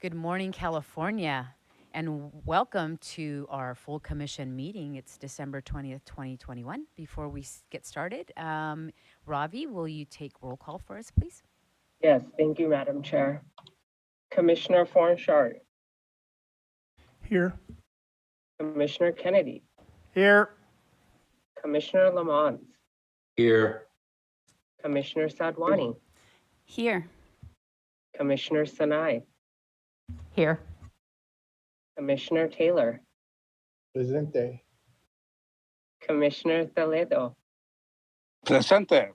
Good morning, California, and welcome to our full commission meeting. It's December 20th, 2021. Before we get started, Ravi, will you take roll call for us, please? Yes, thank you, Madam Chair. Commissioner Fornshart, Here. Commissioner Kennedy, Here. Commissioner Lamont, Here. Commissioner Sadwani, Here. Commissioner Sanai, Here. Commissioner Taylor, Presente. Commissioner Toledo, Presente.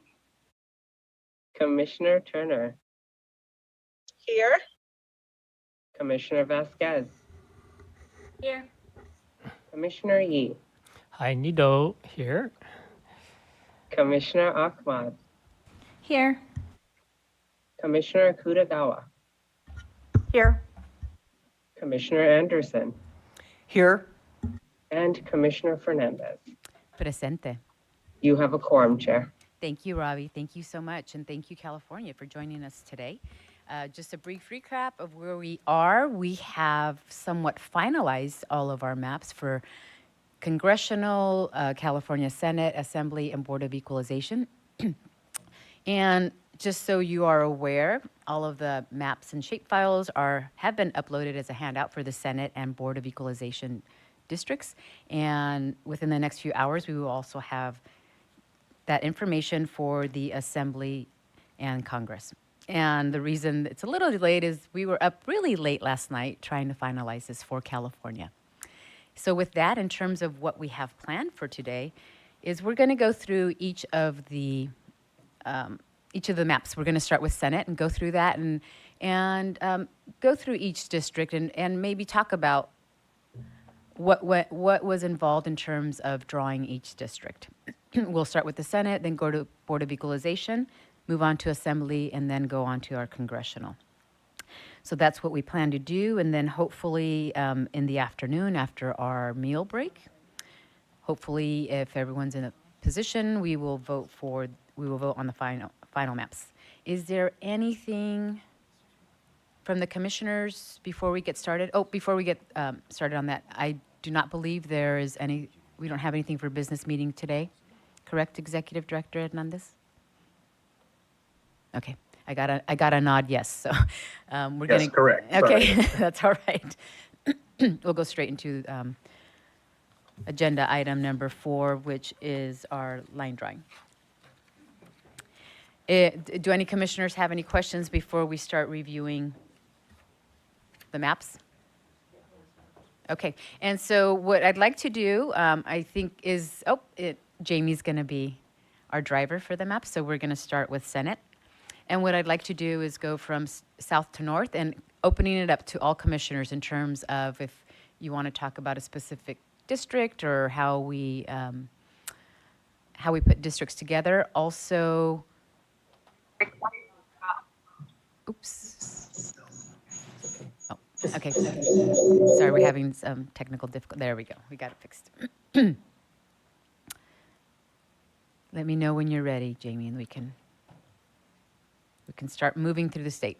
Commissioner Turner, Here. Commissioner Vasquez, Here. Commissioner Yee, Hi, Nido. Here. Commissioner Ahmad, Here. Commissioner Kutagawa, Here. Commissioner Anderson, Here. and Commissioner Fernandez. Presente. You have a quorum, Chair. Thank you, Ravi. Thank you so much. And thank you, California, for joining us today. Just a brief recap of where we are. We have somewhat finalized all of our maps for Congressional, California Senate, Assembly, and Board of Equalization. And just so you are aware, all of the maps and shapefiles have been uploaded as a handout for the Senate and Board of Equalization districts. And within the next few hours, we will also have that information for the Assembly and Congress. And the reason it's a little delayed is we were up really late last night trying to finalize this for California. So with that, in terms of what we have planned for today, is we're going to go through each of the maps. We're going to start with Senate and go through that and go through each district and maybe talk about what was involved in terms of drawing each district. We'll start with the Senate, then go to Board of Equalization, move on to Assembly, and then go on to our congressional. So that's what we plan to do. And then hopefully in the afternoon after our meal break, hopefully if everyone's in a position, we will vote on the final maps. Is there anything from the commissioners before we get started? Oh, before we get started on that, I do not believe we don't have anything for business meeting today. Correct, Executive Director Hernandez? Okay, I got a nod, yes. So we're Yes, correct. Okay, that's all right. We'll go straight into agenda item number 4, which is our line drawing. Do any commissioners have any questions before we start reviewing the maps? Okay, and so what I'd like to do, I think is, Jamie's going to be our driver for the map, so we're going to start with Senate. And what I'd like to do is go from south to north and opening it up to all commissioners in terms of if you want to talk about a specific district or how we put districts together. Also, oops. Oh, okay. Sorry, we're having some technical difficulty. There we go. We got it fixed. Let me know when you're ready, Jamie, and we can start moving through the state.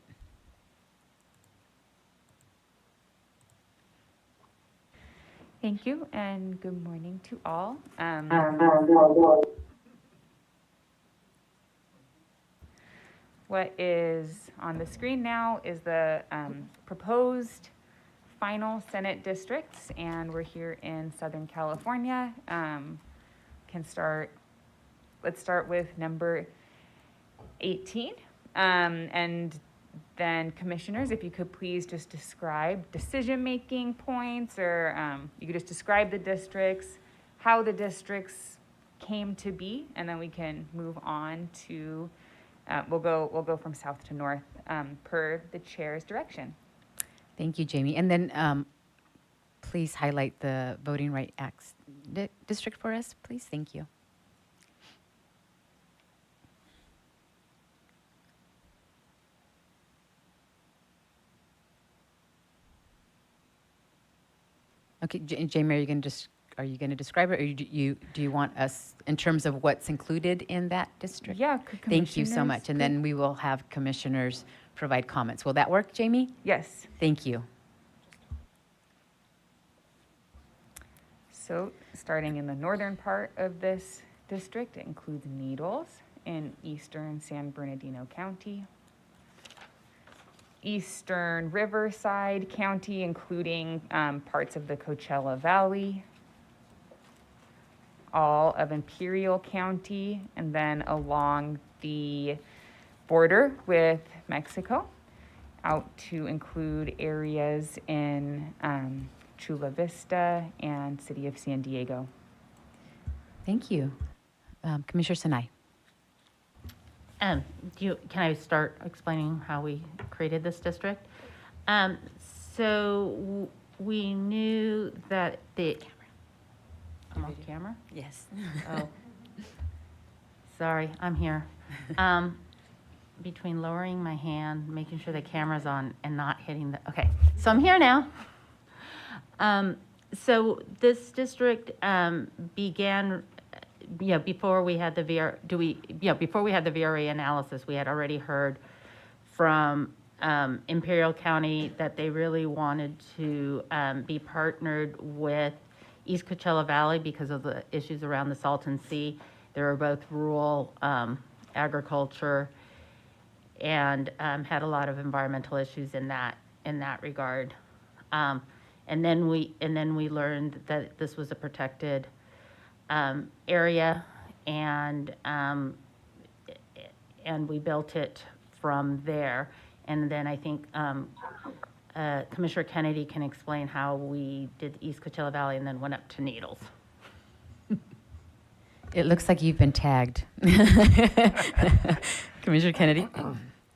Thank you, and good morning to all. What is on the screen now is the proposed final Senate districts, and we're here in Southern California. Let's start with number 18. And then commissioners, if you could please just describe decision-making points, or you could just describe the districts, how the districts came to be, and then we can move on to, we'll go from south to north per the chair's direction. Thank you, Jamie. And then please highlight the Voting Rights Act district for us, please. Thank you. Okay, Jamie, are you going to describe it, or do you want us in terms of what's included in that district? Yeah, Thank you so much. And then we will have commissioners provide comments. Will that work, Jamie? Yes. Thank you. So starting in the northern part of this district, it includes Needles in eastern San Bernardino County, eastern Riverside County, including parts of the Coachella Valley, all of Imperial County, and then along the border with Mexico, out to include areas in Chula Vista and City of San Diego. Thank you. Commissioner Sinai. Can I start explaining how we created this district? So we knew that I'm off camera? Yes. Oh, sorry, I'm here. Between lowering my hand, making sure the camera's on, and not hitting the, okay, so I'm here now. So this district began, before we had the before we had the VRA analysis, we had already heard from Imperial County that they really wanted to be partnered with East Coachella Valley because of the issues around the Salton Sea. They were both rural agriculture and had a lot of environmental issues in that regard. And then we learned that this was a protected area, and we built it from there. And then I think Commissioner Kennedy can explain how we did East Coachella Valley and then went up to Needles. It looks like you've been tagged. Commissioner Kennedy.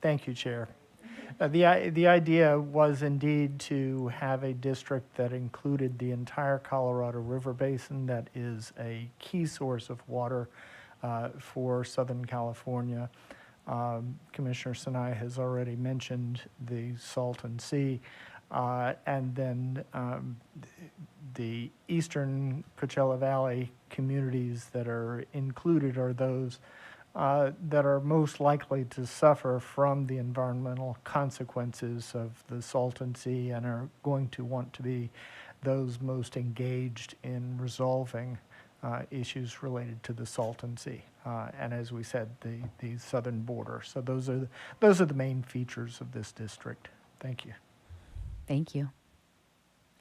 Thank you, Chair. The idea was indeed to have a district that included the entire Colorado River Basin. That is a key source of water for Southern California. Commissioner Sinai has already mentioned the Salton Sea. And then the eastern Coachella Valley communities that are included are those that are most likely to suffer from the environmental consequences of the Salton Sea and are going to want to be those most engaged in resolving issues related to the Salton Sea. And as we said, the southern border. So those are the main features of this district. Thank you. Thank you.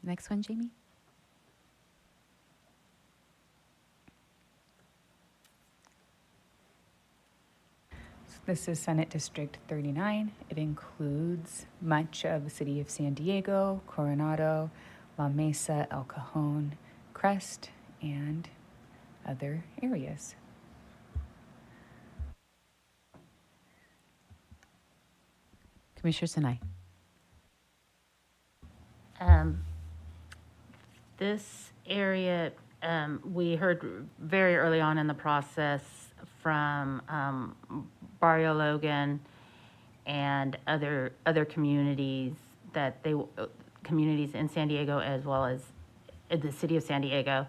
Next one, Jamie. This is Senate District 39. It includes much of the city of San Diego, Coronado, La Mesa, El Cajon, Crest, and other areas. Commissioner Sinai. This area, we heard very early on in the process from Barrio Logan and other communities that communities in San Diego, as well as the city of San Diego,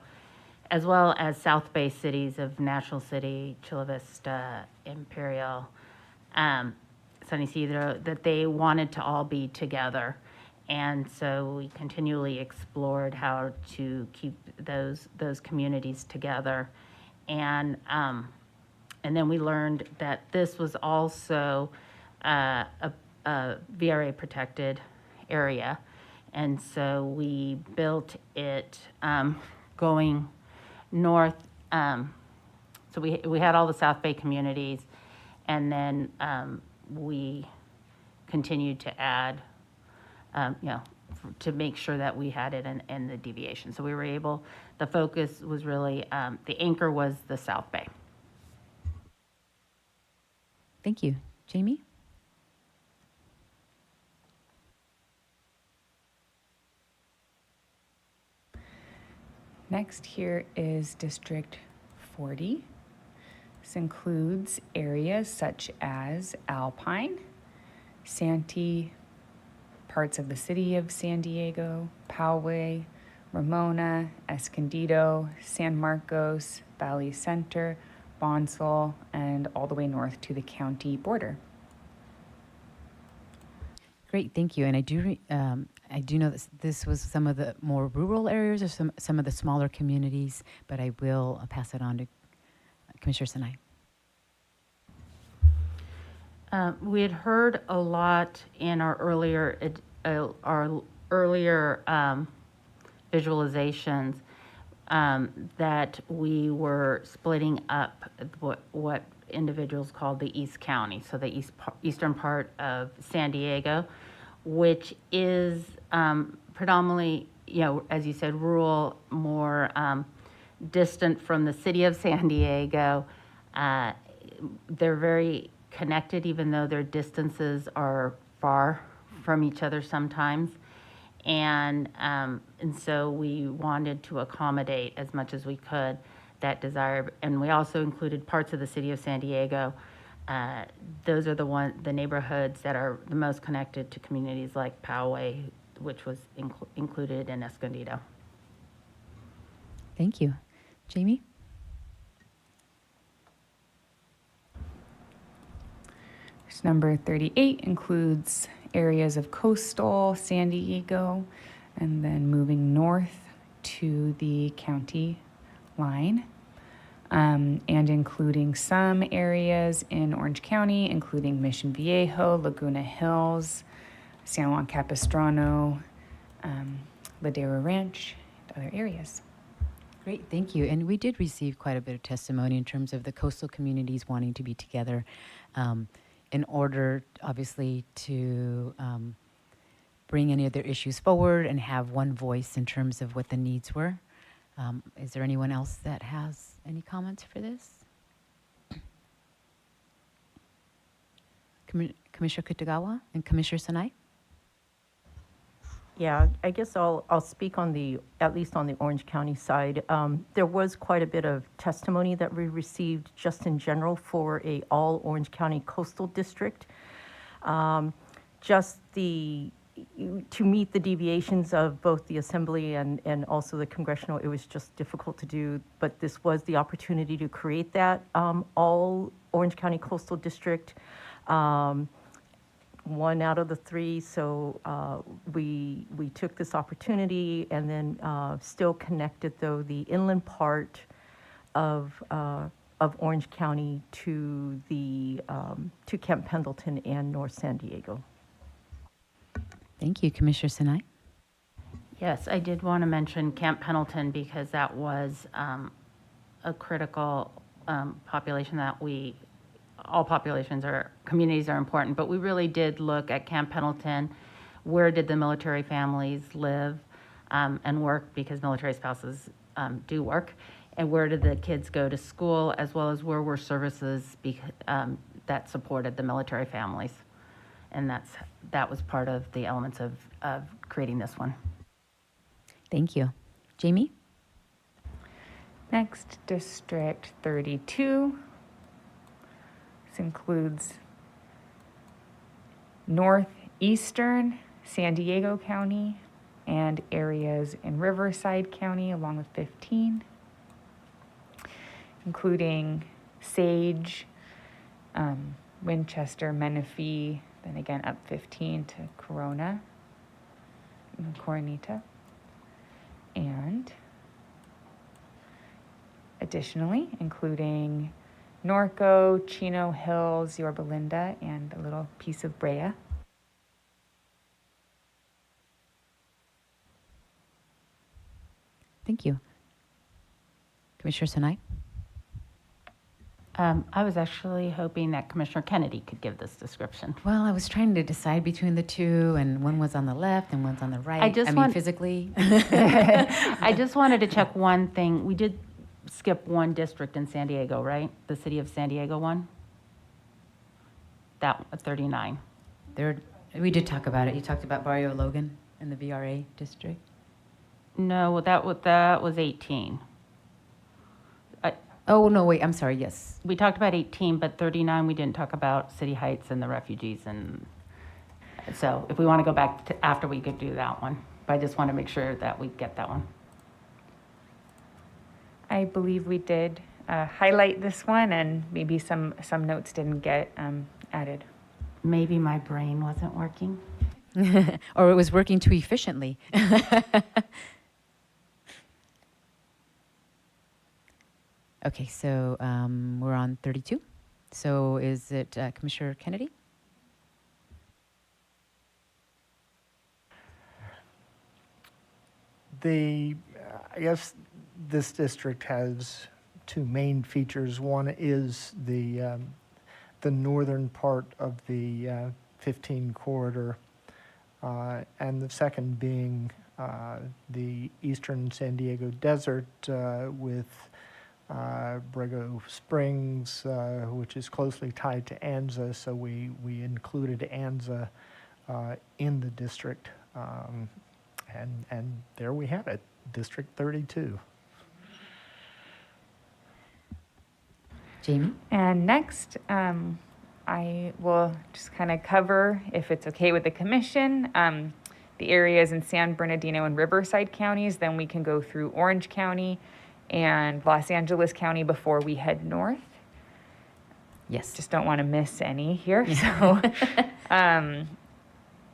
as well as South Bay cities of National City, Chula Vista, Imperial, San Isidro, that they wanted to all be together. And so we continually explored how to keep those communities together. And then we learned that this was also a VRA protected area. And so we built it going north. So we had all the South Bay communities, and then we continued to add, to make sure that we had it in the deviation. So we were able, the focus was really, the anchor was the South Bay. Thank you. Jamie? Next here is District 40. This includes areas such as Alpine, Santee, parts of the city of San Diego, Poway, Ramona, Escondido, San Marcos, Valley Center, Bonsall, and all the way north to the county border. Great, thank you. And I do know that this was some of the more rural areas or some of the smaller communities, but I will pass it on to Commissioner Sinai. We had heard a lot in our earlier visualizations that we were splitting up what individuals called the East County, so the eastern part of San Diego, which is predominantly, as you said, rural, more distant from the city of San Diego. They're very connected, even though their distances are far from each other sometimes. And so we wanted to accommodate as much as we could that desire. And we also included parts of the city of San Diego. Those are the neighborhoods that are the most connected to communities like Poway, which was included in Escondido. Thank you. Jamie? Number 38 includes areas of coastal San Diego, and then moving north to the county line, and including some areas in Orange County, including Mission Viejo, Laguna Hills, San Juan Capistrano, Ladera Ranch, and other areas. Great, thank you. And we did receive quite a bit of testimony in terms of the coastal communities wanting to be together in order, obviously, to bring any of their issues forward and have one voice in terms of what the needs were. Is there anyone else that has any comments for this? Commissioner Kitagawa and Commissioner Sinai? Yeah, I guess I'll speak on at least on the Orange County side. There was quite a bit of testimony that we received just in general for a all Orange County coastal district. To meet the deviations of both the assembly and also the congressional, it was just difficult to do, but this was the opportunity to create that all Orange County coastal district. One out of the three, so we took this opportunity and then still connected, though, the inland part of Orange County to Camp Pendleton and North San Diego. Thank you, Commissioner Sinai. Yes, I did want to mention Camp Pendleton because that was a critical population that all communities are important, but we really did look at Camp Pendleton. Where did the military families live and work, because military spouses do work, and where did the kids go to school, as well as where were services that supported the military families. And that was part of the elements of creating this one. Thank you. Jamie? Next, District 32. This includes northeastern San Diego County and areas in Riverside County, along with 15, including Sage, Winchester, Menifee, then again up 15 to Corona, and Coronita, and additionally including Norco, Chino Hills, Yorba Linda, and a little piece of Brea. Thank you. Commissioner Sinai? I was actually hoping that Commissioner Kennedy could give this description. Well, I was trying to decide between the two, and one was on the left and one's on the right. I mean, physically. I just wanted to check one thing. We did skip one district in San Diego, right? The city of San Diego one? That 39. We did talk about it. You talked about Barrio Logan in the VRA district. No, that was 18. Oh, no, wait, I'm sorry, yes. We talked about 18, but 39, we didn't talk about City Heights and the refugees. And so if we want to go back to after, we could do that one. But I just want to make sure that we get that one. I believe we did highlight this one, and maybe some notes didn't get added. Maybe my brain wasn't working. Or it was working too efficiently. Okay, so we're on 32. So is it Commissioner Kennedy? I guess this district has two main features. One is the northern part of the 15 corridor, and the second being the eastern San Diego desert with Borrego Springs, which is closely tied to Anza, so we included Anza in the district. And there we have it, District 32. Jamie? And next, I will just kind of cover, if it's okay with the commission, the areas in San Bernardino and Riverside counties. Then we can go through Orange County and Los Angeles County before we head north. Yes. Just don't want to miss any here. So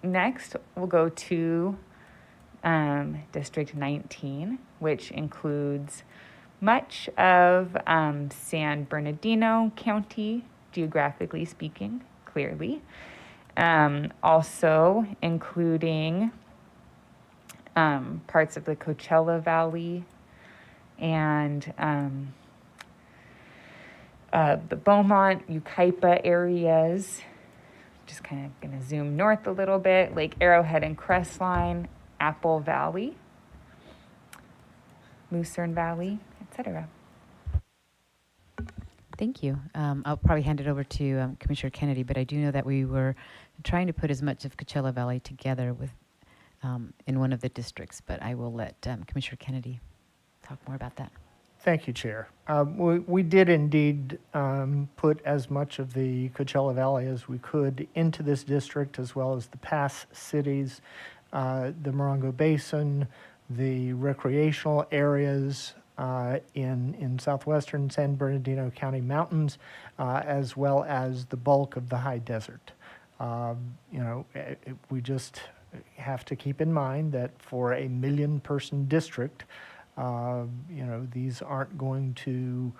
next, we'll go to District 19, which includes much of San Bernardino County, geographically speaking, clearly. Also including parts of the Coachella Valley and the Beaumont, Yucaipa areas. Just kind of going to zoom north a little bit, Lake Arrowhead and Crestline, Apple Valley, Lucerne Valley, etc. Thank you. I'll probably hand it over to Commissioner Kennedy, but I do know that we were trying to put as much of Coachella Valley together with in one of the districts, but I will let Commissioner Kennedy talk more about that. Thank you, Chair. We did indeed put as much of the Coachella Valley as we could into this district, as well as the Pass cities, the Morongo Basin, the recreational areas in southwestern San Bernardino County mountains, as well as the bulk of the high desert. We just have to keep in mind that for a 1 million-person district, these aren't going to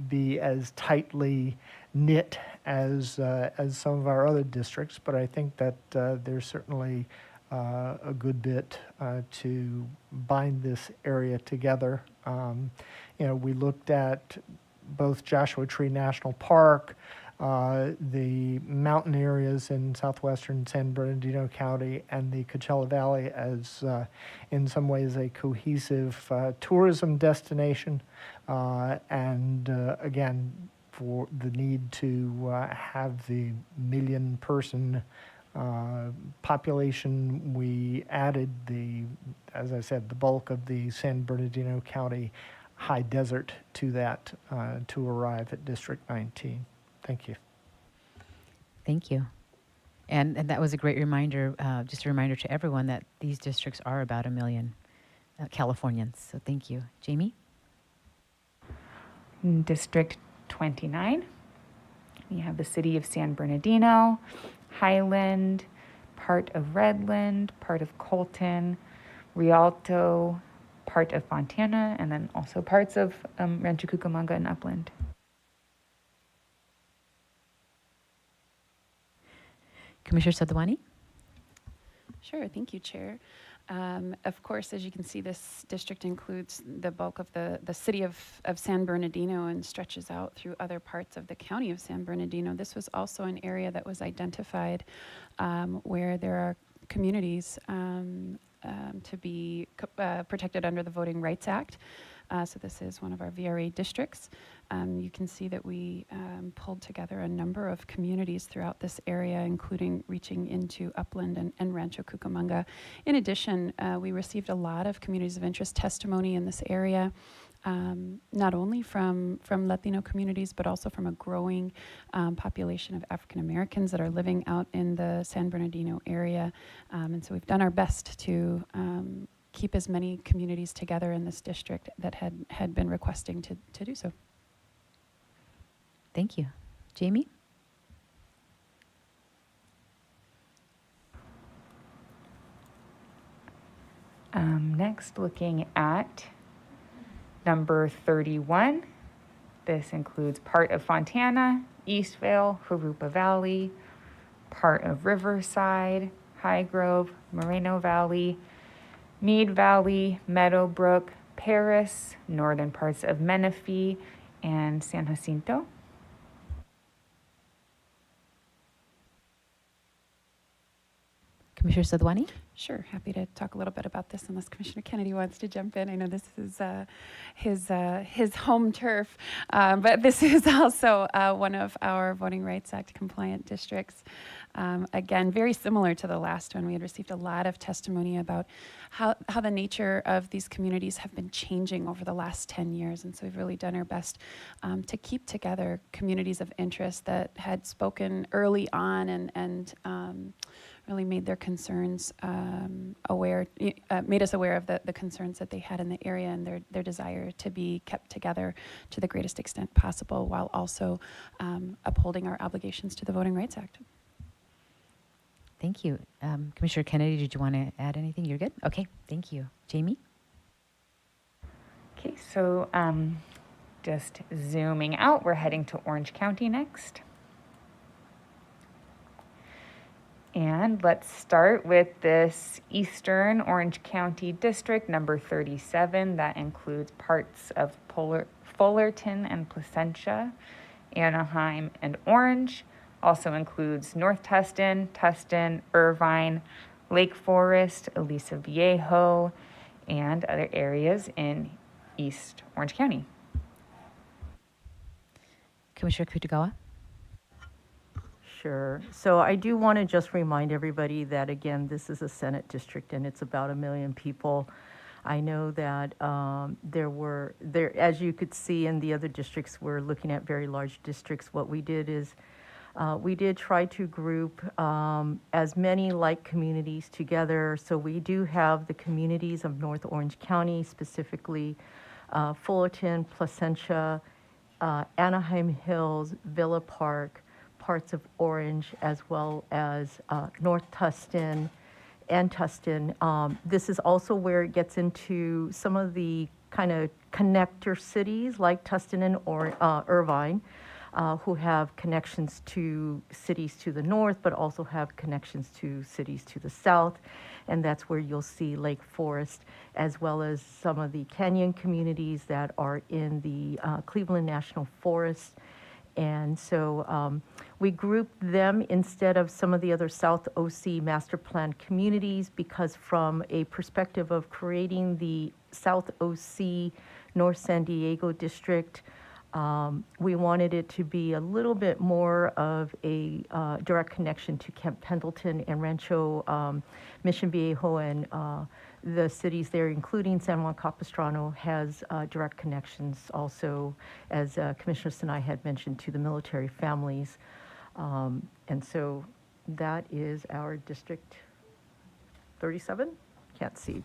be as tightly knit as some of our other districts, but I think that there's certainly a good bit to bind this area together. We looked at both Joshua Tree National Park, the mountain areas in southwestern San Bernardino County, and the Coachella Valley as, in some ways, a cohesive tourism destination. And again, for the need to have the 1 million-person population, we added as I said, the bulk of the San Bernardino County high desert to that to arrive at District 19. Thank you. Thank you. And that was a great reminder, just a reminder to everyone that these districts are about 1 million Californians. So thank you. Jamie? District 29, we have the city of San Bernardino, Highland, part of Redland, part of Colton, Rialto, part of Fontana, and then also parts of Rancho Cucamonga and Upland. Commissioner Sadhwani? Sure, thank you, Chair. Of course, as you can see, this district includes the bulk of the city of San Bernardino and stretches out through other parts of the county of San Bernardino. This was also an area that was identified where there are communities to be protected under the Voting Rights Act. So this is one of our VRA districts. You can see that we pulled together a number of communities throughout this area, including reaching into Upland and Rancho Cucamonga. In addition, we received a lot of communities of interest testimony in this area, not only from Latino communities, but also from a growing population of African Americans that are living out in the San Bernardino area. And so we've done our best to keep as many communities together in this district that had been requesting to do so. Thank you. Jamie? Next, looking at number 31. This includes part of Fontana, Eastvale, Jurupa Valley, part of Riverside, Highgrove, Moreno Valley, Mead Valley, Meadowbrook, Paris, northern parts of Menifee, and San Jacinto. Commissioner Sadwani? Sure, happy to talk a little bit about this unless Commissioner Kennedy wants to jump in. I know this is his home turf, but this is also one of our Voting Rights Act compliant districts. Again, very similar to the last one. We had received a lot of testimony about how the nature of these communities have been changing over the last 10 years. And so we've really done our best to keep together communities of interest that had spoken early on and really made their concerns aware, made us aware of the concerns that they had in the area and their desire to be kept together to the greatest extent possible while also upholding our obligations to the Voting Rights Act. Thank you. Commissioner Kennedy, did you want to add anything? You're good? Okay, thank you. Jamie? Okay, so just zooming out, we're heading to Orange County next. And let's start with this Eastern Orange County District, number 37. That includes parts of Fullerton and Placentia, Anaheim and Orange. Also includes North Tustin, Tustin, Irvine, Lake Forest, Aliso Viejo, and other areas in East Orange County. Commissioner Kutagawa? Sure. So I do want to just remind everybody that, again, this is a Senate district and it's about 1 million people. I know that as you could see in the other districts, we're looking at very large districts. What we did is we did try to group as many like communities together. So we do have the communities of North Orange County, specifically Fullerton, Placentia, Anaheim Hills, Villa Park, parts of Orange, as well as North Tustin and Tustin. This is also where it gets into some of the kind of connector cities like Tustin and Irvine, who have connections to cities to the north, but also have connections to cities to the south. And that's where you'll see Lake Forest, as well as some of the canyon communities that are in the Cleveland National Forest. And so we grouped them instead of some of the other South OC master plan communities, because from a perspective of creating the South OC North San Diego district, we wanted it to be a little bit more of a direct connection to Camp Pendleton and Rancho Mission Viejo, and the cities there, including San Juan Capistrano, has direct connections also, as Commissioner Sinai had mentioned, to the military families. And so that is our District 37? Can't see.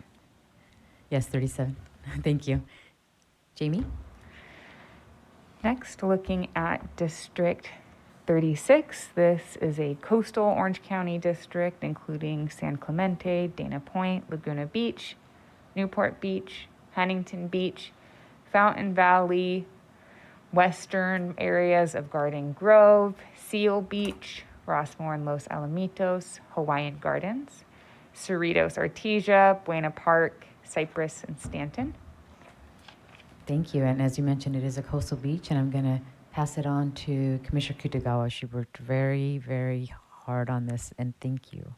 Yes, 37. Thank you. Jamie? Next, looking at District 36. This is a coastal Orange County district, including San Clemente, Dana Point, Laguna Beach, Newport Beach, Huntington Beach, Fountain Valley, western areas of Garden Grove, Seal Beach, Rossmore and Los Alamitos, Hawaiian Gardens, Cerritos Artesia, Buena Park, Cypress, and Stanton. Thank you. And as you mentioned, it is a coastal beach, and I'm going to pass it on to Commissioner Kutagawa. She worked very, very hard on this, and thank you.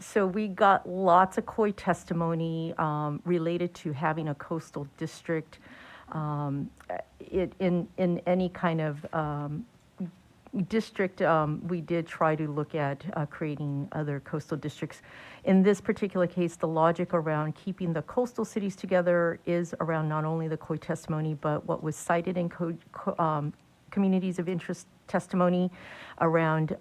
So we got lots of COI testimony related to having a coastal district. In any kind of district, we did try to look at creating other coastal districts. In this particular case, the logic around keeping the coastal cities together is around not only the COI testimony, but what was cited in communities of interest testimony around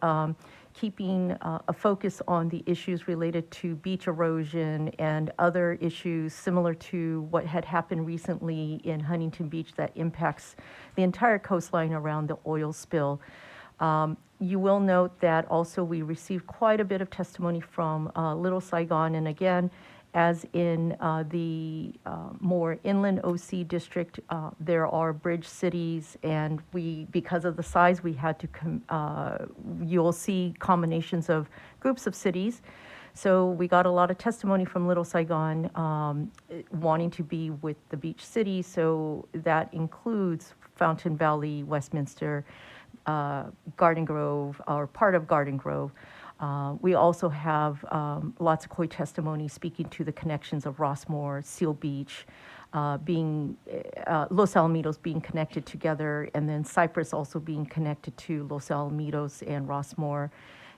keeping a focus on the issues related to beach erosion and other issues similar to what had happened recently in Huntington Beach that impacts the entire coastline around the oil spill. You will note that also we received quite a bit of testimony from Little Saigon, and again, As in the more inland OC district, there are bridge cities, and because of the size, we had to, you'll see combinations of groups of cities. So we got a lot of testimony from Little Saigon wanting to be with the beach city. So that includes Fountain Valley, Westminster, Garden Grove, or part of Garden Grove. We also have lots of COI testimony speaking to the connections of Rossmore, Seal Beach, Los Alamitos being connected together, and then Cypress also being connected to Los Alamitos and Rossmore,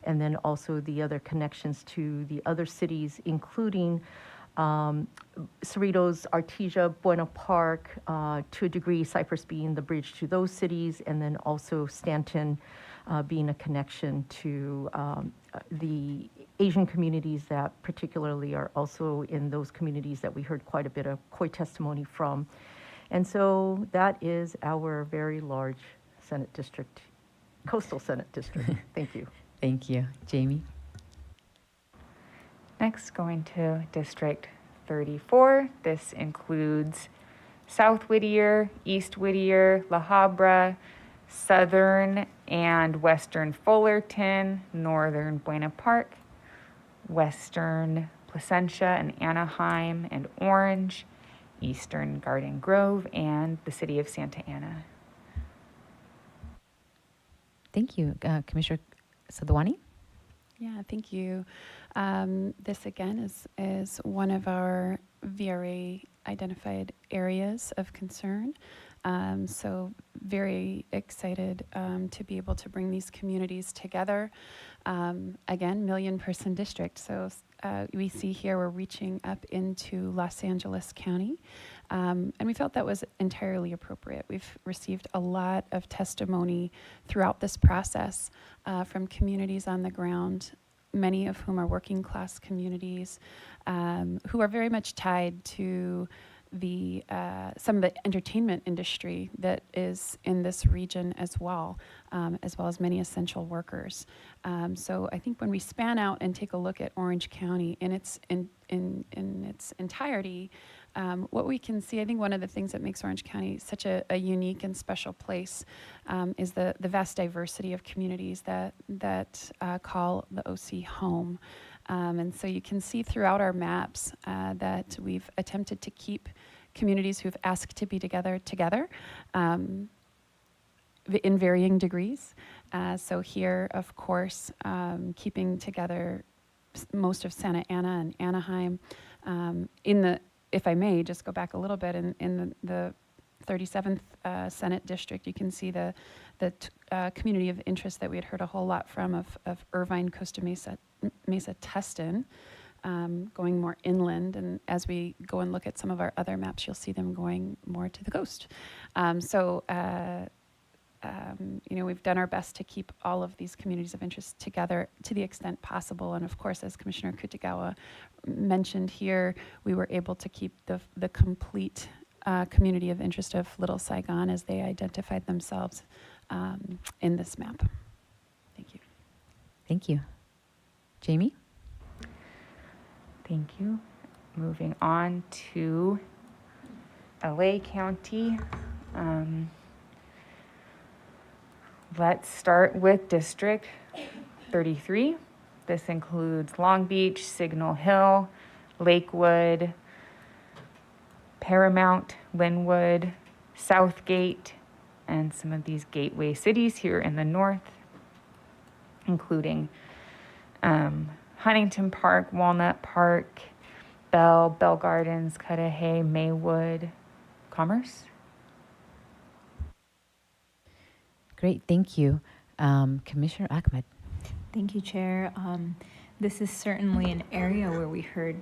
and then also the other connections to the other cities, including Cerritos, Artesia, Buena Park, to a degree, Cypress being the bridge to those cities, and then also Stanton being a connection to the Asian communities that particularly are also in those communities that we heard quite a bit of COI testimony from. And so that is our very large Senate district, coastal Senate district. Thank you. Thank you. Jamie? Next, going to District 34. This includes South Whittier, East Whittier, La Habra, Southern and Western Fullerton, Northern Buena Park, Western Placentia and Anaheim and Orange, Eastern Garden Grove, and the city of Santa Ana. Thank you. Commissioner Sadhwani? Yeah, thank you. This again is one of our VRA identified areas of concern. So very excited to be able to bring these communities together. Again, million-person district. So we see here we're reaching up into Los Angeles County. And we felt that was entirely appropriate. We've received a lot of testimony throughout this process from communities on the ground, many of whom are working class communities who are very much tied to some of the entertainment industry that is in this region as well as many essential workers. So I think when we span out and take a look at Orange County in its entirety, what we can see, I think one of the things that makes Orange County such a unique and special place is the vast diversity of communities that call the OC home. And so you can see throughout our maps that we've attempted to keep communities who've asked to be together in varying degrees. So here, of course, keeping together most of Santa Ana and Anaheim. If I may, just go back a little bit, in the 37th Senate District, you can see the community of interest that we had heard a whole lot from of Irvine, Costa Mesa, Tustin, going more inland. And as we go and look at some of our other maps, you'll see them going more to the coast. We've done our best to keep all of these communities of interest together to the extent possible. And of course, as Commissioner Kutagawa mentioned here, we were able to keep the complete community of interest of Little Saigon as they identified themselves in this map. Thank you. Thank you. Jamie? Thank you. Moving on to LA County. Let's start with District 33. This includes Long Beach, Signal Hill, Lakewood, Paramount, Linwood, Southgate, and some of these gateway cities here in the north, including Huntington Park, Walnut Park, Bell Gardens, Cudahy, Maywood, Commerce. Great, thank you. Commissioner Ahmed. Thank you, Chair. This is certainly an area where we heard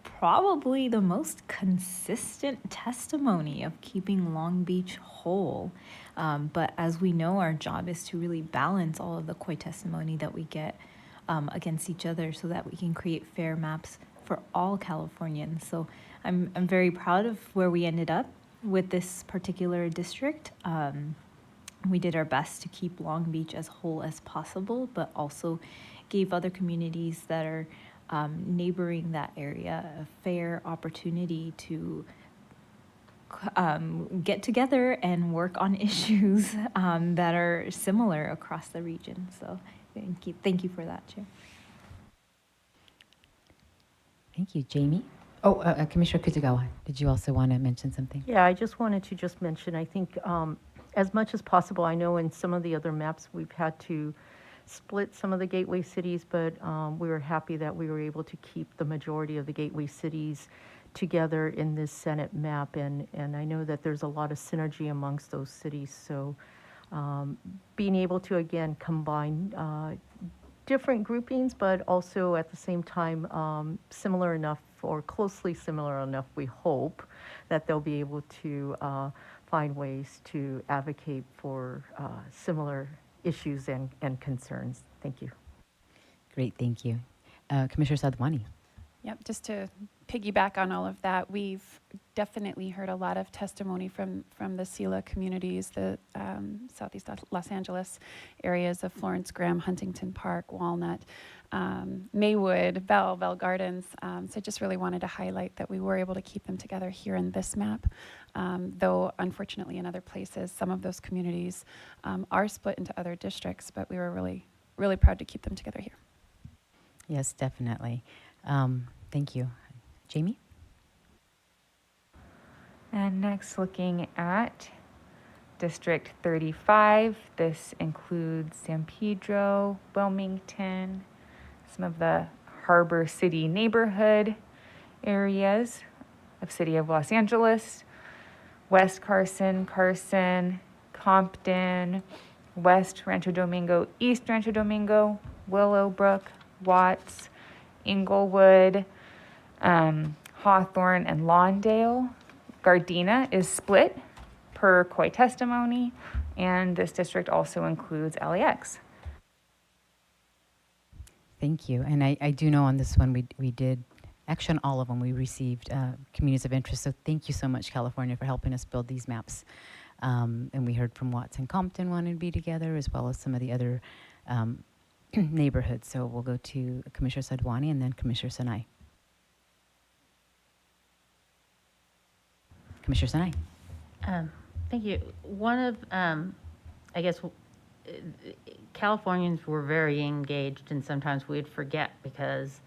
probably the most consistent testimony of keeping Long Beach whole. But as we know, our job is to really balance all of the COI testimony that we get against each other so that we can create fair maps for all Californians. So I'm very proud of where we ended up with this particular district. We did our best to keep Long Beach as whole as possible, but also gave other communities that are neighboring that area a fair opportunity to get together and work on issues that are similar across the region. So thank you for that, Chair. Thank you, Jamie. Oh, Commissioner Kitagawa, did you also want to mention something? Yeah, I just wanted to just mention, I think as much as possible, I know in some of the other maps we've had to split some of the gateway cities, but we were happy that we were able to keep the majority of the gateway cities together in this Senate map. And I know that there's a lot of synergy amongst those cities. So being able to, again, combine different groupings, but also at the same time similar enough or closely similar enough, we hope, that they'll be able to find ways to advocate for similar issues and concerns. Thank you. Great, thank you. Commissioner Sadhwani. Yep, just to piggyback on all of that, we've definitely heard a lot of testimony from the SELA communities, the Southeast Los Angeles areas of Florence, Graham, Huntington Park, Walnut, Maywood, Bell Gardens. So I just really wanted to highlight that we were able to keep them together here in this map, though unfortunately in other places, some of those communities are split into other districts, but we were really, really proud to keep them together here. Yes, definitely. Thank you. Jamie? And next, looking at District 35. This includes San Pedro, Wilmington, some of the Harbor City neighborhood areas of City of Los Angeles, West Carson, Compton, West Rancho Domingo, East Rancho Domingo, Willowbrook, Watts, Inglewood, Hawthorne, and Lawndale. Gardena is split per COI testimony, and this district also includes LAX. Thank you. And I do know on this one we did, actually on all of them, we received communities of interest. So thank you so much, California, for helping us build these maps. And we heard from Watts and Compton wanting to be together, as well as some of the other neighborhoods. So we'll go to Commissioner Sadhwani and then Commissioner Sinai. Commissioner Sinai. Thank you. One of, I guess, Californians were very engaged, and sometimes we'd forget because,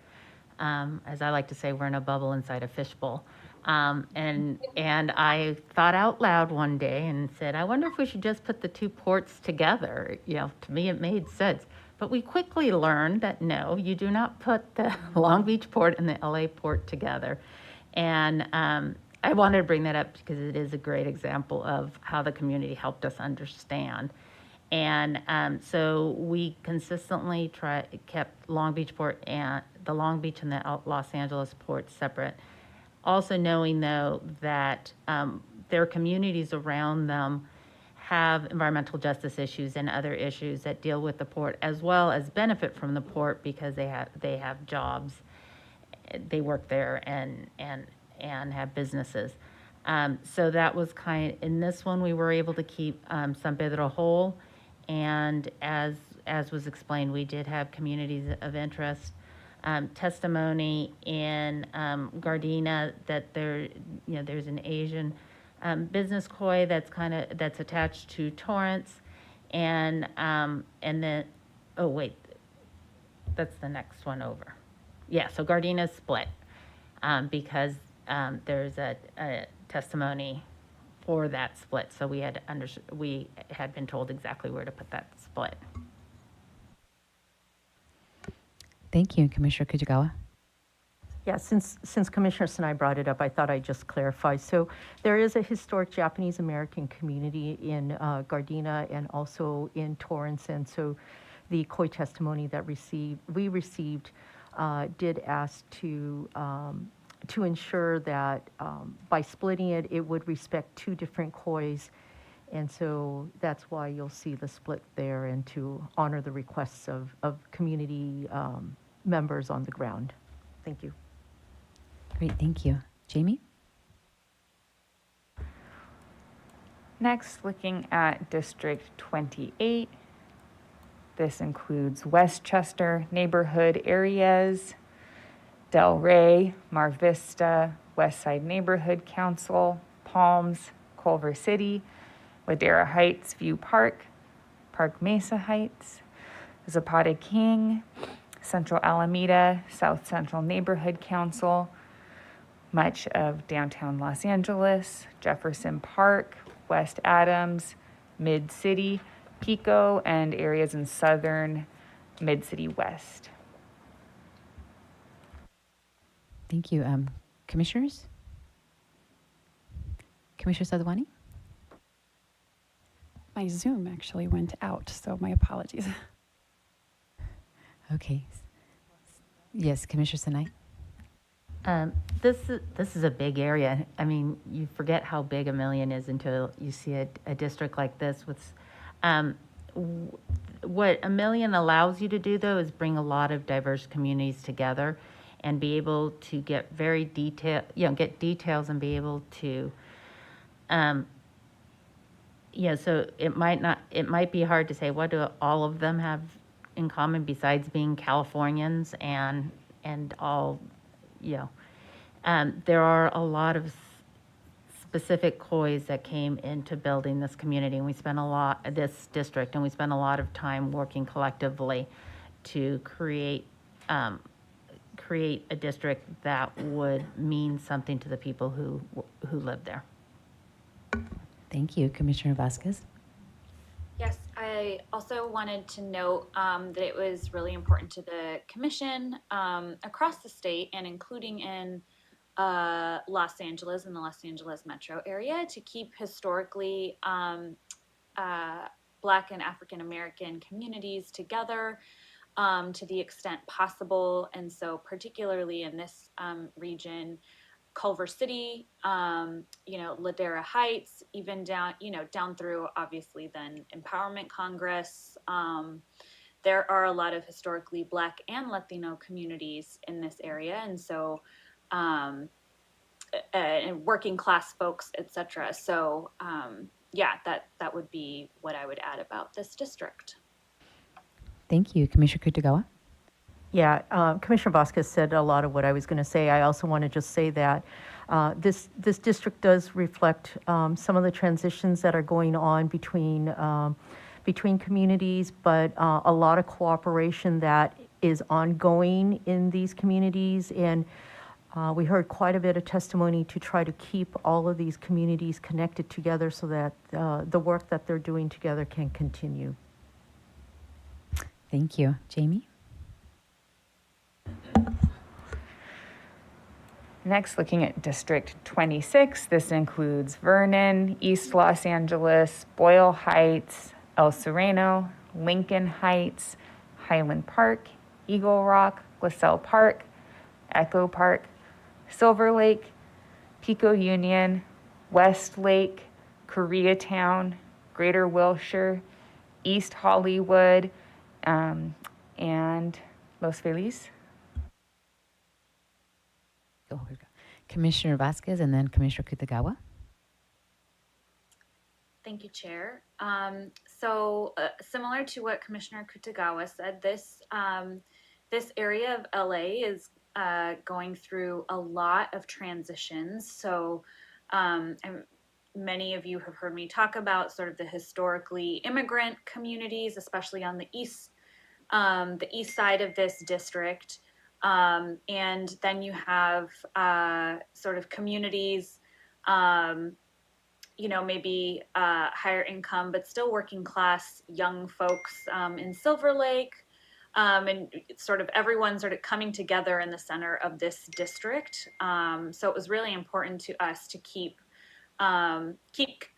as I like to say, we're in a bubble inside a fishbowl. And I thought out loud one day and said, I wonder if we should just put the two ports together. You know, to me, it made sense. But we quickly learned that no, you do not put the Long Beach port and the LA port together. And I wanted to bring that up because it is a great example of how the community helped us understand. And so we consistently kept Long Beach port and the Long Beach and the Los Angeles port separate. Also knowing though that their communities around them have environmental justice issues and other issues that deal with the port, as well as benefit from the port because they have jobs, they work there and have businesses. So that was in this one we were able to keep San Pedro whole, and as was explained, we did have communities of interest. Testimony in Gardena that there's an Asian business COI that's attached to Torrance, and then that's the next one over. Yeah, so Gardena's split because there's a testimony for that split, so we had been told exactly where to put that split. Thank you, Commissioner Kitagawa. Yeah, since Commissioner Sinai brought it up, I thought I'd just clarify. So there is a historic Japanese American community in Gardena and also in Torrance, and so the COI testimony that we received did ask to ensure that by splitting it, it would respect two different COIs, and so that's why you'll see the split there, and to honor the requests of community members on the ground. Thank you. Great, thank you. Jamie? Next, looking at District 28. This includes Westchester neighborhood areas, Del Rey, Mar Vista, West Side Neighborhood Council, Palms, Culver City, Ladera Heights View Park, Park Mesa Heights, Zapata King, Central Alameda, South Central Neighborhood Council, much of downtown Los Angeles, Jefferson Park, West Adams, Mid-City, Pico, and areas in southern Mid-City West. Thank you. Commissioners? Commissioner Sadhwani? My Zoom actually went out, so my apologies. Okay. Yes, Commissioner Sinai? This is a big area. I mean, you forget how big a million is until you see a district like this with, what a million allows you to do though is bring a lot of diverse communities together and be able to get very get details and be able to, so it might be hard to say, what do all of them have in common besides being Californians and all, there are a lot of specific COIs that came into building this community, and this district, and we spent a lot of time working collectively to create a district that would mean something to the people who live there. Thank you. Commissioner Vasquez? Yes, I also wanted to note that it was really important to the Commission across the state and including in Los Angeles and the Los Angeles metro area to keep historically Black and African American communities together to the extent possible. And so particularly in this region, Culver City, Ladera Heights, even down through obviously then Empowerment Congress. There are a lot of historically Black and Latino communities in this area. And so, and working class folks, et cetera. So, that would be what I would add about this district. Thank you. Commissioner Kutagawa? Yeah, Commissioner Vasquez said a lot of what I was going to say. I also want to just say that this district does reflect some of the transitions that are going on between communities, but a lot of cooperation that is ongoing in these communities. And we heard quite a bit of testimony to try to keep all of these communities connected together so that the work that they're doing together can continue. Thank you. Jamie? Next, looking at District 26, this includes Vernon, East Los Angeles, Boyle Heights, El Sereno, Lincoln Heights, Highland Park, Eagle Rock, LaSalle Park, Echo Park, Silver Lake, Pico Union, West Lake, Koreatown, Greater Wilshire, East Hollywood, and Los Feliz. Oh, here we go. Commissioner Vasquez and then Commissioner Kutagawa. Thank you, Chair. So similar to what Commissioner Kutagawa said, this area of LA is going through a lot of transitions. So and many of you have heard me talk about sort of the historically immigrant communities, especially on the east side of this district. And then you have sort of communities, maybe higher income, but still working class young folks in Silver Lake. And sort of everyone sort of coming together in the center of this district. So it was really important to us to keep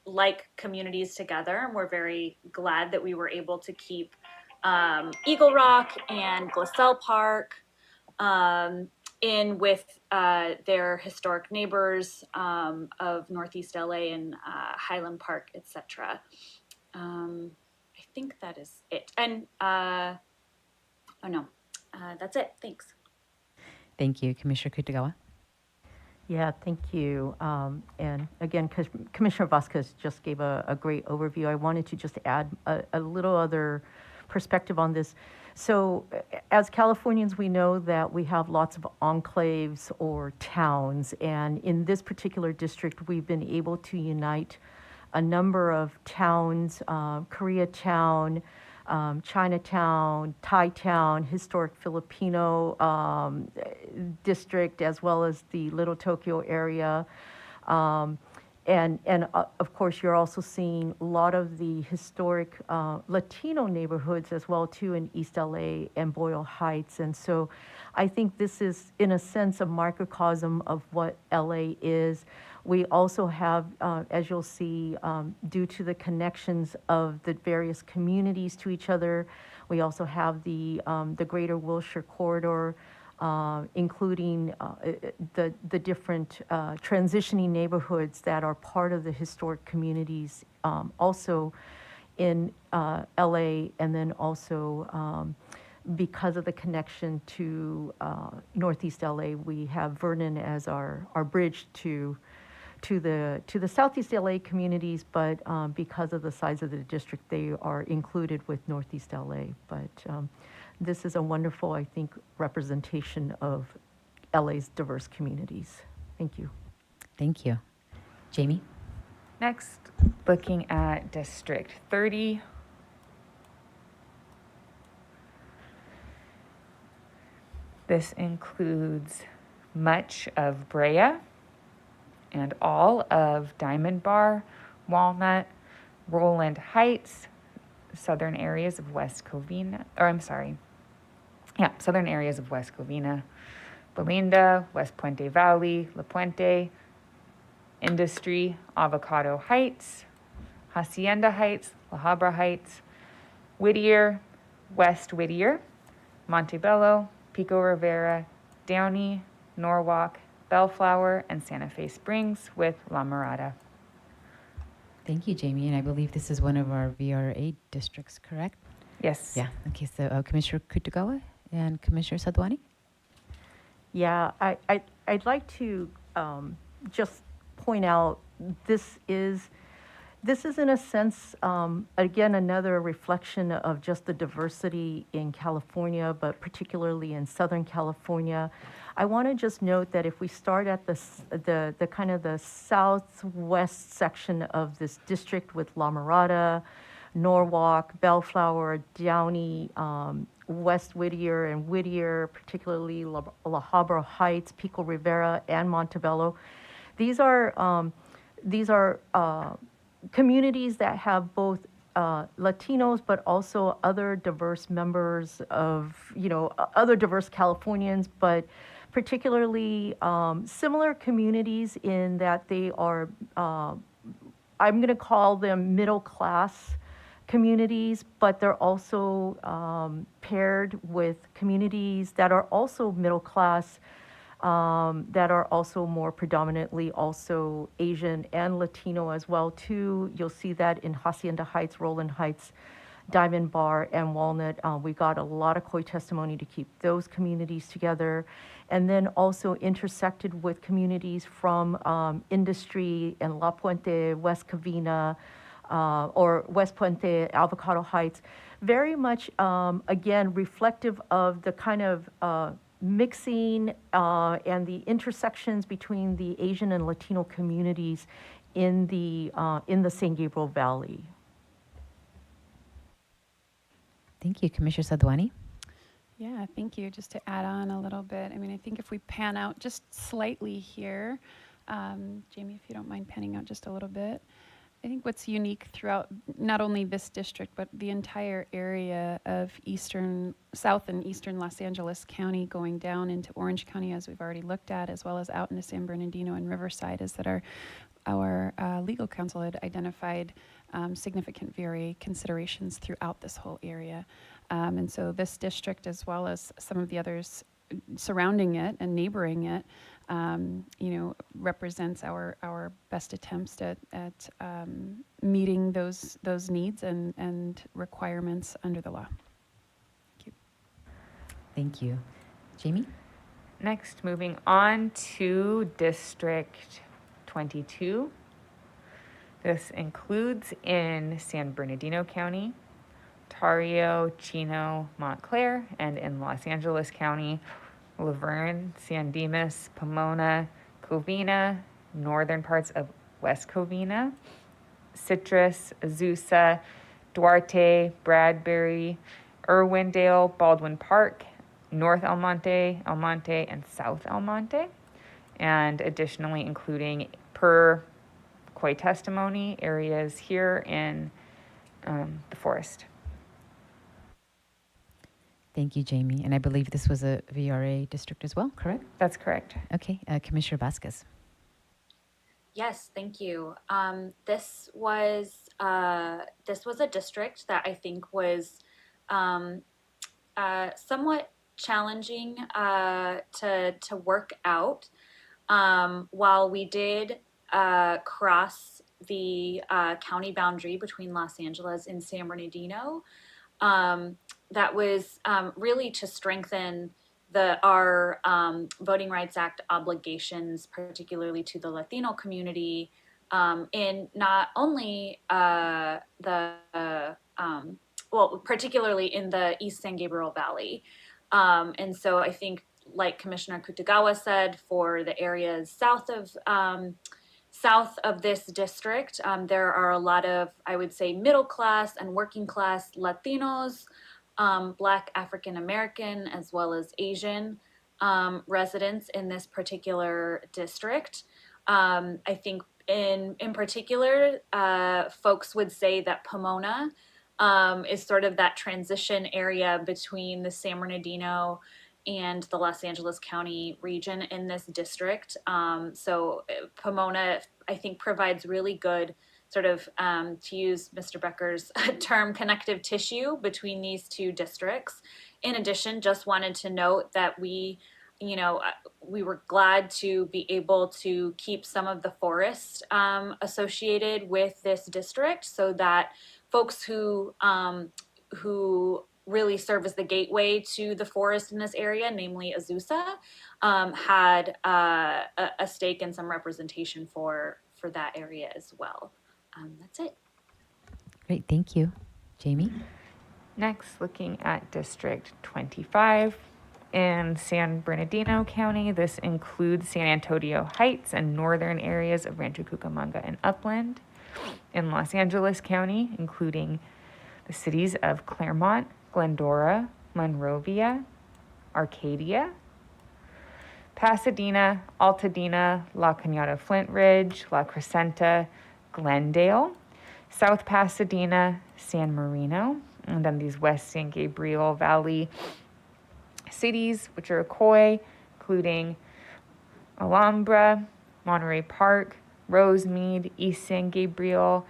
like communities together. And we're very glad that we were able to keep Eagle Rock and LaSalle Park in with their historic neighbors of Northeast LA and Highland Park, etc. I think that is it. And that's it. Thanks. Thank you. Commissioner Kutagawa? Yeah, thank you. And again, Commissioner Vasquez just gave a great overview. I wanted to just add a little other perspective on this. So as Californians, we know that we have lots of enclaves or towns, and in this particular district, we've been able to unite a number of towns, Koreatown, Chinatown, Thai Town, historic Filipino district, as well as the Little Tokyo area. And of course, you're also seeing a lot of the historic Latino neighborhoods as well too in East LA and Boyle Heights. And so I think this is, in a sense, a microcosm of what LA is. We also have, as you'll see, due to the connections of the various communities to each other, we also have the Greater Wilshire Corridor, including the different transitioning neighborhoods that are part of the historic communities, also in LA, and then also because of the connection to Northeast LA, we have Vernon as our bridge to the Southeast LA communities, but because of the size of the district, they are included with Northeast LA. But this is a wonderful, I think, representation of LA's diverse communities. Thank you. Thank you. Jamie? Next, looking at District 30. This includes much of Brea and all of Diamond Bar, Walnut, Roland Heights, southern areas of West Covina, southern areas of West Covina, Belinda, West Puente Valley, La Puente, Industry, Avocado Heights, Hacienda Heights, La Habra Heights, Whittier, West Whittier, Montebello, Pico Rivera, Downey, Norwalk, Bellflower, and Santa Fe Springs with La Mirada. Thank you, Jamie. And I believe this is one of our VRA districts, correct? Yes. Yeah. Okay, so Commissioner Kutagawa and Commissioner Sadwani? Yeah, I'd like to just point out this is in a sense, again, another reflection of just the diversity in California, but particularly in Southern California. I want to just note that if we start at the kind of the southwest section of this district with La Mirada, Norwalk, Bellflower, Downey, West Whittier and Whittier, particularly La Habra Heights, Pico Rivera, and Montebello. These are communities that have both Latinos, but also other diverse members of, other diverse Californians, but particularly similar communities in that they are, I'm going to call them middle class communities, but they're also paired with communities that are also middle class, that are also more predominantly also Asian and Latino as well too. You'll see that in Hacienda Heights, Roland Heights, Diamond Bar, and Walnut. We got a lot of COI testimony to keep those communities together. And then also intersected with communities from Industry and La Puente, West Covina, or West Puente, Avocado Heights. Very much, again, reflective of the kind of mixing and the intersections between the Asian and Latino communities in the San Gabriel Valley. Thank you, Commissioner Sadwani. Yeah, thank you. Just to add on a little bit, I mean, I think if we pan out just slightly here, Jamie, if you don't mind panning out just a little bit, I think what's unique throughout not only this district, but the entire area of South and Eastern Los Angeles County going down into Orange County, as we've already looked at, as well as out into San Bernardino and Riverside, is that our legal counsel had identified significant VRA considerations throughout this whole area. And so this district, as well as some of the others surrounding it and neighboring it, represents our best attempts at meeting those needs and requirements under the law. Thank you. Thank you. Jamie? Next, moving on to District 22. This includes in San Bernardino County, Ontario, Chino, Montclair, and in Los Angeles County, Laverne, San Dimas, Pomona, Covina, northern parts of West Covina, Citrus, Azusa, Duarte, Bradbury, Irwindale, Baldwin Park, North El Monte, and South El Monte, and additionally including, per COI testimony, areas here in the forest. Thank you, Jamie. And I believe this was a VRA district as well, correct? That's correct. Okay, Commissioner Vasquez. Yes, thank you. This was a district that I think was somewhat challenging to work out. While we did cross the county boundary between Los Angeles and San Bernardino, that was really to strengthen our Voting Rights Act obligations, particularly to the Latino community, in not only particularly in the East San Gabriel Valley. And so I think, like Commissioner Kutagawa said, for the areas south of this district, there are a lot of, I would say, middle class and working class Latinos, Black African American, as well as Asian residents in this particular district. I think in particular, folks would say that Pomona is sort of that transition area between the San Bernardino and the Los Angeles County region in this district. So Pomona, I think, provides really good sort of, to use Mr. Becker's term, connective tissue between these two districts. In addition, just wanted to note that we were glad to be able to keep some of the forest associated with this district, so that folks who really serve as the gateway to the forest in this area, namely Azusa, had a stake and some representation for that area as well. That's it. Great, thank you. Jamie? Next, looking at District 25 in San Bernardino County. This includes San Antonio Heights and northern areas of Rancho Cucamonga and Upland. In Los Angeles County, including the cities of Claremont, Glendora, Monrovia, Arcadia, Pasadena, Altadena, La Cañada Flint Ridge, La Crescenta, Glendale, South Pasadena, San Marino, and then these West San Gabriel Valley cities, which are COI, including Alhambra, Monterey Park, Rosemead, East San Gabriel,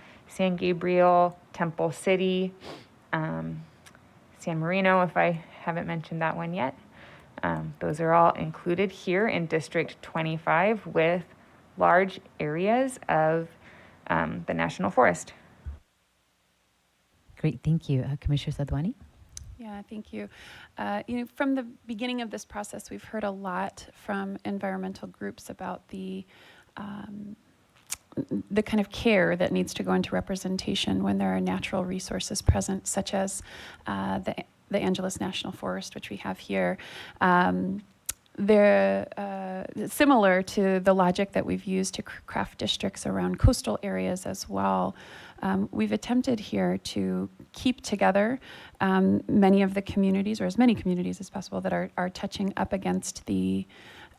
Temple City, San Marino, if I haven't mentioned that one yet. Those are all included here in District 25 with large areas of the National Forest. Great, thank you. Commissioner Sadwani? Yeah, thank you. From the beginning of this process, we've heard a lot from environmental groups about the kind of care that needs to go into representation when there are natural resources present, such as the Angeles National Forest, which we have here. They're similar to the logic that we've used to craft districts around coastal areas as well. We've attempted here to keep together many of the communities, or as many communities as possible, that are touching up against the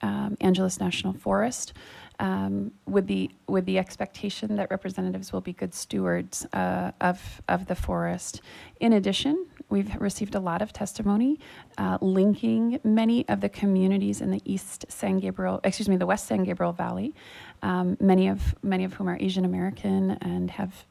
Angeles National Forest, with the expectation that representatives will be good stewards of the forest. In addition, we've received a lot of testimony linking many of the communities in the the West San Gabriel Valley, many of whom are Asian American and have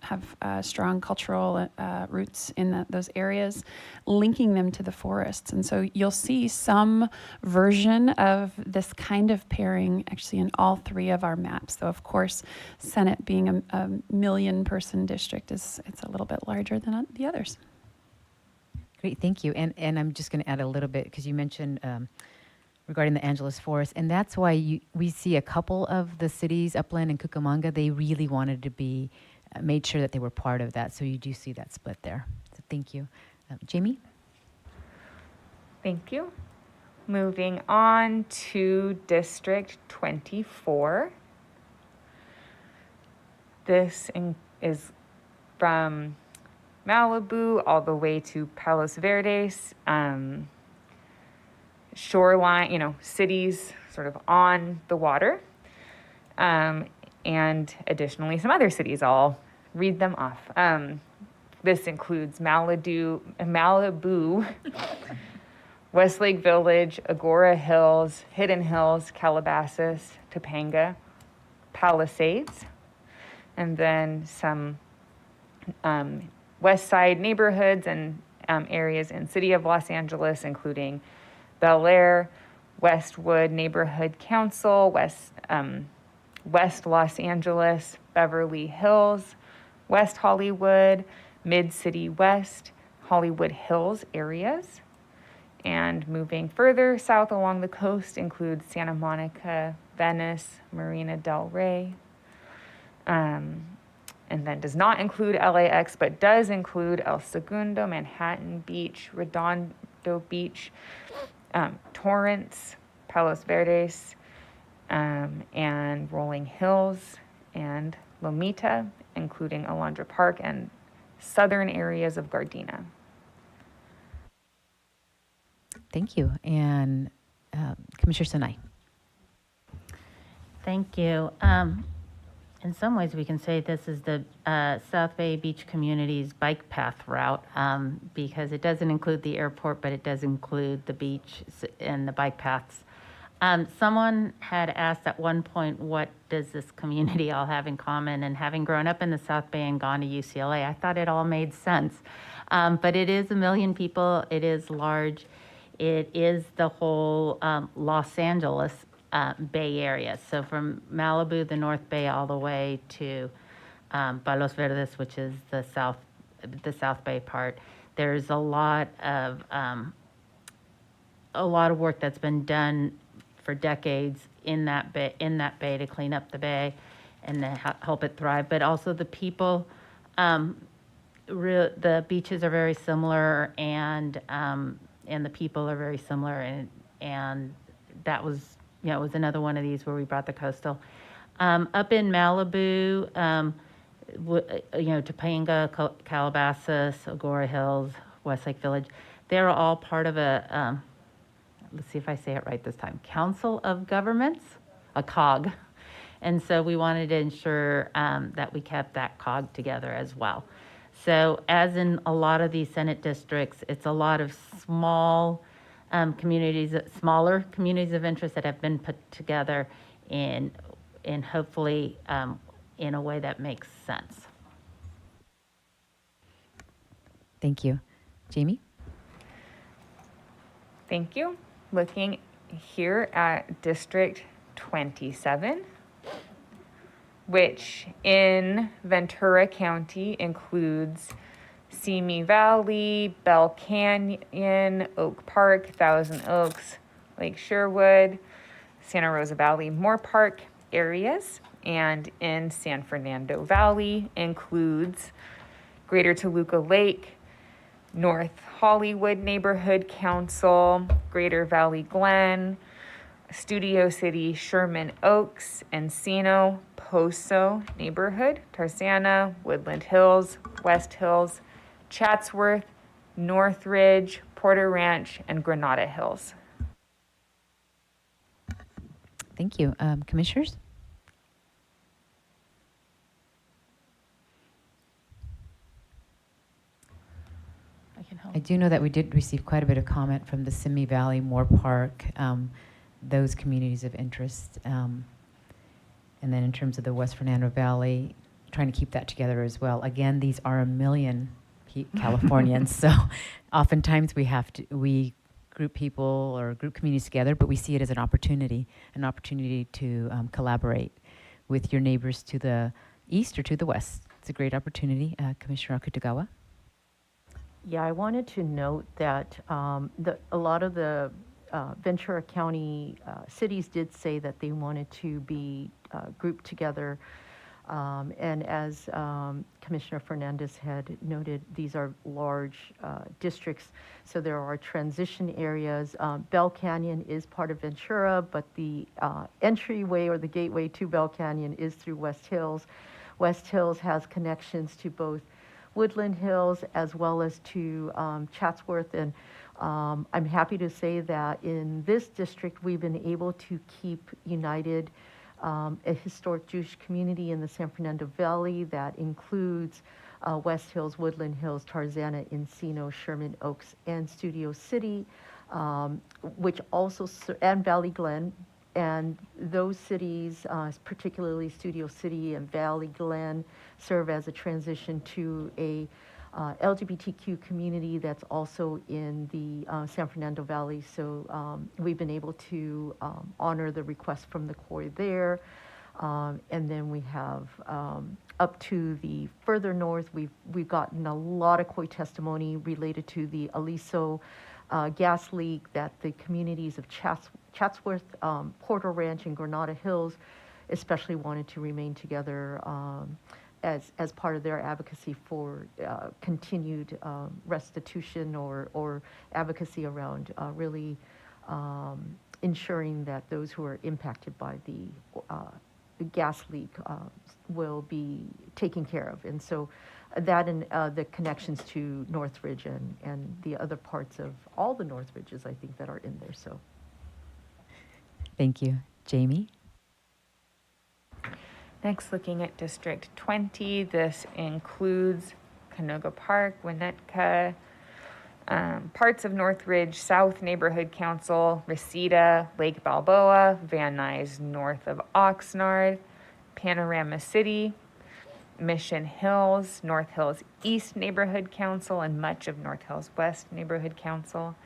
strong cultural roots in those areas, linking them to the forests. And so you'll see some version of this kind of pairing actually in all three of our maps. Though, of course, Senate being a million-person district, it's a little bit larger than the others. Great, thank you. And I'm just going to add a little bit, because you mentioned regarding the Angeles Forest, and that's why we see a couple of the cities, Upland and Cucamonga, they really wanted to be, made sure that they were part of that. So you do see that split there. So thank you. Jamie? Thank you. Moving on to District 24. This is from Malibu all the way to Palos Verdes, shoreline, cities sort of on the water, and additionally some other cities. I'll read them off. This includes Malibu, Westlake Village, Agora Hills, Hidden Hills, Calabasas, Topanga, Palisades, and then some West Side neighborhoods and areas in City of Los Angeles, including Bel Air, Westwood Neighborhood Council, West Los Angeles, Beverly Hills, West Hollywood, Mid-City West, Hollywood Hills areas. And moving further south along the coast includes Santa Monica, Venice, Marina del Rey, and then does not include LAX, but does include El Segundo, Manhattan Beach, Redondo Beach, Torrance, Palos Verdes, and Rolling Hills, and Lomita, including Alondra Park and southern areas of Gardena. Thank you. And Commissioner Sinai. Thank you. In some ways, we can say this is the South Bay Beach Community's bike path route because it doesn't include the airport, but it does include the beach and the bike paths. Someone had asked at one point, what does this community all have in common? And having grown up in the South Bay and gone to UCLA, I thought it all made sense. But it is 1 million people. It is large. It is the whole Los Angeles Bay Area. So from Malibu, the North Bay, all the way to Palos Verdes, which is the South Bay part. There's a lot of work that's been done for decades in that bay to clean up the bay and to help it thrive. But also the people, the beaches are very similar, and the people are very similar, and that was, it was another one of these where we brought the coastal. Up in Malibu, Topanga, Calabasas, Agora Hills, Westlake Village, they're all part of a, let's see if I say it right this time, Council of Governments, a COG. And so we wanted to ensure that we kept that COG together as well. So as in a lot of these Senate districts, it's a lot of smaller communities of interest that have been put together in hopefully in a way that makes sense. Thank you. Jamie? Thank you. Looking here at District 27, which in Ventura County includes Simi Valley, Bell Canyon, Oak Park, Thousand Oaks, Lake Sherwood, Santa Rosa Valley, Moore Park areas. And in San Fernando Valley includes Greater Toluca Lake, North Hollywood Neighborhood Council, Greater Valley Glen, Studio City, Sherman Oaks, Encino, Poso Neighborhood, Tarzana, Woodland Hills, West Hills, Chatsworth, Northridge, Porter Ranch, and Granada Hills. Thank you. Commissioners? I do know that we did receive quite a bit of comment from the Simi Valley, Moore Park, those communities of interest. And then in terms of the West Fernando Valley, trying to keep that together as well. Again, these are 1 million Californians, so oftentimes we group people or group communities together, but we see it as an opportunity to collaborate with your neighbors to the east or to the west. It's a great opportunity. Commissioner Akutagawa? Yeah, I wanted to note that a lot of the Ventura County cities did say that they wanted to be grouped together And as Commissioner Fernandez had noted, these are large districts, so there are transition areas. Bell Canyon is part of Ventura, but the entryway or the gateway to Bell Canyon is through West Hills. West Hills has connections to both Woodland Hills as well as to Chatsworth. And I'm happy to say that in this district, we've been able to keep united a historic Jewish community in the San Fernando Valley that includes West Hills, Woodland Hills, Tarzana, Encino, Sherman Oaks, and Studio City, which also, and Valley Glen. And those cities, particularly Studio City and Valley Glen, serve as a transition to a LGBTQ community that's also in the San Fernando Valley. So we've been able to honor the request from the Corps there. And then we have up to the further north, we've gotten a lot of COI testimony related to the Aliso gas leak that the communities of Chatsworth, Porter Ranch, and Granada Hills especially wanted to remain together as part of their advocacy for continued restitution or advocacy around really ensuring that those who are impacted by the gas leak will be taken care of. And so that and the connections to Northridge and the other parts of all the Northridges, I think, that are in there. So Thank you. Jamie? Next, looking at District 20, this includes Canoga Park, Winnetka, parts of Northridge, South Neighborhood Council, Reseda, Lake Balboa, Van Nuys north of Oxnard, Panorama City, Mission Hills, North Hills East Neighborhood Council, and much of North Hills West Neighborhood Council.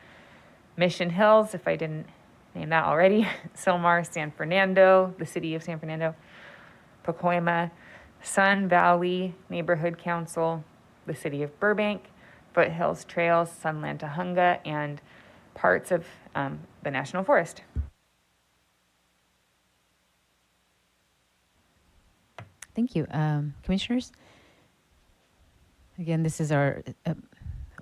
Mission Hills, if I didn't name that already, Silmar, San Fernando, the city of San Fernando, Pacoima, Sun Valley Neighborhood Council, the city of Burbank, Foothills Trails, Sunland Tahunga, and parts of the National Forest. Thank you. Commissioners? Again, this is our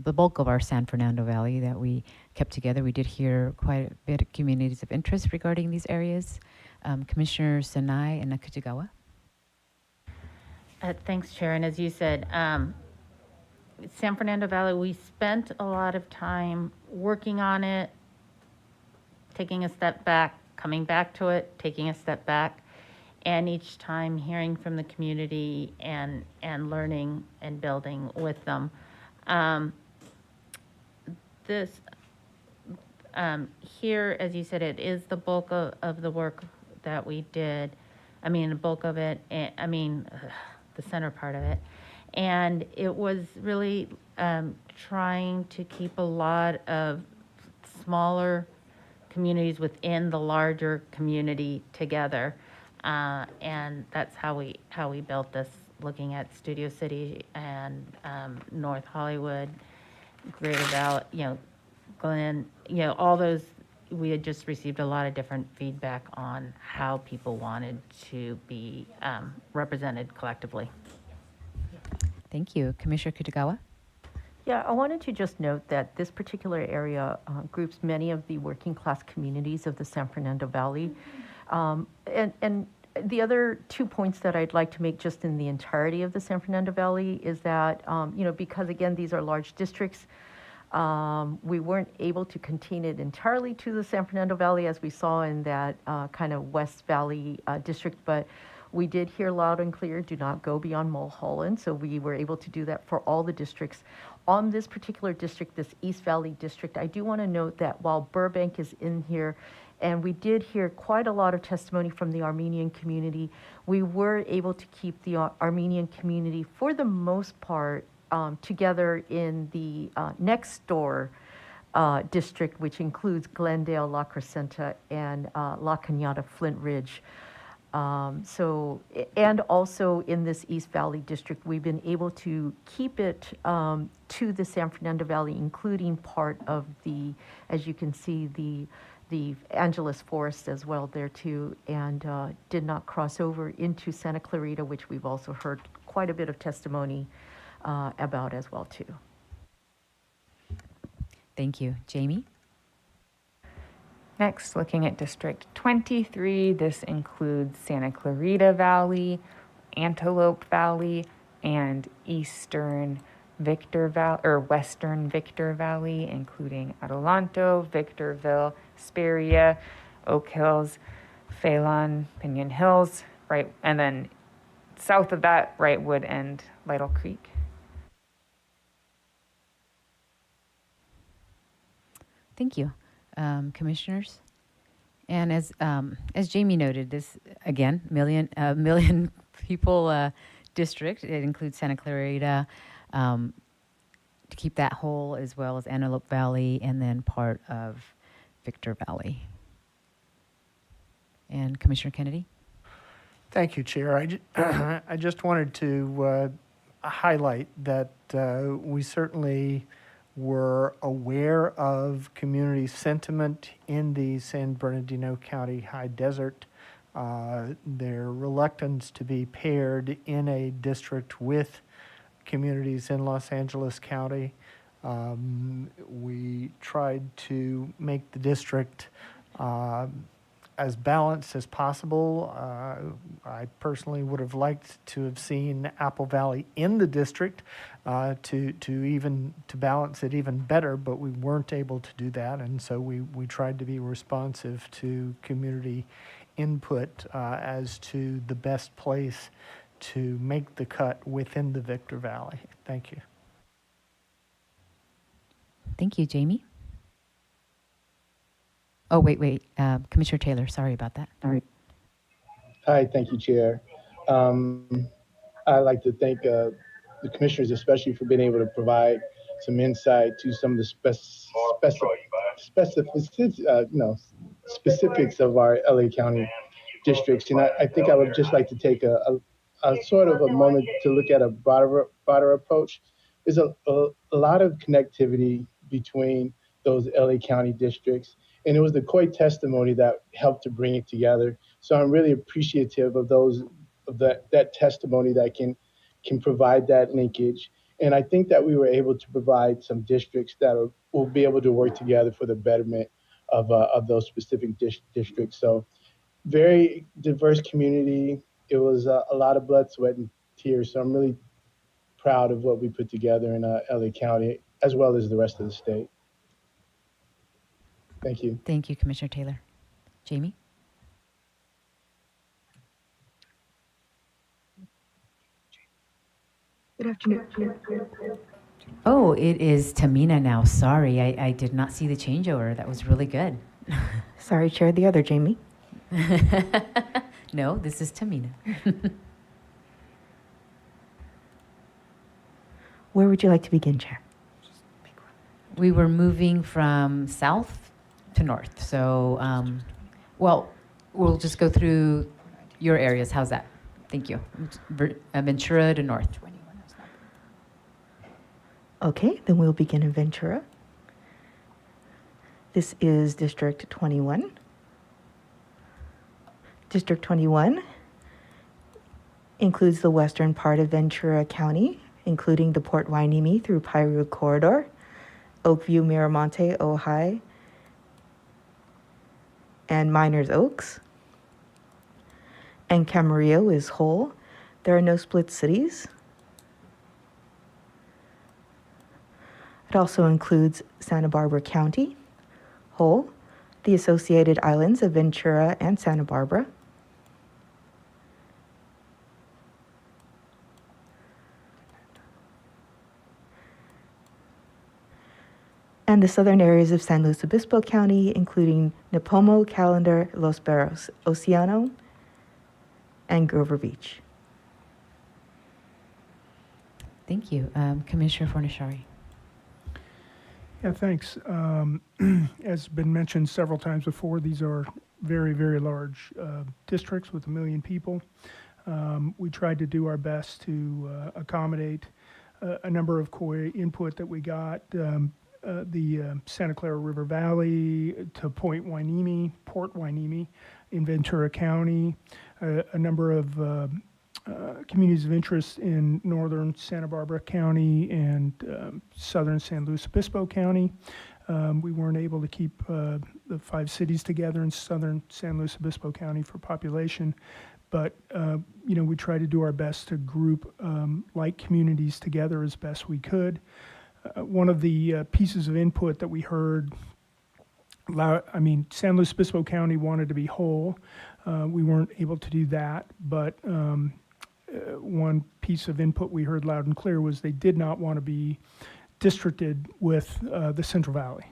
the bulk of our San Fernando Valley that we kept together. We did hear quite a bit of communities of interest regarding these areas. Commissioner Sanai and Nakutagawa? Thanks, Chair. And as you said, San Fernando Valley, we spent a lot of time working on it, taking a step back, coming back to it, taking a step back, and each time hearing from the community and learning and building with them. Here, as you said, it is the bulk of the work that we did. I mean, the bulk of it, the center part of it. And it was really trying to keep a lot of smaller communities within the larger community together. And that's how we built this, looking at Studio City and North Hollywood, Greater Valley, Glen, all those. We had just received a lot of different feedback on how people wanted to be represented collectively. Thank you. Commissioner Kutagawa? yeah, I wanted to just note that this particular area groups many of the working class communities of the San Fernando Valley. And the other 2 points that I'd like to make just in the entirety of the San Fernando Valley is that, because again, these are large districts, we weren't able to contain it entirely to the San Fernando Valley as we saw in that kind of West Valley district, but we did hear loud and clear, do not go beyond Mulholland. So we were able to do that for all the districts. On this particular district, this East Valley district, I do want to note that while Burbank is in here, and we did hear quite a lot of testimony from the Armenian community, we were able to keep the Armenian community, for the most part, together in the next door district, which includes Glendale, La Crescenta, and La Cañada, Flint Ridge. And also in this East Valley district, we've been able to keep it to the San Fernando Valley, including part of the, as you can see, the Angeles Forest as well there too, and did not cross over into Santa Clarita, which we've also heard quite a bit of testimony about as well too. Thank you. Jamie? Next, looking at District 23, this includes Santa Clarita Valley, Antelope Valley, and Eastern Victor Valley, or Western Victor Valley, including Adelanto, Victorville, Speria, Oak Hills, Phelan, Pinion Hills, right, and then south of that, Wrightwood and Lytle Creek. Thank you. Commissioners? And as Jamie noted, this, again, million people district. It includes Santa Clarita, to keep that whole, as well as Antelope Valley, and then part of Victor Valley. And Commissioner Kennedy? Thank you, Chair. I just wanted to highlight that we certainly were aware of community sentiment in the San Bernardino County High Desert, their reluctance to be paired in a district with communities in Los Angeles County. We tried to make the district as balanced as possible. I personally would have liked to have seen Apple Valley in the district to balance it even better, but we weren't able to do that, and so we tried to be responsive to community input as to the best place to make the cut within the Victor Valley. Thank you. Thank you, Jamie. Oh, wait. Commissioner Taylor, sorry about that. Hi, thank you, Chair. I'd like to thank the commissioners, especially for being able to provide some insight to some of the specifics of our LA County districts. And I think I would just like to take a sort of a moment to look at a broader approach. There's a lot of connectivity between those LA County districts. And it was the COI testimony that helped to bring it together. So I'm really appreciative of that testimony that can provide that linkage. And I think that we were able to provide some districts that will be able to work together for the betterment of those specific districts. So very diverse community. It was a lot of blood, sweat, and tears. So I'm really proud of what we put together in LA County, as well as the rest of the state. Thank you. Thank you, Commissioner Taylor. Jamie? Good afternoon. Oh, it is Tamina now. Sorry, I did not see the changeover. That was really good. Sorry, Chair, the other Jamie. No, this is Tamina. Where would you like to begin, Chair? We were moving from south to north. So, well, we'll just go through your areas. How's that? Thank you. Ventura to north. Okay, then we'll begin in Ventura. This is District 21. District 21 includes the western part of Ventura County, including the Port Hueneme through Piru Corridor, Oakview, Miramonte, Ojai, and Miners Oaks. And Camarillo is whole. There are no split cities. It also includes Santa Barbara County, whole, the associated islands of Ventura and Santa Barbara, and the southern areas of San Luis Obispo County, including Nipomo, Callender, Los Barros, Oceano, and Grover Beach. Thank you. Commissioner Fornashari. Yeah, thanks. As been mentioned several times before, these are very, very large districts with 1 million people. We tried to do our best to accommodate a number of core input that we got. The Santa Clara River Valley to Port Hueneme in Ventura County, a number of communities of interest in northern Santa Barbara County and southern San Luis Obispo County. We weren't able to keep the 5 cities together in southern San Luis Obispo County for population, but we tried to do our best to group like communities together as best we could. One of the pieces of input that we heard, San Luis Obispo County wanted to be whole. We weren't able to do that, but one piece of input we heard loud and clear was they did not want to be districted with the Central Valley.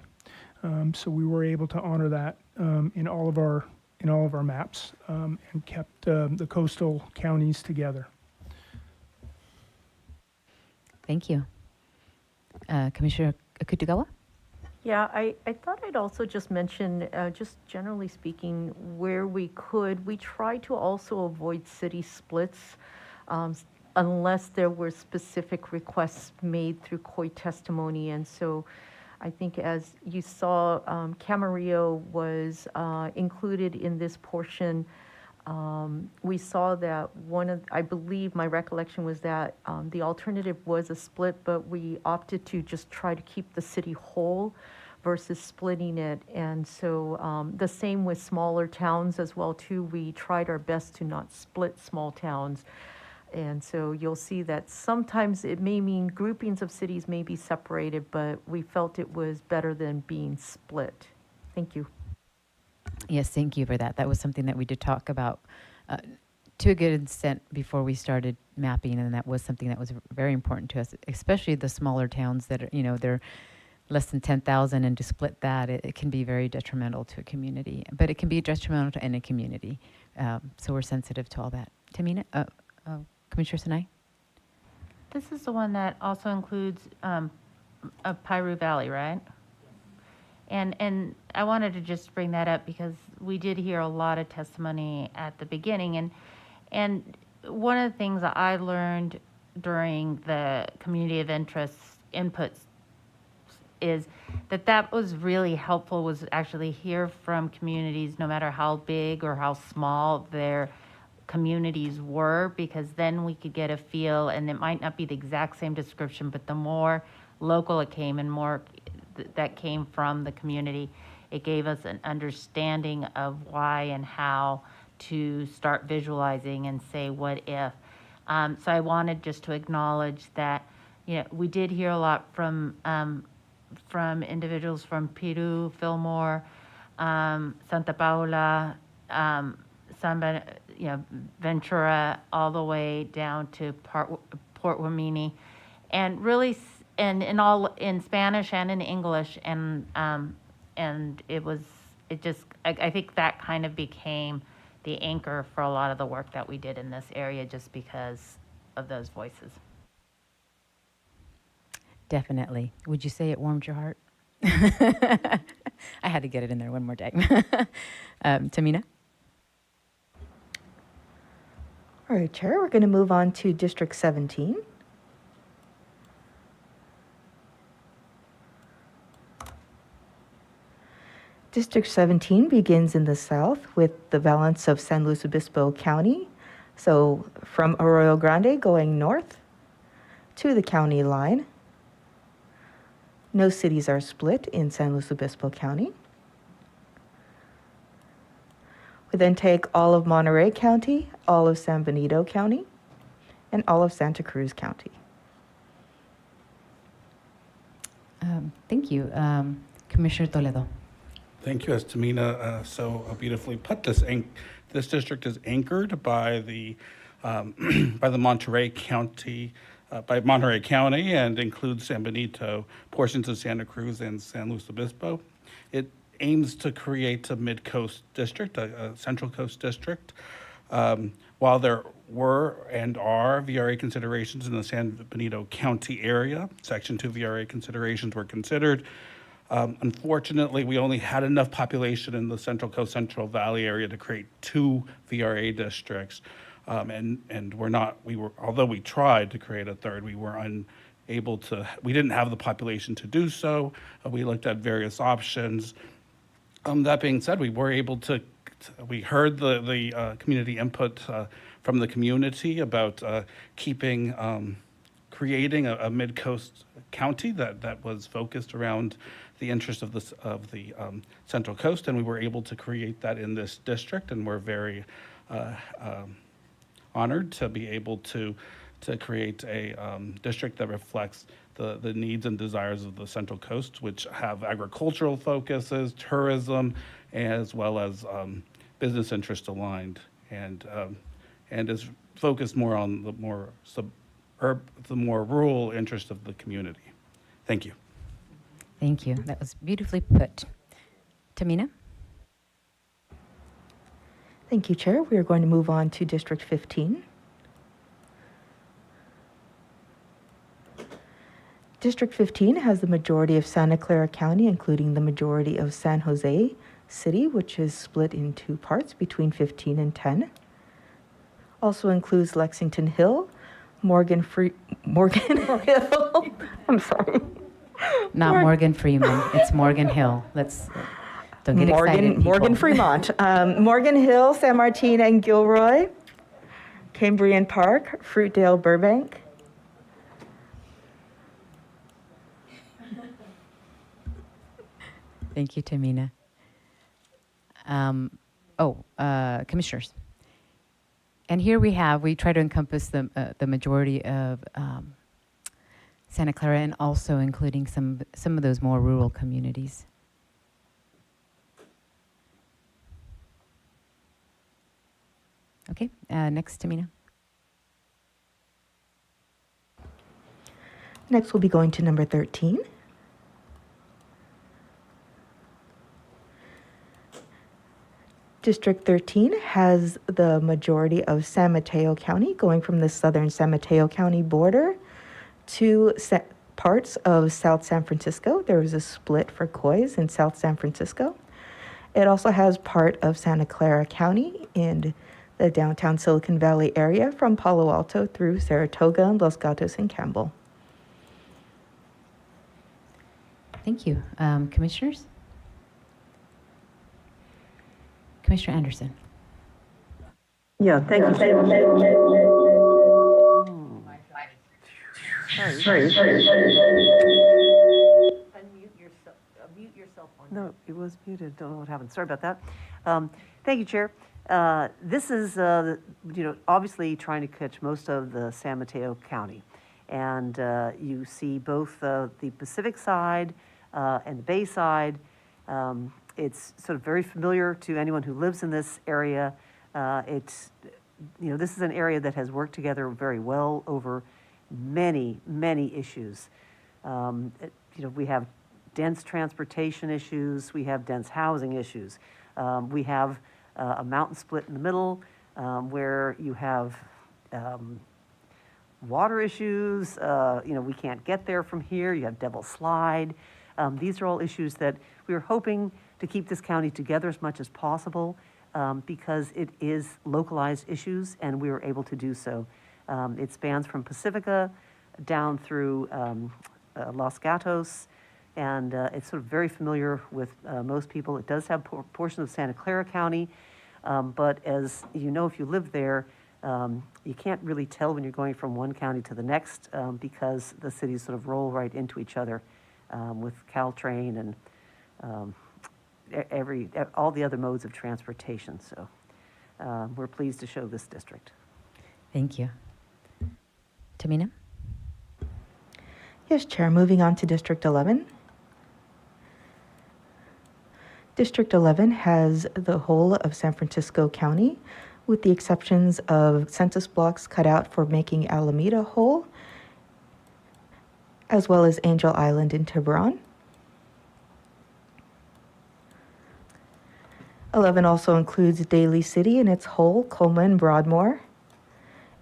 So we were able to honor that in all of our maps and kept the coastal counties together. Thank you. Commissioner Akutagawa? Yeah, I thought I'd also just mention, just generally speaking, where we could, we try to also avoid city splits unless there were specific requests made through COI testimony. And so I think as you saw, Camarillo was included in this portion. We saw that I believe my recollection was that the alternative was a split, but we opted to just try to keep the city whole versus splitting it. And so the same with smaller towns as well too. We tried our best to not split small towns. And so you'll see that sometimes it may mean groupings of cities may be separated, but we felt it was better than being split. Thank you. Yes, thank you for that. That was something that we did talk about to a good extent before we started mapping, and that was something that was very important to us, especially the smaller towns that are, they're less than 10,000, and to split that, it can be very detrimental to a community, but it can be detrimental to any community. So we're sensitive to all that. Tamina, Commissioner Sinai? This is the one that also includes Piru Valley, right? And I wanted to just bring that up because we did hear a lot of testimony at the beginning, and one of the things that I learned during the community of interest inputs is that was really helpful, was actually hear from communities, no matter how big or how small their communities were, because then we could get a feel, and it might not be the exact same description, but the more local it came and more that came from the community, it gave us an understanding of why and how to start visualizing and say what if. So I wanted just to acknowledge that we did hear a lot from individuals from Piru, Fillmore, Santa Paula, Ventura, all the way down to Port Hueneme, and really. And in Spanish and in English, and I think that kind of became the anchor for a lot of the work that we did in this area, just because of those voices. Definitely. Would you say it warmed your heart? I had to get it in there one more time. Tamina? All right, Chair, we're going to move on to District 17. District 17 begins in the south with the balance of San Luis Obispo County. So from Arroyo Grande going north to the county line. No cities are split in San Luis Obispo County. We then take all of Monterey County, all of San Benito County, and all of Santa Cruz County. Thank you. Commissioner Toledo. Thank you, as Tamina so beautifully put. This district is anchored by the by Monterey County, and includes San Benito, portions of Santa Cruz, and San Luis Obispo. It aims to create a mid-coast district, a central coast district. While there were and are VRA considerations in the San Benito County area, Section 2 VRA considerations were considered. Unfortunately, we only had enough population in the Central Coast Central Valley area to create 2 VRA districts. And although we tried to create a third, we were unable to, we didn't have the population to do so. We looked at various options. That being said, we were able to, we heard the community input from the community about creating a mid-coast county that was focused around the interest of the Central Coast, and we were able to create that in this district, and we're very honored to be able to create a district that reflects the needs and desires of the Central Coast, which have agricultural focuses, tourism, as well as business interest aligned, and is focused more on the more rural interest of the community. Thank you. Thank you. That was beautifully put. Tamina? Thank you, Chair. We are going to move on to District 15. District 15 has the majority of Santa Clara County, including the majority of San Jose City, which is split in 2 parts between 15 and 10. Also includes Lexington Hill, Morgan Hill. I'm sorry. Not Morgan Freeman. It's Morgan Hill. Don't get excited, people. Morgan Fremont. Morgan Hill, San Martin, and Gilroy. Cambrian Park, Fruitdale, Burbank. Thank you, Tamina. Commissioners. And here we try to encompass the majority of Santa Clara, and also including some of those more rural communities. Okay, next, Tamina. Next, we'll be going to number 13. District 13 has the majority of San Mateo County, going from the southern San Mateo County border to parts of South San Francisco. There was a split for COIS in South San Francisco. It also has part of Santa Clara County in the downtown Silicon Valley area from Palo Alto through Saratoga and Los Gatos and Campbell. Thank you. Commissioners? Commissioner Anderson. Yeah, thank you. Sorry. Mute yourself. No, it was muted. Don't know what happened. Sorry about that. Thank you, Chair. This is, obviously trying to catch most of the San Mateo County. And you see both the Pacific side and the Bay side. It's sort of very familiar to anyone who lives in this area. This is an area that has worked together very well over many, many issues. We have dense transportation issues. We have dense housing issues. We have a mountain split in the middle where you have water issues. We can't get there from here. You have Devil's Slide. These are all issues that we are hoping to keep this county together as much as possible because it is localized issues, and we were able to do so. It spans from Pacifica down through Los Gatos, and it's sort of very familiar with most people. It does have portions of Santa Clara County, but as you know, if you live there, you can't really tell when you're going from one county to the next because the cities sort of roll right into each other with Caltrain and all the other modes of transportation. So we're pleased to show this district. Thank you. Tamina? Yes, Chair. Moving on to District 11. District 11 has the whole of San Francisco County, with the exceptions of census blocks cut out for making Alameda whole, as well as Angel Island in Tiburon. 11 also includes Daly City in its whole, Colma and Broadmoor,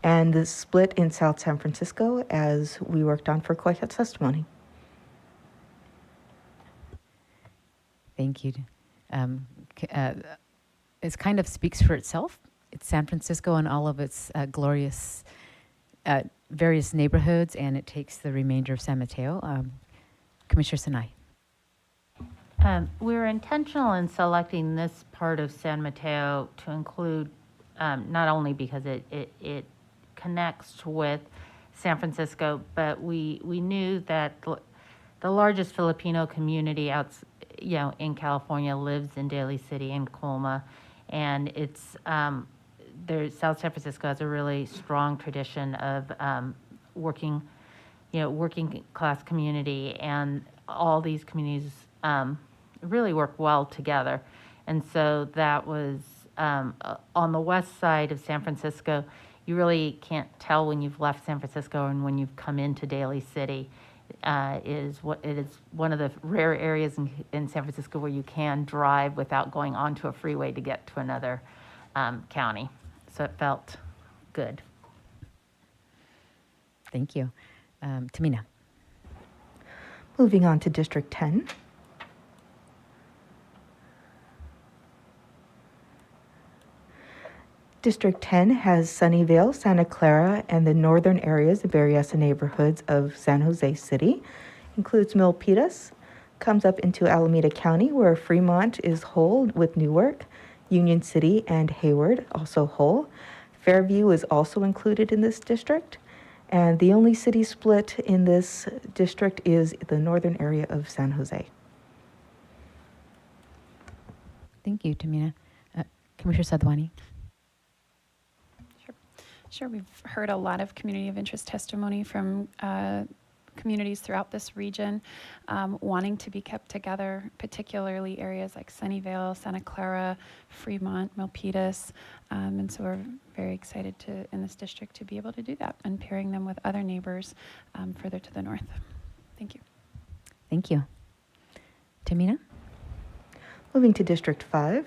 and the split in South San Francisco as we worked on for Coyotte's testimony. Thank you. It kind of speaks for itself. It's San Francisco and all of its glorious various neighborhoods, and it takes the remainder of San Mateo. Commissioner Sinai. We were intentional in selecting this part of San Mateo to include, not only because it connects with San Francisco, but we knew that the largest Filipino community in California lives in Daly City and Colma, and it's South San Francisco has a really strong tradition of working class community, and all these communities really work well together. And so that was on the west side of San Francisco. You really can't tell when you've left San Francisco and when you've come into Daly City. It is one of the rare areas in San Francisco where you can drive without going onto a freeway to get to another county. So it felt good. Thank you. Tamina. Moving on to District 10. District 10 has Sunnyvale, Santa Clara, and the northern areas of Berryessa neighborhoods of San Jose City. Includes Milpitas, comes up into Alameda County, where Fremont is whole with Newark, Union City, and Hayward also whole. Fairview is also included in this district. And the only city split in this district is the northern area of San Jose. Thank you, Tamina. Commissioner Sadwani. Sure, we've heard a lot of community of interest testimony from communities throughout this region wanting to be kept together, particularly areas like Sunnyvale, Santa Clara, Fremont, Milpitas. And so we're very excited in this district to be able to do that and pairing them with other neighbors further to the north. Thank you. Thank you. Tamina? Moving to District 5.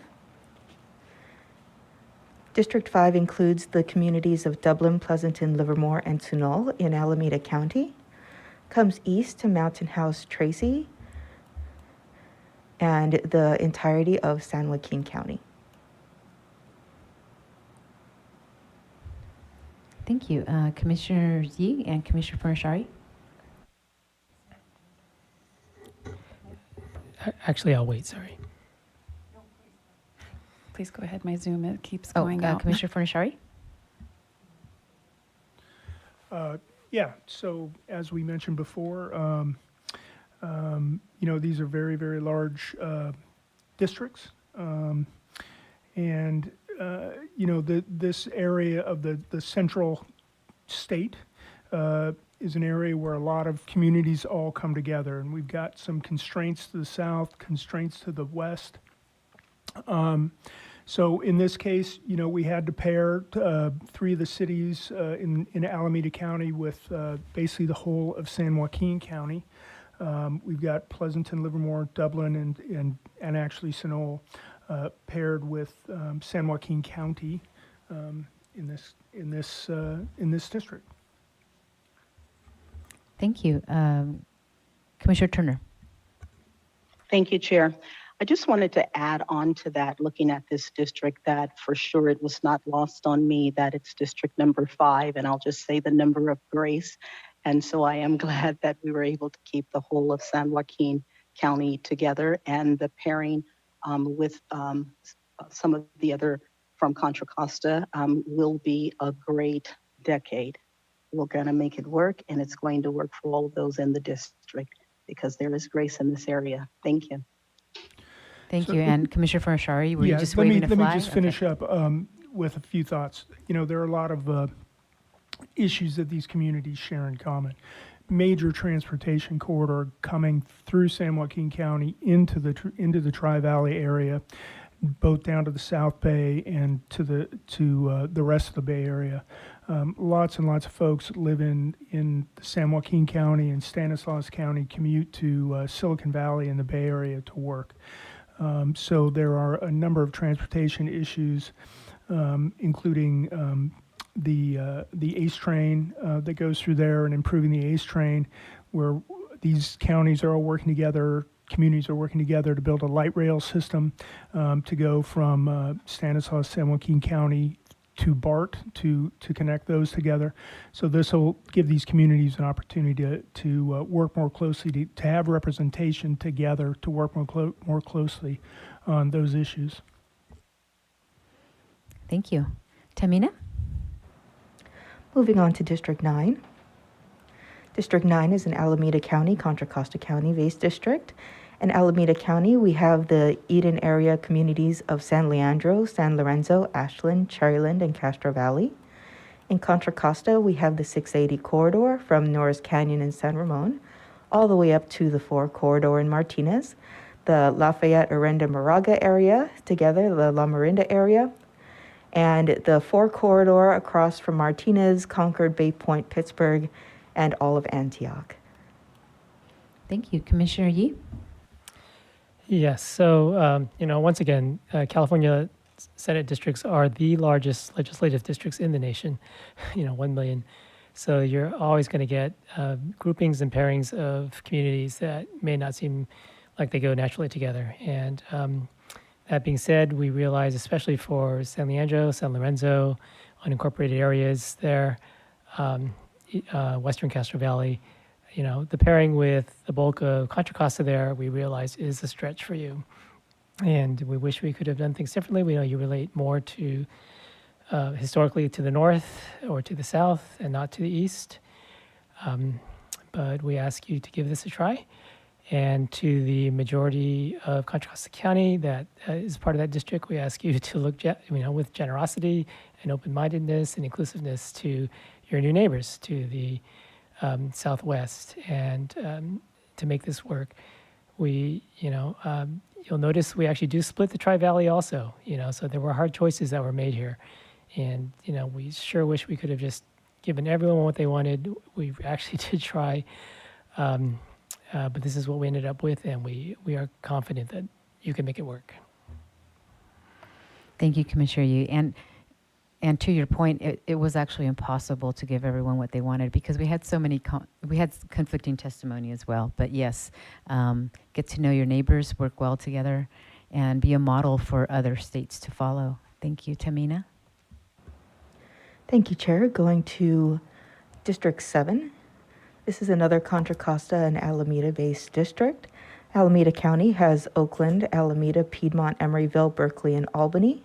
District 5 includes the communities of Dublin, Pleasanton, Livermore, and Sunol in Alameda County. Comes east to Mountain House, Tracy, and the entirety of San Joaquin County. Thank you. Commissioner Yee and Commissioner Furnishari. Actually, I'll wait, sorry. Please go ahead. My Zoom, it keeps going out. Commissioner Furnishari. Yeah, so as we mentioned before, these are very, very large districts. This area of the central state is an area where a lot of communities all come together. And we've got some constraints to the south, constraints to the west. So in this case, we had to pair three of the cities in Alameda County with basically the whole of San Joaquin County. We've got Pleasanton, Livermore, Dublin, and actually Sunol paired with San Joaquin County in this district. Thank you. Commissioner Turner. Thank you, Chair. I just wanted to add on to that, looking at this district, that for sure it was not lost on me that it's district number 5, and I'll just say the number of grace. And so I am glad that we were able to keep the whole of San Joaquin County together, and the pairing with some of the other from Contra Costa will be a great decade. We're going to make it work, and it's going to work for all of those in the district because there is grace in this area. Thank you. Thank you. And Commissioner Furnishari, were you just waving a flag? Let me just finish up with a few thoughts. There are a lot of issues that these communities share in common. Major transportation corridor coming through San Joaquin County into the Tri-Valley area, both down to the South Bay and to the rest of the Bay Area. Lots and lots of folks live in the San Joaquin County and Stanislaus County, commute to Silicon Valley and the Bay Area to work. So there are a number of transportation issues, including the ACE train that goes through there, and improving the ACE train, where these counties are all working together communities are working together to build a light rail system to go from Stanislaus, San Joaquin County to BART to connect those together. So this will give these communities an opportunity to work more closely, to have representation together, to work more closely on those issues. Thank you. Tamina? Moving on to District 9. District 9 is an Alameda County, Contra Costa County-based district. In Alameda County, we have the Eden area communities of San Leandro, San Lorenzo, Ashland, Cherryland, and Castro Valley. In Contra Costa, we have the 680 corridor from Norris Canyon and San Ramon, all the way up to the 4 corridor in Martinez, the Lafayette, Arenda, Moraga area, together the La Marinda area, and the 4 corridor across from Martinez, Concord, Bay Point, Pittsburgh, and all of Antioch. Thank you. Commissioner Yee? Yes. So, once again, California Senate districts are the largest legislative districts in the nation, 1 million. So you're always going to get groupings and pairings of communities that may not seem like they go naturally together. And that being said, we realize, especially for San Leandro, San Lorenzo, unincorporated areas there, Western Castro Valley, the pairing with the bulk of Contra Costa there, we realize is a stretch for you. And we wish we could have done things differently. We know you relate more to historically to the north or to the south and not to the east. But we ask you to give this a try. And to the majority of Contra Costa County that is part of that district, we ask you to look with generosity and open-mindedness and inclusiveness to your new neighbors, to the southwest, and to make this work. You'll notice we actually do split the Tri-Valley also, so there were hard choices that were made here. And, we sure wish we could have just given everyone what they wanted. We actually did try, but this is what we ended up with, and we are confident that you can make it work. Thank you, Commissioner Yee. And to your point, it was actually impossible to give everyone what they wanted because we had so many, we had conflicting testimony as well. But yes, get to know your neighbors, work well together, and be a model for other states to follow. Thank you, Tamina. Thank you, Chair. Going to District 7. This is another Contra Costa and Alameda-based district. Alameda County has Oakland, Alameda, Piedmont, Emeryville, Berkeley, and Albany.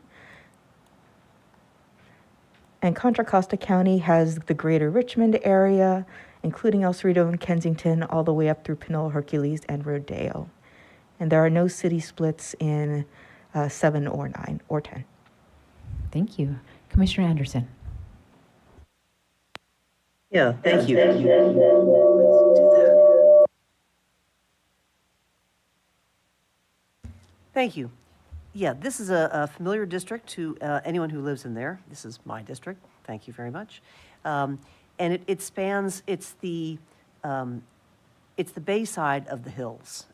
And Contra Costa County has the greater Richmond area, including El Cerrito and Kensington, all the way up through Pinole, Hercules, and Rodeo. And there are no city splits in 7 or 9 or 10. Thank you. Commissioner Anderson. Yeah, thank you. Thank you. Yeah, this is a familiar district to anyone who lives in there. This is my district. Thank you very much. And it spans, it's the bay side of the hills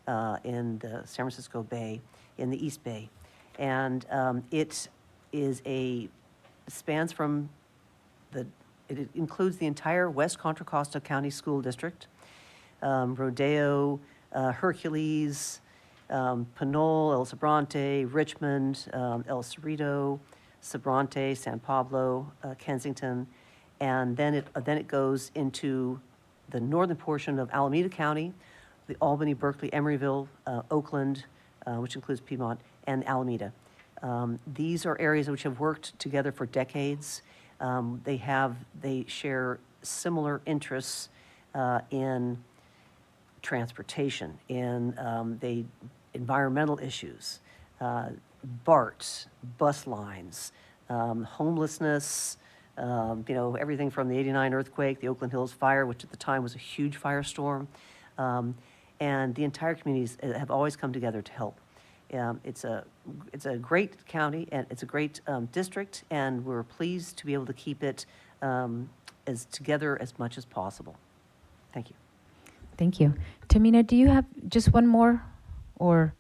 in the San Francisco Bay, in the East Bay. And it spans from it includes the entire West Contra Costa County School District, Rodeo, Hercules, Pinole, El Sobrante, Richmond, El Cerrito, Sobrante, San Pablo, Kensington, and then it goes into the northern portion of Alameda County, the Albany, Berkeley, Emeryville, Oakland, which includes Piedmont, and Alameda. These are areas which have worked together for decades. They share similar interests in transportation, in environmental issues, BART, bus lines, homelessness, everything from the '89 earthquake, the Oakland Hills fire, which at the time was a huge firestorm, and the entire communities have always come together to help. It's a great county and it's a great district, and we're pleased to be able to keep it as together as much as possible. Thank you. Thank you. Tamina, do you have just one more, or?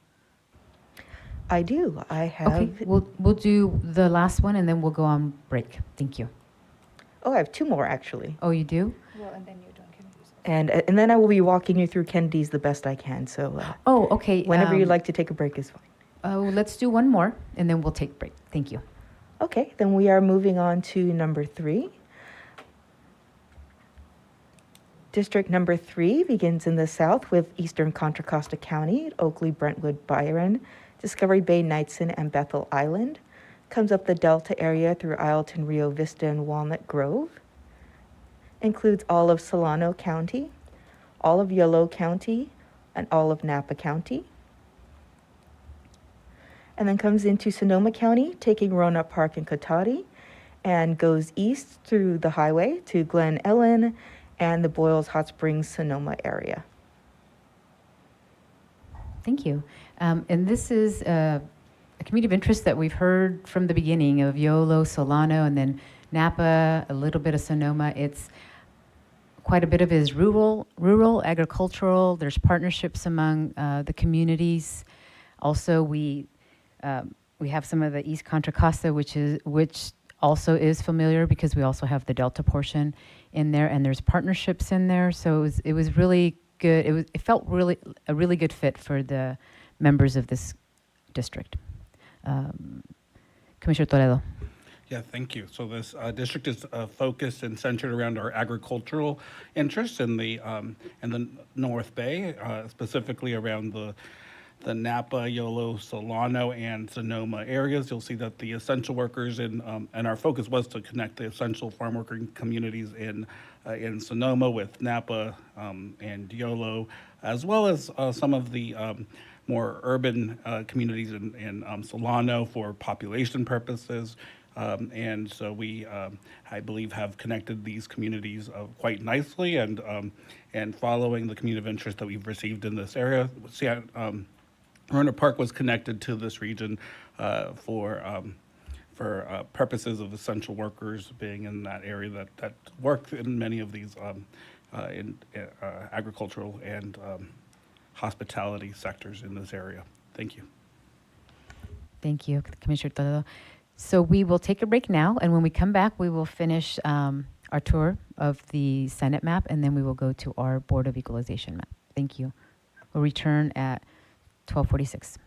I do. I have. Okay, we'll do the last one and then we'll go on break. Thank you. Oh, I have 2 more actually. Oh, you do? Well, and then you're done. And then I will be walking you through Kennedy's the best I can. So Oh, okay. whenever you'd like to take a break is fine. Let's do one more, and then we'll take a break. Thank you. Okay, then we are moving on to number 3. District number 3 begins in the south with eastern Contra Costa County, Oakley, Brentwood, Byron, Discovery Bay, Knightson, and Bethel Island. Comes up the Delta area through Isleton, Rio Vista, and Walnut Grove. Includes all of Solano County, all of Yolo County, and all of Napa County. And then comes into Sonoma County, taking Roanoke Park and Cotati, and goes east through the highway to Glen Ellen and the Boyles Hot Springs, Sonoma area. Thank you. And this is a community of interest that we've heard from the beginning of Yolo, Solano, and then Napa, a little bit of Sonoma. It's quite a bit of it is rural, agricultural. There's partnerships among the communities. Also, we have some of the East Contra Costa, which also is familiar because we also have the Delta portion in there, and there's partnerships in there. So it was really good. It felt really a really good fit for the members of this district. Commissioner Toledo. Yeah, thank you. So this district is focused and centered around our agricultural interests in the North Bay, specifically around the Napa, Yolo, Solano, and Sonoma areas. You'll see that the essential workers and our focus was to connect the essential farm working communities in Sonoma with Napa and Yolo, as well as some of the more urban communities in Solano for population purposes. And so we, I believe, have connected these communities quite nicely, and following the community of interest that we've received in this area. Roanoke Park was connected to this region for purposes of essential workers being in that area that work in many of these agricultural and hospitality sectors in this area. Thank you. Thank you, Commissioner Toledo. So we will take a break now, and when we come back, we will finish our tour of the Senate map, and then we will go to our Board of Equalization map. Thank you. We'll return at 12:46.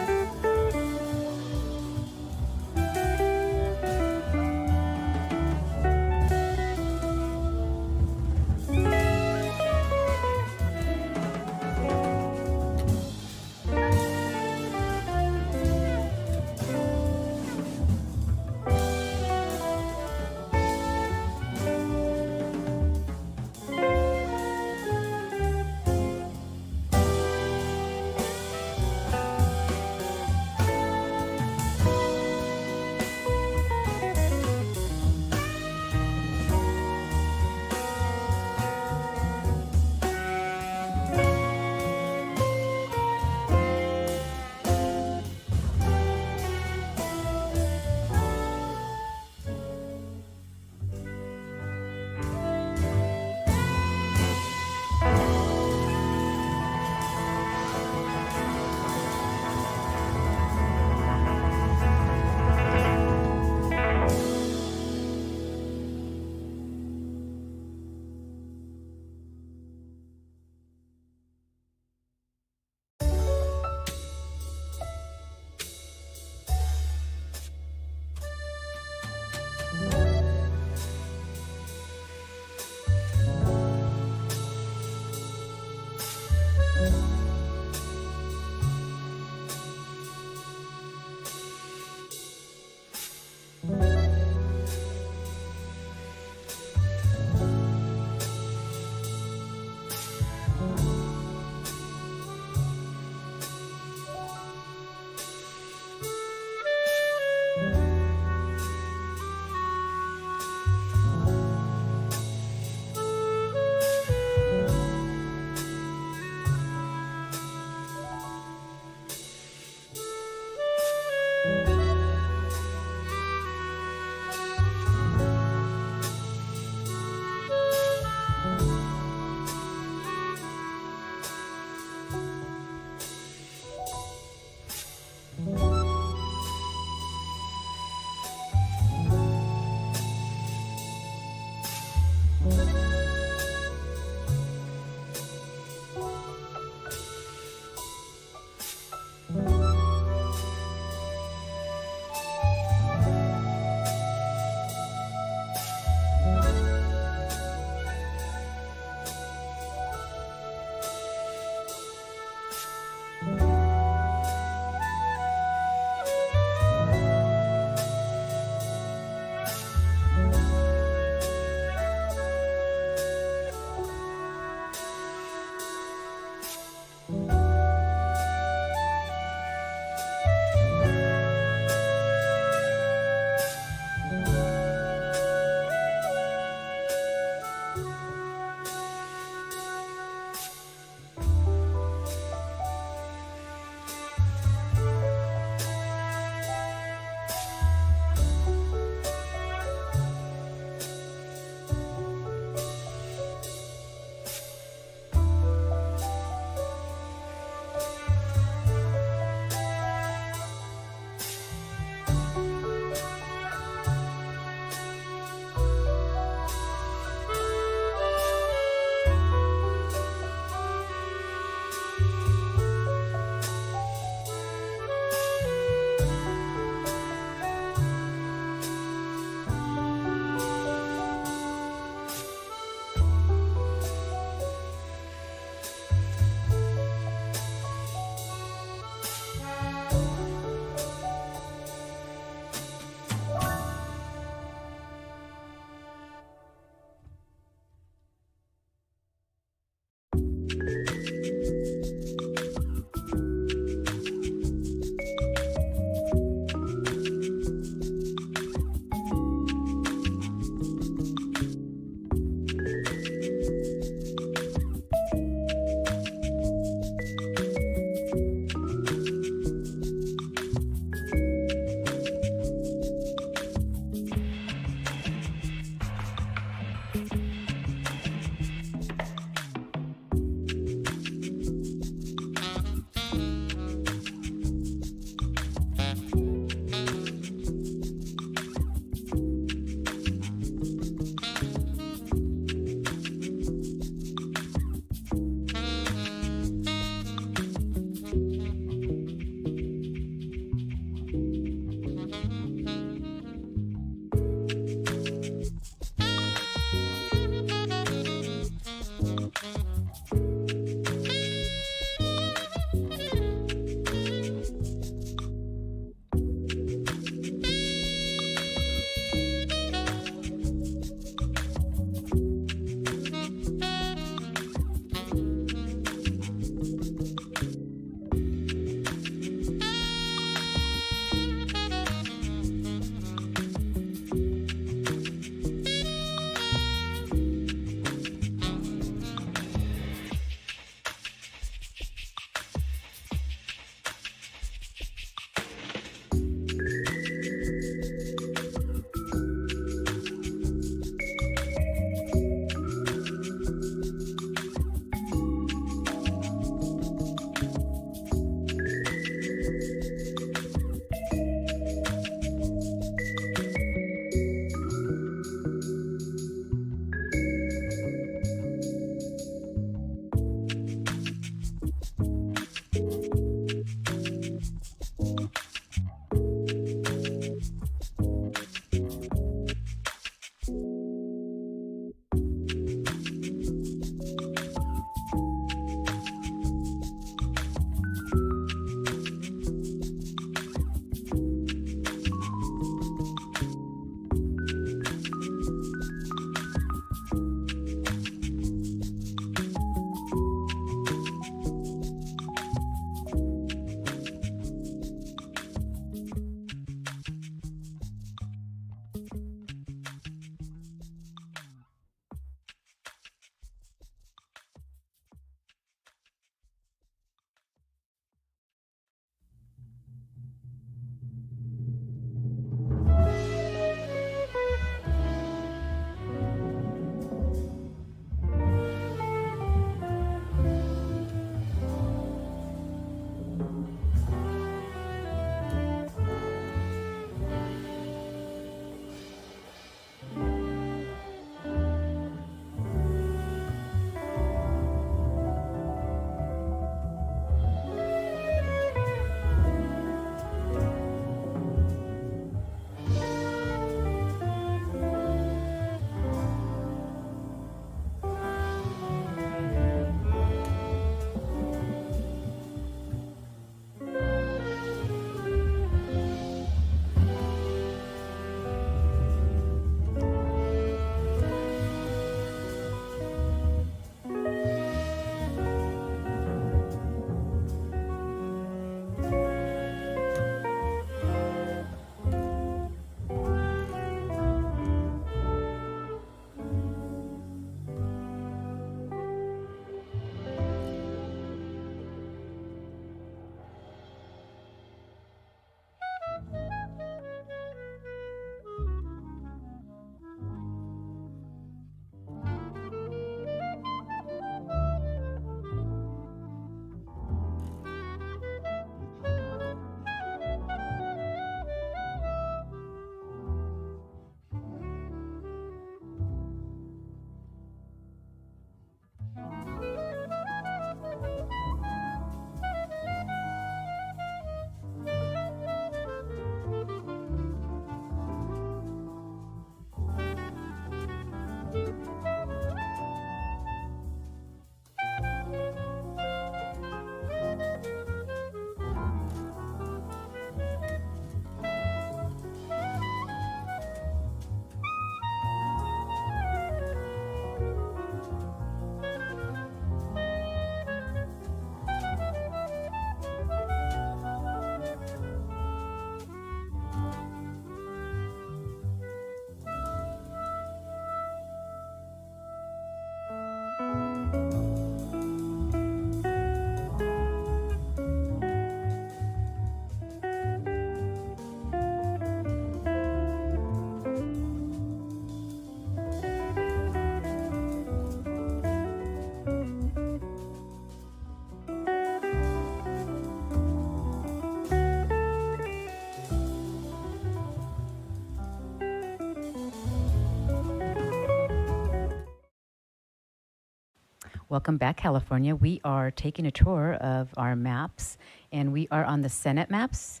Welcome back, California. We are taking a tour of our maps, and we are on the Senate maps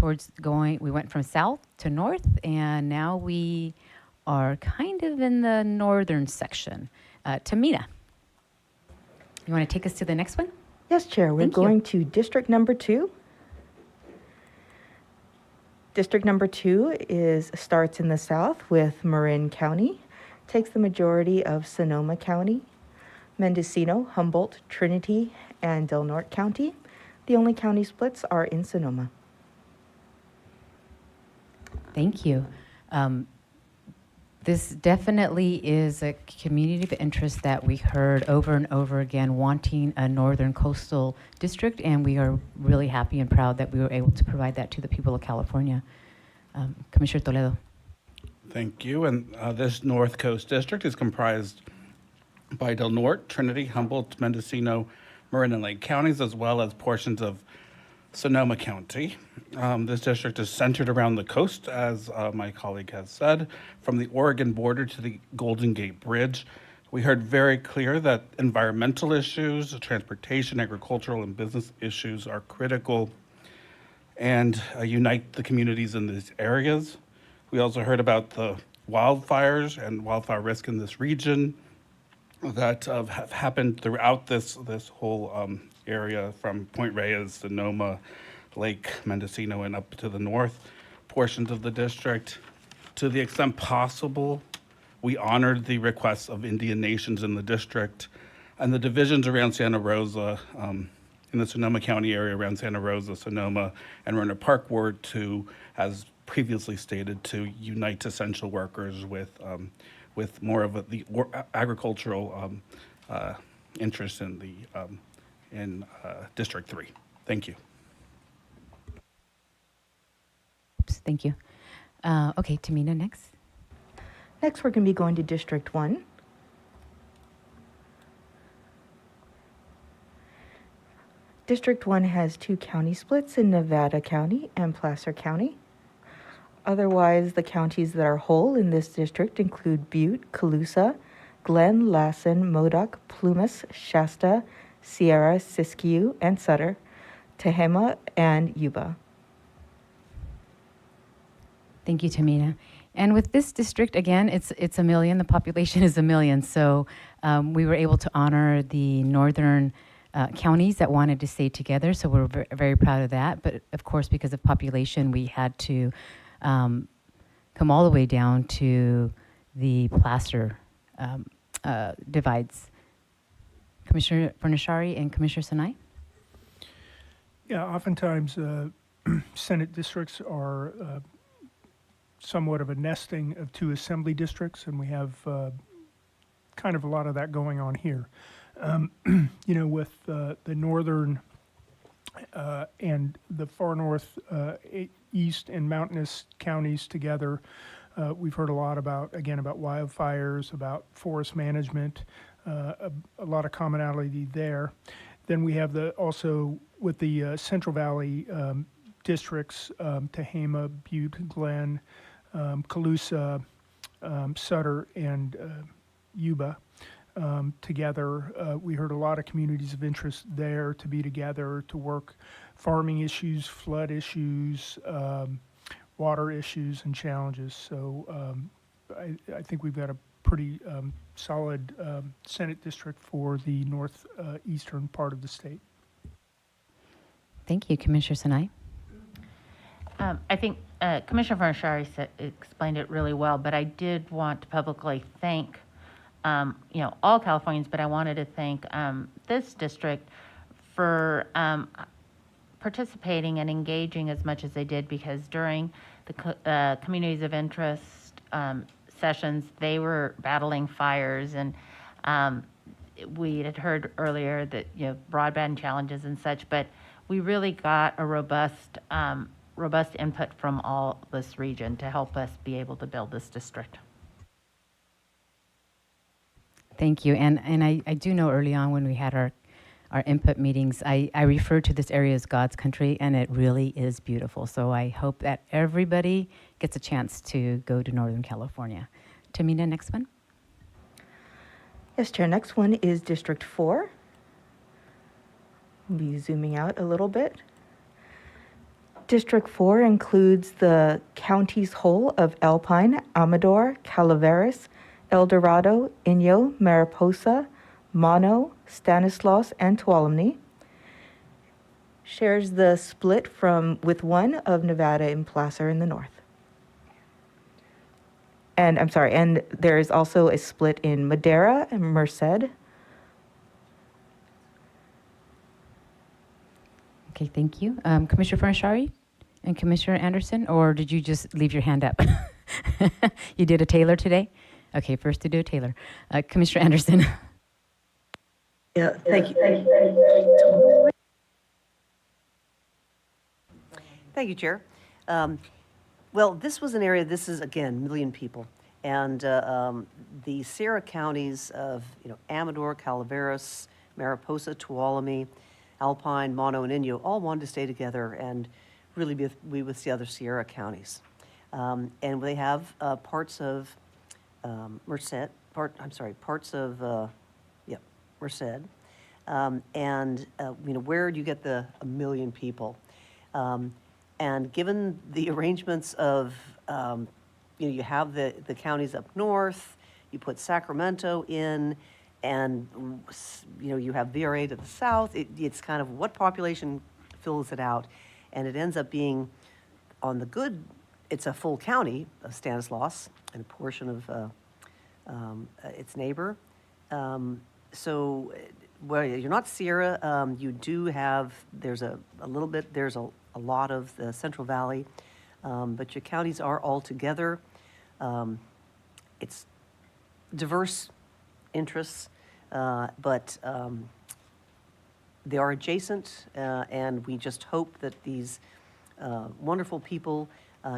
we went from south to north, and now we are kind of in the northern section. Tamina, you want to take us to the next one? Yes, Chair. We're Thank you. going to District Number 2. District Number 2 starts in the south with Marin County, takes the majority of Sonoma County, Mendocino, Humboldt, Trinity, and Del Norte County. The only county splits are in Sonoma. Thank you. This definitely is a community of interest that we heard over and over again, wanting a northern coastal district, and we are really happy and proud that we were able to provide that to the people of California. Commissioner Toledo. Thank you. And this North Coast District is comprised by Del Norte, Trinity, Humboldt, Mendocino, Marin, and Lake counties, as well as portions of Sonoma County. This district is centered around the coast, as my colleague has said, from the Oregon border to the Golden Gate Bridge. We heard very clear that environmental issues, transportation, agricultural, and business issues are critical and unite the communities in these areas. We also heard about the wildfires and wildfire risk in this region that have happened throughout this whole area from Point Reyes, Sonoma, Lake Mendocino, and up to the north portions of the district. To the extent possible, we honored the requests of Indian nations in the district and the divisions around Santa Rosa, in the Sonoma County area around Santa Rosa, Sonoma, and Rohnert Park Ward to, as previously stated, to unite essential workers with more of the agricultural interest in District 3. Thank you. Oops, thank you. Okay, Tamina, next. Next, we're going to be going to District 1. District 1 has 2 county splits in Nevada County and Placer County. Otherwise, the counties that are whole in this district include Butte, Colusa, Glen, Lassen, Modoc, Plumas, Shasta, Sierra, Siskiyou, and Sutter, Tehama, and Yuba. Thank you, Tamina. And with this district, again, it's a million. The population is a million. So we were able to honor the northern counties that wanted to stay together. So we're very proud of that. But of course, because of population, we had to come all the way down to the Placer divides. Commissioner Bernashari and Commissioner Sinai? Yeah, oftentimes Senate districts are somewhat of a nesting of 2 assembly districts, and we have kind of a lot of that going on here. With the northern and the far north, east, and mountainous counties together, we've heard a lot about wildfires, about forest management, a lot of commonality there. Then we have also with the Central Valley districts, Tehama, Butte, Glen, Colusa, Sutter, and Yuba. Together, we heard a lot of communities of interest there to be together to work farming issues, flood issues, water issues, and challenges. So I think we've got a pretty solid Senate district for the northeastern part of the state. Thank you, Commissioner Sinai. I think Commissioner Bernashari explained it really well, but I did want to publicly thank all Californians, but I wanted to thank this district for participating and engaging as much as they did, because during the communities of interest sessions, they were battling fires, and we had heard earlier that broadband challenges and such, but we really got a robust input from all this region to help us be able to build this district. Thank you. And I do know early on when we had our input meetings, I referred to this area as God's country, and it really is beautiful. So I hope that everybody gets a chance to go to Northern California. Tamina, next one. Yes, Chair. Next one is District 4. We'll be zooming out a little bit. District 4 includes the counties whole of Alpine, Amador, Calaveras, El Dorado, Inyo, Mariposa, Mono, Stanislaus, and Tuolumne. Shares the split with one of Nevada and Placer in the north. And and there is also a split in Madera and Merced. Okay, thank you. Commissioner Farnshari and Commissioner Anderson, or did you just leave your hand up? You did a Taylor today? Okay, first to do a Taylor. Commissioner Anderson. Yeah, thank you. Thank you, Chair. Well, this was an area, this is, again, 1 million people. And the Sierra counties of, Amador, Calaveras, Mariposa, Tuolumne, Alpine, Mono, and Inyo all wanted to stay together and really be with the other Sierra counties. And they have parts of Merced, parts of, Merced. And, where do you get the 1 million people? And given the arrangements of, you have the counties up north, you put Sacramento in, and, you have VRA to the south, it's kind of what population fills it out. And it ends up being on the good, it's a full county of Stanislaus and a portion of its neighbor. So, well, you're not Sierra, you do have, there's a little bit, there's a lot of the Central Valley, but your counties are all together. It's diverse interests, but they are adjacent, and we just hope that these wonderful people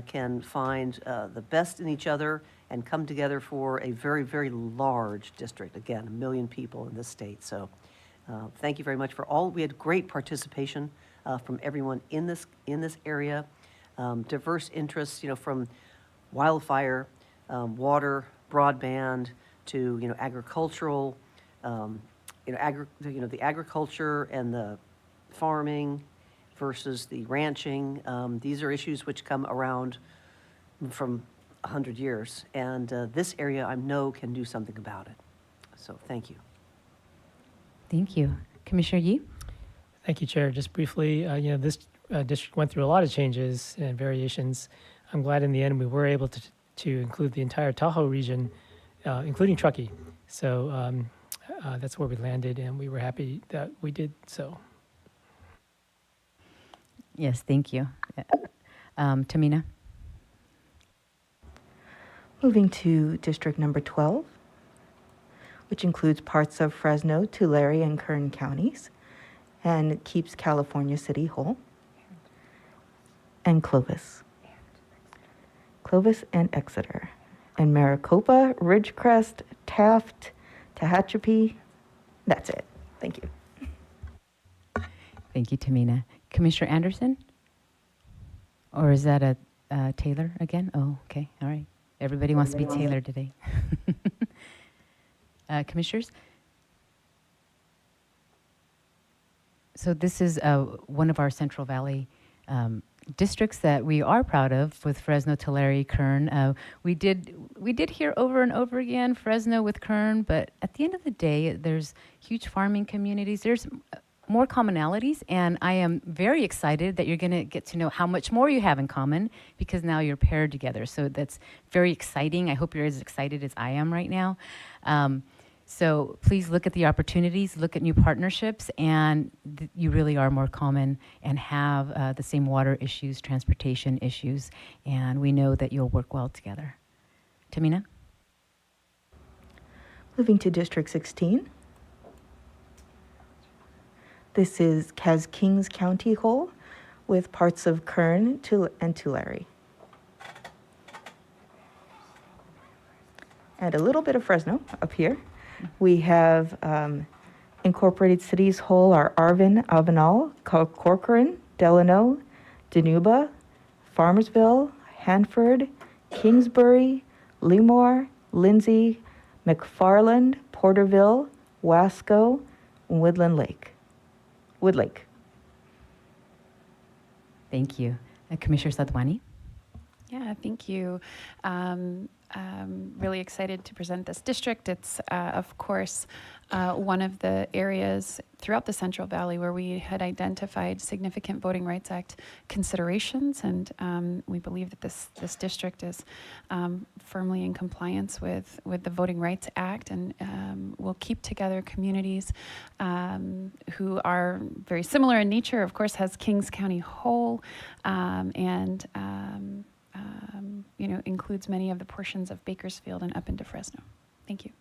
can find the best in each other and come together for a very, very large district. Again, 1 million people in this state. So thank you very much for all. We had great participation from everyone in this area. Diverse interests, from wildfire, water, broadband, to agricultural, the agriculture and the farming versus the ranching. These are issues which come around from 100 years, and this area I know can do something about it. So thank you. Thank you. Commissioner Yee? Thank you, Chair. Just briefly, this district went through a lot of changes and variations. I'm glad in the end we were able to include the entire Tahoe region, including Truckee. So that's where we landed, and we were happy that we did so. Yes, thank you. Tamina? Moving to District number 12, which includes parts of Fresno, Tulare, and Kern counties, and keeps California City whole, and Clovis and Exeter, and Maricopa, Ridgecrest, Taft, Tehachapi. That's it. Thank you. Thank you, Tamina. Commissioner Anderson? Or is that a Taylor again? Oh, okay, all right. Everybody wants to be Taylor today. Commissioners? So this is one of our Central Valley districts that we are proud of with Fresno, Tulare, Kern. We did hear over and over again Fresno with Kern, but at the end of the day, there's huge farming communities. There's more commonalities, and I am very excited that you're going to get to know how much more you have in common because now you're paired together. So that's very exciting. I hope you're as excited as I am right now. So please look at the opportunities, look at new partnerships, and you really are more common and have the same water issues, transportation issues, and we know that you'll work well together. Tamina? Moving to District 16. This has Kings County whole with parts of Kern and Tulare. And a little bit of Fresno up here. We have incorporated cities whole are Arvin, Avenal, Corcoran, Delano, Dinuba, Farmersville, Hanford, Kingsbury, Lemoore, Lindsay, McFarland, Porterville, Wasco, and Woodlake. Thank you. Commissioner Sadwani? Yeah, thank you. Really excited to present this district. It's, of course, one of the areas throughout the Central Valley where we had identified significant Voting Rights Act considerations, and we believe that this district is firmly in compliance with the Voting Rights Act, and will keep together communities who are very similar in nature. Of course, has Kings County whole, and includes many of the portions of Bakersfield and up into Fresno. Thank you.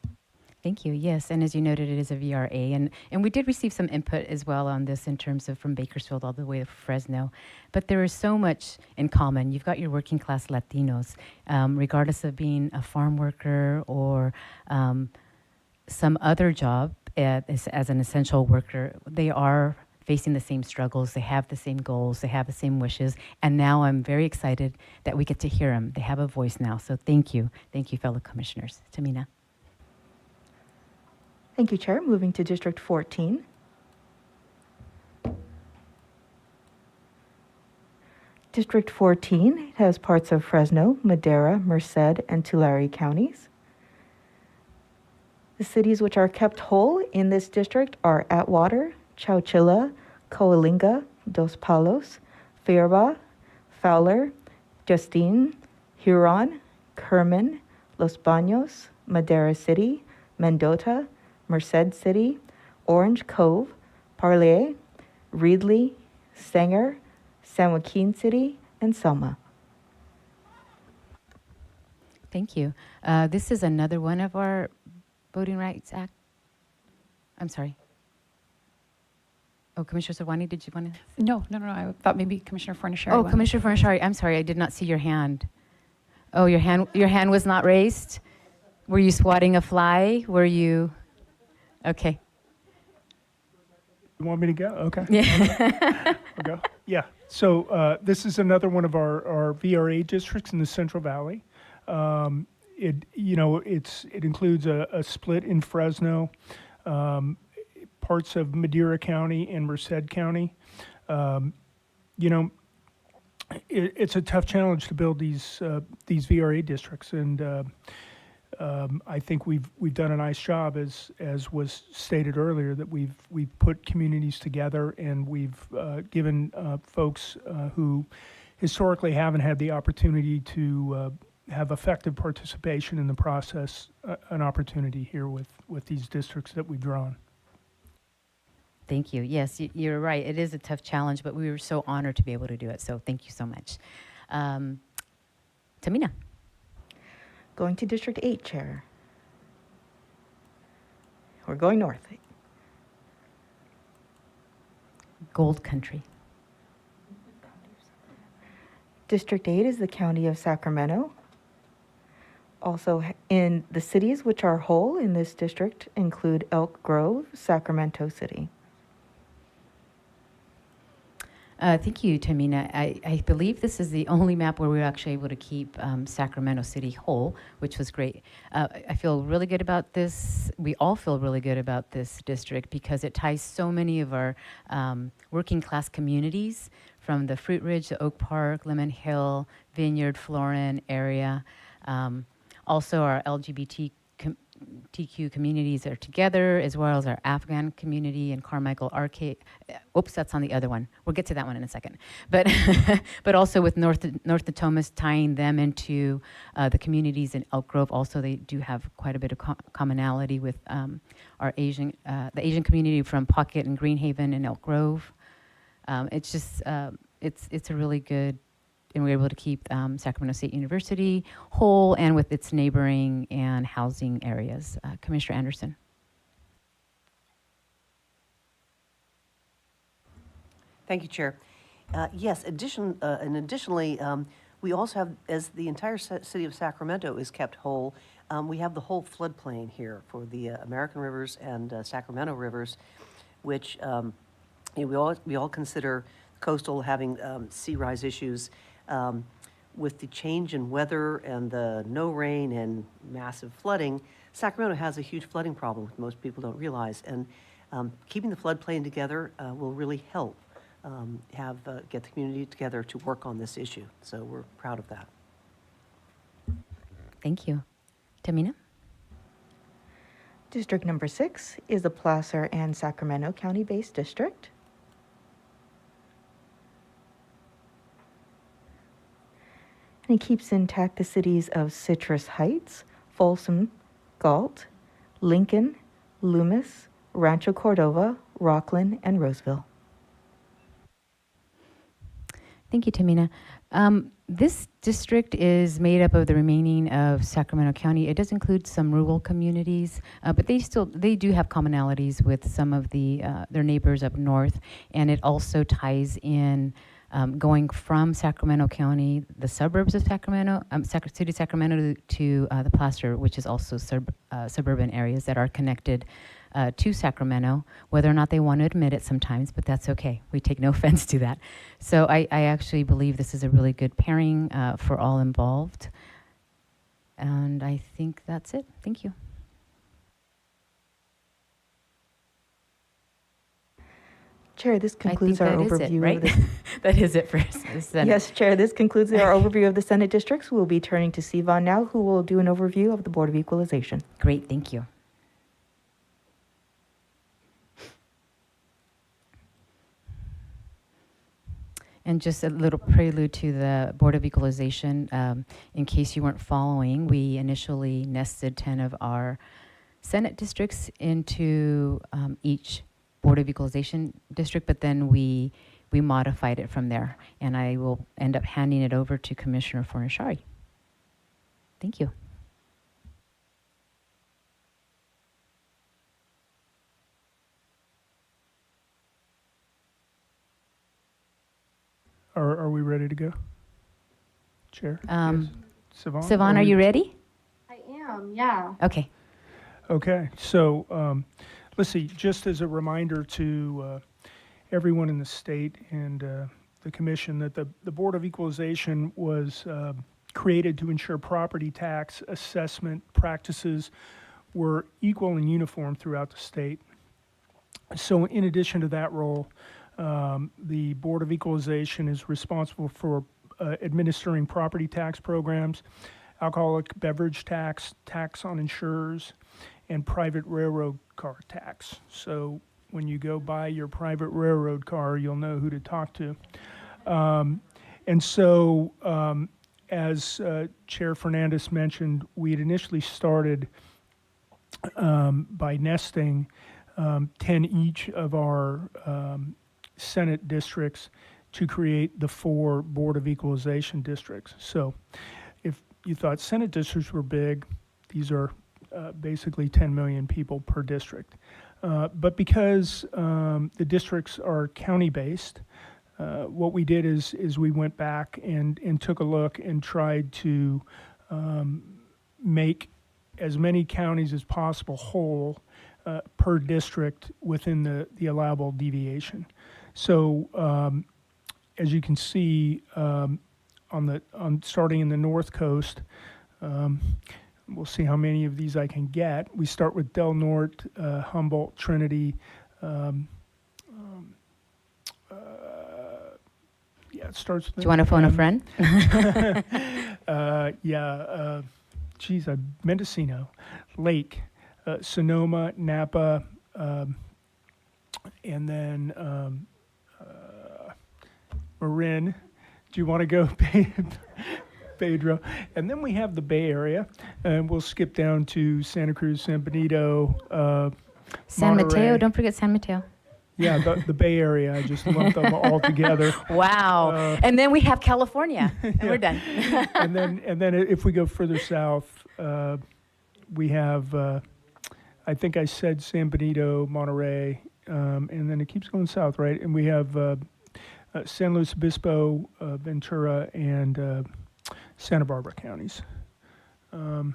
Thank you. Yes, and as you noted, it is a VRA, and we did receive some input as well on this in terms of from Bakersfield all the way to Fresno. But there is so much in common. You've got your working class Latinos, regardless of being a farm worker or some other job as an essential worker. They are facing the same struggles, they have the same goals, they have the same wishes, and now I'm very excited that we get to hear them. They have a voice now, so thank you, fellow commissioners. Tamina. Thank you, Chair. Moving to District 14. District 14 has parts of Fresno, Madera, Merced, and Tulare counties. The cities which are kept whole in this district are Atwater, Chowchilla, Coalinga, Dos Palos, Fierba, Fowler, Justine, Huron, Kerman, Los Baños, Madera City, Mendota, Merced City, Orange Cove, Parley, Reedley, Sanger, San Joaquin City, and Selma. Thank you. This is another one of our Voting Rights Act. I'm sorry. Oh, Commissioner Sadwani, did you want to? No. I thought maybe Commissioner Fornashari. Oh, Commissioner Fornashari, I'm sorry, I did not see your hand. Oh, your hand was not raised? Were you swatting a fly? Were you? Okay. You want me to go? Okay. Yeah. I'll go. Yeah. So this is another one of our VRA districts in the Central Valley. It includes a split in Fresno, parts of Madera County and Merced County. It's a tough challenge to build these VRA districts, and I think we've done a nice job, as was stated earlier, that we've put communities together, and we've given folks who historically haven't had the opportunity to have effective participation in the process an opportunity here with these districts that we've drawn. Thank you. Yes, you're right. It is a tough challenge, but we were so honored to be able to do it. So thank you so much. Tamina. Going to District 8, Chair. We're going north. Gold Country. District 8 is the County of Sacramento. Also, in the cities which are whole in this district include Elk Grove, Sacramento City. Thank you, Tamina. I believe this is the only map where we were actually able to keep Sacramento City whole, which was great. I feel really good about this. We all feel really good about this district because it ties so many of our working class communities from the Fruit Ridge, the Oak Park, Lemon Hill, Vineyard, Florin area. Also, our LGBTQ communities are together, as well as our Afghan community and Carmichael Arcade. Oops, that's on the other one. We'll get to that one in a second. But but also with North Natomas, tying them into the communities in Elk Grove. Also, they do have quite a bit of commonality with our the Asian community from Pocket and Greenhaven and Elk Grove. It's just it's a really good. And we're able to keep Sacramento State University whole and with its neighboring and housing areas. Commissioner Anderson. Thank you, Chair. Yes, additionally, we also have, as the entire city of Sacramento is kept whole, we have the whole floodplain here for the American rivers and Sacramento rivers, which we all consider coastal having sea rise issues. With the change in weather and the no rain and massive flooding, Sacramento has a huge flooding problem, which most people don't realize, and keeping the floodplain together will really help get the community together to work on this issue. So we're proud of that. Thank you. Tamina? District number 6 is the Placer and Sacramento County-based district. And it keeps intact the cities of Citrus Heights, Folsom, Galt, Lincoln, Loomis, Rancho Cordova, Rockland, and Roseville. Thank you, Tamina. This district is made up of the remaining of Sacramento County. It does include some rural communities, but they do have commonalities with some of their neighbors up north, and it also ties in going from Sacramento County, the suburbs of Sacramento, City of Sacramento to the Placer, which is also suburban areas that are connected to Sacramento, whether or not they want to admit it sometimes, but that's okay. We take no offense to that. So I actually believe this is a really good pairing for all involved. And I think that's it. Thank you. Chair, this concludes our overview right? of the... That is it for the Senate. Yes, Chair, this concludes our overview of the Senate districts. We'll be turning to Sivan now, who will do an overview of the Board of Equalization. Great, thank you. And just a little prelude to the Board of Equalization, in case you weren't following, we initially nested 10 of our Senate districts into each Board of Equalization district, but then we modified it from there. And I will end up handing it over to Commissioner Fornashari. Thank you. Are we ready to go? Chair? Yes. Sivan, are you ready? I am, yeah. Okay. Okay, so let's see, just as a reminder to everyone in the state and the commission that the Board of Equalization was created to ensure property tax assessment practices were equal and uniform throughout the state. So in addition to that role, the Board of Equalization is responsible for administering property tax programs, alcoholic beverage tax, tax on insurers, and private railroad car tax. So when you go buy your private railroad car, you'll know who to talk to. And so, as Chair Fernandez mentioned, we had initially started by nesting 10 each of our Senate districts to create the 4 Board of Equalization districts. So if you thought Senate districts were big, these are basically 10 million people per district. But because the districts are county-based, what we did is we went back and took a look and tried to make as many counties as possible whole per district within the allowable deviation. So as you can see, starting in the North Coast, we'll see how many of these I can get. We start with Del Norte, Humboldt, Trinity. Yeah, it starts with... Do you want to phone a friend? Geez, Mendocino, Lake, Sonoma, Napa, and then Marin. Do you want to go, Pedro? And then we have the Bay Area, and we'll skip down to Santa Cruz, San Benito, San Monterey. Mateo, don't forget San Mateo. Yeah, the Bay Area. I just lumped them all together. Wow. And then we have California, and we're done. and then if we go further south, we have I think I said San Benito, Monterey, and then it keeps going south, right? And we have San Luis Obispo, Ventura, and Santa Barbara counties. And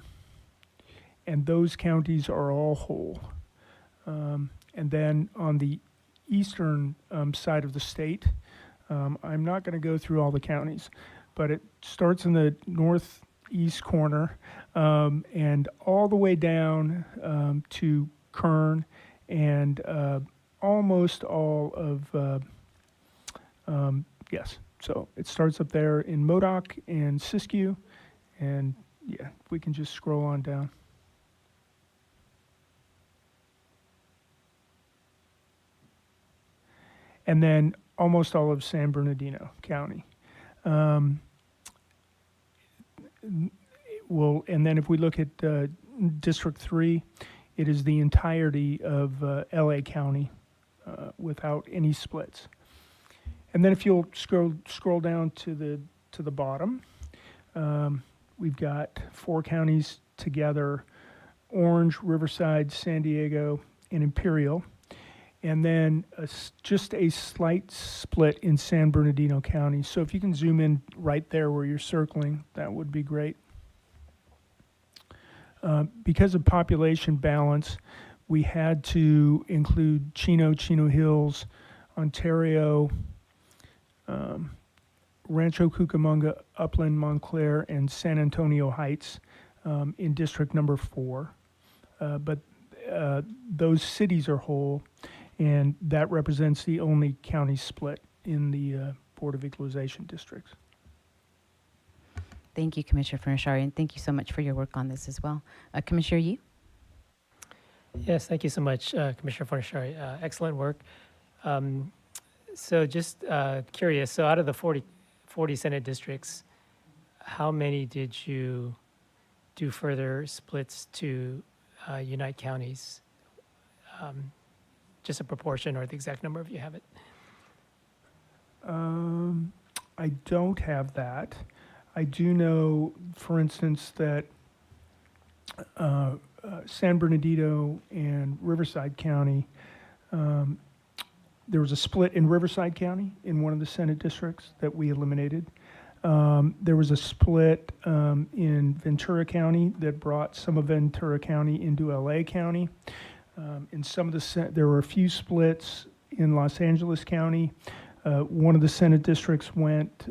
those counties are all whole. And then on the eastern side of the state, I'm not going to go through all the counties, but it starts in the east corner, and all the way down to Kern, and almost all of, yes. So it starts up there in Modoc and Siskiyou, and yeah, we can just scroll on down. And then almost all of San Bernardino County. And then if we look at District 3, it is the entirety of LA County without any splits. And then if you'll scroll down to the bottom, we've got 4 counties together: Orange, Riverside, San Diego, and Imperial. And then just a slight split in San Bernardino County. So if you can zoom in right there where you're circling, that would be great. Because of population balance, we had to include Chino Hills, Ontario, Rancho Cucamonga, Upland, Montclair, and San Antonio Heights in District Number 4. But those cities are whole, and that represents the only county split in the Board of Equalization districts. Thank you, Commissioner Fernashari, and thank you so much for your work on this as well. Commissioner Yee? Yes, thank you so much, Commissioner Fernashari. Excellent work. So just curious, so out of the 40 Senate districts, how many did you do further splits to unite counties? Just a proportion or the exact number if you have it. I don't have that. I do know, for instance, that San Bernardino and Riverside County, there was a split in Riverside County in one of the Senate districts that we eliminated. There was a split in Ventura County that brought some of Ventura County into LA County. In some of the there were a few splits in Los Angeles County. One of the Senate districts went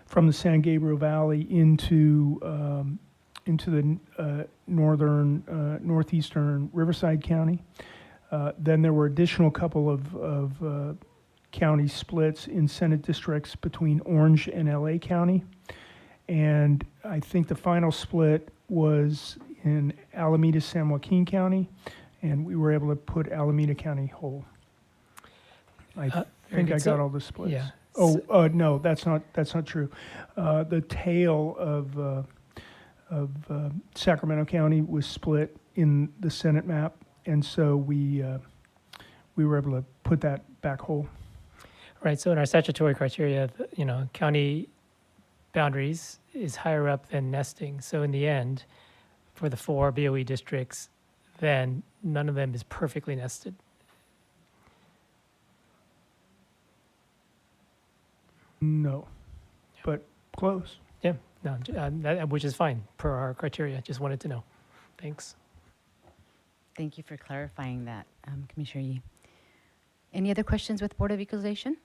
from the San Gabriel Valley into the northeastern Riverside County. Then there were additional couple of county splits in Senate districts between Orange and LA County. And I think the final split was in Alameda, San Joaquin County, and we were able to put Alameda County whole. I think I got all the splits. Yeah. Oh, no, that's not true. The tail of Sacramento County was split in the Senate map, and so we were able to put that back whole. Right, so in our statutory criteria, county boundaries is higher up than nesting. So in the end, for the 4 BOE districts, then none of them is perfectly nested. No, but close. Yeah, no, which is fine per our criteria. Just wanted to know. Thanks. Thank you for clarifying that, Commissioner Yee. Any other questions with Board of Equalization?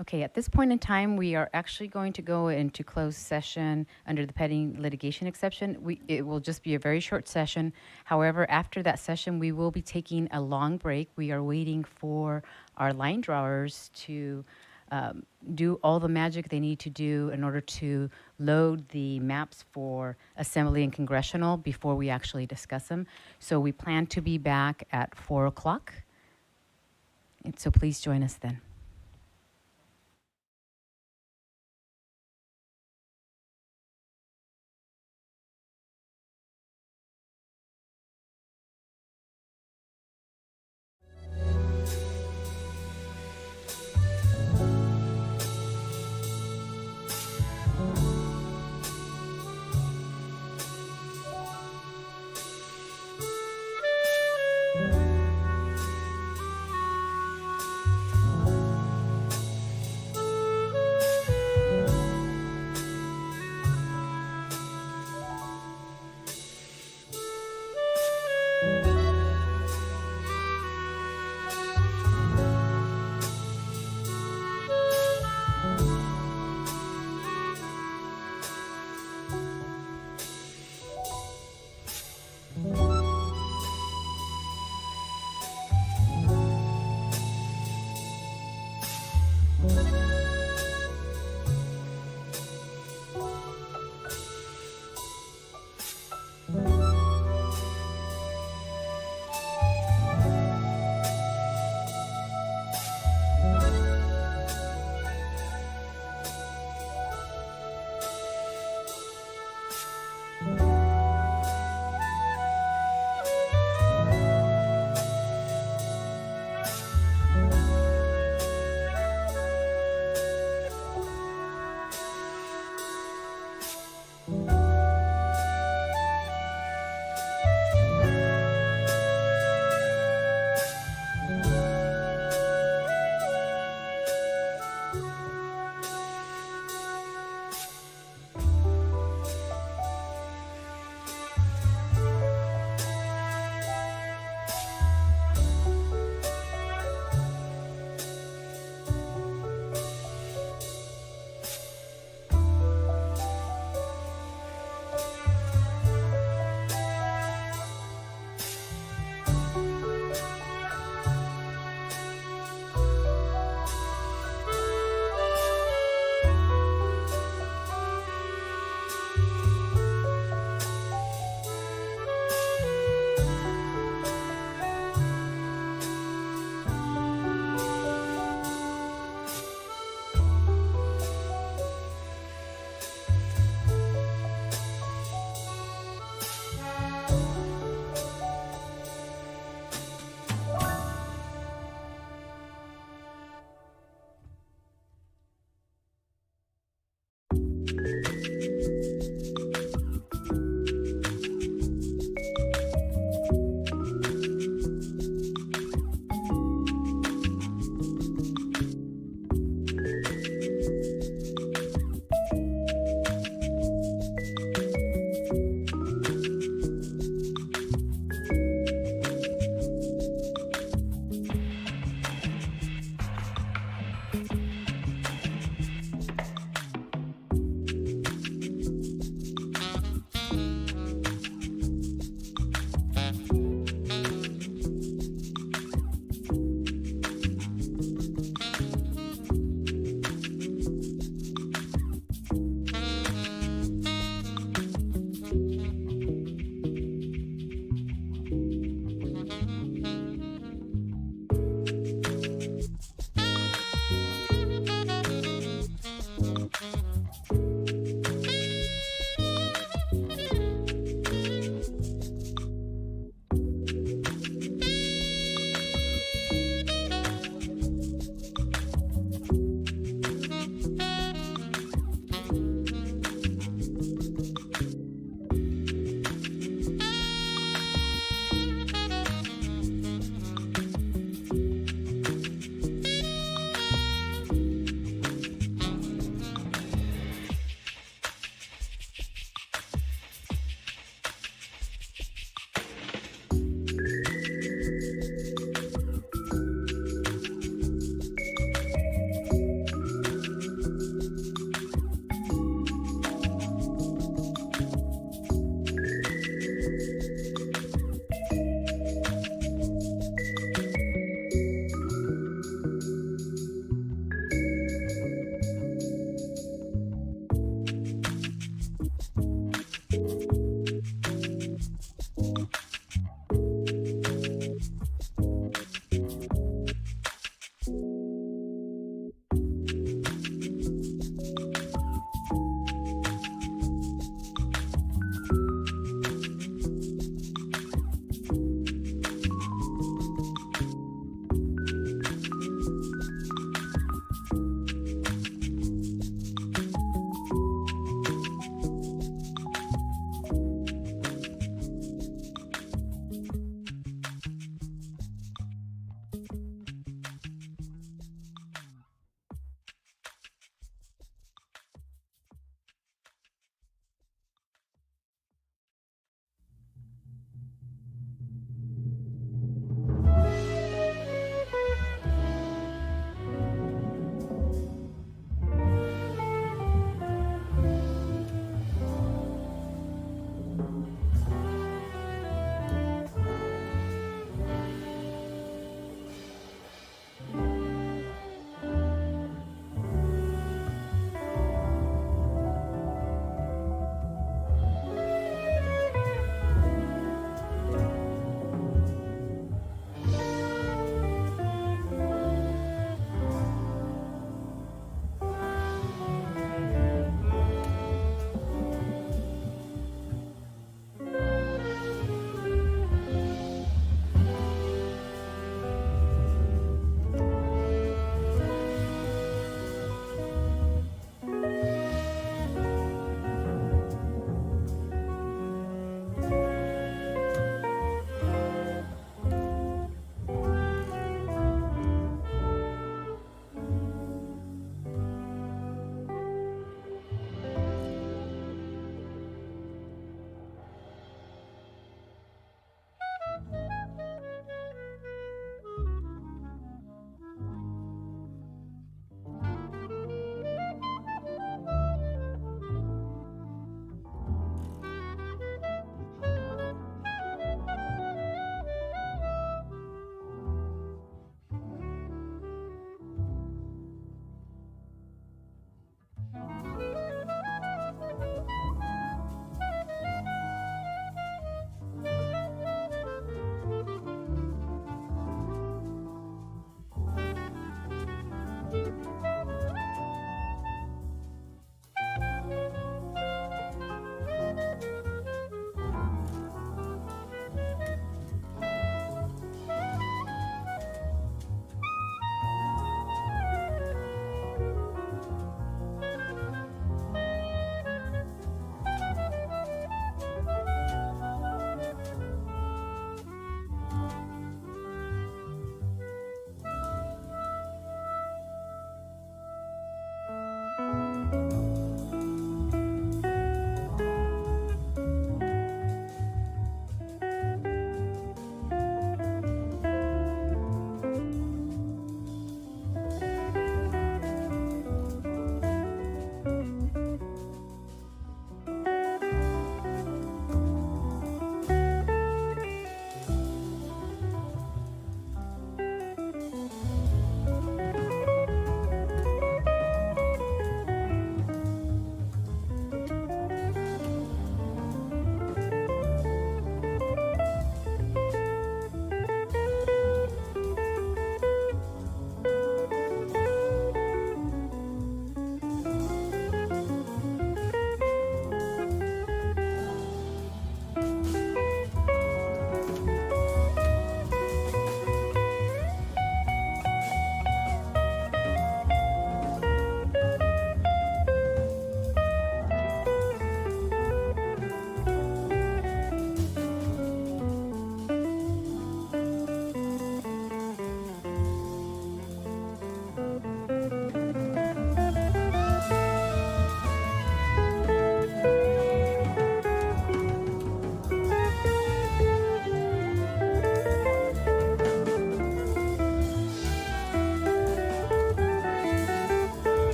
Okay, at this point in time, we are actually going to go into closed session under the pending litigation exception. It will just be a very short session. However, after that session, we will be taking a long break. We are waiting for our line drawers to do all the magic they need to do in order to load the maps for Assembly and Congressional before we actually discuss them. So we plan to be back at 4 o'clock. And so please join us then.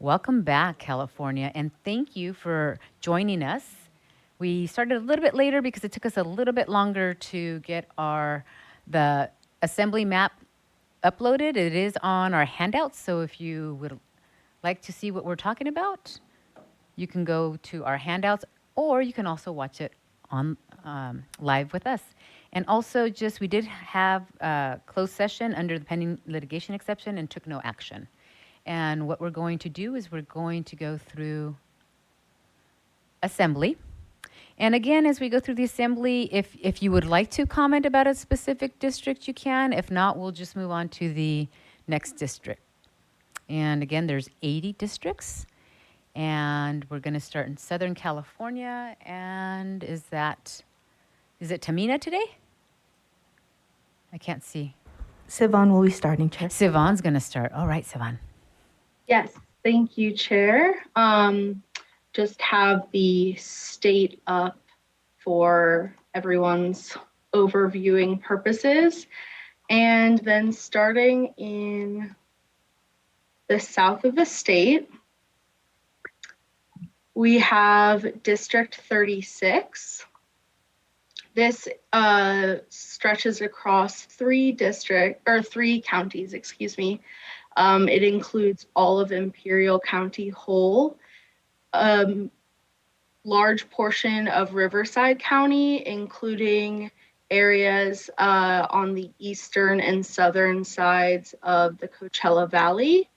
Welcome back, California, and thank you for joining us. We started a little bit later because it took us a little bit longer to get the assembly map uploaded. It is on our handouts, so if you would like to see what we're talking about, you can go to our handouts, or you can also watch it on live with us. And also, we did have a closed session under the pending litigation exception and took no action. And what we're going to do is we're going to go through assembly. And again, as we go through the assembly, if you would like to comment about a specific district, you can. If not, we'll just move on to the next district. And again, there's 80 districts. And we're going to start in Southern California. And is it Tamina today? I can't see. Sivan will be starting, Chair. Sivan's going to start. All right, Sivan. Yes, thank you, Chair. Just have the state up for everyone's overviewing purposes. And then starting in the south of the state, we have District 36. This stretches across three counties, excuse me. It includes all of Imperial County whole, large portion of Riverside County, including areas on the eastern and southern sides of the Coachella Valley.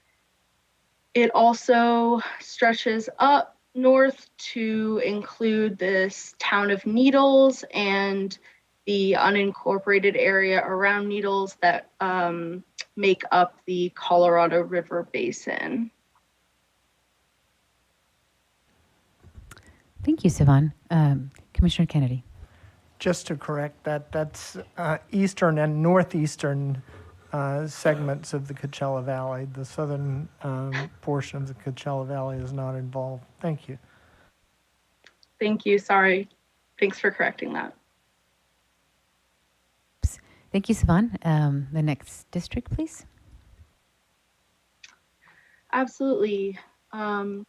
It also stretches up north to include this town of Needles and the unincorporated area around Needles that make up the Colorado River Basin. Thank you, Sivan. Commissioner Kennedy. Just to correct that, that's eastern and northeastern segments of the Coachella Valley. The southern portion of the Coachella Valley is not involved. Thank you. Thank you. Sorry. Thanks for correcting that. Thank you, Sivan. The next district, please. Absolutely.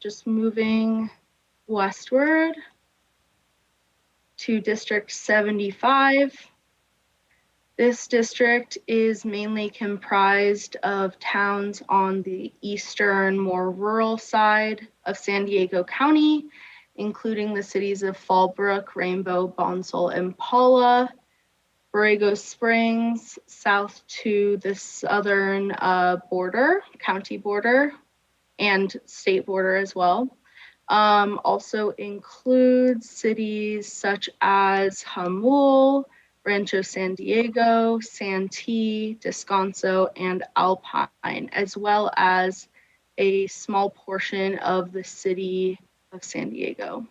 Just moving westward to District 75. This district is mainly comprised of towns on the eastern, more rural side of San Diego County, including the cities of Fallbrook, Rainbow, Bonsall, and Paula, Borrego Springs, south to the southern border, county border, and state border as well. Also includes cities such as Jamul, Rancho San Diego, Santee, Descanso, and Alpine, as well as a small portion of the city of San Diego.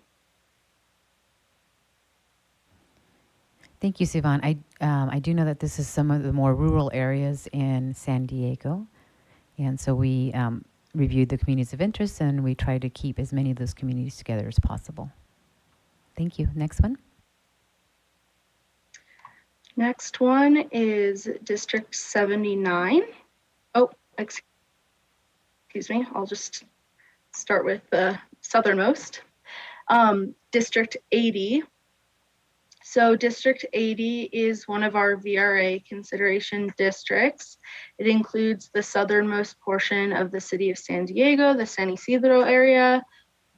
Thank you, Sivan. I do know that this is some of the more rural areas in San Diego. And so we reviewed the communities of interest and we try to keep as many of those communities together as possible. Thank you. Next one. Next one is District 79. Oh, excuse me. I'll just start with the southernmost. District 80. So District 80 is one of our VRA consideration districts. It includes the southernmost portion of the city of San Diego, the San Isidro area,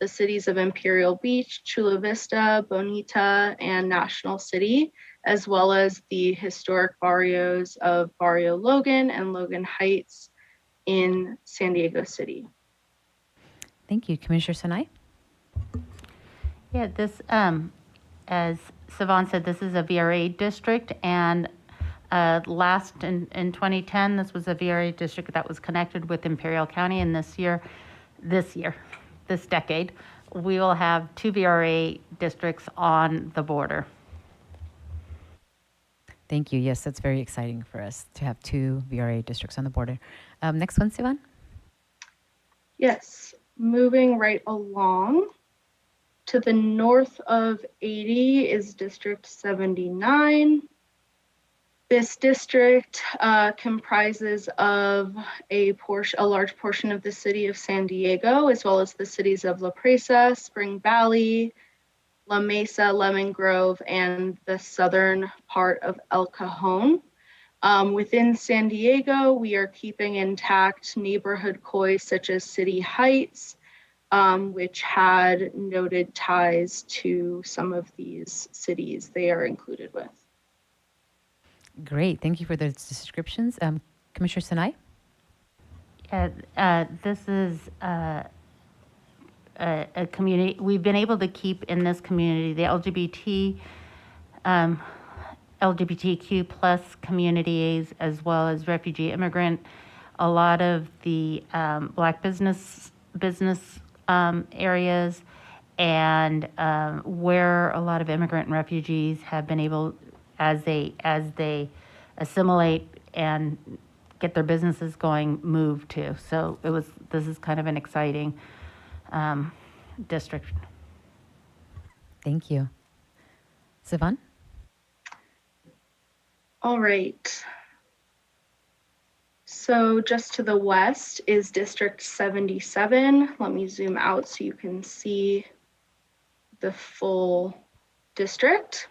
the cities of Imperial Beach, Chula Vista, Bonita, and National City, as well as the historic barrios of Barrio Logan and Logan Heights in San Diego City. Thank you. Commissioner Sanai? Yeah, this, as Sivan said, this is a VRA district, and last in 2010, this was a VRA district that was connected with Imperial County, and this decade, we will have 2 VRA districts on the border. Thank you. Yes, that's very exciting for us to have 2 VRA districts on the border. Next one, Sivan? Yes, moving right along. To the north of 80 is District 79. This district comprises of a large portion of the city of San Diego, as well as the cities of La Presa, Spring Valley, La Mesa, Lemon Grove, and the southern part of El Cajon. Within San Diego, we are keeping intact neighborhood COI such as City Heights, which had noted ties to some of these cities they are included with. Great. Thank you for those descriptions. Commissioner Sinai? This is a community, we've been able to keep in this community the LGBTQ plus communities, as well as refugee immigrant, a lot of the Black business areas, and where a lot of immigrant and refugees have been able, as they assimilate and get their businesses going, move to. So this is kind of an exciting district. Thank you. Sivan? All right. So just to the west is District 77. Let me zoom out so you can see the full district.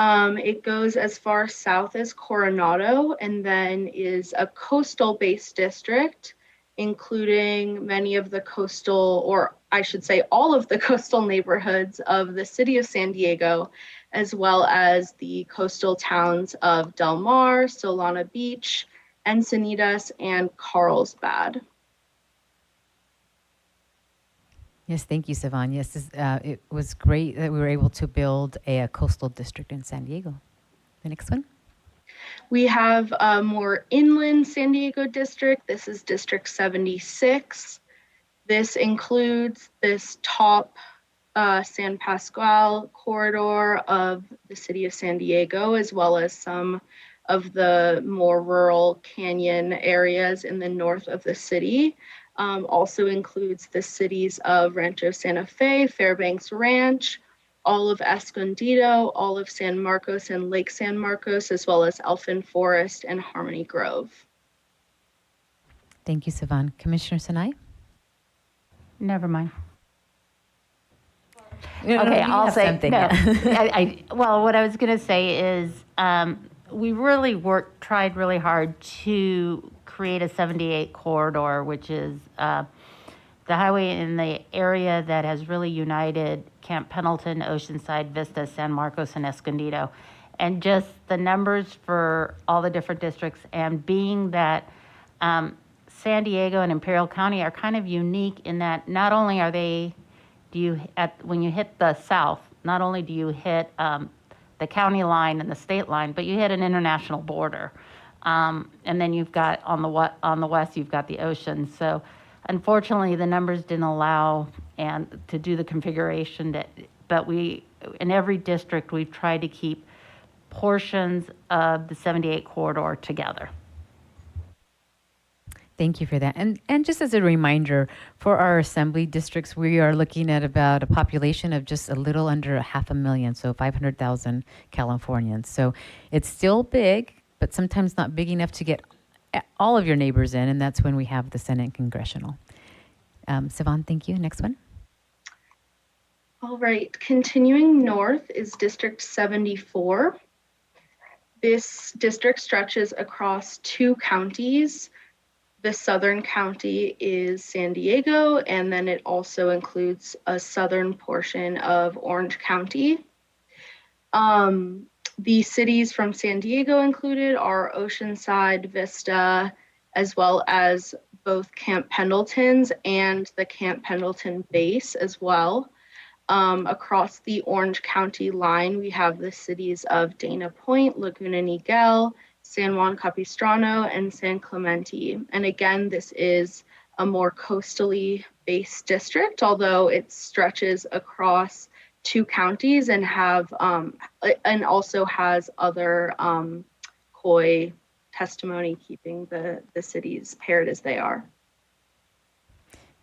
It goes as far south as Coronado, and then is a coastal-based district, including many of the coastal, or I should say all of the coastal neighborhoods of the city of San Diego, as well as the coastal towns of Del Mar, Solana Beach, Encinitas, and Carlsbad. Yes, thank you, Sivan. Yes, it was great that we were able to build a coastal district in San Diego. The next one. We have a more inland San Diego district. This is District 76. This includes this top San Pascual corridor of the city of San Diego, as well as some of the more rural canyon areas in the north of the city. Also includes the cities of Rancho Santa Fe, Fairbanks Ranch, all of Escondido, all of San Marcos and Lake San Marcos, as well as Elfin Forest and Harmony Grove. Thank you, Sivan. Commissioner Sinai? Never mind. No, Okay, you I'll have say something, no. yeah. Well, what I was going to say is we really tried really hard to create a 78 corridor, which is the highway in the area that has really united Camp Pendleton, Oceanside, Vista, San Marcos, and Escondido. And just the numbers for all the different districts, and being that San Diego and Imperial County are kind of unique in that not only are they, when you hit the south, not only do you hit the county line and the state line, but you hit an international border. And then you've got on the west, you've got the ocean. So unfortunately, the numbers didn't allow to do the configuration but in every district, we've tried to keep portions of the 78 corridor together. Thank you for that. And just as a reminder, for our assembly districts, we are looking at about a population of just a little under 500,000, so 500,000 Californians. So it's still big, but sometimes not big enough to get all of your neighbors in, and that's when we have the Senate and Congressional. Sivan, thank you. Next one. All right, continuing north is District 74. This district stretches across 2 counties. The southern county is San Diego, and then it also includes a southern portion of Orange County. The cities from San Diego included are Oceanside, Vista, as well as both Camp Pendleton's and the Camp Pendleton base as well. Across the Orange County line, we have the cities of Dana Point, Laguna Niguel, San Juan Capistrano, and San Clemente. And again, this is a more coastally based district, although it stretches across 2 counties and also has other COI testimony keeping the cities paired as they are.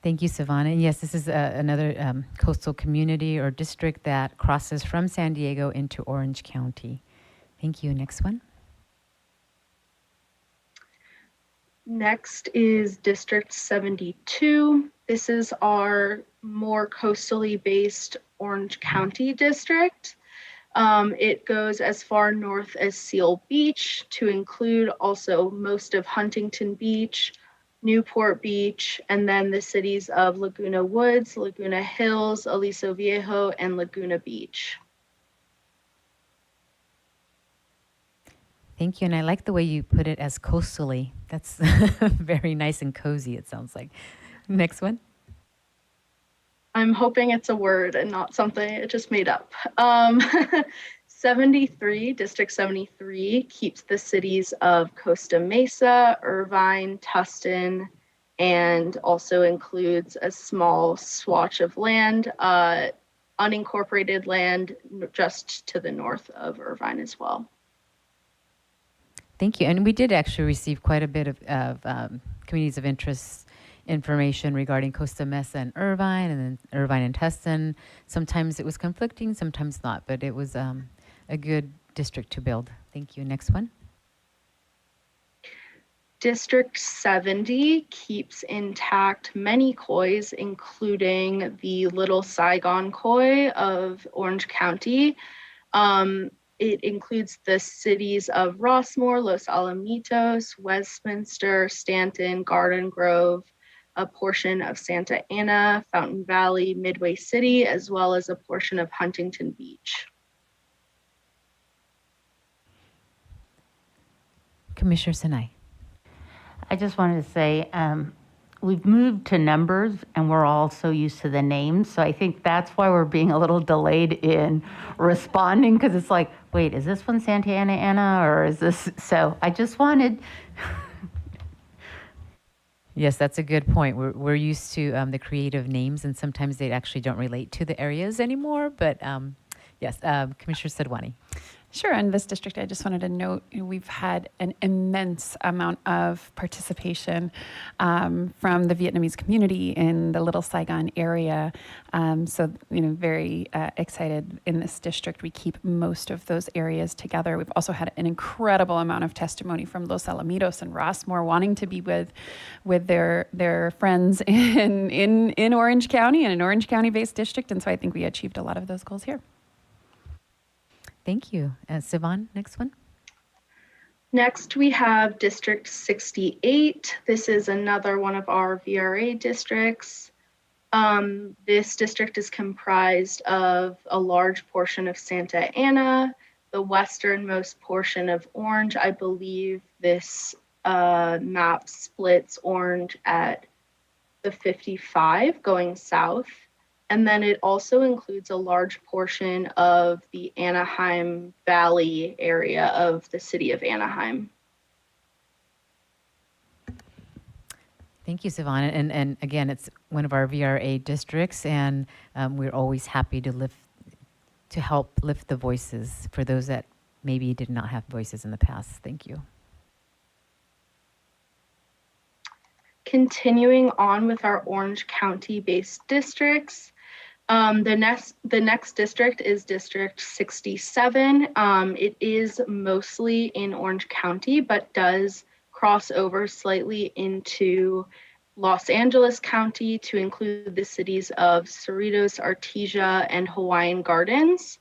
Thank you, Sivan. And yes, this is another coastal community or district that crosses from San Diego into Orange County. Thank you. Next one. Next is District 72. This is our more coastally based Orange County district. It goes as far north as Seal Beach to include also most of Huntington Beach, Newport Beach, and then the cities of Laguna Woods, Laguna Hills, Aliso Viejo, and Laguna Beach. Thank you, and I like the way you put it as coastally. That's very nice and cozy, it sounds like. Next one. I'm hoping it's a word and not something I just made up. 73, District 73 keeps the cities of Costa Mesa, Irvine, Tustin, and also includes a small swatch of land, unincorporated land just to the north of Irvine as well. Thank you. And we did actually receive quite a bit of communities of interest information regarding Costa Mesa and Irvine, and then Irvine and Tustin. Sometimes it was conflicting, sometimes not, but it was a good district to build. Thank you. Next one. District 70 keeps intact many kois, including the Little Saigon Koi of Orange County. It includes the cities of Rossmore, Los Alamitos, Westminster, Stanton, Garden Grove, a portion of Santa Ana, Fountain Valley, Midway City, as well as a portion of Huntington Beach. Commissioner Sinai. I just wanted to say, we've moved to numbers and we're all so used to the names. So I think that's why we're being a little delayed in responding, because it's like, wait, is this one Santa Ana, or is this? So I just wanted. Yes, that's a good point. We're used to the creative names, and sometimes they actually don't relate to the areas anymore. But yes, Commissioner Sedwani. Sure. In this district, I just wanted to note we've had an immense amount of participation from the Vietnamese community in the Little Saigon area. So, very excited in this district. We keep most of those areas together. We've also had an incredible amount of testimony from Los Alamitos and Rossmore wanting to be with their friends in Orange County, in an Orange County-based district. And so I think we achieved a lot of those goals here. Thank you. Sivan, next one. Next, we have District 68. This is another one of our VRA districts. This district is comprised of a large portion of Santa Ana, the westernmost portion of Orange. I believe this map splits Orange at the 55 going south. And then it also includes a large portion of the Anaheim Valley area of the city of Anaheim. Thank you, Sivan. And again, it's one of our VRA districts, and we're always happy to help lift the voices for those that maybe did not have voices in the past. Thank you. Continuing on with our Orange County-based districts, the next district is District 67. It is mostly in Orange County, but does cross over slightly into Los Angeles County to include the cities of Cerritos, Artesia, and Hawaiian Gardens.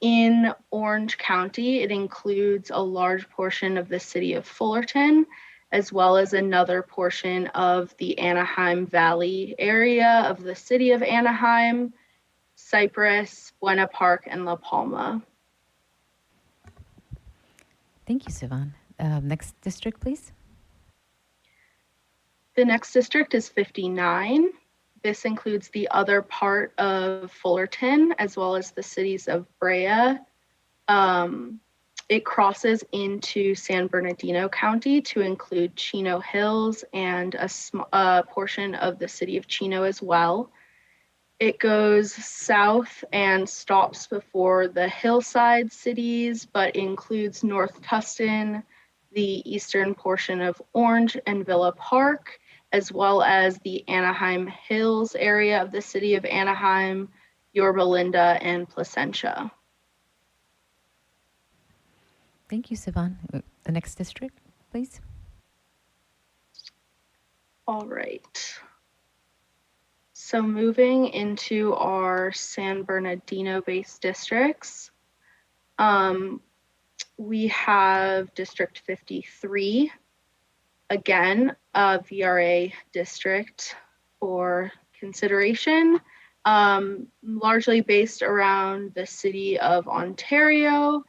In Orange County, it includes a large portion of the city of Fullerton, as well as another portion of the Anaheim Valley area of the city of Anaheim, Cypress, Buena Park, and La Palma. Thank you, Sivan. Next district, please. The next district is 59. This includes the other part of Fullerton, as well as the cities of Brea. It crosses into San Bernardino County to include Chino Hills and a portion of the city of Chino as well. It goes south and stops before the hillside cities, but includes North Tustin, the eastern portion of Orange and Villa Park, as well as the Anaheim Hills area of the city of Anaheim, Yorba Linda, and Placentia. Thank you, Sivan. The next district, please. All right. So moving into our San Bernardino-based districts, we have District 53, again, a VRA district for consideration, largely based around the city of Ontario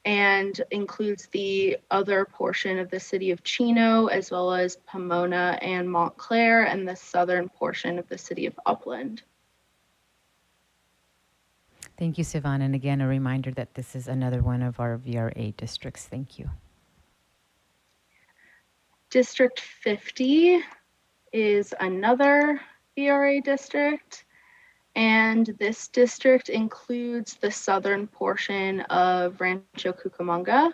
and includes the other portion of the city of Chino, as well as Pomona and Montclair, and the southern portion of the city of Upland. Thank you, Sivan. And again, a reminder that this is another one of our VRA districts. Thank you. District 50 is another VRA district, and this district includes the southern portion of Rancho Cucamonga.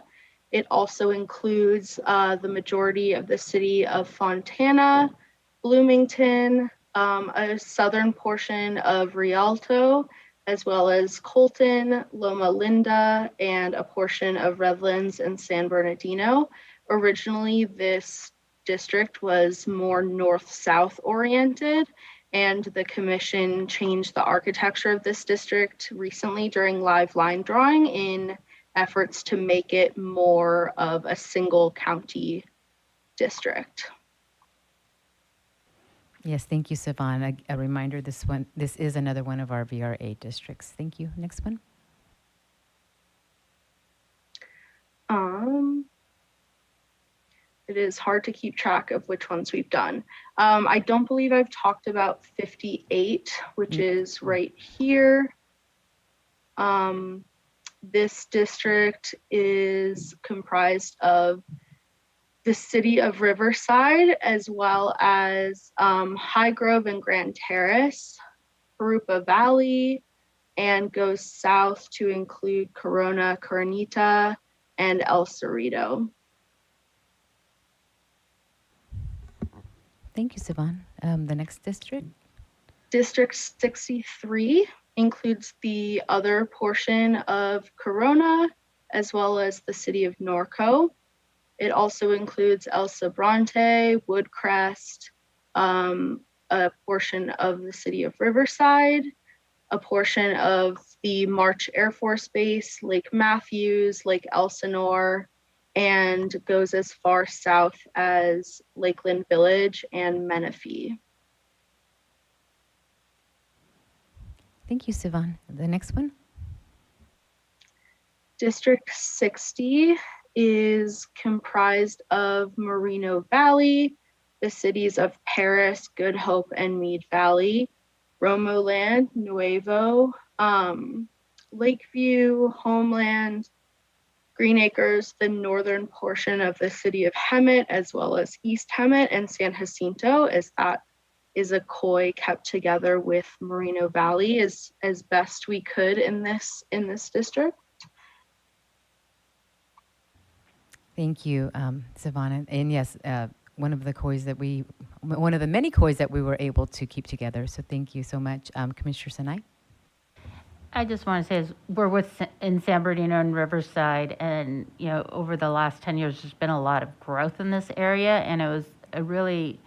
It also includes the majority of the city of Fontana, Bloomington, a southern portion of Rialto, as well as Colton, Loma Linda, and a portion of Redlands and San Bernardino. Originally, this district was more north-south oriented, and the Commission changed the architecture of this district recently during live line drawing in efforts to make it more of a single county district. Yes, thank you, Sivan. A reminder, this is another one of our VRA districts. Thank you. Next one. It is hard to keep track of which ones we've done. I don't believe I've talked about 58, which is right here. This district is comprised of the city of Riverside, as well as High Grove and Grand Terrace, Parupa Valley, and goes south to include Corona, Coronita, and El Cerrito. Thank you, Sivan. The next district? District 63 includes the other portion of Corona, as well as the city of Norco. It also includes El Sobrante, Woodcrest, a portion of the city of Riverside, a portion of the March Air Force Base, Lake Matthews, Lake Elsinore, and goes as far south as Lakeland Village and Menifee. Thank you, Sivan. The next one? District 60 is comprised of Moreno Valley, the cities of Paris, Good Hope, and Meade Valley, Romoland, Nuevo, Lakeview, Homeland, Green Acres, the northern portion of the city of Hemet, as well as East Hemet and San Jacinto, as that is a COI kept together with Moreno Valley as best we could in this district. Thank you, Sivan. And yes, one of the many COIs that we were able to keep together. So thank you so much, Commissioner Sinai. I just want to say is we're in San Bernardino and Riverside, and over the last 10 years, there's been a lot of growth in this area, and it was a really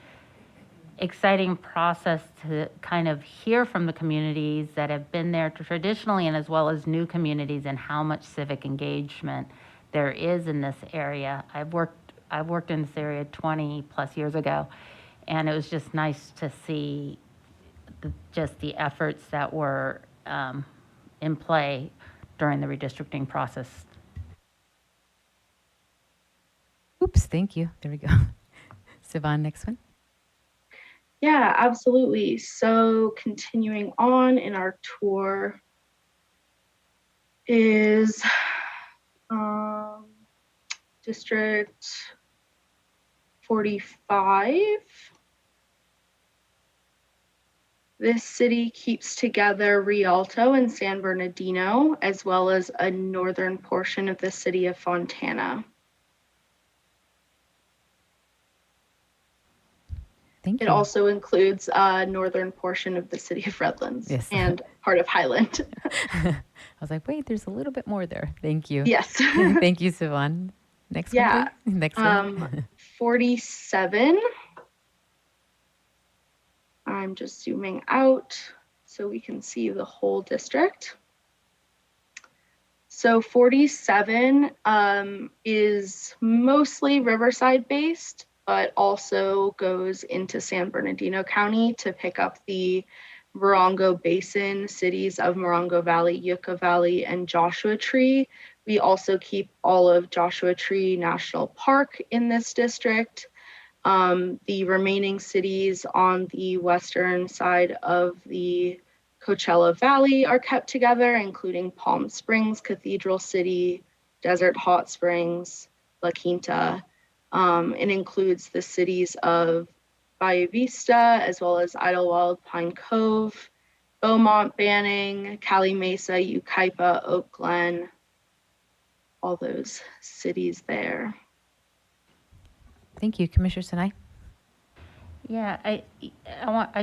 exciting process to kind of hear from the communities that have been there traditionally, and as well as new communities, and how much civic engagement there is in this area. I've worked in this area 20 plus years ago, and it was just nice to see just the efforts that were in play during the redistricting process. Oops, thank you. There we go. Sivan, next one. Yeah, absolutely. So continuing on in our tour is District 45. This city keeps together Rialto and San Bernardino, as well as a northern portion of the city of Fontana. Thank you. It also includes a northern portion of the city of Redlands, yes, and part of Highland. I was like, wait, there's a little bit more there. Thank you. Yes. Thank you, Sivan. Next one, please. Next one. 47 I'm just zooming out so we can see the whole district. So 47 is mostly Riverside based, but also goes into San Bernardino County to pick up the Morongo Basin cities of Morongo Valley, Yucca Valley, and Joshua Tree. We also keep all of Joshua Tree National Park in this district. The remaining cities on the western side of the Coachella Valley are kept together, including Palm Springs, Cathedral City, Desert Hot Springs, La Quinta. It includes the cities of Valle Vista, as well as Idlewild, Pine Cove, Beaumont, Banning, Cali Mesa, Yucaipa, Oak Glen, all those cities there. Thank you, Commissioner Sinai. Yeah, I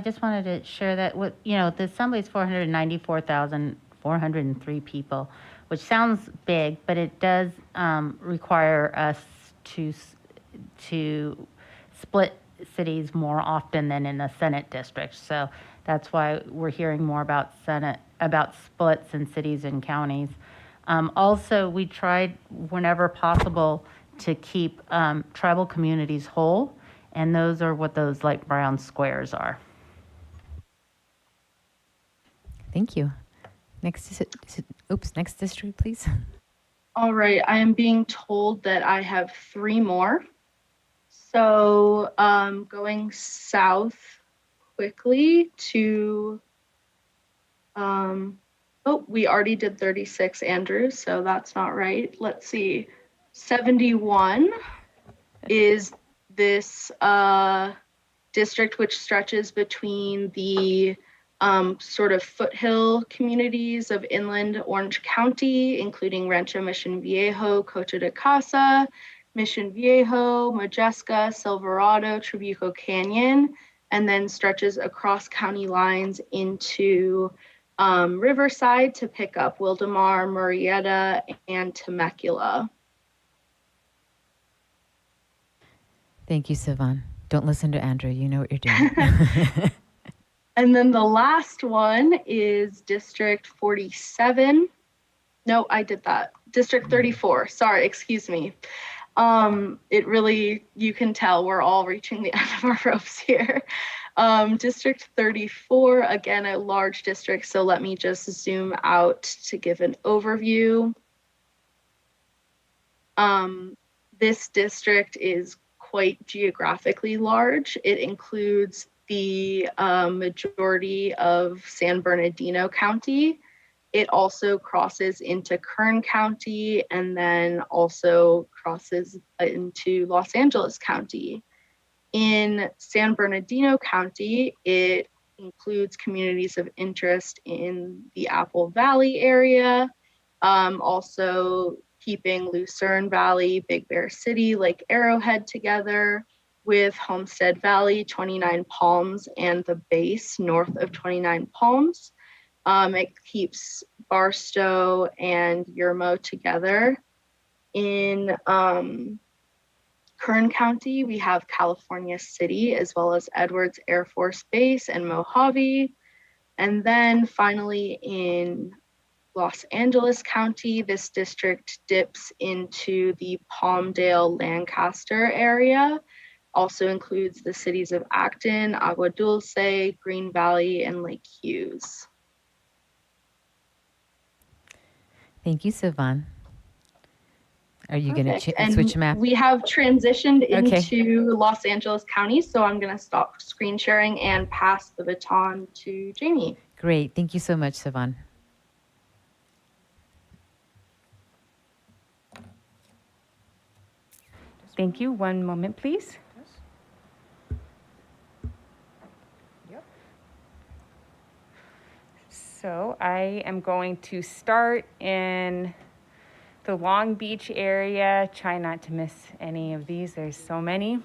just wanted to share that with, the assembly is 494,403 people, which sounds big, but it does require us to split cities more often than in the Senate district. So that's why we're hearing more about splits in cities and counties. Also, we tried whenever possible to keep tribal communities whole. And those are what those light brown squares are. Thank you. Next, next district, please. All right, I am being told that I have 3 more. So going south quickly to, we already did 36, Andrew, so that's not right. Let's see, 71 is this district which stretches between the sort of foothill communities of inland Orange County, including Rancho Mission Viejo, Cocha de Casa, Mission Viejo, Majesca, Silverado, Trabuco Canyon, and then stretches across county lines into Riverside to pick up Wildemar, Murrieta, and Temecula. Thank you, Sivan. Don't listen to Andrew. You know what you're doing. And then the last one is District 47. No, I did that. District 34. Sorry, excuse me. It really, you can tell we're all reaching the end of our ropes here. District 34, again, a large district. So let me just zoom out to give an overview. This district is quite geographically large. It includes the majority of San Bernardino County. It also crosses into Kern County and then also crosses into Los Angeles County. In San Bernardino County, it includes communities of interest in the Apple Valley area, also keeping Lucerne Valley, Big Bear City, Lake Arrowhead together with Homestead Valley, 29 Palms, and the base north of 29 Palms. It keeps Barstow and Yermo together. In Kern County, we have California City, as well as Edwards Air Force Base and Mojave. And then finally in Los Angeles County, this district dips into the Palmdale, Lancaster area. Also includes the cities of Acton, Agua Dulce, Green Valley, and Lake Hughes. Thank you, Sivan. Are you going to switch map? We have transitioned into Los Angeles County, so I'm going to stop screen sharing and pass the baton to Jamie. Great. Thank you so much, Sivan. Thank you. One moment, please. So I am going to start in the Long Beach area. Try not to miss any of these. There's so many.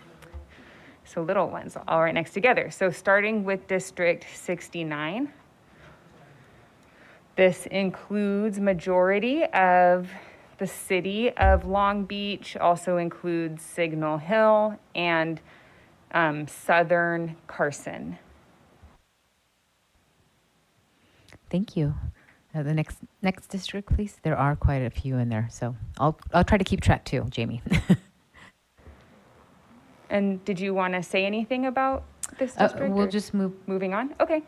So little ones all right next together. So starting with District 69. This includes majority of the city of Long Beach, also includes Signal Hill and southern Carson. Thank you. The next district, please. There are quite a few in there, so I'll try to keep track too, Jamie. And did you want to say anything about this district? We'll or just move. Moving on? Okay.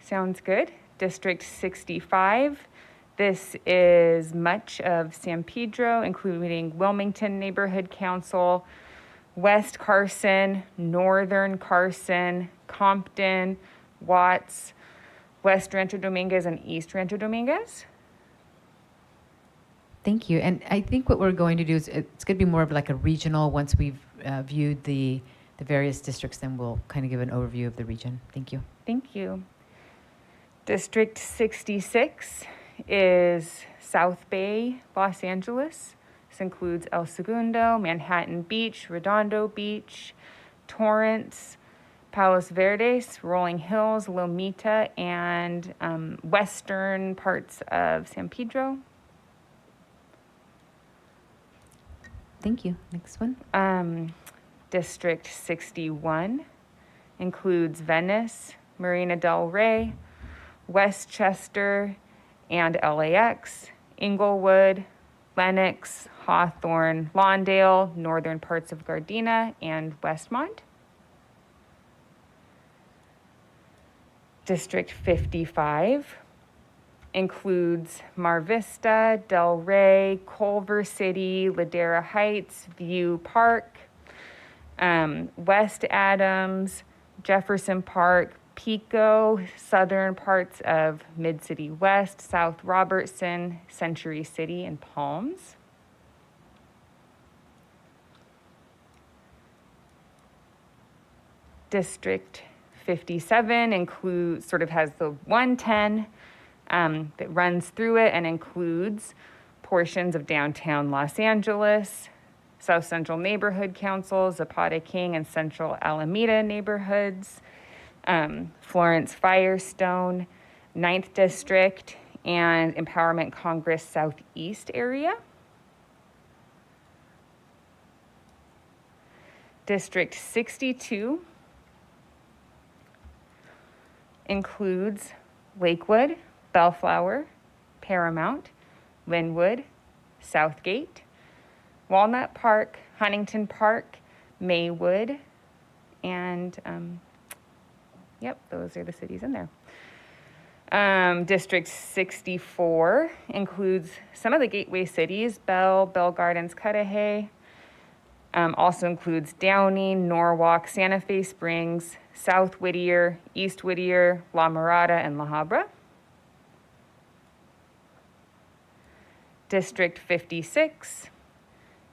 Sounds good. District 65. This is much of San Pedro, including Wilmington Neighborhood Council, West Carson, Northern Carson, Compton, Watts, West Rancho Dominguez, and East Rancho Dominguez. Thank you. And I think what we're going to do is it's going to be more of like a regional. Once we've viewed the various districts, then we'll kind of give an overview of the region. Thank you. Thank you. District 66 is South Bay, Los Angeles. This includes El Segundo, Manhattan Beach, Redondo Beach, Torrance, Palos Verdes, Rolling Hills, Lomita, and western parts of San Pedro. Thank you. Next one. District 61 includes Venice, Marina del Rey, Westchester, and LAX, Inglewood, Lenox, Hawthorne, Lawndale, northern parts of Gardena, and Westmont. District 55 includes Mar Vista, Del Rey, Culver City, Ladera Heights, View Park, West Adams, Jefferson Park, Pico, southern parts of Mid-City West, South Robertson, Century City, and Palms. District 57 has the 110 that runs through it and includes portions of downtown Los Angeles, South Central Neighborhood Council, Zapata King, and Central Alameda neighborhoods, Florence Firestone, 9th District, and Empowerment Congress Southeast area. District 62 includes Lakewood, Bellflower, Paramount, Linwood, Southgate, Walnut Park, Huntington Park, Maywood, and those are the cities in there. District 64 includes some of the gateway cities, Bell Gardens, Cudahy. Also includes Downey, Norwalk, Santa Fe Springs, South Whittier, East Whittier, La Mirada, and La Habra. District 56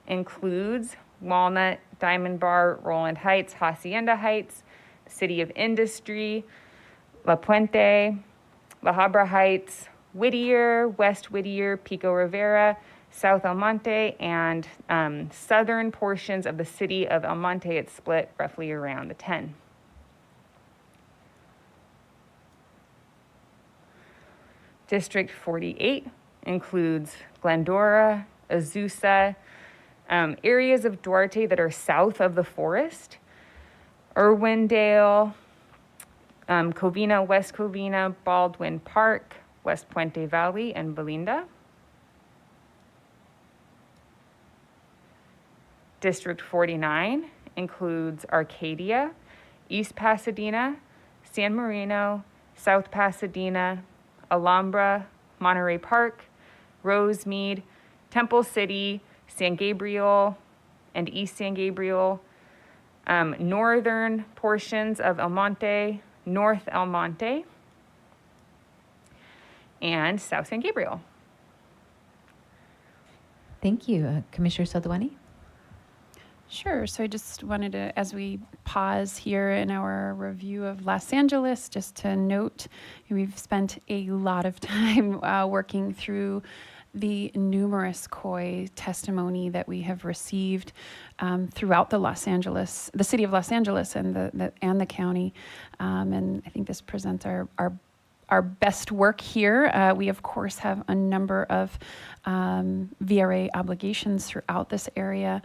includes Walnut, Diamond Bar, Roland Heights, Hacienda Heights, City of Industry, La Puente, La Habra Heights, Whittier, West Whittier, Pico Rivera, South El Monte, and southern portions of the city of El Monte. It's split roughly around the 10. District 48 includes Glendora, Azusa, areas of Duarte that are south of the forest, Irwindale, Covina, West Covina, Baldwin Park, West Puente Valley, and Belinda. District 49 includes Arcadia, East Pasadena, San Marino, South Pasadena, Alhambra, Monterey Park, Rosemead, Temple City, San Gabriel, and East San Gabriel, northern portions of El Monte, North El Monte, and South San Gabriel. Thank you. Commissioner Saldwani? Sure. So I just wanted to, as we pause here in our review of Los Angeles, just to note we've spent a lot of time working through the numerous COI testimony that we have received throughout the city of Los Angeles and the county. And I think this presents our best work here. We, of course, have a number of VRA obligations throughout this area,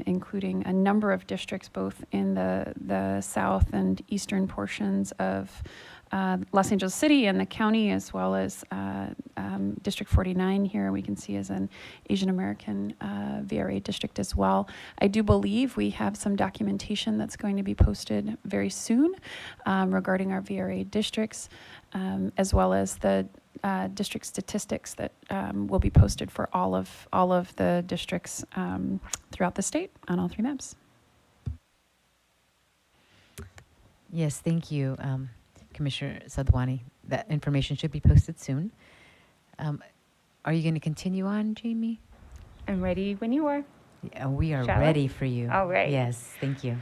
including a number of districts, both in the south and eastern portions of Los Angeles City and the county, as well as District 49 here, we can see as an Asian American VRA district as well. I do believe we have some documentation that's going to be posted very soon regarding our VRA districts, as well as the district statistics that will be posted for all of the districts throughout the state on all 3 maps. Yes, thank you, Commissioner Sadhwani. That information should be posted soon. Are you going to continue on, Jamie? I'm ready when you are. Yeah, we are Shall I? ready for you. All right. Yes, thank you.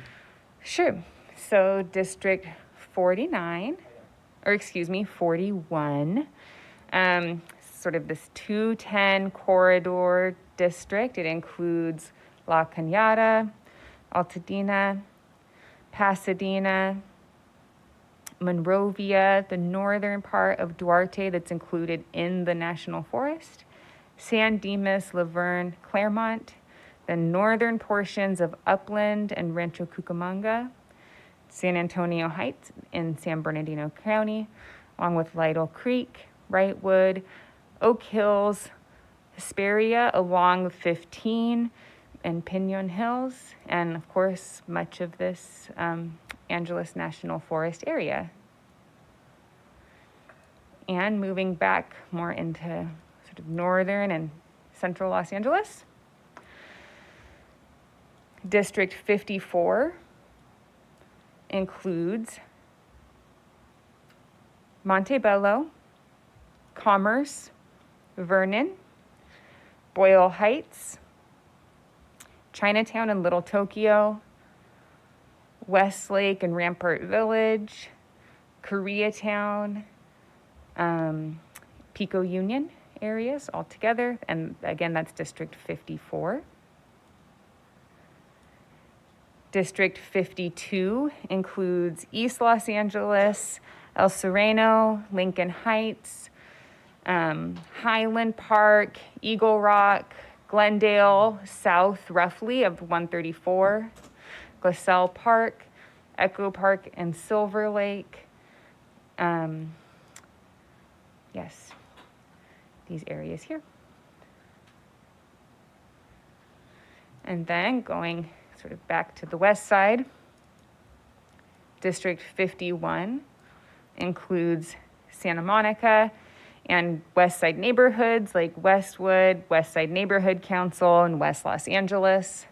Sure. So District 49, or excuse me, 41, sort of this 210 corridor district. It includes La Cañada, Altadena, Pasadena, Monrovia, the northern part of Duarte that's included in the National Forest, San Dimas, Laverne, Claremont, the northern portions of Upland and Rancho Cucamonga, San Antonio Heights in San Bernardino County, along with Lytle Creek, Wrightwood, Oak Hills, Hesperia along 15, and Pinon Hills, and of course, much of this Angeles National Forest area. And moving back more into sort of northern and central Los Angeles, District 54 includes Montebello, Commerce, Vernon, Boyle Heights, Chinatown and Little Tokyo, Westlake and Rampart Village, Koreatown, Pico Union areas altogether. And again, that's District 54. District 52 includes East Los Angeles, El Sereno, Lincoln Heights, Highland Park, Eagle Rock, Glendale, south roughly of 134, Glassell Park, Echo Park, and Silver Lake. Yes, these areas here. And then going sort of back to the west side, District 51 includes Santa Monica and West Side neighborhoods like Westwood, West Side Neighborhood Council, and West Los Angeles.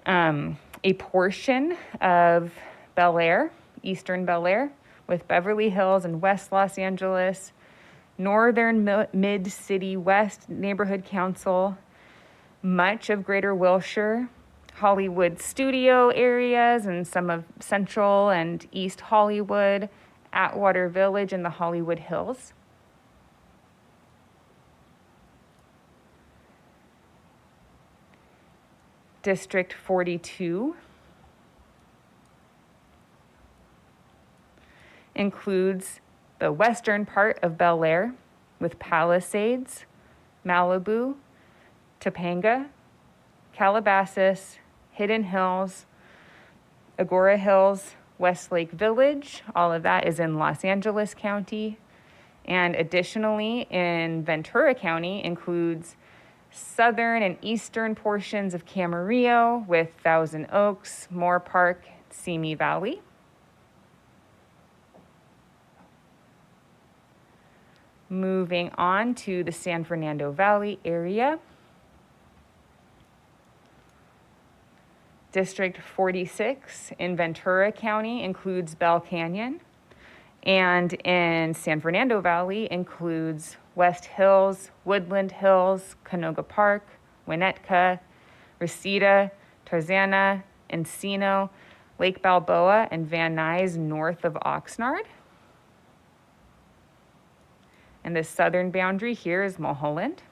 A portion of Bel Air, Eastern Bel Air, with Beverly Hills and West Los Angeles, Northern Mid-City West Neighborhood Council, much of Greater Wilshire, Hollywood studio areas, and some of Central and East Hollywood, Atwater Village, and the Hollywood Hills. District 42 includes the western part of Bel Air with Palisades, Malibu, Topanga, Calabasas, Hidden Hills, Agora Hills, Westlake Village. All of that is in Los Angeles County. And additionally, in Ventura County includes southern and eastern portions of Camarillo with Thousand Oaks, Moore Park, Simi Valley. Moving on to the San Fernando Valley area. District 46 in Ventura County includes Bell Canyon, and in San Fernando Valley includes West Hills, Woodland Hills, Canoga Park, Winnetka, Reseda, Tarzana, Encino, Lake Balboa, and Van Nuys north of Oxnard. And the southern boundary here is Mulholland.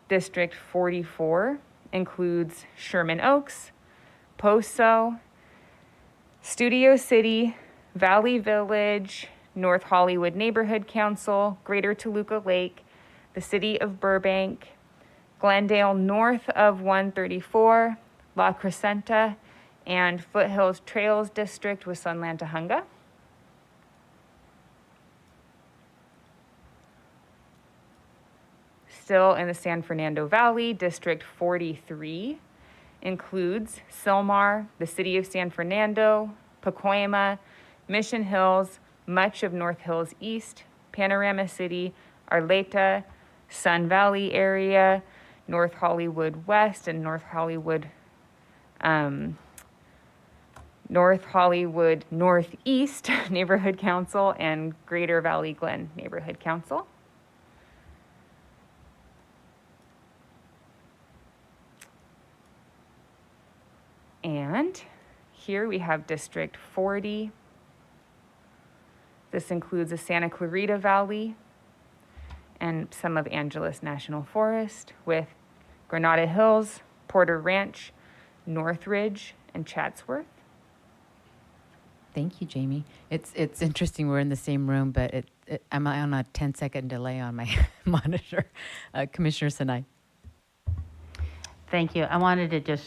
District 44 includes Sherman Oaks, Poso, Studio City, Valley Village, North Hollywood Neighborhood Council, Greater Toluca Lake, the city of Burbank, Glendale north of 134, La Crescenta, and Foothills Trails District with Sunlantahunga. Still in the San Fernando Valley, District 43 includes Sylmar, the city of San Fernando, Pacoima, Mission Hills, much of North Hills East, Panorama City, Arleta, Sun Valley area, North Hollywood West and North Hollywood Northeast Neighborhood Council, and Greater Valley Glen Neighborhood Council. And here we have District 40. This includes the Santa Clarita Valley and some of Angeles National Forest, with Granada Hills, Porter Ranch, Northridge, and Chatsworth. Thank you, Jamie. It's interesting. We're in the same room, but I'm on a 10-second delay on my monitor. Commissioner Sinai. Thank you. I wanted to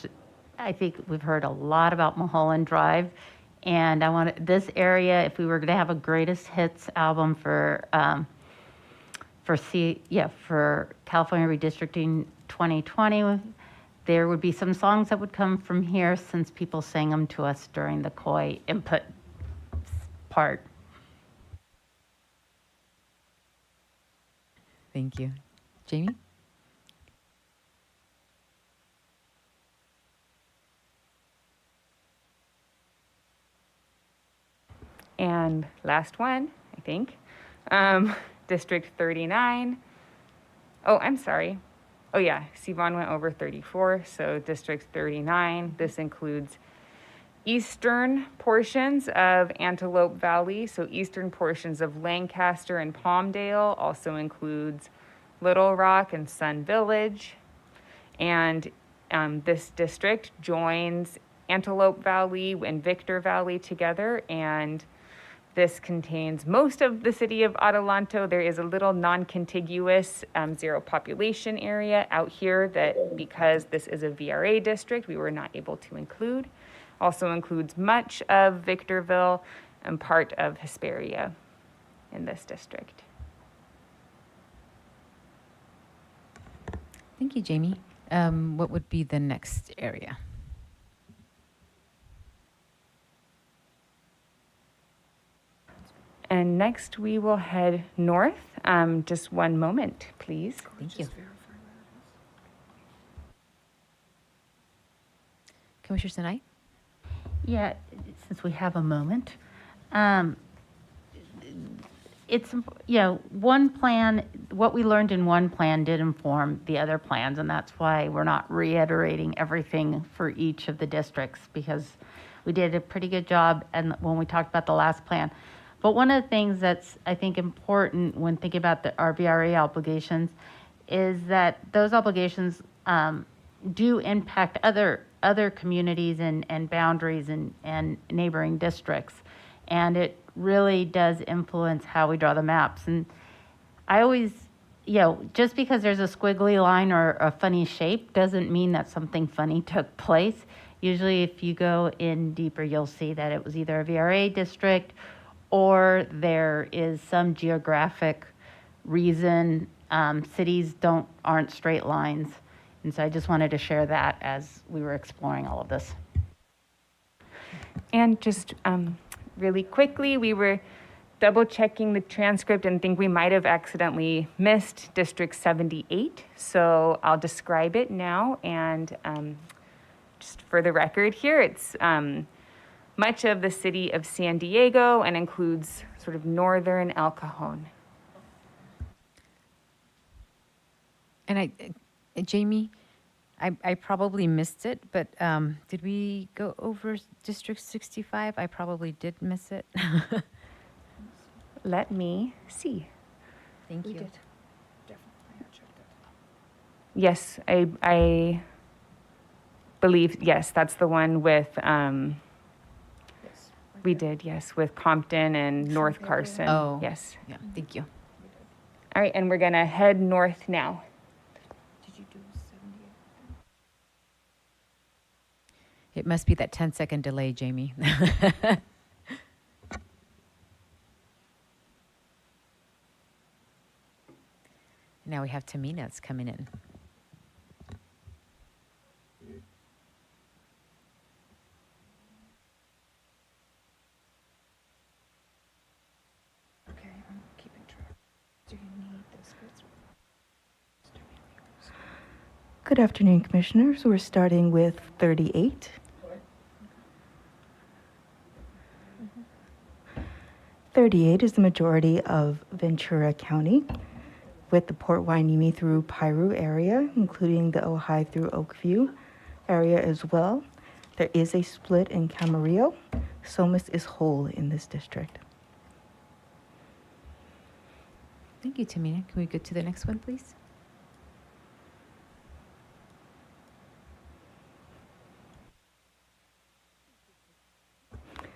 I think we've heard a lot about Mulholland Drive, and I wanted this area, if we were going to have a greatest hits album for California Redistricting 2020, there would be some songs that would come from here since people sang them to us during the COI input part. Thank you. Jamie? And last one, I think, District 39. Oh, I'm sorry. Oh yeah, Sivan went over 34, so District 39. This includes eastern portions of Antelope Valley, so eastern portions of Lancaster and Palmdale, also includes Little Rock and Sun Village. And this district joins Antelope Valley and Victor Valley together, and this contains most of the city of Adelanto. There is a little non-contiguous zero population area out here that, because this is a VRA district, we were not able to include. Also includes much of Victorville and part of Hesperia in this district. Thank you, Jamie. What would be the next area? And next we will head north. Just one moment, please. Thank you. Commissioner Sinai? Yeah, since we have a moment. It's, one plan, what we learned in one plan did inform the other plans, and that's why we're not reiterating everything for each of the districts, because we did a pretty good job and when we talked about the last plan. But one of the things that's, I think, important when thinking about the RVRA obligations is that those obligations do impact other communities and boundaries and neighboring districts. And it really does influence how we draw the maps. And I always, just because there's a squiggly line or a funny shape doesn't mean that something funny took place. Usually if you go in deeper, you'll see that it was either a VRA district or there is some geographic reason. Cities aren't straight lines. And so I just wanted to share that as we were exploring all of this. And just really quickly, we were double checking the transcript and think we might have accidentally missed District 78. So I'll describe it now. And just for the record here, it's much of the city of San Diego and includes sort of northern El Cajon. And Jamie, I probably missed it, but did we go over District 65? I probably did miss it. Let me see. Thank you. We did. Yes, I believe, yes, that's the one with, we did, yes, with Compton and North Carson. Oh, yes. Yeah, thank you. All right, and we're gonna head north now. It must be that 10-second delay, Jamie. Now we have Tamina's coming in. Okay, I'm keeping track. Do you need this? Good afternoon, Commissioners. We're starting with 38. 38 is the majority of Ventura County, with the Port Hueneme through Piru area, including the Ojai through Oakview area as well. There is a split in Camarillo. Somis is whole in this district. Thank you, Tamina. Can we go to the next one, please?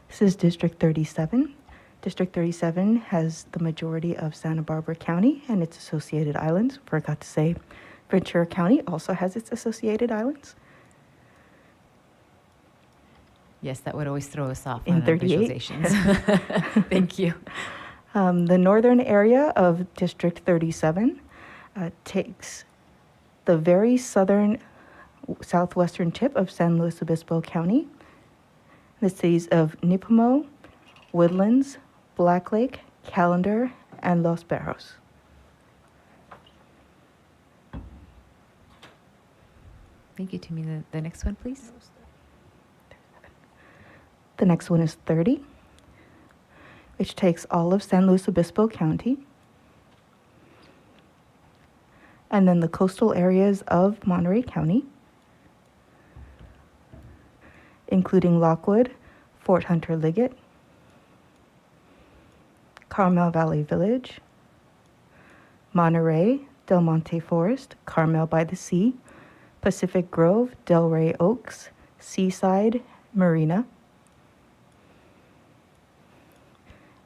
This is District 37. District 37 has the majority of Santa Barbara County and its associated islands. Forgot to say, Ventura County also has its associated islands. Yes, that would always throw us off In on our 38. visualizations. Thank you. The northern area of District 37 takes the very southwestern tip of San Luis Obispo County, the cities of Nipomo, Woodlands, Black Lake, Callender, and Los Barros. Thank you, Tamina. The next one, please. The next one is 30, which takes all of San Luis Obispo County, and then the coastal areas of Monterey County, including Lockwood, Fort Hunter Liggett, Carmel Valley Village, Monterey, Del Monte Forest, Carmel by the Sea, Pacific Grove, Delray Oaks, Seaside, Marina,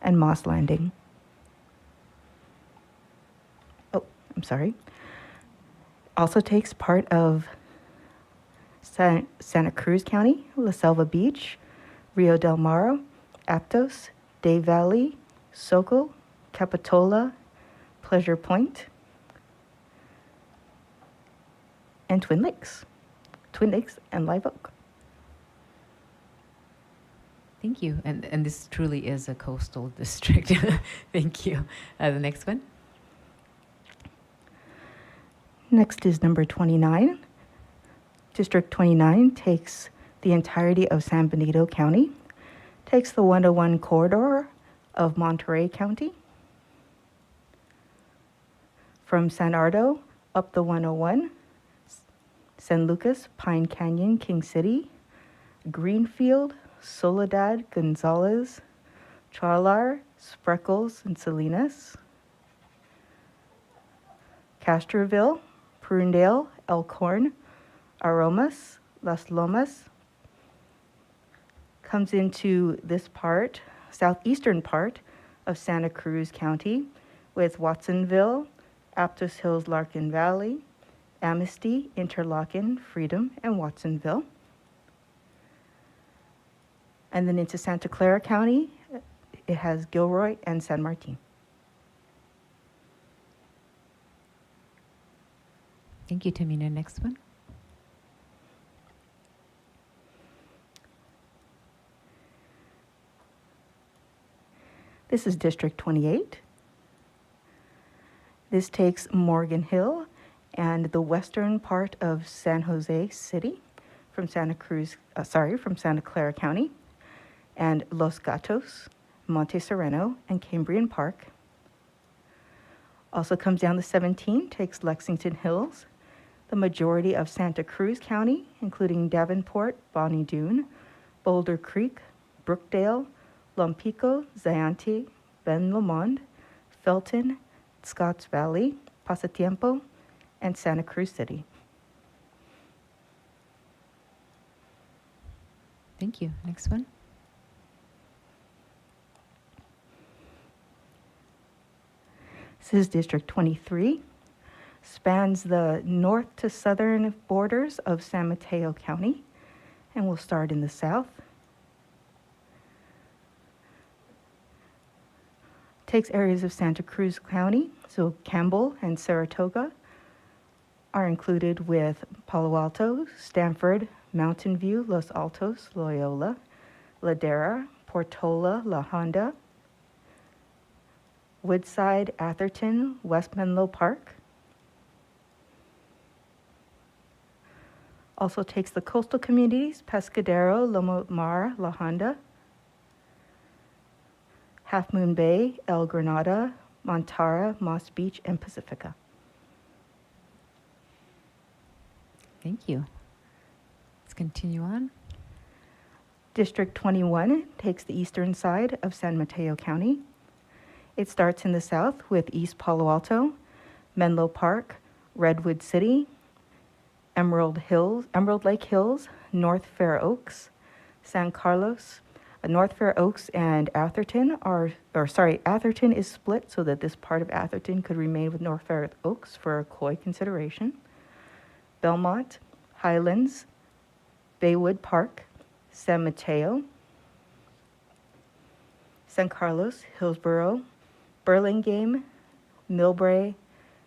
and Moss Landing. Oh, I'm sorry. Also takes part of Santa Cruz County, La Selva Beach, Rio del Mar, Aptos, Day Valley, Sokol, Capitola, Pleasure Point, and Twin Lakes and Live Oak. Thank you. And this truly is a coastal district. Thank you. The next one. Next is number 29. District 29 takes the entirety of San Benito County, takes the 101 corridor of Monterey County, from San Ardo up the 101, San Lucas, Pine Canyon, King City, Greenfield, Soledad, Gonzales, Charlar, Spreckles, and Salinas, Castroville, Prunedale, Elkhorn, Aromas, Las Lomas, comes into this part, southeastern part of Santa Cruz County with Watsonville, Aptos Hills, Larkin Valley, Amnesty, Interlochen, Freedom, and Watsonville. And then into Santa Clara County, it has Gilroy and San Martin. Thank you, Tamina. Next one. This is District 28. This takes Morgan Hill and the western part of San Jose City from Santa Clara County, and Los Gatos, Monte Sereno, and Cambrian Park. Also comes down the 17, takes Lexington Hills, the majority of Santa Cruz County, including Davenport, Bonnie Doon, Boulder Creek, Brookdale, Lompico, Zayante, Ben Lomond, Felton, Scotts Valley, Pasatiempo, and Santa Cruz City. Thank you. Next one. This is District 23, spans the north to southern borders of San Mateo County, and we'll start in the south. Takes areas of Santa Cruz County, so Campbell and Saratoga are included with Palo Alto, Stanford, Mountain View, Los Altos, Loyola, Ladera, Portola, La Honda, Woodside, Atherton, West Menlo Park. Also takes the coastal communities, Pescadero, Loma Mar, La Honda, Half Moon Bay, El Granada, Montara, Moss Beach, and Pacifica. Thank you. Let's continue on. District 21 takes the eastern side of San Mateo County. It starts in the south with East Palo Alto, Menlo Park, Redwood City, Emerald Lake Hills, North Fair Oaks, San Carlos. North Fair Oaks and Atherton Atherton is split so that this part of Atherton could remain with North Fair Oaks for COI consideration. Belmont, Highlands, Baywood Park, San Mateo, San Carlos, Hillsborough, Burlingame, Millbrae,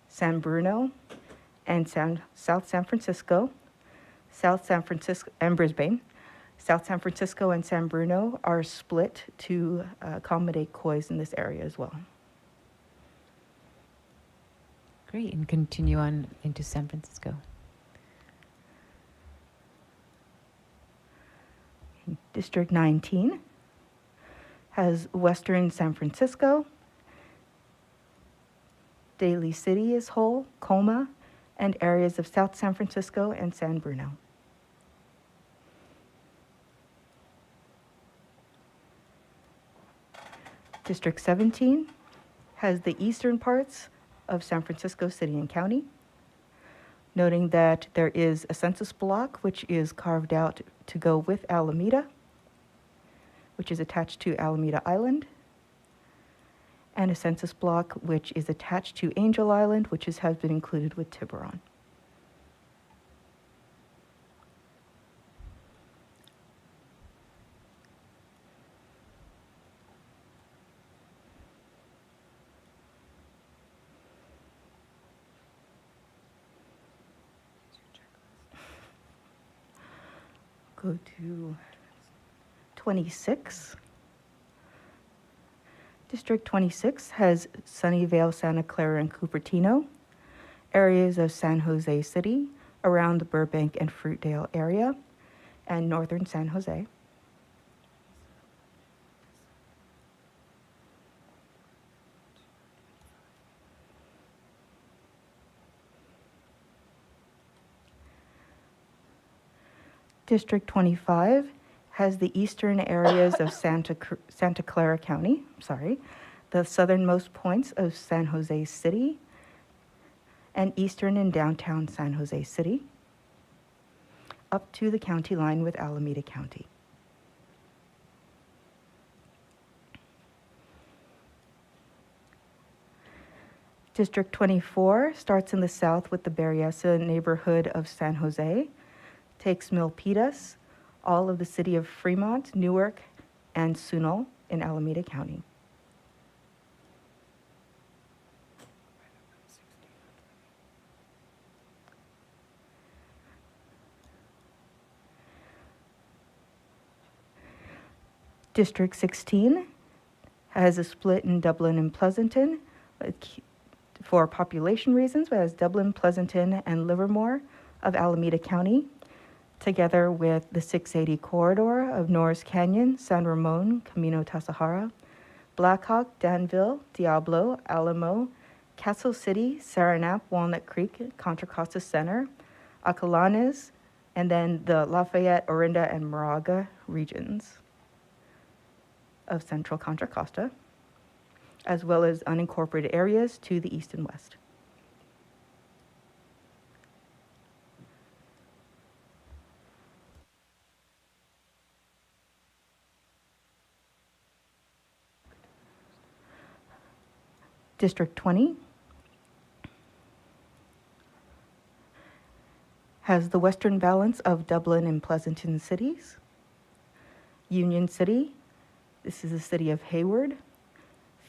San Bruno, and South San Francisco, and Brisbane. South San Francisco and San Bruno are split to accommodate COIs in this area as well. Great, and continue on into San Francisco. District 19 has Western San Francisco, Daly City as whole, Coma, and areas of South San Francisco and San Bruno. District 17 has the eastern parts of San Francisco City and County, noting that there is a census block which is carved out to go with Alameda, which is attached to Alameda Island, and a census block which is attached to Angel Island, which has been included with Tiburon. Go to 26. District 26 has Sunnyvale, Santa Clara, and Cupertino, areas of San Jose City, around the Burbank and Fruitdale area, and northern San Jose. District 25 has the eastern areas of Santa Clara County, the southernmost points of San Jose City, and eastern and downtown San Jose City, up to the county line with Alameda County. District 24 starts in the south with the Berryessa neighborhood of San Jose, takes Milpitas, all of the city of Fremont, Newark, and Sunol in Alameda County. District 16 has a split in Dublin and Pleasanton for population reasons, but has Dublin, Pleasanton, and Livermore of Alameda County, together with the 680 corridor of Norris Canyon, San Ramon, Camino Tasajara, Blackhawk, Danville, Diablo, Alamo, Castle City, Saranac, Walnut Creek, Contra Costa Center, Acalanes, and then the Lafayette, Orinda, and Moraga regions of central Contra Costa, as well as unincorporated areas to the east and west. District 20 has the western balance of Dublin and Pleasanton cities. Union City, this is the city of Hayward.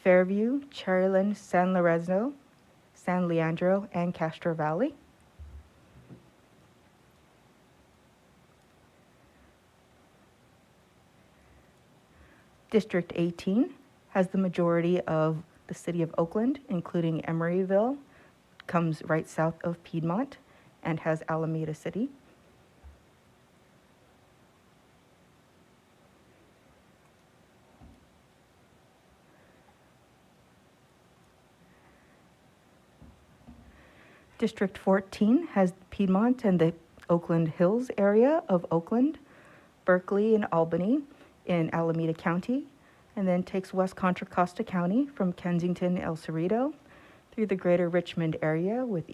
Fairview, Cherryland, San Lorenzo, San Leandro, and Castro Valley. District 18 has the majority of the city of Oakland, including Emeryville, comes right south of Piedmont, and has Alameda City. District 14 has Piedmont and the Oakland Hills area of Oakland, Berkeley and Albany in Alameda County, and then takes West Contra Costa County from Kensington, El Cerrito, through the greater Richmond area with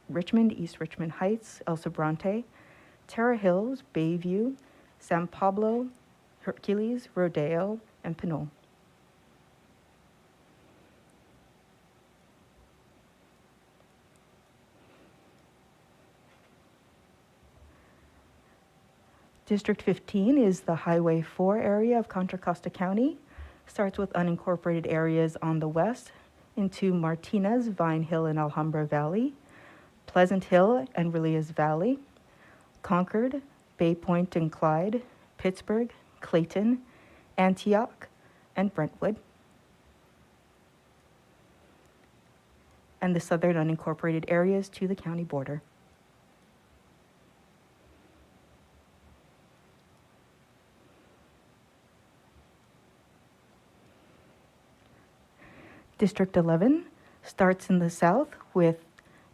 Richmond, East Richmond Heights, El Sobrante, Terra Hills, Bayview, San Pablo, Hercules, Rodeo, and Pinole. District 15 is the Highway 4 area of Contra Costa County. Starts with unincorporated areas on the west into Martinez, Vine Hill, and Alhambra Valley, Pleasant Hill and Relias Valley, Concord, Bay Point and Clyde, Pittsburgh, Clayton, Antioch, and Brentwood, and the southern unincorporated areas to the county border. District 11 starts in the south with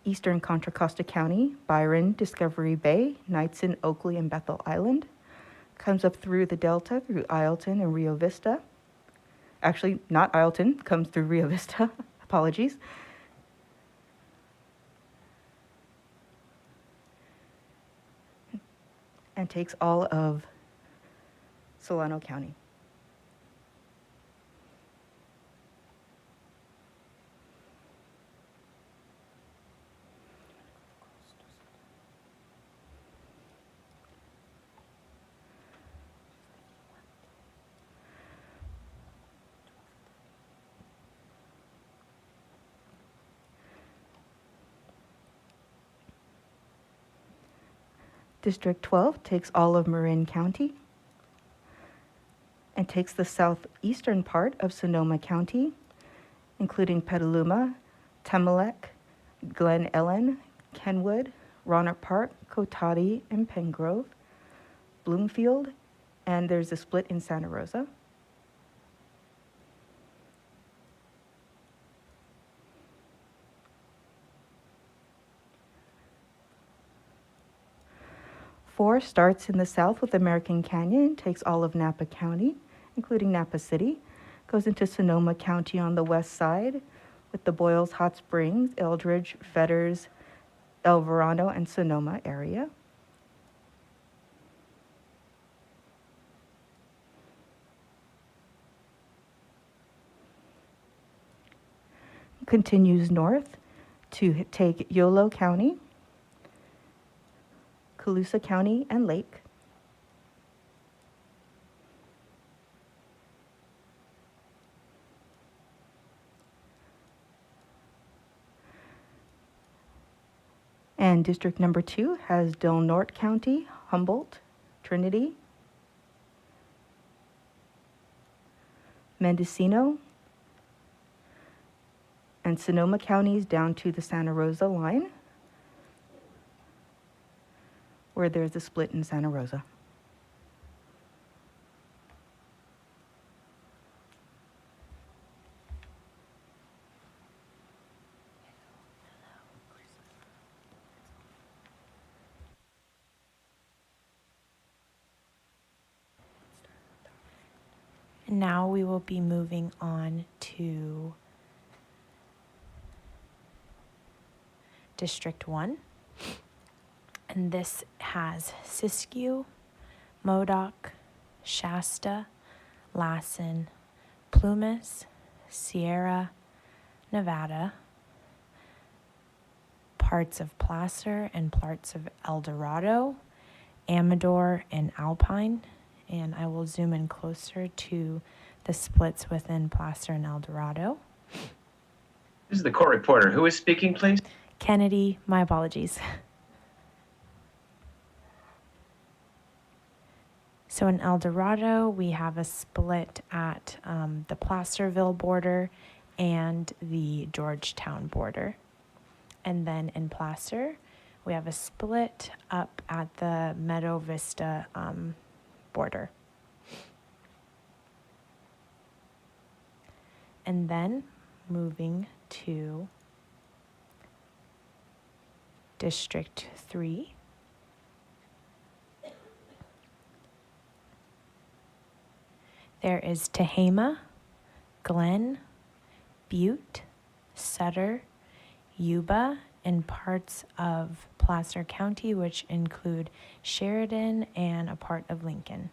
eastern Contra Costa County, Byron, Discovery Bay, Knightson, Oakley, and Bethel Island. Comes up through the Delta, through Ileton and Rio Vista. Actually, not Ileton, comes through Rio Vista. Apologies. And takes all of Solano County. District 12 takes all of Marin County and takes the southeastern part of Sonoma County, including Petaluma, Temelec, Glen Ellen, Kenwood, Rohnert Park, Cotati, and Pengrove, Bloomfield, and there's a split in Santa Rosa. Four starts in the south with American Canyon, takes all of Napa County, including Napa City, goes into Sonoma County on the west side with the Boyles Hot Springs, Eldridge, Fetters, El Verano, and Sonoma area. Continues north to take Yolo County, Colusa County, and Lake. And district number 2 has Del Norte County, Humboldt, Trinity, Mendocino, and Sonoma counties down to the Santa Rosa line, where there's a split in Santa Rosa. And now we will be moving on to District 1. And this has Siskiyou, Modoc, Shasta, Lassen, Plumas, Sierra, Nevada, part parts of Placer and parts of El Dorado, Amador, and Alpine. And I will zoom in closer to the splits within Placer and El Dorado. This is the court reporter. Who is speaking, please? Kennedy, my apologies. So in El Dorado, we have a split at the Placerville border and the Georgetown border. And then in Placer, we have a split up at the Meadow Vista border. And then moving to District 3. There is Tehama, Glen, Butte, Sutter, Yuba, and parts of Placer County, which include Sheridan and a part of Lincoln,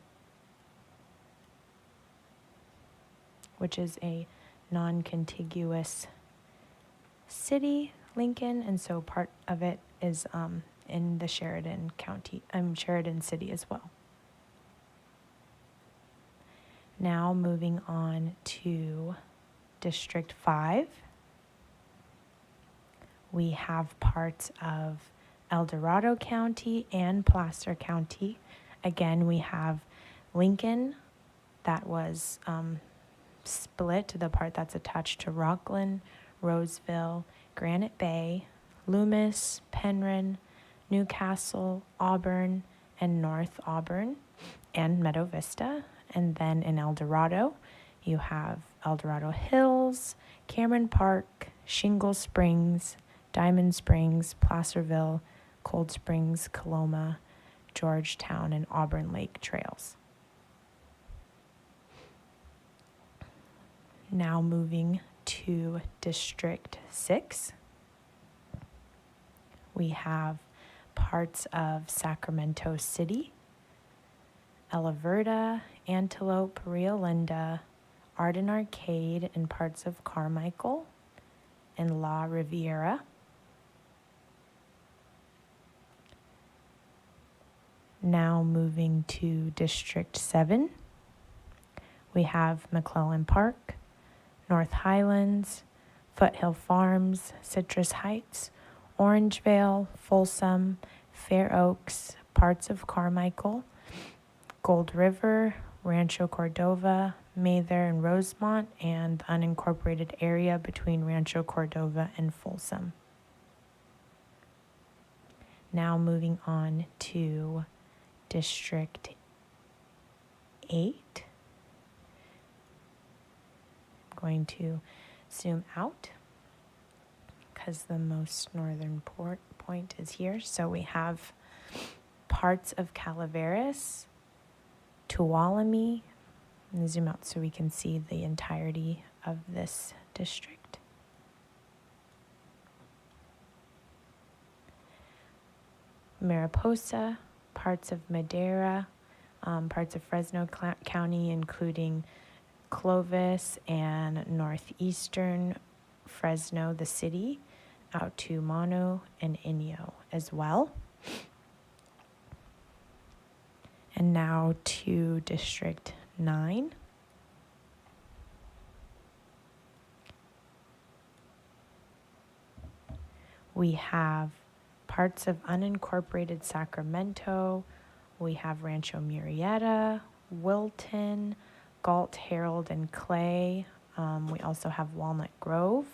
which is a non-contiguous city, Lincoln, and so part of it is in the Sheridan County, Sheridan City as well. Now moving on to District 5. We have parts of El Dorado County and Placer County. Again, we have Lincoln that was split, the part that's attached to Rockland, Roseville, Granite Bay, Loomis, Penryn, Newcastle, Auburn, and North Auburn, and Meadow Vista. And then in El Dorado, you have El Dorado Hills, Cameron Park, Shingle Springs, Diamond Springs, Placerville, Cold Springs, Coloma, Georgetown, and Auburn Lake trails. Now moving to District 6. We have parts of Sacramento City, Elaverta, Antelope, Rio Linda, Arden Arcade, and parts of Carmichael, and La Riviera. Now moving to District 7, we have McClellan Park, North Highlands, Foothill Farms, Citrus Heights, Orangevale, Folsom, Fair Oaks, parts of Carmichael, Gold River, Rancho Cordova, Mather, and Rosemont, and the unincorporated area between Rancho Cordova and Folsom. Now moving on to District 8. I'm going to zoom out because the most northern point is here. So we have parts of Calaveras, Tuolumne, and zoom out so we can see the entirety of this district. Mariposa, parts of Madera, parts of Fresno County, including Clovis and northeastern Fresno, the city, out to Mono and Inyo as well. And now to District 9. We have parts of unincorporated Sacramento. We have Rancho Murrieta, Wilton, Galt, Harold, and Clay. We also have Walnut Grove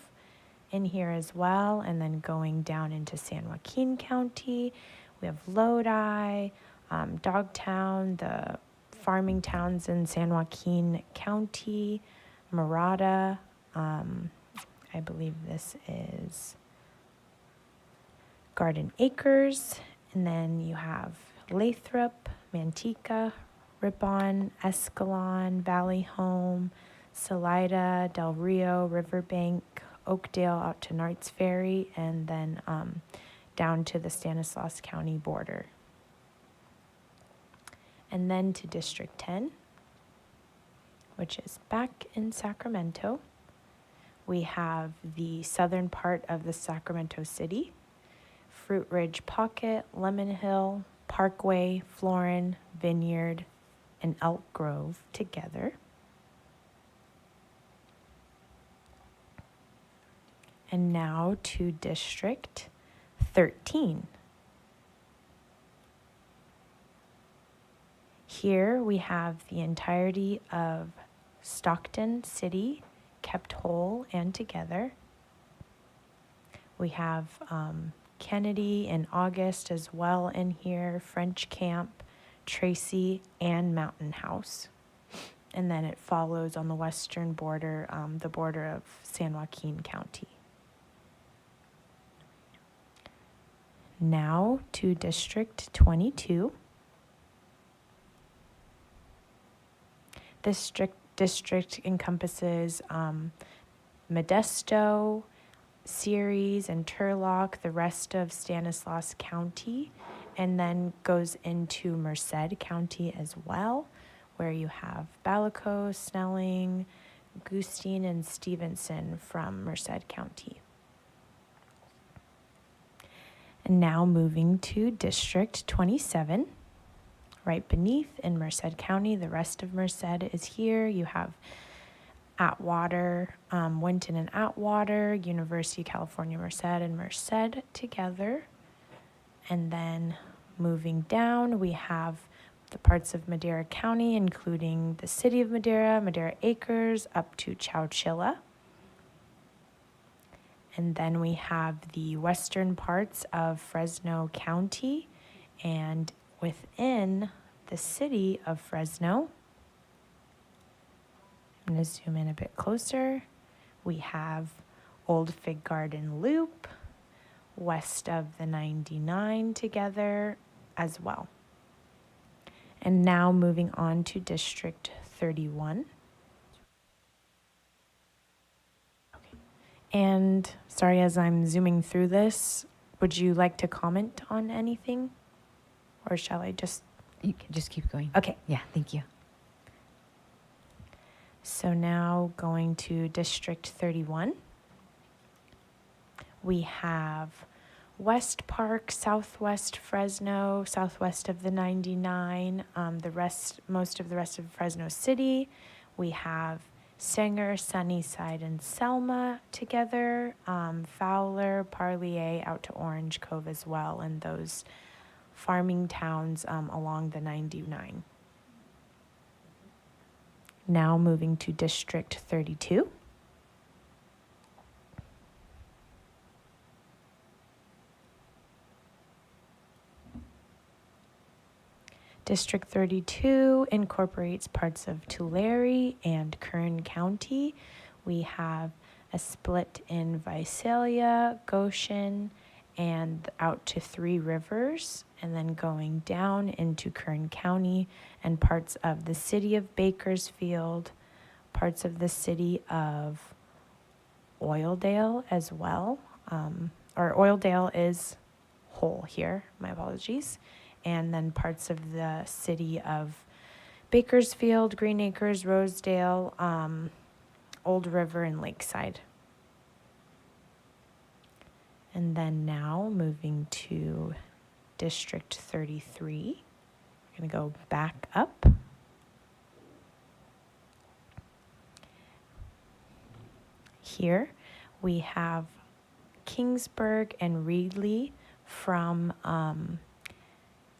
in here as well. And then going down into San Joaquin County, we have Lodi, Dogtown, the farming towns in San Joaquin County, Murata, I believe this is Garden Acres, and then you have Lathrop, Manteca, Ripon, Escalon, Valley Home, Salida, Del Rio, Riverbank, Oakdale out to Nart's Ferry, and then down to the Stanislaus County border. And then to District 10, which is back in Sacramento. We have the southern part of the Sacramento city, Fruit Ridge Pocket, Lemon Hill, Parkway, Florin, Vineyard, and Elk Grove together. And now to District 13. Here we have the entirety of Stockton City kept whole and together. We have Kennedy and August as well in here, French Camp, Tracy, and Mountain House. And then it follows on the western border, the border of San Joaquin County. Now to District 22. This district encompasses Modesto, Ceres, and Turlock, the rest of Stanislaus County, and then goes into Merced County as well, where you have Balico, Snelling, Gustine, and Stevenson from Merced County. And now moving to District 27. Right beneath in Merced County, the rest of Merced is here. You have Atwater, Winton and Atwater, University of California, Merced, and Merced together. And then moving down, we have the parts of Madera County, including the city of Madera, Madera Acres, up to Chowchilla. And then we have the western parts of Fresno County, and within the city of Fresno, I'm going to zoom in a bit closer. We have Old Fig Garden Loop, west of the 99 together as well. And now moving on to District 31. Okay. And sorry, as I'm zooming through this, would you like to comment on anything? Or shall I just... You can just keep going. Okay. Yeah, thank you. So now going to District 31. We have West Park, Southwest Fresno, southwest of the 99, most of the rest of Fresno City. We have Sanger, Sunnyside, and Selma together, Fowler, Parlier, out to Orange Cove as well, and those farming towns along the 99. Now moving to District 32. District 32 incorporates parts of Tulare and Kern County. We have a split in Visalia, Goshen, and out to Three Rivers, and then going down into Kern County and parts of the city of Bakersfield, parts of the city of Oildale as well. Or Oildale is whole here, my apologies. And then parts of the city of Bakersfield, Green Acres, Rosedale, Old River, and Lakeside. And then now moving to District 33. We're going to go back up. Here we have Kingsburg and Reedley from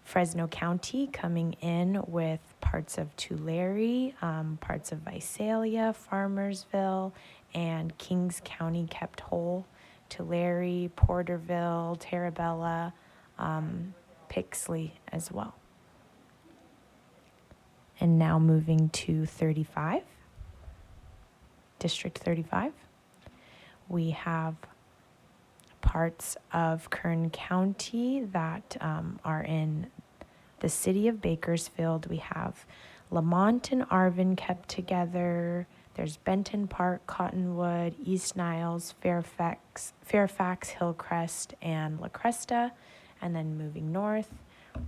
Fresno County coming in with parts of Tulare, parts of Visalia, Farmersville, and Kings County kept whole. Tulare, Porterville, Terabella, Pixley as well. And now moving to 35, District 35. We have parts of Kern County that are in the city of Bakersfield. We have Lamont and Arvin kept together. There's Benton Park, Cottonwood, East Niles, Fairfax, Hillcrest, and La Cresta. And then moving north,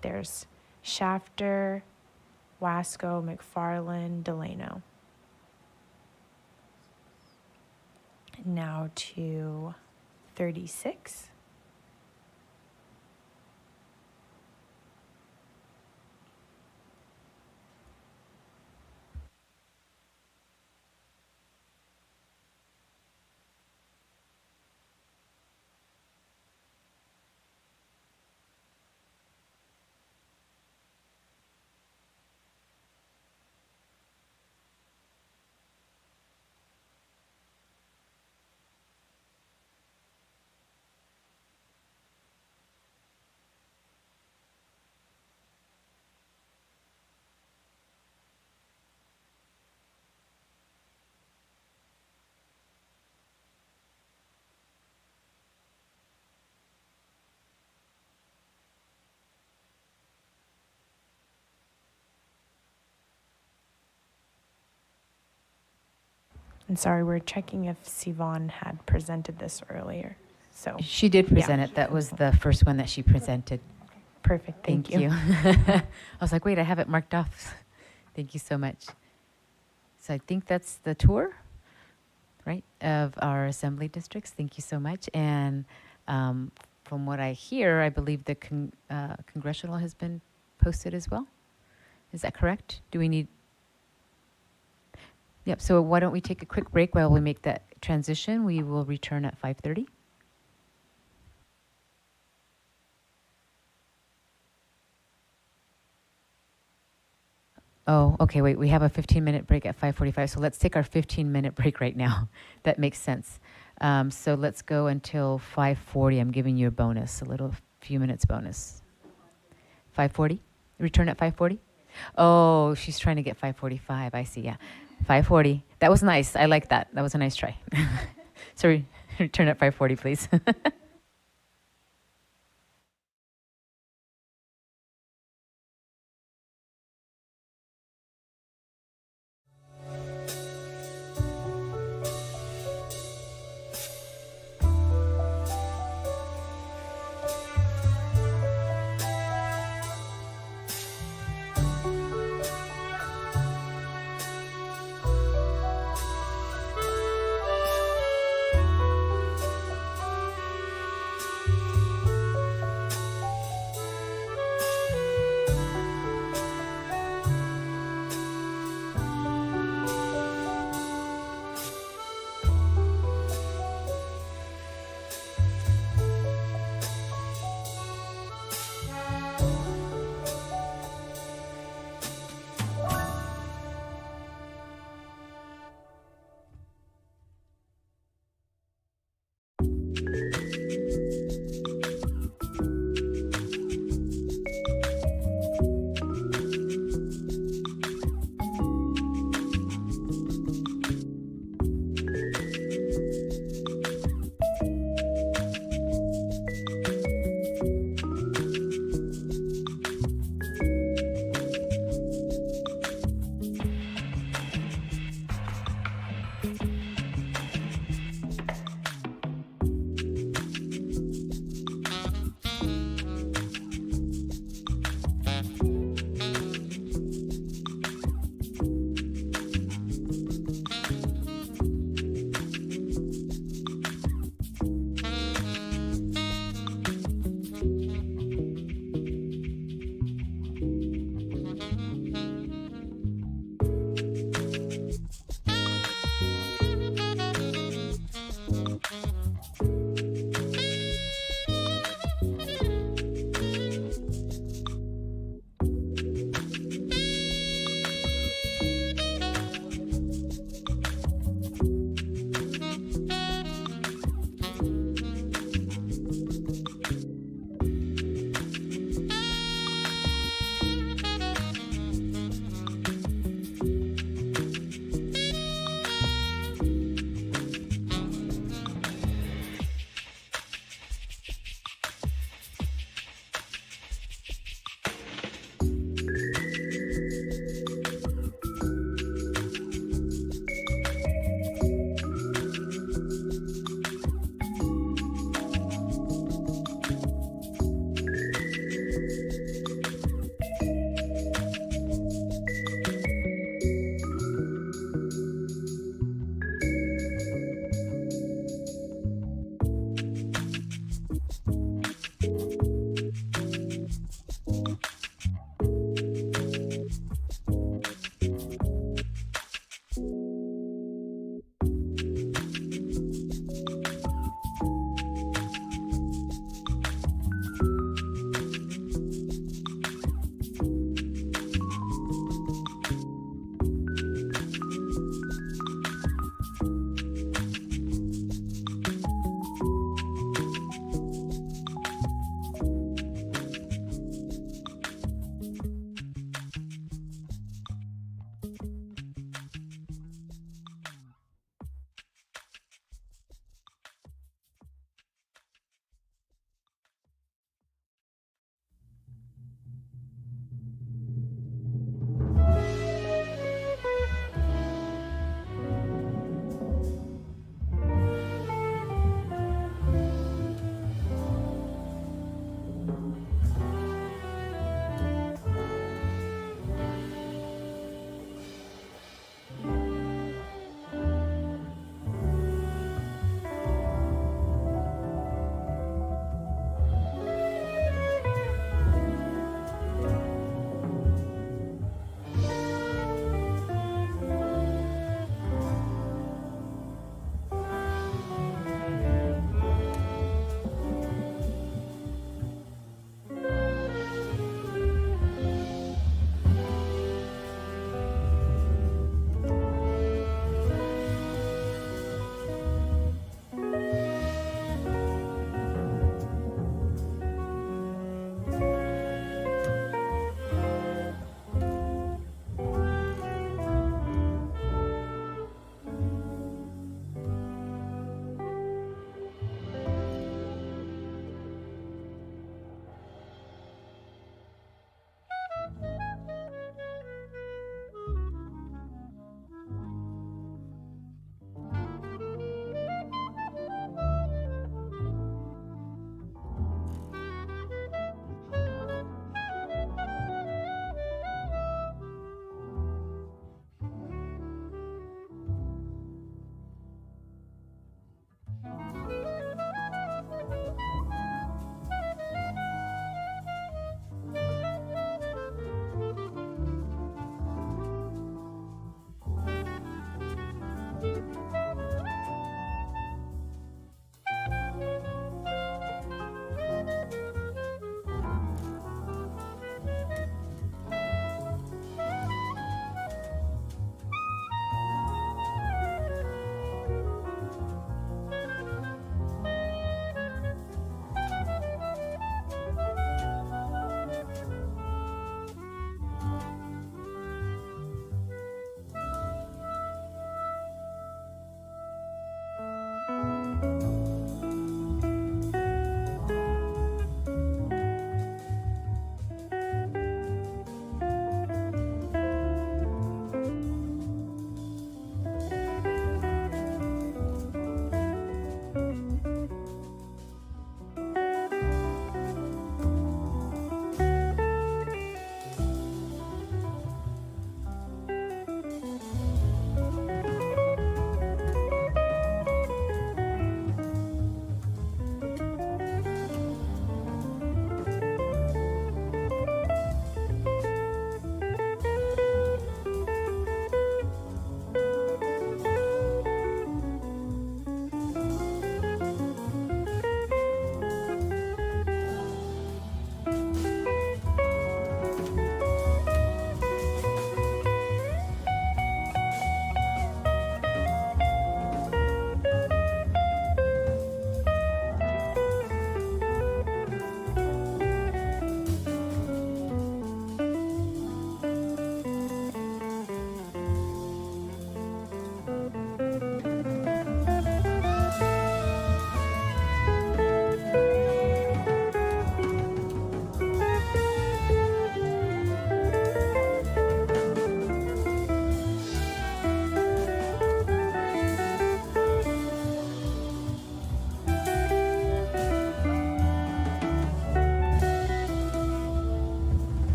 there's Shafter, Wasco, McFarland, Delano. Now to 36. And sorry, we're checking if Sivan had presented this earlier. So She did present it. That was the first one that she presented. perfect. Thank you. I was like, wait, I have it marked off. Thank you so much. So I think that's the tour, right, of our assembly districts. Thank you so much. And from what I hear, I believe the congressional has been posted as well. Is that correct? Do we need? Yep. So why don't we take a quick break while we make that transition? We will return at 5:30. Oh, okay, wait, we have a 15-minute break at 5:45, so let's take our 15-minute break right now. That makes sense. So let's go until 5:40. I'm giving you a bonus, a few minutes bonus. 5:40? Return at 5:40? Oh, she's trying to get 5:45. I see, yeah. 5:40. That was nice. I like that. That was a nice try. So return at 5:40, please.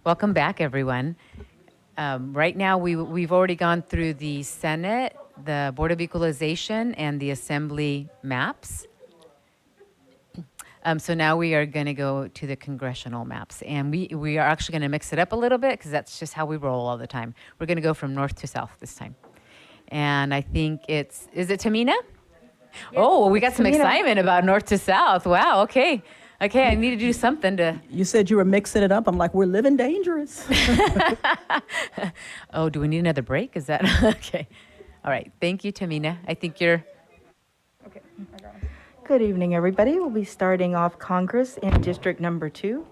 Welcome back, everyone. Right now, we've already gone through the Senate, the Board of Equalization, and the Assembly maps. So now we are going to go to the congressional maps, and we are actually going to mix it up a little bit because that's just how we roll all the time. We're going to go from north to south this time. And I think is it Tamina? Oh, we got some Tamina. excitement about north to south. Wow, okay. Okay, I need to do something to... You said you were mixing it up. I'm like, we're living dangerous. Oh, do we need another break? Is that... Okay. All right. Thank you, Tamina. I think you're... Okay. Good evening, everybody. We'll be starting off Congress in District Number 2.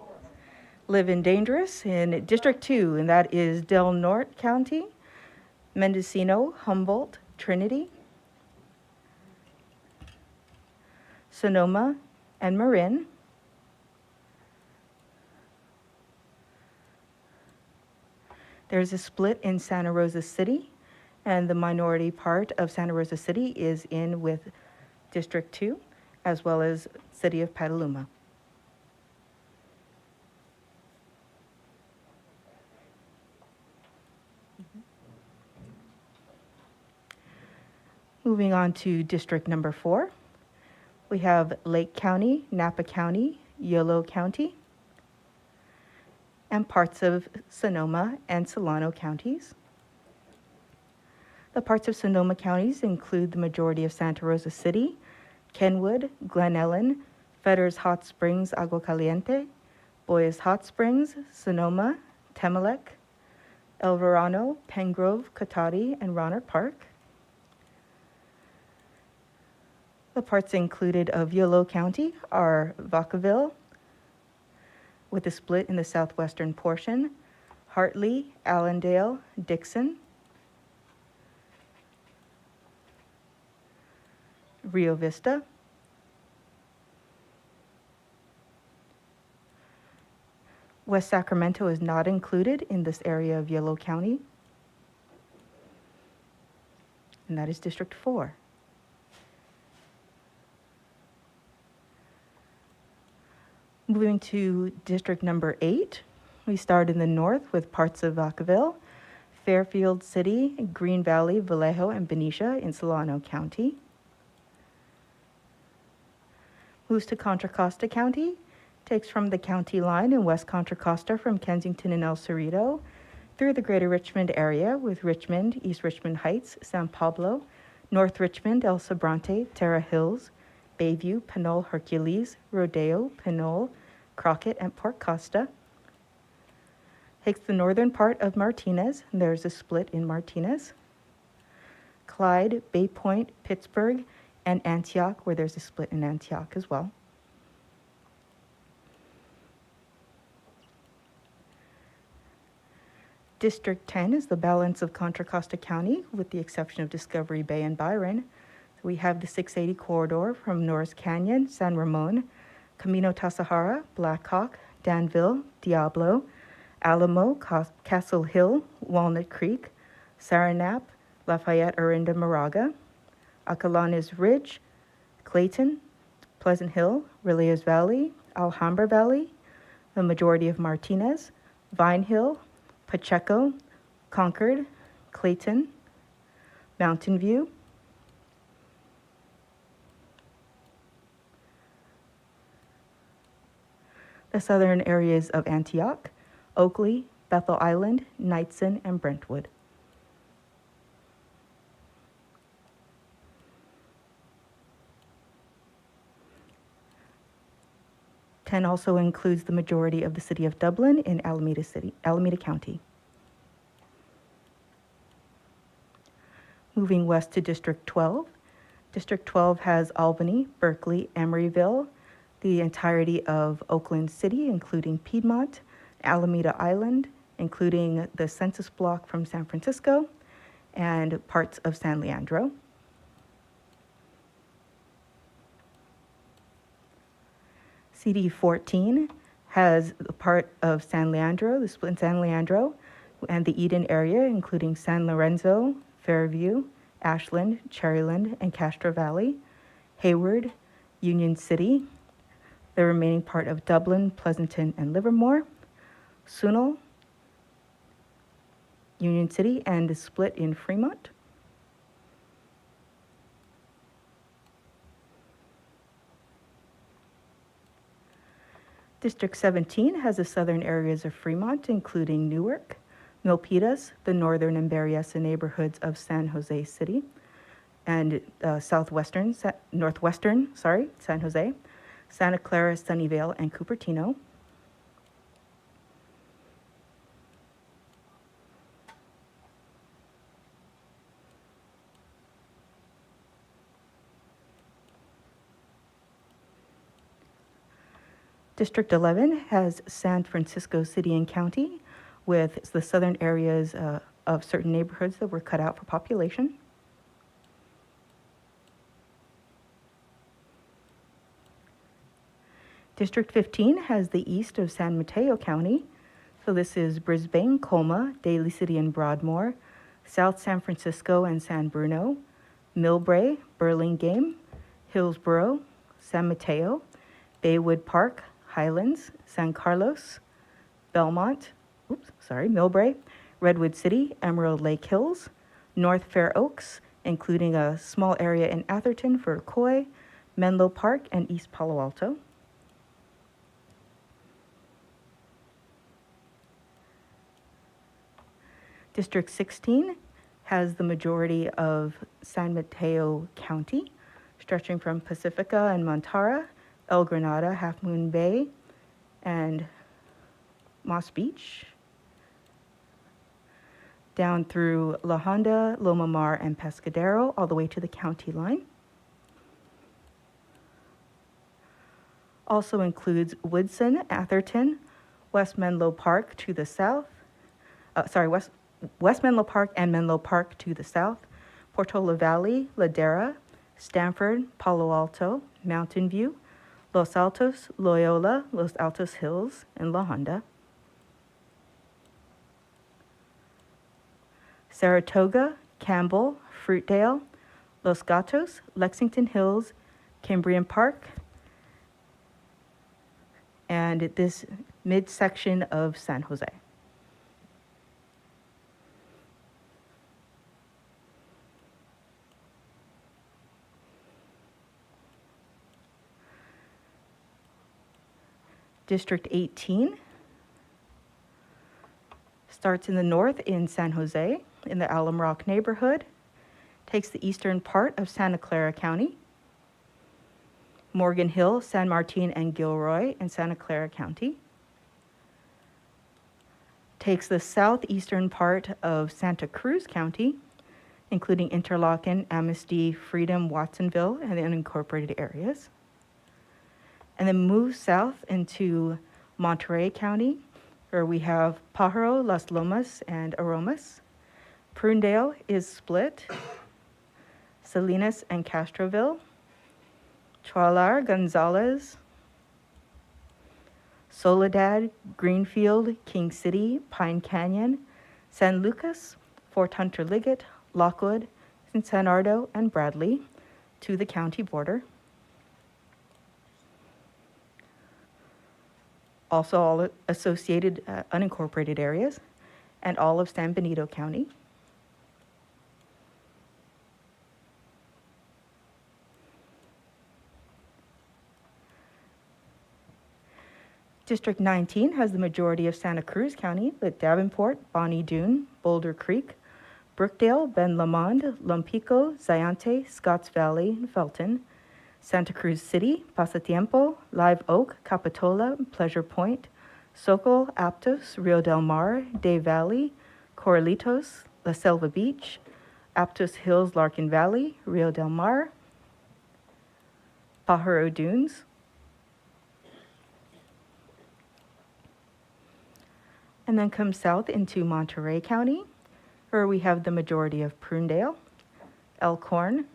Living Dangerous in District 2, and that is Del Norte County, Mendocino, Humboldt, Trinity, Sonoma, and Marin. There's a split in Santa Rosa City, and the minority part of Santa Rosa City is in with District 2, as well as City of Petaluma. Moving on to District Number 4, we have Lake County, Napa County, Yolo County, and parts of Sonoma and Solano counties. The parts of Sonoma counties include the majority of Santa Rosa City, Kenwood, Glen Ellen, Fetters Hot Springs, Agua Caliente, Boyas Hot Springs, Sonoma, Temelec, El Verano, Pengrove, Cotati, and Rohnert Park. The parts included of Yolo County are Vacaville, with a split in the southwestern portion, Hartley, Allendale, Dixon, Rio Vista, West Sacramento is not included in this area of Yolo County, and that is District 4. Moving to District Number 8, we start in the north with parts of Vacaville, Fairfield City, Green Valley, Vallejo, and Benicia in Solano County. Moves to Contra Costa County, takes from the county line in West Contra Costa from Kensington and El Cerrito through the greater Richmond area with Richmond, East Richmond Heights, San Pablo, North Richmond, El Sobrante, Terra Hills, Bayview, Pinole, Hercules, Rodeo, Pinole, Crockett, and Port Costa. Takes the northern part of Martinez, and there's a split in Martinez. Clyde, Bay Point, Pittsburgh, and Antioch, where there's a split in Antioch as well. District 10 is the balance of Contra Costa County, with the exception of Discovery Bay and Byron. So we have the 680 corridor from Norris Canyon, San Ramon, Camino Tasajara, Blackhawk, Danville, Diablo, Alamo, Castle Hill, Walnut Creek, Saranac, Lafayette, Orinda, Moraga, Acalanes Ridge, Clayton, Pleasant Hill, Relias Valley, Alhambra Valley, the majority of Martinez, Vine Hill, Pacheco, Concord, Clayton, Mountain View, the southern areas of Antioch, Oakley, Bethel Island, Knightson, and Brentwood. Ten also includes the majority of the city of Dublin in Alameda County. Moving west to District 12. District 12 has Albany, Berkeley, Emeryville, the entirety of Oakland City, including Piedmont, Alameda Island, including the census block from San Francisco, and parts of San Leandro. CD 14 has a part of San Leandro, the split in San Leandro, and the Eden area, including San Lorenzo, Fairview, Ashland, Cherryland, and Castro Valley, Hayward, Union City, the remaining part of Dublin, Pleasanton, and Livermore, Sunol, Union City, and is split in Fremont. District 17 has the southern areas of Fremont, including Newark, Milpitas, the northern and Berryessa neighborhoods of San Jose City, and northwestern, San Jose, Santa Clara, Sunnyvale, and Cupertino. District 11 has San Francisco City and County, with the southern areas of certain neighborhoods that were cut out for population. District 15 has the east of San Mateo County. So this is Brisbane, Colma, Daly City and Broadmoor, South San Francisco and San Bruno, Millbrae, Burlingame, Hillsborough, San Mateo, Baywood Park, Highlands, San Carlos, Belmont, Millbrae, Redwood City, Emerald Lake Hills, North Fair Oaks, including a small area in Atherton for Coy, Menlo Park, and East Palo Alto. District 16 has the majority of San Mateo County, stretching from Pacifica and Montara, El Granada, Half Moon Bay, and Moss Beach, down through La Honda, Loma Mar, and Pescadero, all the way to the county line. Also includes Woodson, Atherton, West Menlo Park to the south, West Menlo Park and Menlo Park to the south, Portola Valley, Ladera, Stanford, Palo Alto, Mountain View, Los Altos, Loyola, Los Altos Hills, and La Honda. Saratoga, Campbell, Fruitdale, Los Gatos, Lexington Hills, Cambrian Park, and this midsection of San Jose. District 18 starts in the north in San Jose, in the Alum Rock neighborhood, takes the eastern part of Santa Clara County, Morgan Hill, San Martin, and Gilroy in Santa Clara County, takes the southeastern part of Santa Cruz County, including Interlochen, Amnesty, Freedom, Watsonville, and the unincorporated areas, and then moves south into Monterey County, where we have Pajaro, Las Lomas, and Aromas. Prunedale is split, Salinas and Castroville, Chualar, Gonzales, Soledad, Greenfield, King City, Pine Canyon, San Lucas, Fort Hunter Liggett, Lockwood, San Ardo, and Bradley to the county border. Also all associated unincorporated areas, and all of San Benito County. District 19 has the majority of Santa Cruz County, with Davenport, Bonnie Doon, Boulder Creek, Brookdale, Ben Lomond, Lompico, Zayante, Scotts Valley, and Felton, Santa Cruz City, Pasatiempo, Live Oak, Capitola, Pleasure Point, Sokol, Aptos, Rio Del Mar, Day Valley, Corralitos, La Selva Beach, Aptos Hills, Larkin Valley, Rio Del Mar, Pajaro Dunes, and then come south into Monterey County, where we have the majority of Prunedale, Elkhorn,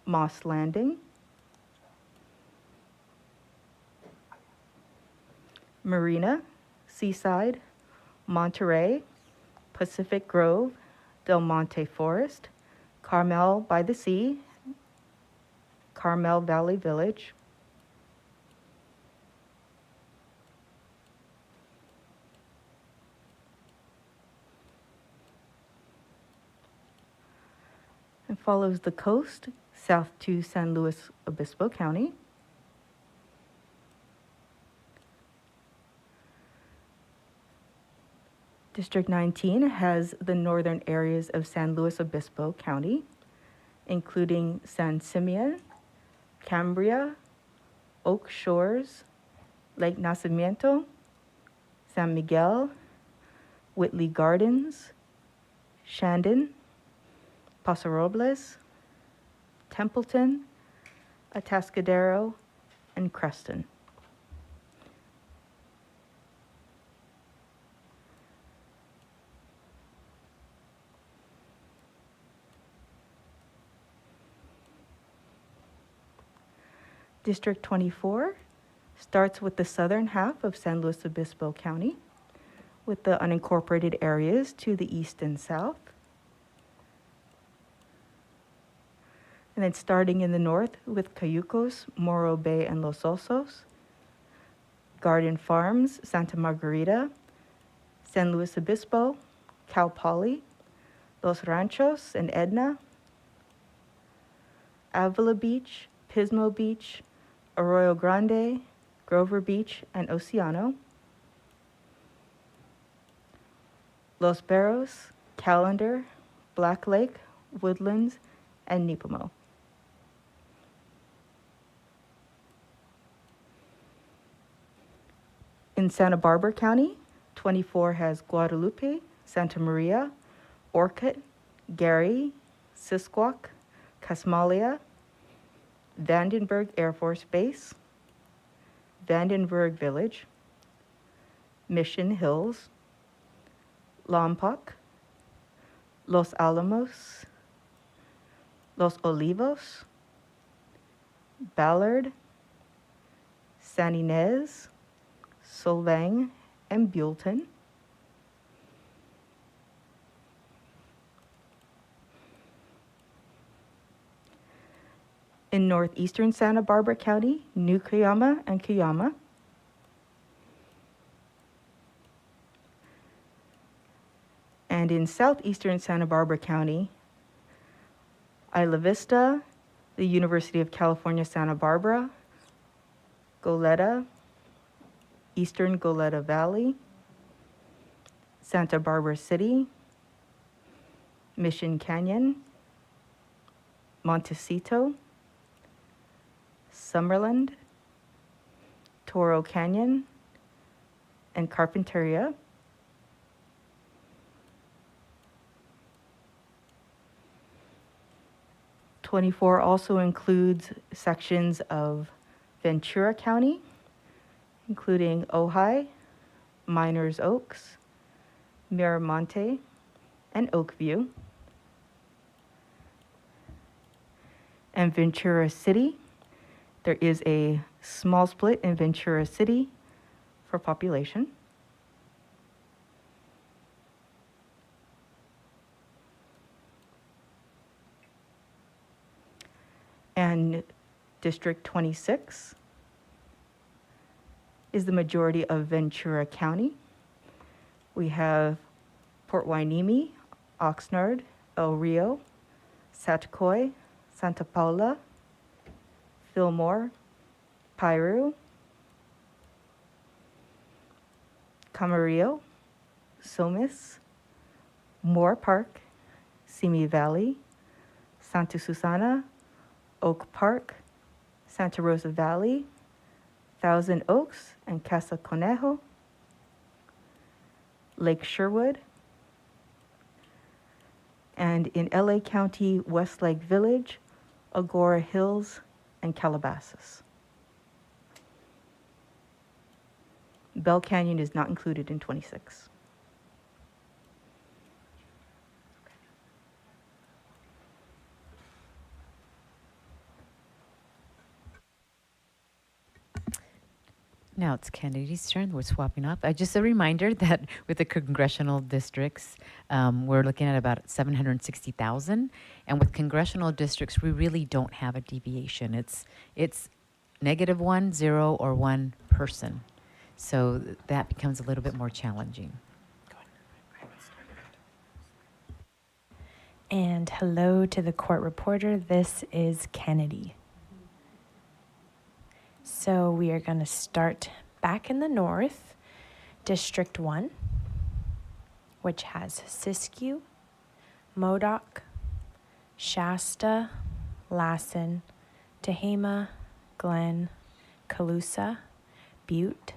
Moss Landing, Marina, Seaside, Monterey, Pacific Grove, Del Monte Forest, Carmel by the Sea, Carmel Valley Village, and follows the coast south to San Luis Obispo County. District 19 has the northern areas of San Luis Obispo County, including San Simeon, Cambria, Oak Shores, Lake Nacimiento, San Miguel, Whitley Gardens, Shandon, Paso Robles, Templeton, Atascadero, and Creston. District 24 starts with the southern half of San Luis Obispo County, with the unincorporated areas to the east and south. And then starting in the north with Cayucos, Morro Bay, and Los Osos, Garden Farms, Santa Margarita, San Luis Obispo, Cal Poly, Los Ranchos, and Edna, Avila Beach, Pismo Beach, Arroyo Grande, Grover Beach, and Oceano, Los Barros, Callender, Black Lake, Woodlands, and Nipomo. In Santa Barbara County, 24 has Guadalupe, Santa Maria, Orcutt, Gary, Sisquoc, Casmalia, Vandenberg Air Force Base, Vandenberg Village, Mission Hills, Lompoc, Los Alamos, Los Olivos, Ballard, San Ynez, Solvang, and Buellton. In northeastern Santa Barbara County, New Cuyama and Cuyama. And in southeastern Santa Barbara County, Isla Vista, the University of California, Santa Barbara, Goleta, Eastern Goleta Valley, Santa Barbara City, Mission Canyon, Montecito, Summerland, Toro Canyon, and Carpinteria. '24 also includes sections of Ventura County, including Ojai, Miners Oaks, Miramonte, and Oakview, and Ventura City. There is a small split in Ventura City for population. And District 26 is the majority of Ventura County. We have Port Hueneme, Oxnard, El Rio, Satacoy, Santa Paula, Fillmore, Piru, Camarillo, Somis, Moore Park, Simi Valley, Santa Susana, Oak Park, Santa Rosa Valley, Thousand Oaks, and Casa Conejo, Lake Sherwood, and in LA County, Westlake Village, Agora Hills, and Calabasas. Bell Canyon is not included in 26. Now it's Kennedy's turn. We're swapping up. Just a reminder that with the congressional districts, we're looking at about 760,000. And with congressional districts, we really don't have a deviation. It's -1, 0, or 1 person. So that becomes a little bit more challenging. And hello to the court reporter. This is Kennedy. So we are going to start back in the north, District 1, which has Siskiyou, Modoc, Shasta, Lassen, Tehama, Glen, Colusa, Butte,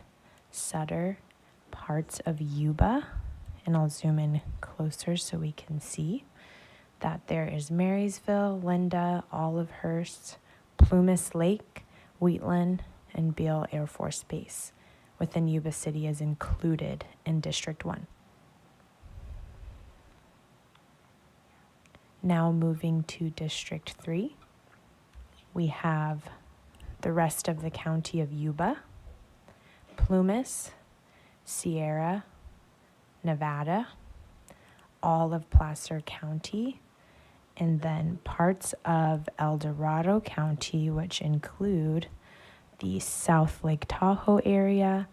Sutter, parts of Yuba, and I'll zoom in closer so we can see that there is Marysville, Linda, Olivehurst, Plumas Lake, Wheatland, and Beale Air Force Base. Within Yuba City is included in District 1. Now moving to District 3, we have the rest of the county of Yuba, Plumas, Sierra, Nevada, all of Placer County, and then parts of El Dorado County, which include the South Lake Tahoe area,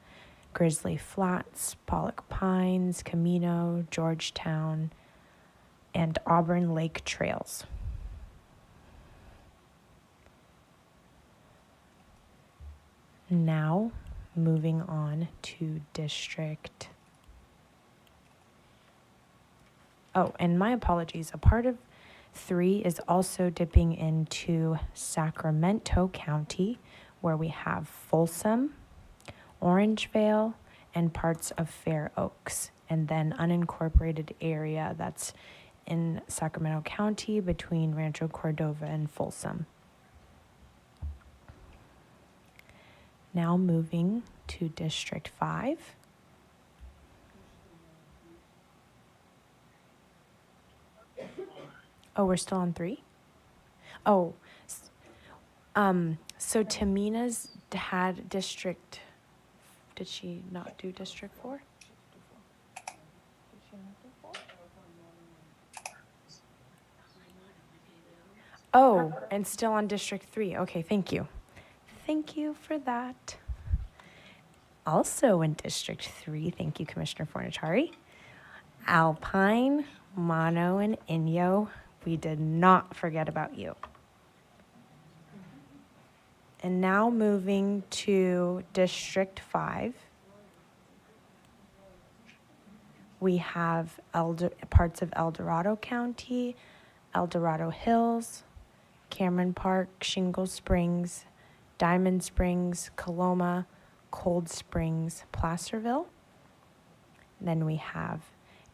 Grizzly Flats, Pollock Pines, Camino, Georgetown, and Auburn Lake Trails. Now, moving on to District. Oh, and my apologies, a part of 3 is also dipping into Sacramento County, where we have Folsom, Orangevale, and parts of Fair Oaks, and then unincorporated area that's in Sacramento County between Rancho Cordova and Folsom. Now moving to District 5. Oh, we're still on 3? Oh, so Tamina's had District, did she not do District 4? Oh, and still on District 3. Okay, thank you. Thank you for that. Also in District 3, thank you, Commissioner Fornachari, Alpine, Mono, and Inyo. We did not forget about you. And now moving to District 5, we have parts of El Dorado County, El Dorado Hills, Cameron Park, Shingle Springs, Diamond Springs, Coloma, Cold Springs, Placerville. Then we have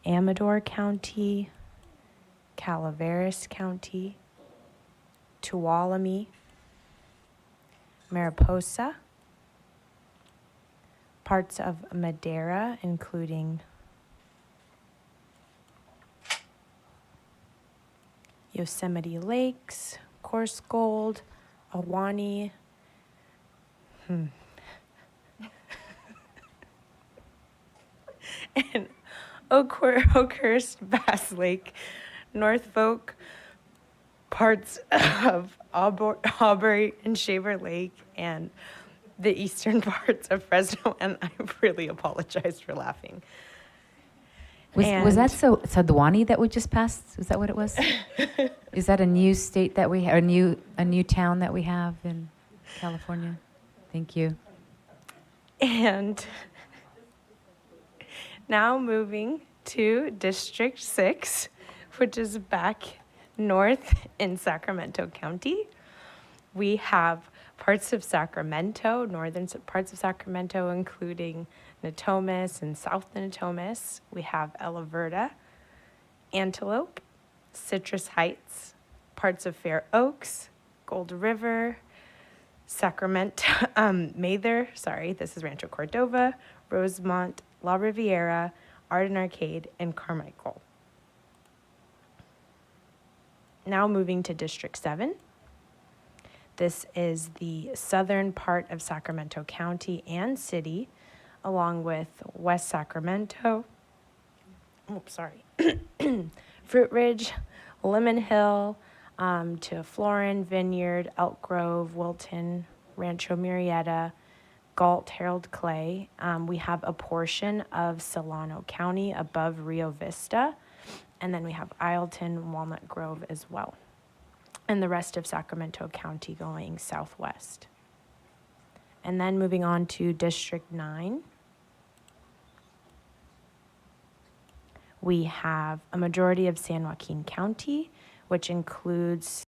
Amador County, Calaveras County, Tuolumne, Mariposa, parts of Madera, including Yosemite Lakes, Coarse Gold, Ahwahnee, and Oakhurst, Bass Lake, North Fork, parts of Aubrey and Shaver Lake, and the eastern parts of Fresno, and I really apologize for laughing. Was that Sadwani that we just passed? Is that what it was? Is that a new state that we have, a new town that we have in California? Thank you. And now moving to District 6, which is back north in Sacramento County. We have parts of Sacramento, northern parts of Sacramento, including Natomas and South Natomas. We have El Verda, Antelope, Citrus Heights, parts of Fair Oaks, Gold River, Sacramento, Mather, this is Rancho Cordova, Rosemont, La Riviera, Arden Arcade, and Carmichael. Now moving to District 7. This is the southern part of Sacramento County and City, along with West Sacramento, Fruit Ridge, Lemon Hill, to Florin, Vineyard, Elk Grove, Wilton, Rancho Murrieta, Galt, Harold Clay. We have a portion of Solano County above Rio Vista, And then we have Ileton, Walnut Grove as well. And the rest of Sacramento County going southwest. And then moving on to District 9, we have a majority of San Joaquin County, which includes.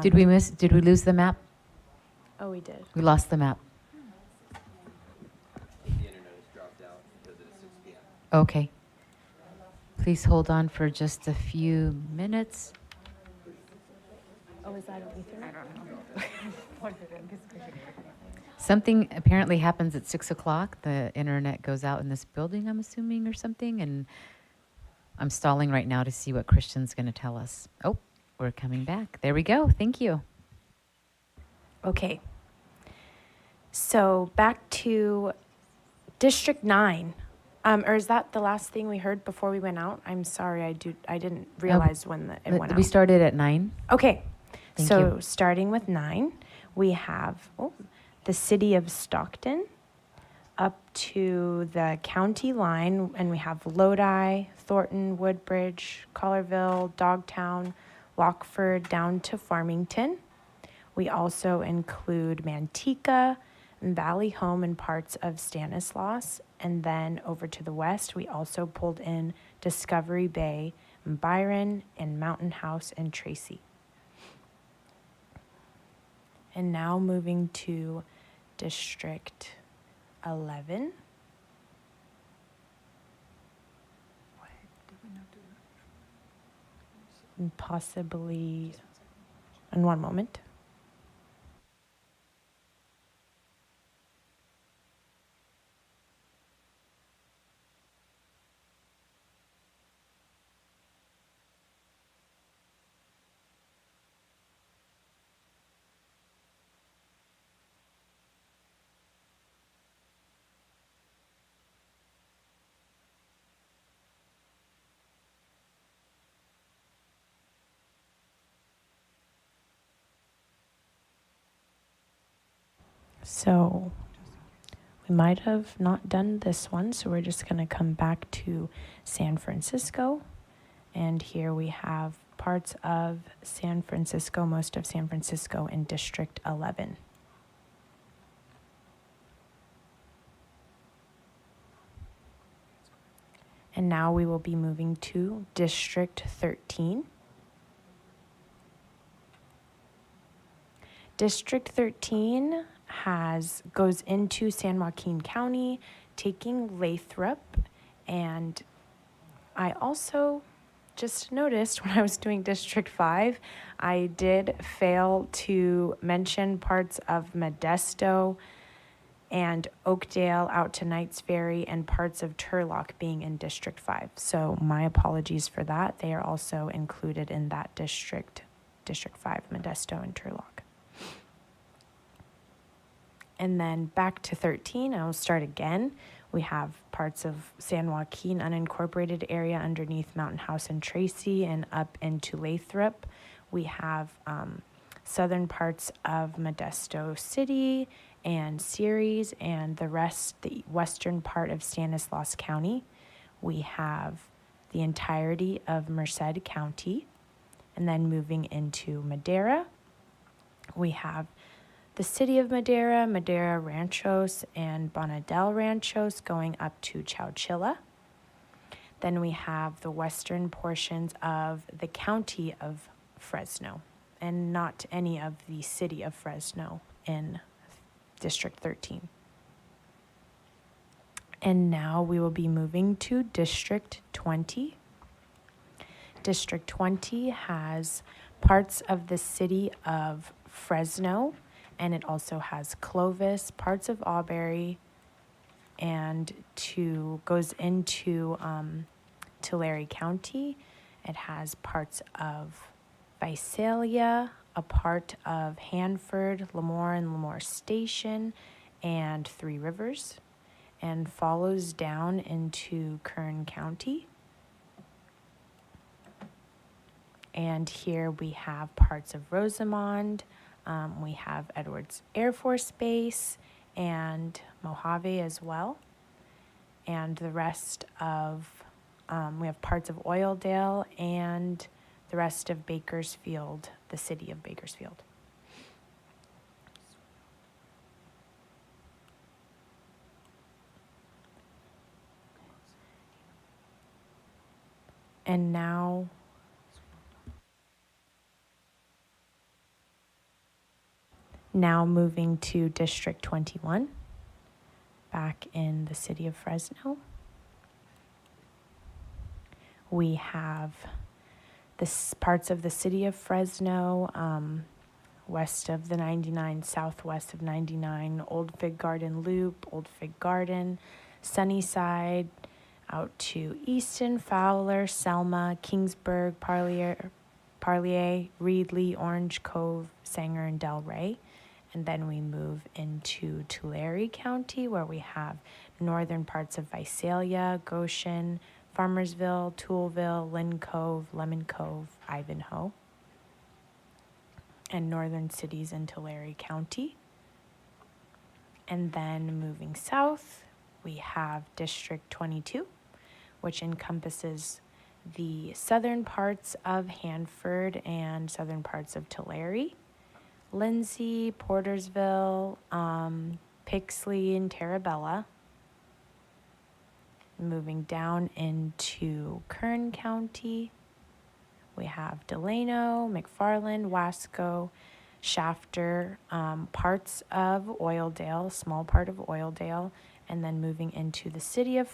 Did we lose the map? Oh, we did. We lost the map. Okay. Please hold on for just a few minutes. Oh, is that Ethernet? I don't know. Something apparently happens at 6 o'clock. The internet goes out in this building, I'm assuming, or something. And I'm stalling right now to see what Christian's going to tell us. Oh, we're coming back. There we go. Thank you. Okay. So back to District 9. Or is that the last thing we heard before we went out? I'm sorry, I didn't realize when it went out. We started at 9. Okay. Thank So you. starting with 9, we have the city of Stockton up to the county line, and we have Lodi, Thornton, Woodbridge, Collierville, Dogtown, Lockford, down to Farmington. We also include Manteca, Valley Home, and parts of Stanislaus. And then over to the west, we also pulled in Discovery Bay, Byron, and Mountain House and Tracy. And now moving to District 11. And possibly, in one moment. So we might have not done this one, so we're just going to come back to San Francisco. And here we have parts of San Francisco, most of San Francisco in District 11. And now we will be moving to District 13. District 13 goes into San Joaquin County, taking Lathrop. And I also just noticed when I was doing District 5, I did fail to mention parts of Modesto and Oakdale out to Knights Ferry and parts of Turlock being in District 5. So my apologies for that. They are also included in that district, District 5, Modesto and Turlock. And then back to 13, I'll start again. We have parts of San Joaquin unincorporated area underneath Mountain House and Tracy and up into Lathrop. We have southern parts of Modesto City and Ceres, and the rest, the western part of Stanislaus County. We have the entirety of Merced County. And then moving into Madera, we have the city of Madera, Madera Ranchos, and Bonadel Ranchos going up to Chowchilla. Then we have the western portions of the county of Fresno, and not any of the city of Fresno in District 13. And now we will be moving to District 20. District 20 has parts of the city of Fresno, and it also has Clovis, parts of Auberry, and goes into Tulare County. It has parts of Visalia, a part of Hanford, Lemoore, and Lemoore Station, and Three Rivers, and follows down into Kern County. And here we have parts of Rosamond. We have Edwards Air Force Base and Mojave as well. And the rest of we have parts of Oildale and the rest of Bakersfield, the city of Bakersfield. And now moving to District 21, back in the city of Fresno. We have parts of the city of Fresno, west of the 99, southwest of 99, Old Fig Garden Loop, Old Fig Garden, Sunnyside, out to Easton, Fowler, Selma, Kingsburg, Parlier, Reedley, Orange Cove, Sanger, and Delray. And then we move into Tulare County, where we have northern parts of Visalia, Goshen, Farmersville, Toolville, Lynn Cove, Lemon Cove, Ivanhoe, and northern cities in Tulare County. And then moving south, we have District 22, which encompasses the southern parts of Hanford and southern parts of Tulare, Lindsay, Portersville, Pixley, and Terabella. Moving down into Kern County, we have Delano, McFarland, Wasco, Shafter, parts of Oildale, small part of Oildale, and then moving into the city of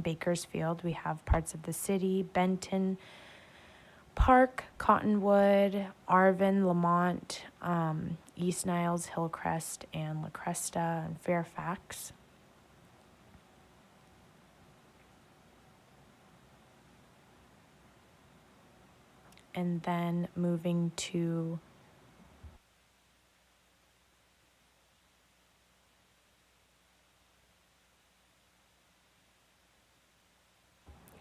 Bakersfield, we have parts of the city, Benton, Park, Cottonwood, Arvin, Lamont, East Niles, Hillcrest, and La Cresta, and Fairfax. And then moving to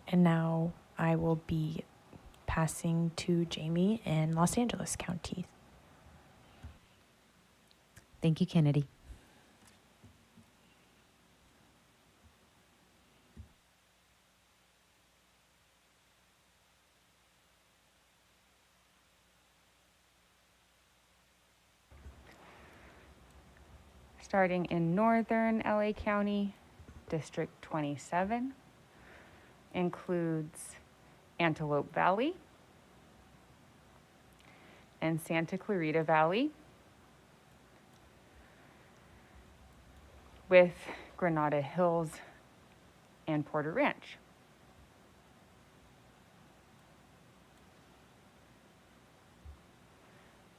and now I will be passing to Jamie in Los Angeles County. Thank you, Kennedy. Starting in northern LA County, District 27 includes Antelope Valley and Santa Clarita Valley, with Granada Hills and Porter Ranch.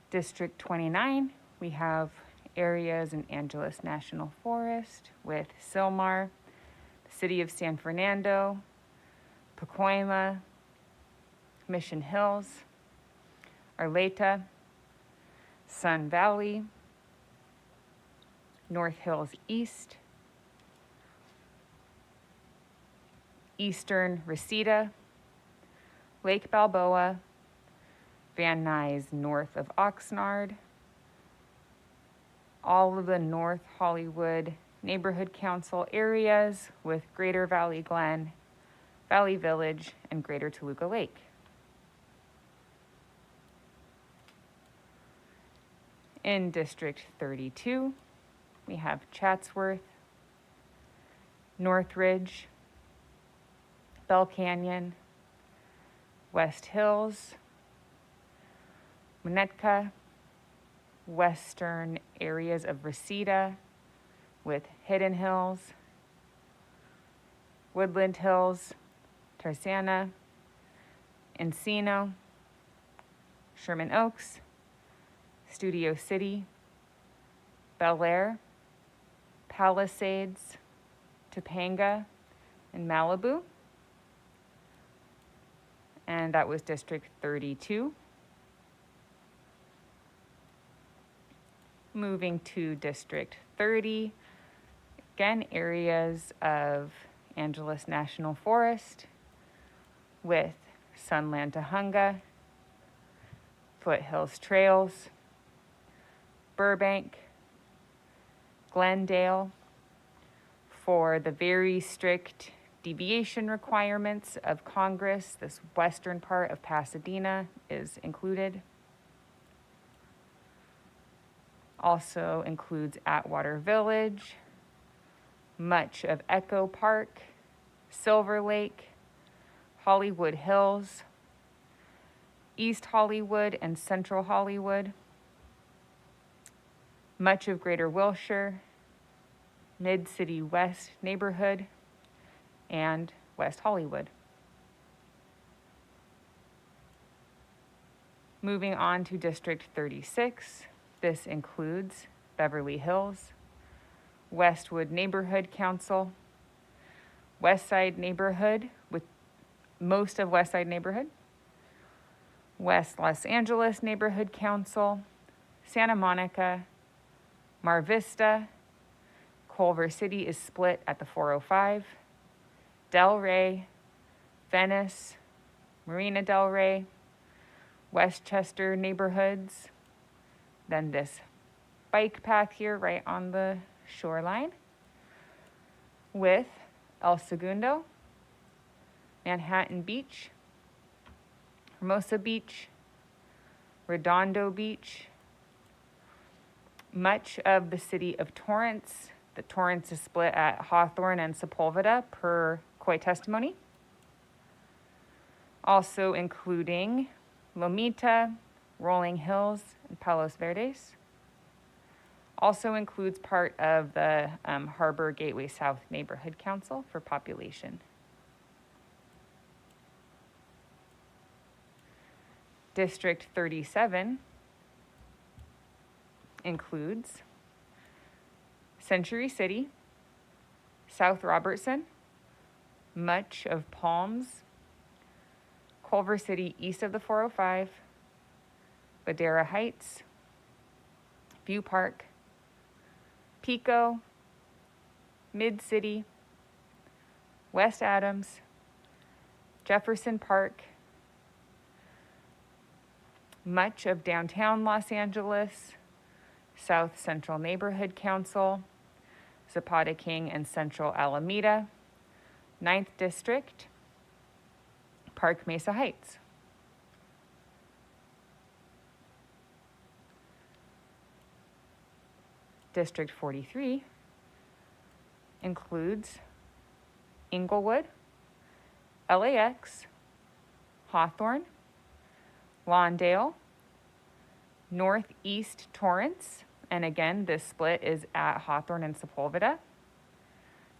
District 29, we have areas in Angeles National Forest with Silmar, the city of San Fernando, Pacoima, Mission Hills, Arleta, Sun Valley, North Hills East, Eastern Reseda, Lake Balboa, Van Nuys north of Oxnard, all of the North Hollywood Neighborhood Council areas with Greater Valley Glen, Valley Village, and Greater Toluca Lake. In District 32, we have Chatsworth, Northridge, Bell Canyon, West Hills, Winnetka, western areas of Reseda with Hidden Hills, Woodland Hills, Tarzana, Encino, Sherman Oaks, Studio City, Bel Air, Palisades, Topanga, and Malibu. And that was District 32. Moving to District 30, again, areas of Angeles National Forest with Sunland Tahunga, Foothills Trails, Burbank, Glendale, for the very strict deviation requirements of Congress. This western part of Pasadena is included. Also includes Atwater Village, much of Echo Park, Silver Lake, Hollywood Hills, East Hollywood and Central Hollywood, much of Greater Wilshire, Mid-City West neighborhood, and West Hollywood. Moving on to District 36, this includes Beverly Hills, Westwood Neighborhood Council, West Side Neighborhood with most of West Side Neighborhood, West Los Angeles Neighborhood Council, Santa Monica, Mar Vista, Culver City is split at the 405, Del Rey, Venice, Marina Del Rey, Westchester neighborhoods, then this bike path here right on the shoreline with El Segundo, Manhattan Beach, Hermosa Beach, Redondo Beach, much of the city of Torrance. The Torrance is split at Hawthorne and Sepulveda per COI testimony. Also including Lomita, Rolling Hills, and Palos Verdes. Also includes part of the Harbor Gateway South Neighborhood Council for population. District 37 includes Century City, South Robertson, much of Palms, Culver City east of the 405, Badera Heights, View Park, Pico, Mid-City, West Adams, Jefferson Park, much of downtown Los Angeles, South Central Neighborhood Council, Zapata King and Central Alameda, 9th District, Park Mesa Heights. District 43 includes Inglewood, LAX, Hawthorne, Lawndale, Northeast Torrance, and again, this split is at Hawthorne and Sepulveda,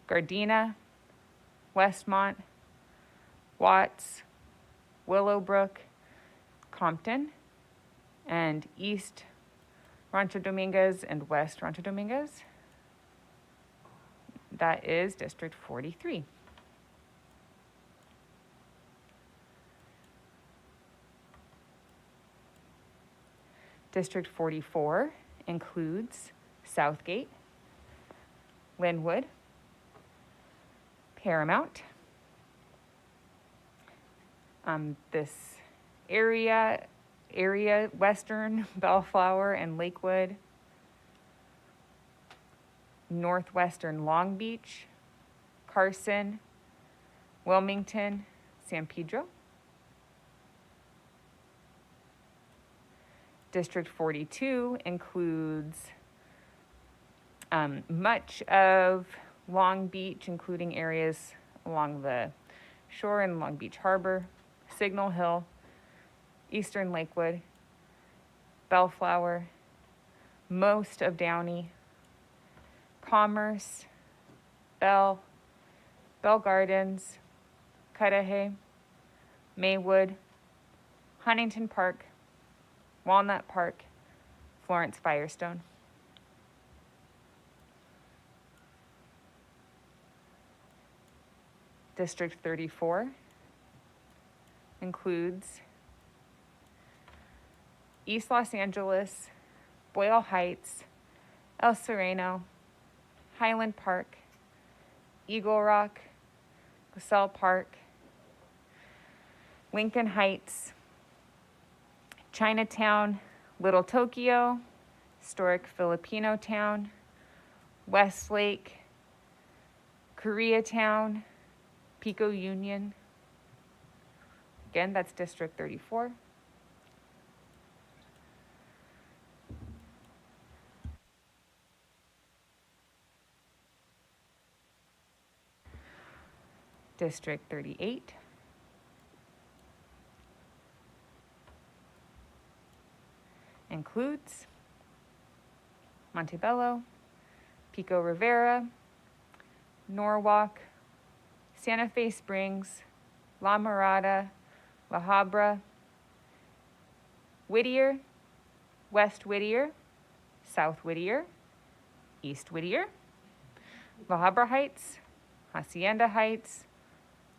Gardena, Westmont, Watts, Willowbrook, Compton, and East Rancho Dominguez and West Rancho Dominguez. That is District 43. District 44 includes Southgate, Linwood, Paramount, this area, Western, Bellflower, and Lakewood, Northwestern Long Beach, Carson, Wilmington, San Pedro. District 42 includes much of Long Beach, including areas along the shore and Long Beach Harbor, Signal Hill, Eastern Lakewood, Bellflower, most of Downey, Commerce, Bell Gardens, Cudahy, Maywood, Huntington Park, Walnut Park, Florence Firestone. District 34 includes East Los Angeles, Boyle Heights, El Sereno, Highland Park, Eagle Rock, Goselle Park, Lincoln Heights, Chinatown, Little Tokyo, historic Filipino town, Westlake, Koreatown, Pico Union. Again, that's District 34. District 38. Includes Montebello, Pico Rivera, Norwalk, Santa Fe Springs, La Mirada, La Habra, Whittier, West Whittier, South Whittier, East Whittier, La Habra Heights, Hacienda Heights,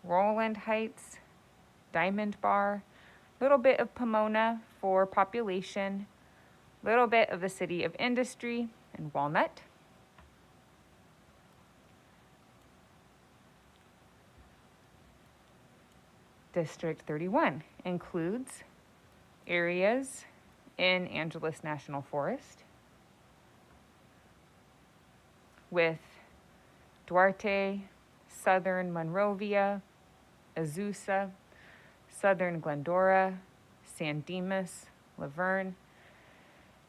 Roland Heights, Diamond Bar, little bit of Pomona for population, little bit of the City of Industry and Walnut. District 31 includes areas in Angeles National Forest with Duarte, Southern Monrovia, Azusa, Southern Glendora, San Dimas, Laverne,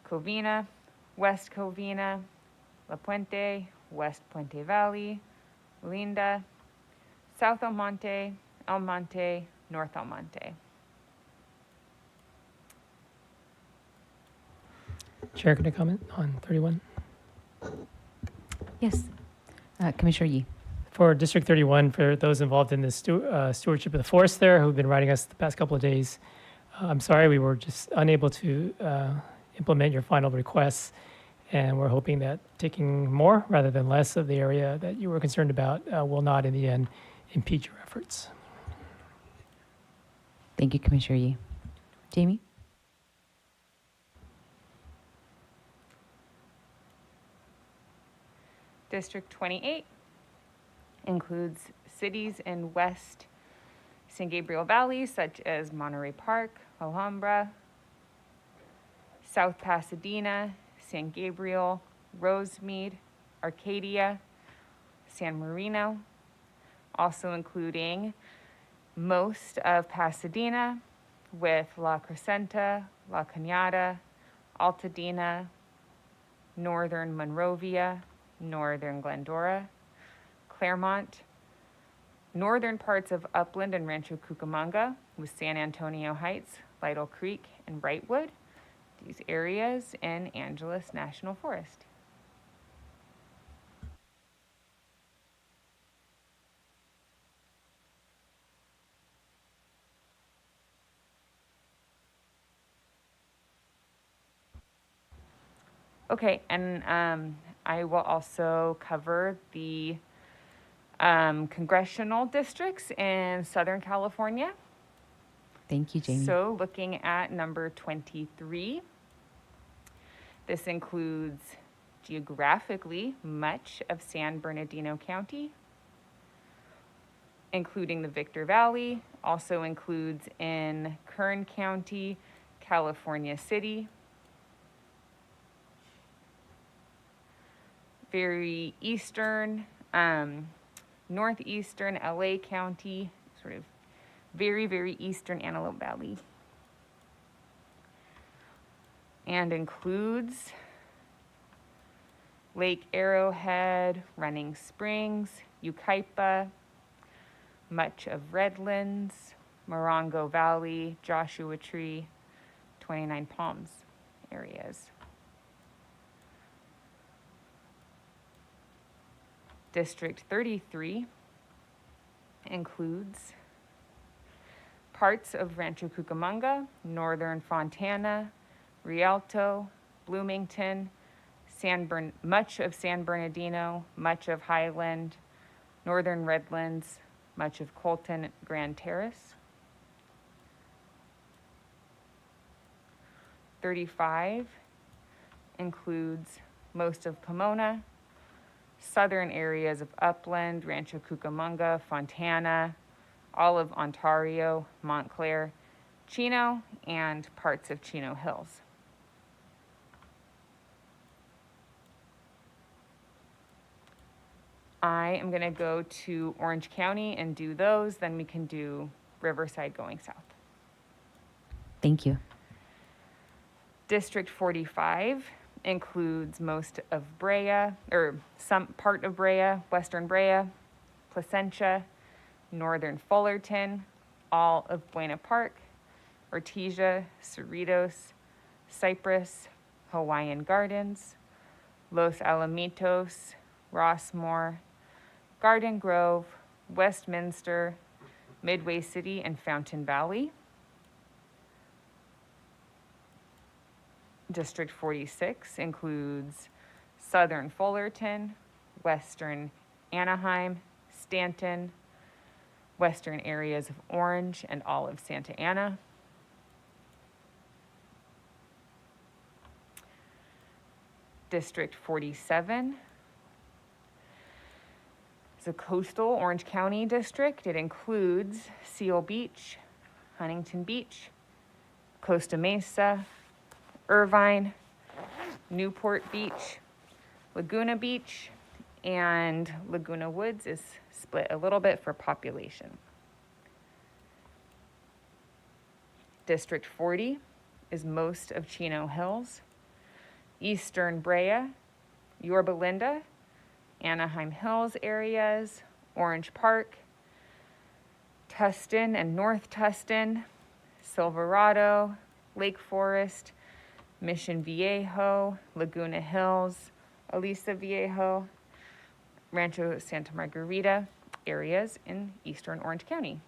Covina, West Covina, La Puente, West Puente Valley, Linda, South El Monte, North El Monte. Chair, can I comment on 31? Yes. Commissioner Yee. For District 31, for those involved in the stewardship of the forest there who've been writing us the past couple of days, I'm sorry we were just unable to implement your final requests, and we're hoping that taking more rather than less of the area that you were concerned about will not in the end impede your efforts. Thank you, Commissioner Yee. Jamie? District 28 includes cities in West San Gabriel Valley, such as Monterey Park, Alhambra, South Pasadena, San Gabriel, Rosemead, Arcadia, San Marino, also including most of Pasadena with La Crescenta, La Cañada, Altadena, Northern Monrovia, Northern Glendora, Claremont, northern parts of Upland and Rancho Cucamonga with San Antonio Heights, Lytle Creek, and Wrightwood, these areas in Angeles National Forest. Okay, and I will also cover the congressional districts in Southern California. Thank you, Jamie. So looking at number 23, this includes geographically much of San Bernardino County, including the Victor Valley, also includes in Kern County, California City, very eastern, northeastern LA County, sort of very, very eastern Antelope Valley. And includes Lake Arrowhead, Running Springs, Yucaipa, much of Redlands, Morongo Valley, Joshua Tree, 29 Palms areas. District 33 includes parts of Rancho Cucamonga, northern Fontana, Rialto, Bloomington, much of San Bernardino, much of Highland, northern Redlands, much of Colton, Grand Terrace. 35 includes most of Pomona, southern areas of Upland, Rancho Cucamonga, Fontana, all of Ontario, Montclair, Chino, and parts of Chino Hills. I am going to go to Orange County and do those, then we can do Riverside going south. Thank you. District 45 includes most of Brea, or some part of Brea, western Brea, Placentia, northern Fullerton, all of Buena Park, Artesia, Cerritos, Cypress, Hawaiian Gardens, Los Alamitos, Rossmore, Garden Grove, Westminster, Midway City, and Fountain Valley. District 46 includes southern Fullerton, western Anaheim, Stanton, western areas of Orange and all of Santa Ana. District 47 is a coastal Orange County district. It includes Seal Beach, Huntington Beach, Costa Mesa, Irvine, Newport Beach, Laguna Beach, and Laguna Woods is split a little bit for population. District 40 is most of Chino Hills, Eastern Brea, Yorba Linda, Anaheim Hills areas, Orange Park, Tustin and North Tustin, Silverado, Lake Forest, Mission Viejo, Laguna Hills, Aliso Viejo, Rancho Santa Margarita areas in eastern Orange County.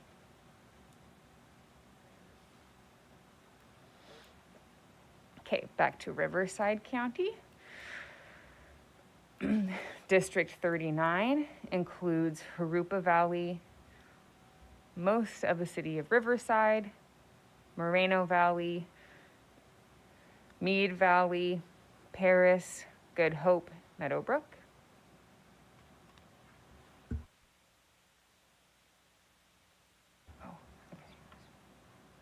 Okay, back to Riverside County. District 39 includes Jurupa Valley, most of the city of Riverside, Moreno Valley, Meade Valley, Paris, Good Hope, Meadowbrook. Oh, okay.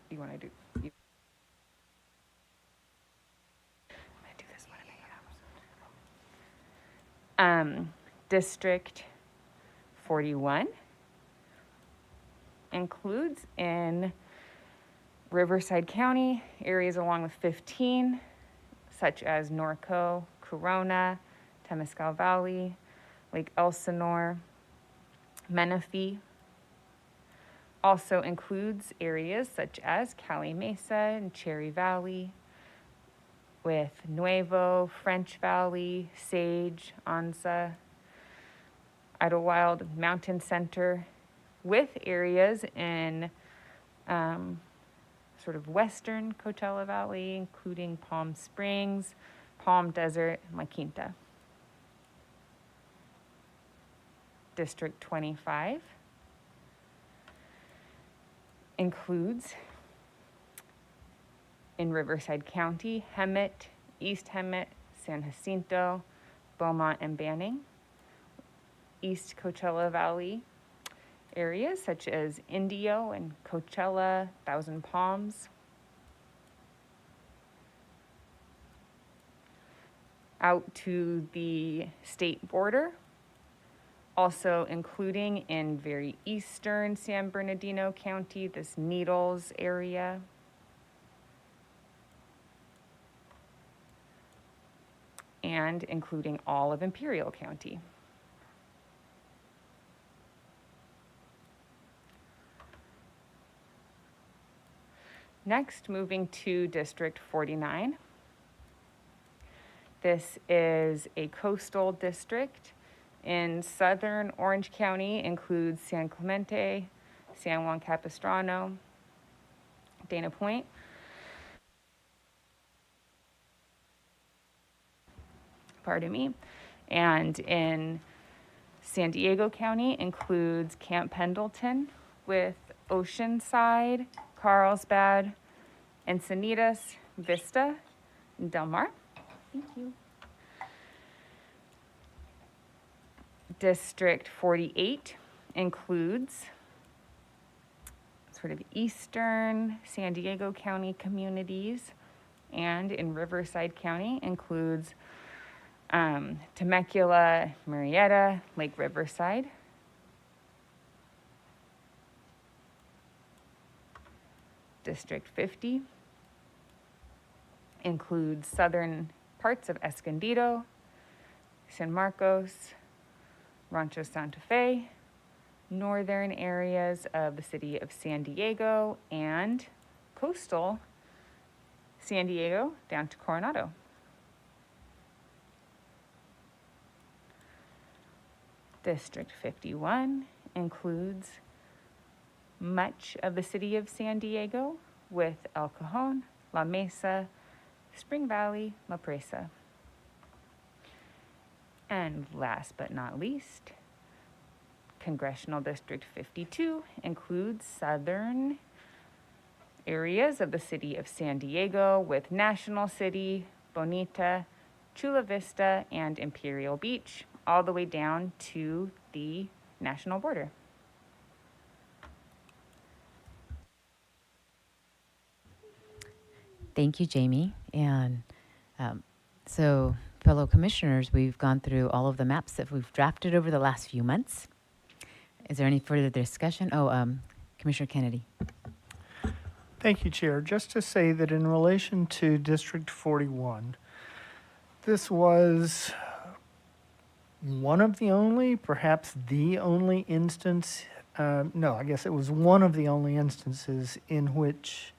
Do you want to do? I'm going to do this one. District 41 includes in Riverside County areas along with 15, such as Norco, Corona, Temescal Valley, Lake Elsinore, Menifee. Also includes areas such as Cali Mesa and Cherry Valley, with Nuevo, French Valley, Sage, Anza, Idlewild, Mountain Center, with areas in sort of western Coachella Valley, including Palm Springs, Palm Desert, and La Quinta. District 25 includes in Riverside County, Hemet, East Hemet, San Jacinto, Beaumont, and Banning. East Coachella Valley areas such as Indio and Coachella, Thousand Palms. Out to the state border, also including in very eastern San Bernardino County, this Needles area. And including all of Imperial County. Next, moving to District 49. This is a coastal district in southern Orange County, includes San Clemente, San Juan Capistrano, Dana Point. Pardon me. And in San Diego County includes Camp Pendleton with Oceanside, Carlsbad, Encinitas, Vista, and Del Mar. Thank you. District 48 includes sort of eastern San Diego County communities, and in Riverside County includes Temecula, Murrieta, Lake Riverside. District 50 includes southern parts of Escondido, San Marcos, Rancho Santa Fe, northern areas of the city of San Diego, and coastal San Diego down to Coronado. District 51 includes much of the city of San Diego with El Cajon, La Mesa, Spring Valley, La Presa. And last but not least, Congressional District 52 includes southern areas of the city of San Diego with National City, Bonita, Chula Vista, and Imperial Beach, all the way down to the national border. Thank you, Jamie. And so, fellow commissioners, we've gone through all of the maps that we've drafted over the last few months. Is there any further discussion? Commissioner Kennedy. Thank you, Chair. Just to say that in relation to District 41, this was one of the only, perhaps the only instance, no, I guess it was one of the only instances in which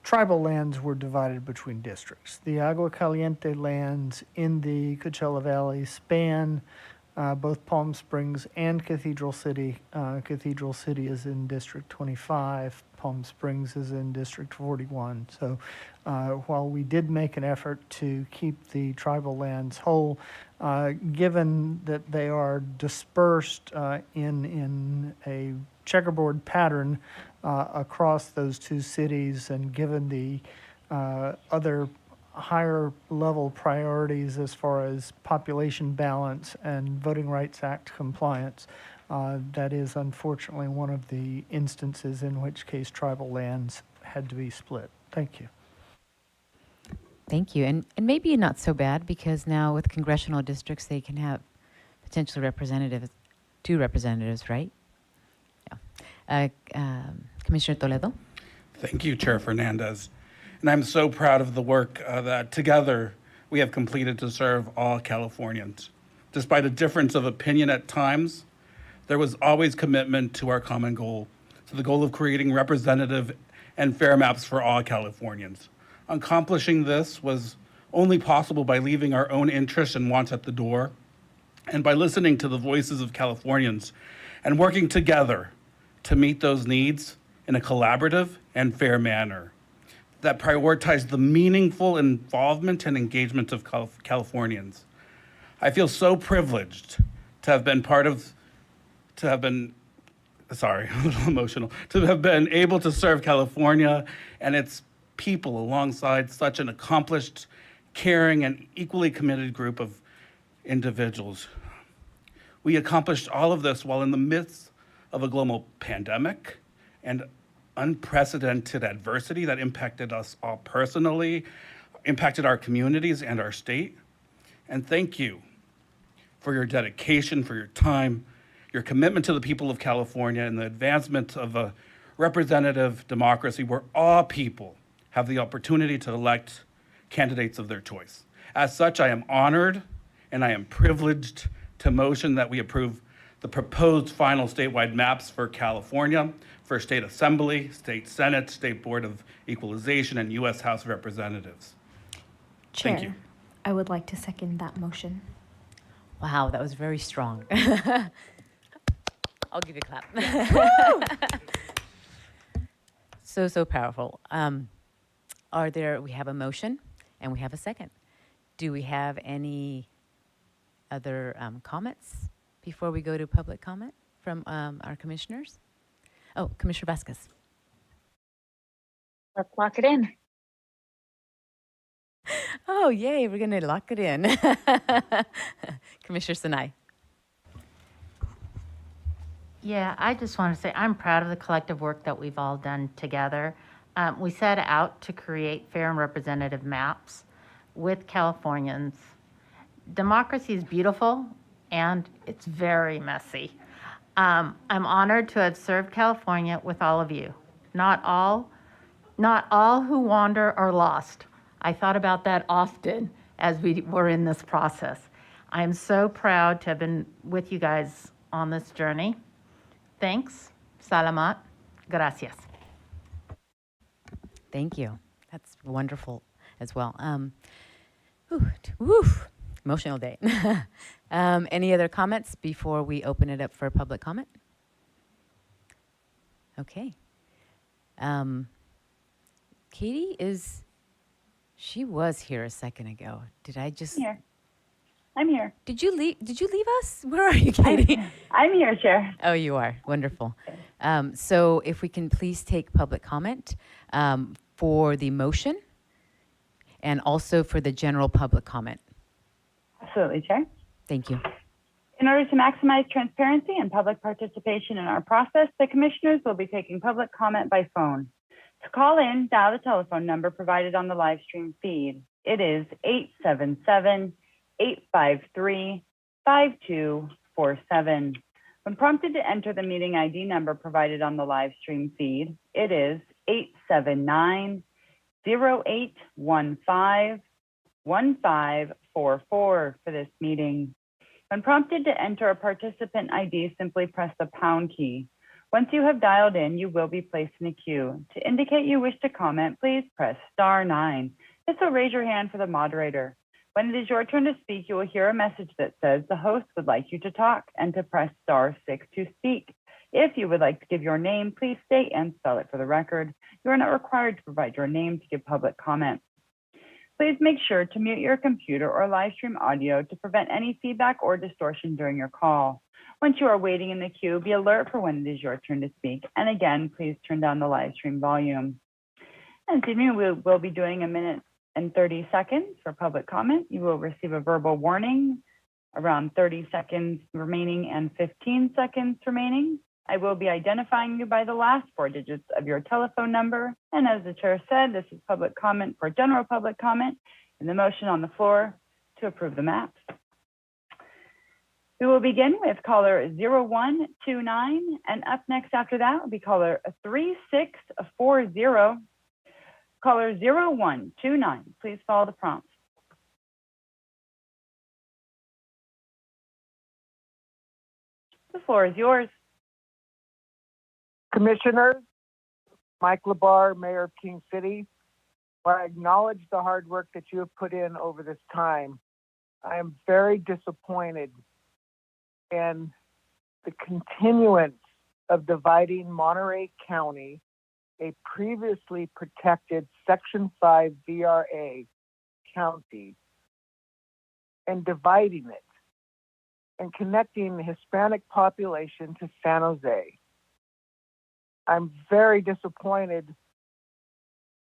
tribal lands were divided between districts. The Agua Caliente lands in the Coachella Valley span both Palm Springs and Cathedral City. Cathedral City is in District 25. Palm Springs is in District 41. So while we did make an effort to keep the tribal lands whole, given that they are dispersed in a checkerboard pattern across those two cities, and given the other higher level priorities as far as population balance and Voting Rights Act compliance, that is unfortunately one of the instances in which case tribal lands had to be split. Thank you. Thank you. And maybe not so bad, because now with congressional districts, they can have potentially two representatives, right? Yeah. Commissioner Toledo. Thank you, Chair Fernandez. And I'm so proud of the work that together we have completed to serve all Californians. Despite a difference of opinion at times, there was always commitment to our common goal, to the goal of creating representative and fair maps for all Californians. Accomplishing this was only possible by leaving our own interests and wants at the door, and by listening to the voices of Californians and working together to meet those needs in a collaborative and fair manner that prioritized the meaningful involvement and engagement of Californians. I feel so privileged to have been a little emotional, to have been able to serve California and its people alongside such an accomplished, caring, and equally committed group of individuals. We accomplished all of this while in the midst of a global pandemic and unprecedented adversity that impacted us all personally, impacted our communities and our state. And thank you for your dedication, for your time, your commitment to the people of California, and the advancement of a representative democracy where all people have the opportunity to elect candidates of their choice. As such, I am honored and I am privileged to motion that we approve the proposed final statewide maps for California, for State Assembly, State Senate, State Board of Equalization, and U.S. House of Representatives. Chair, Thank you. I would like to second that motion. Wow, that was very strong. I'll give you a clap. So powerful. We have a motion and we have a second. Do we have any other comments before we go to public comment from our commissioners? Oh, Commissioner Vasquez. Let's lock it in. Oh, yay, we're going to lock it in. Commissioner Sinai. Yeah, I just want to say I'm proud of the collective work that we've all done together. We set out to create fair and representative maps with Californians. Democracy is beautiful and it's very messy. I'm honored to have served California with all of you. Not all who wander are lost. I thought about that often as we were in this process. I am so proud to have been with you guys on this journey. Thanks. Salamat. Gracias. Thank you. That's wonderful as well. Emotional day. Any other comments before we open it up for public comment? Okay. Katie she was here a second ago. Did I just? I'm here. Did you leave us? Where are you, Katie? I'm here, Chair. Oh, you are. Wonderful. So if we can please take public comment for the motion and also for the general public comment. Absolutely, Chair. Thank you. In order to maximize transparency and public participation in our process, the commissioners will be taking public comment by phone. To call in, dial the telephone number provided on the live stream feed. It is 877-853-5247. When prompted to enter the meeting ID number provided on the live stream feed, it is 879-0815-1544 for this meeting. When prompted to enter a participant ID, simply press the pound key. Once you have dialed in, you will be placed in a queue. To indicate you wish to comment, please press *9. This will raise your hand for the moderator. When it is your turn to speak, you will hear a message that says the host would like you to talk and to press *6 to speak. If you would like to give your name, please state and spell it for the record. You are not required to provide your name to give public comment. Please make sure to mute your computer or live stream audio to prevent any feedback or distortion during your call. Once you are waiting in the queue, be alert for when it is your turn to speak. And again, please turn down the live stream volume. And this evening, we will be doing 1 minute and 30 seconds for public comment. You will receive a verbal warning, around 30 seconds remaining and 15 seconds remaining. I will be identifying you by the last 4 digits of your telephone number. And as the chair said, this is public comment for general public comment and the motion on the floor to approve the maps. We will begin with caller 0129, and up next after that will be caller 3640. Caller 0129, please follow the prompts. The floor is yours. Commissioners, Mike LaBar, Mayor of King City, while I acknowledge the hard work that you have put in over this time, I am very disappointed in the continuance of dividing Monterey County, a previously protected Section 5 VRA county, and dividing it and connecting the Hispanic population to San Jose. I'm very disappointed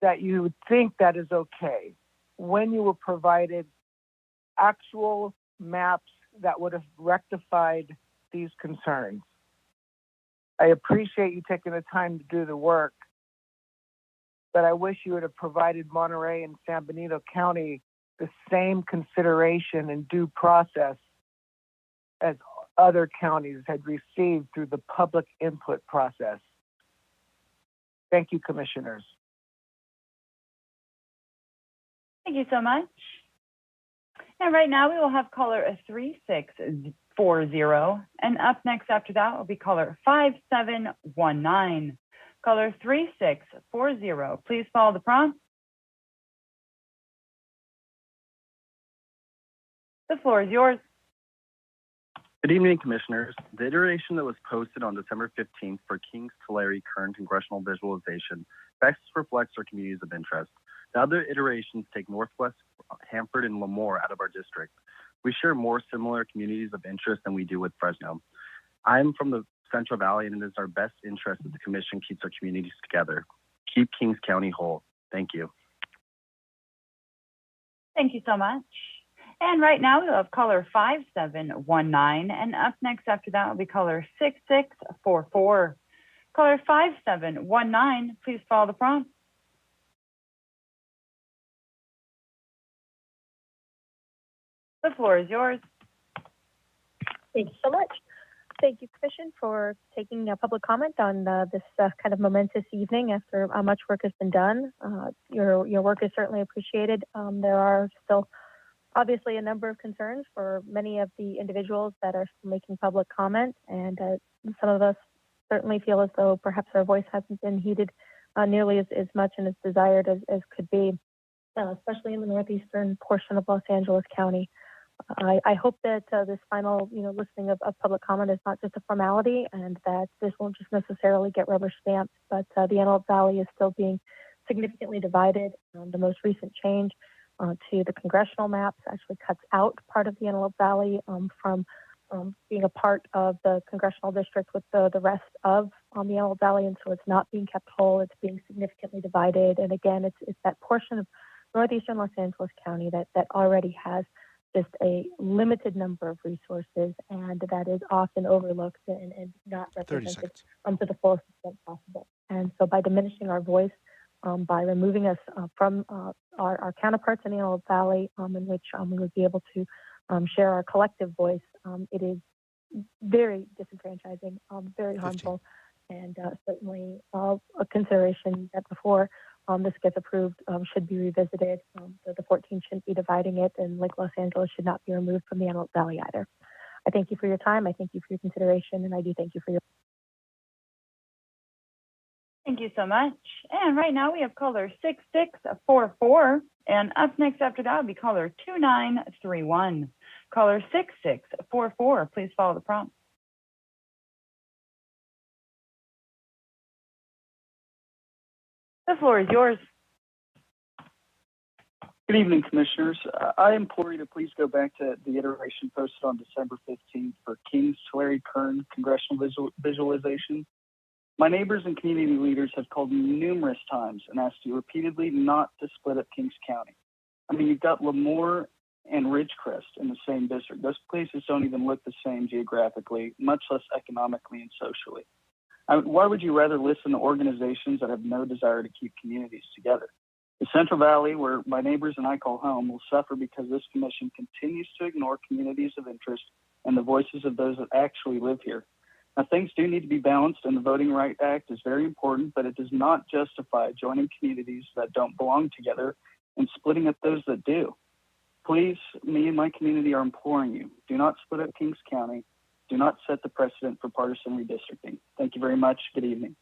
that you would think that is okay when you were provided actual maps that would have rectified these concerns. I appreciate you taking the time to do the work, but I wish you would have provided Monterey and San Benito County the same consideration and due process as other counties had received through the public input process. Thank you, Commissioners. Thank you so much. And right now we will have caller 3640, and up next after that will be caller 5719. Caller 3640, please follow the prompt. The floor is yours. Good evening, Commissioners. The iteration that was posted on December 15th for Kings Tulare current congressional visualization best reflects our communities of interest. The other iterations take Northwest, Hanford, and Lemoore out of our district. We share more similar communities of interest than we do with Fresno. I'm from the Central Valley, and it is our best interest that the Commission keeps our communities together. Keep Kings County whole. Thank you. Thank you so much. And right now we'll have caller 5719, and up next after that will be caller 6644. Caller 5719, please follow the prompt. The floor is yours. Thank you so much. Thank you, Commission, for taking a public comment on this kind of momentous evening after much work has been done. Your work is certainly appreciated. There are still obviously a number of concerns for many of the individuals that are making public comment, and some of us certainly feel as though perhaps our voice hasn't been heeded nearly as much and as desired as could be, especially in the northeastern portion of Los Angeles County. I hope that this final, listening of public comment is not just a formality, and that this won't just necessarily get rubber stamped, but the Antelope Valley is still being significantly divided. The most recent change to the congressional maps actually cuts out part of the Antelope Valley from being a part of the congressional district with the rest of the Antelope Valley, and so it's not being kept whole. It's being significantly divided, and again, it's that portion of northeastern Los Angeles County that already has just a limited number of resources, and that is often overlooked and not represented to the fullest extent possible. And so by diminishing our voice, by removing us from our counterparts in the Antelope Valley, in which we would be able to share our collective voice, it is very disenfranchising, very harmful, and certainly a consideration that before this gets approved should be revisited. The 14 shouldn't be dividing it, and Lake Los Angeles should not be removed from the Antelope Valley either. I thank you for your time. I thank you for your consideration, and I do thank you for your. Thank you so much. And right now we have caller 6644. And up next after that will be caller 2931. Caller 6644, please follow the prompt. The floor is yours. Good evening, Commissioners. I implore you to please go back to the iteration posted on December 15th for Kings Tulare Kern congressional visualization. My neighbors and community leaders have called me numerous times and asked you repeatedly not to split up Kings County. I mean, you've got Lemoore and Ridgecrest in the same district. Those places don't even look the same geographically, much less economically and socially. Why would you rather listen to organizations that have no desire to keep communities together? The Central Valley, where my neighbors and I call home, will suffer because this commission continues to ignore communities of interest and the voices of those that actually live here. Now, things do need to be balanced, and the Voting Rights Act is very important, but it does not justify joining communities that don't belong together and splitting up those that do. Please, me and my community are imploring you, do not split up Kings County. Do not set the precedent for partisan redistricting. Thank you very much. Good evening.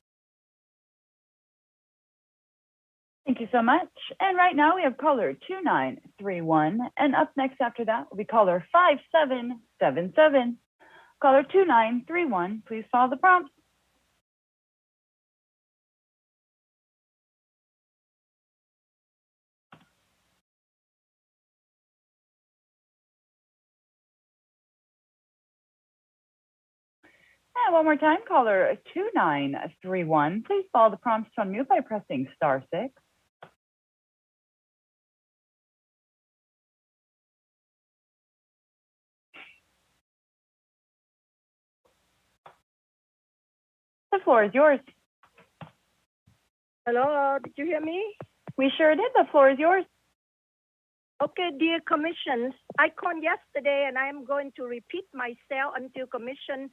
Thank you so much. And right now we have caller 2931. And up next after that will be caller 5777. Caller 2931, please follow the prompt. And one more time, caller 2931, please follow the prompts to unmute by pressing *6. The floor is yours. Hello, did you hear me? We sure did. The floor is yours. Okay, dear Commission, I called yesterday and I am going to repeat myself until Commission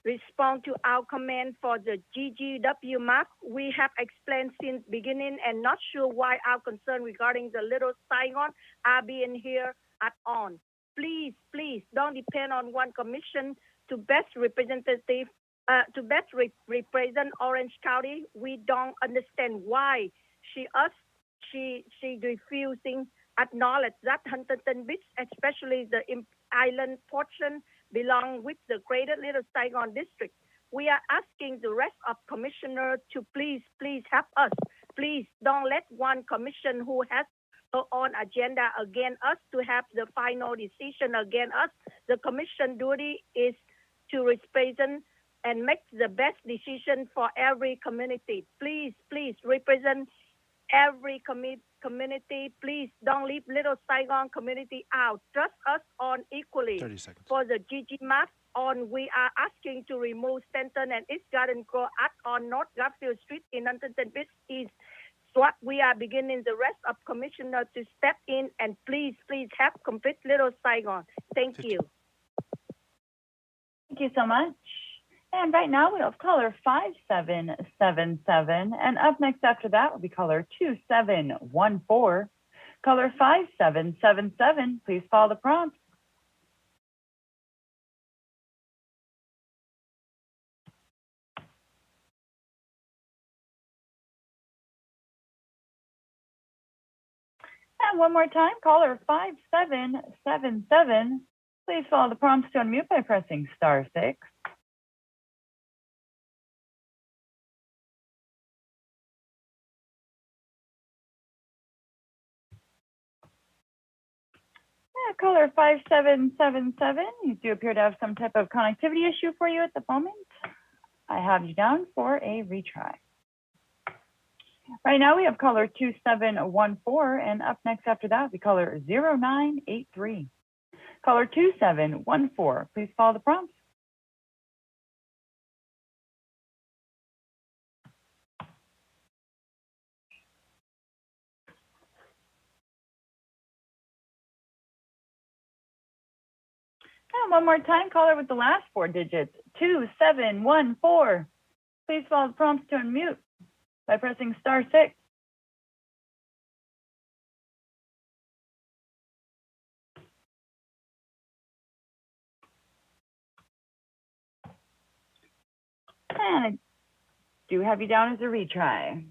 respond to our comment for the GGW map. We have explained since beginning and not sure why our concern regarding the Little Saigon are being here at all. Please, please don't depend on one commission to best representative represent Orange County. We don't understand why she refusing acknowledge that Huntington Beach, especially the island portion, belong with the Greater Little Saigon District. We are asking the rest of commissioners to please help us. Please don't let one commission who has her own agenda against us to have the final decision against us. The commission duty is to represent and make the best decision for every community. Please represent every community. Please don't leave Little Saigon community out. Trust us on equally. 30 seconds. For the GG map, we are asking to remove Stanton and East Garden Grove on North Garfield Street in Huntington Beach East. what we are beginning the rest of commissioner to step in and please help complete Little Saigon. Thank you. Thank you so much. And right now we have caller 5777. And up next after that will be caller 2714. Caller 5777, please follow the prompt. And one more time, caller 5777, please follow the prompts to unmute by pressing *6. Caller 5777, you do appear to have some type of connectivity issue for you at the moment. I have you down for a retry. Right now we have caller 2714, and up next after that will be caller 0983. Caller 2714, please follow the prompts. And one more time, caller with the last 4 digits, 2714. Please follow the prompts to unmute by pressing *6. And I do have you down as a retry.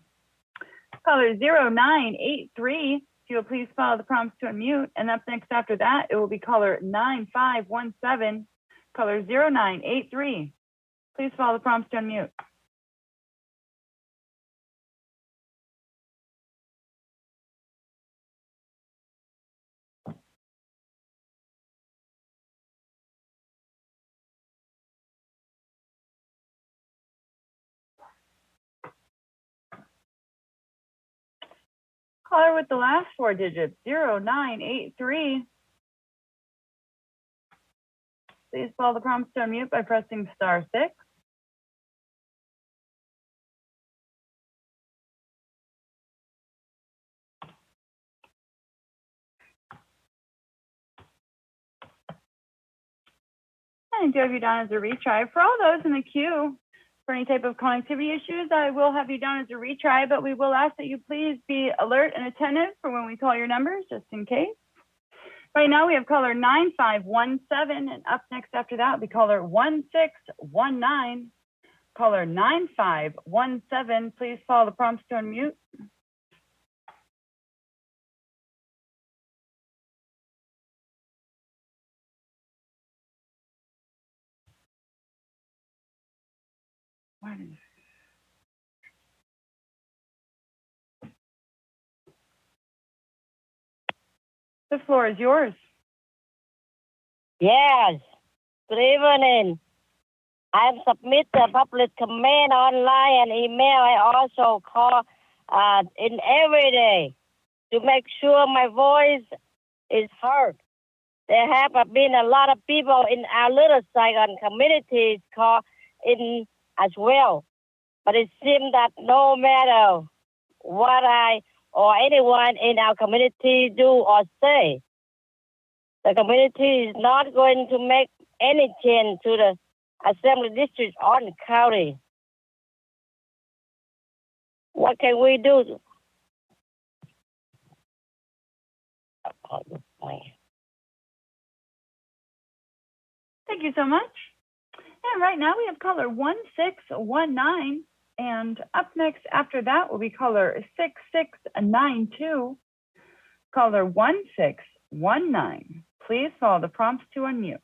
Caller 0983, if you will please follow the prompts to unmute. And up next after that, it will be caller 9517. Caller 0983, please follow the prompts to unmute. Caller with the last 4 digits, 0983. Please follow the prompts to unmute by pressing *6. And I do have you down as a retry. For all those in the queue, for any type of connectivity issues, I will have you down as a retry, but we will ask that you please be alert and attentive for when we call your numbers, just in case. Right now we have caller 9517, and up next after that will be caller 1619. Caller 9517, please follow the prompts to unmute. The floor is yours. Yes. Good evening. I submit the public comment online and email. I also call in every day to make sure my voice is heard. There have been a lot of people in our Little Saigon communities call in as well. But it seems that no matter what I or anyone in our community do or say, the community is not going to make any change to the assembly district or the county. What can we do? Thank you so much. And right now we have caller 1619. And up next after that will be caller 6692. Caller 1619. Please follow the prompts to unmute.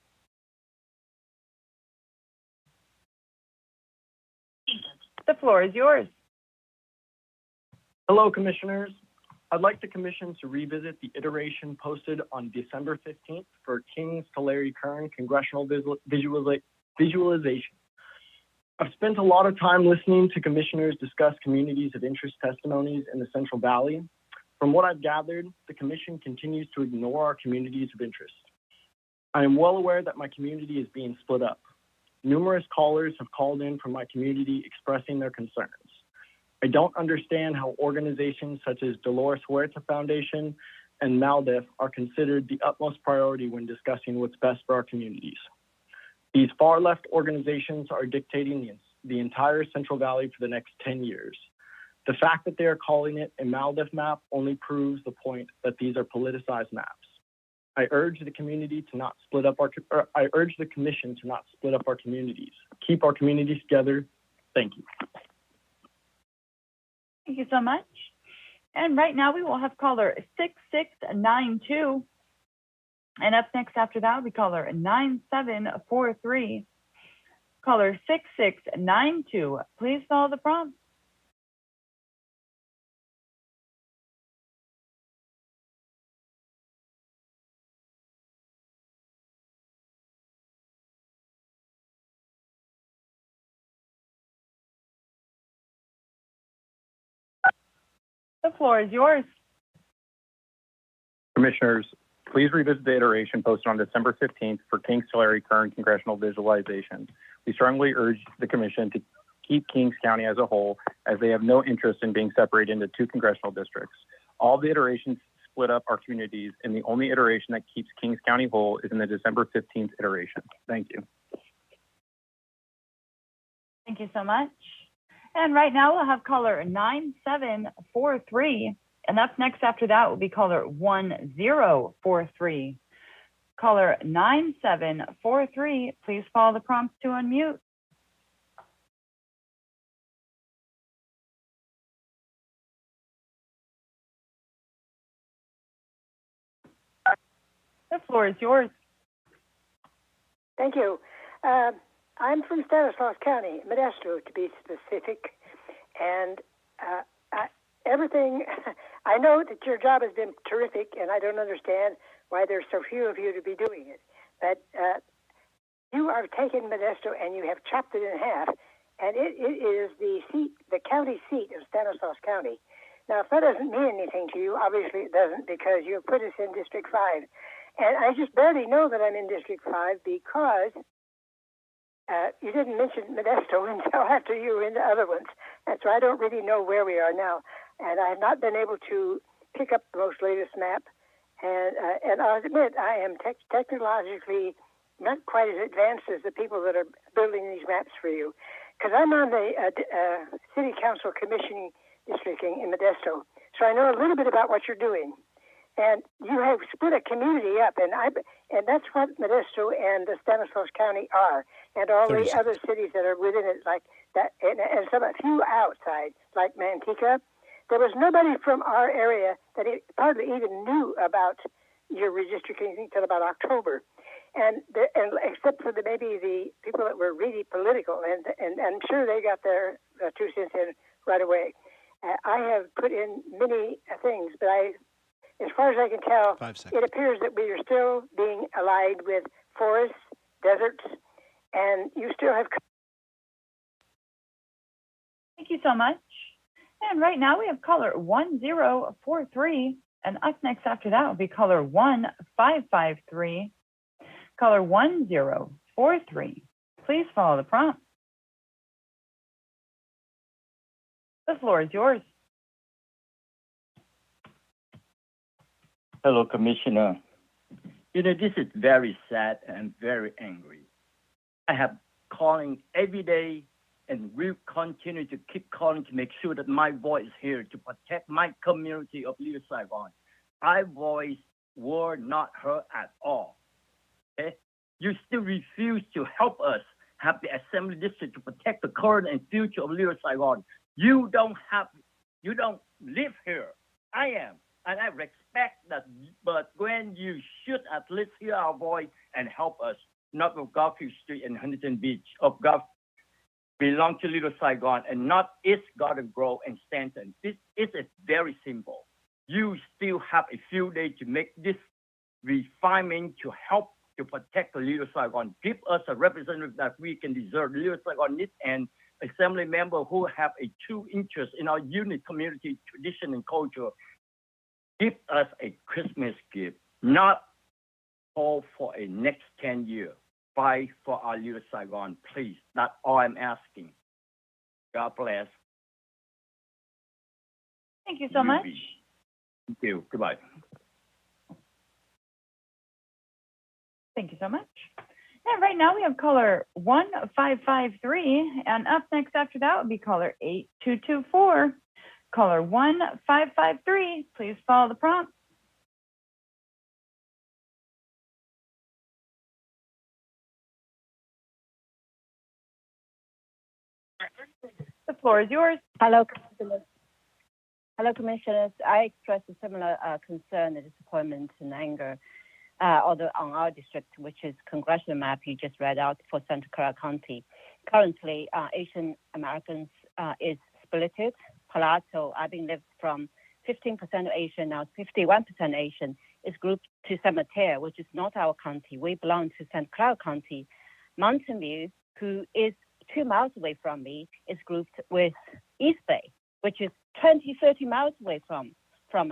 The floor is yours. Hello, Commissioners. I'd like the Commission to revisit the iteration posted on December 15th for Kings to Larry Kern Congressional Visualization. I've spent a lot of time listening to Commissioners discuss communities of interest testimonies in the Central Valley. From what I've gathered, the Commission continues to ignore our communities of interest. I am well aware that my community is being split up. Numerous callers have called in from my community expressing their concerns. I don't understand how organizations such as Dolores Huerta Foundation and MALDEF are considered the utmost priority when discussing what's best for our communities. These far-left organizations are dictating the entire Central Valley for the next 10 years. The fact that they are calling it a MALDEF map only proves the point that these are politicized maps. I urge the community to not split up I urge the commission to not split up our communities. Keep our communities together. Thank you. Thank you so much. And right now we will have caller 6692. And up next after that will be caller 9743. Caller 6692. Please follow the prompt. The floor is yours. Commissioners, please revisit the iteration posted on December 15th for Kings Tulare current congressional visualization. We strongly urge the commission to keep Kings County as a whole, as they have no interest in being separated into 2 congressional districts. All the iterations split up our communities, and the only iteration that keeps Kings County whole is in the December 15th iteration. Thank you. Thank you so much. And right now we'll have caller 9743. And up next after that will be caller 1043. Caller 9743, please follow the prompts to unmute. The floor is yours. Thank you. I'm from Stanislaus County, Modesto to be specific, and everything, I know that your job has been terrific, and I don't understand why there's so few of you to be doing it, but you have taken Modesto and you have chopped it in half, and it is the county seat of Stanislaus County. Now, if that doesn't mean anything to you, obviously it doesn't, because you put us in District 5, and I just barely know that I'm in District 5 because you didn't mention Modesto until after you were in the other ones. And so I don't really know where we are now. And I have not been able to pick up the most latest map. And I'll admit, I am technologically not quite as advanced as the people that are building these maps for you. Because I'm on the City Council Commissioning Districting in Modesto. So I know a little bit about what you're doing. And you have split a community up, and that's what Modesto and Stanislaus County are, and all the other cities that are within it, like that, and a few outside, like Manteca. There was nobody from our area that hardly even knew about your redistricting until about October, and except for maybe the people that were really political, and I'm sure they got their 2 cents in right away. I have put in many things, but as far as I can tell, it appears that we are still being allied with forests, deserts, and you still have... Thank you so much. And right now we have caller 1043. And up next after that will be caller 1553. Caller 1043. Please follow the prompt. The floor is yours. Hello, Commissioner. This is very sad and very angry. I have calling every day and will continue to keep calling to make sure that my voice is here to protect my community of Little Saigon. Our voice were not heard at all. Okay? You still refuse to help us have the Assembly District to protect the current and future of Little Saigon. You don't live here. I am. And I respect that, but when you should at least hear our voice and help us, not of Garfield Street and Huntington Beach, of Gulf belong to Little Saigon and not East Garden Grove and Stanton. This is very simple. You still have a few days to make this refinement to help to protect the Little Saigon. Give us a representative that we can deserve. Little Saigon needs an assembly member who have a true interest in our unique community, tradition, and culture. Give us a Christmas gift, not call for a next 10 years. Fight for our Little Saigon, please. That's all I'm asking. God bless. Thank you so much. Thank you. Goodbye. Thank you so much. And right now we have caller 1553, and up next after that would be caller 8224. Caller 1553, please follow the prompt. The floor is yours. Hello, Commissioners. Hello, Commissioners. I expressed a similar concern, and disappointment and anger on our district, which is congressional map you just read out for Santa Clara County. Currently, Asian Americans is splitted. Palato, I've been lived from 15% Asian, now 51% Asian, is grouped to San Mateo, which is not our county. We belong to Santa Clara County. Mountain View, who is 2 miles away from me, is grouped with East Bay, which is 20, 30 miles away from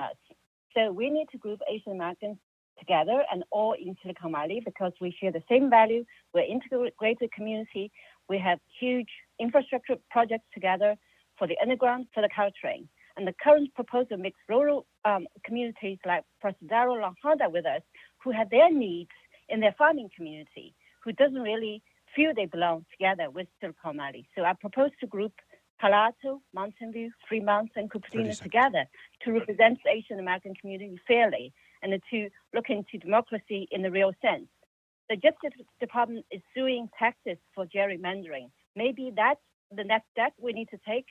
us. So we need to group Asian Americans together and all in Silicon Valley because we share the same value. We're integrated community. We have huge infrastructure projects together for the underground, for the Caltrain. And the current proposal makes rural communities like Presidio, La Honda with us, who have their needs in their farming community, who doesn't really feel they belong together with Silicon Valley. So I propose to group Palato, Mountain View, Fremont, and Cupertino together to represent the Asian American community fairly and to look into democracy in the real sense. The Justice Department is suing Texas for gerrymandering. Maybe that's the next step we need to take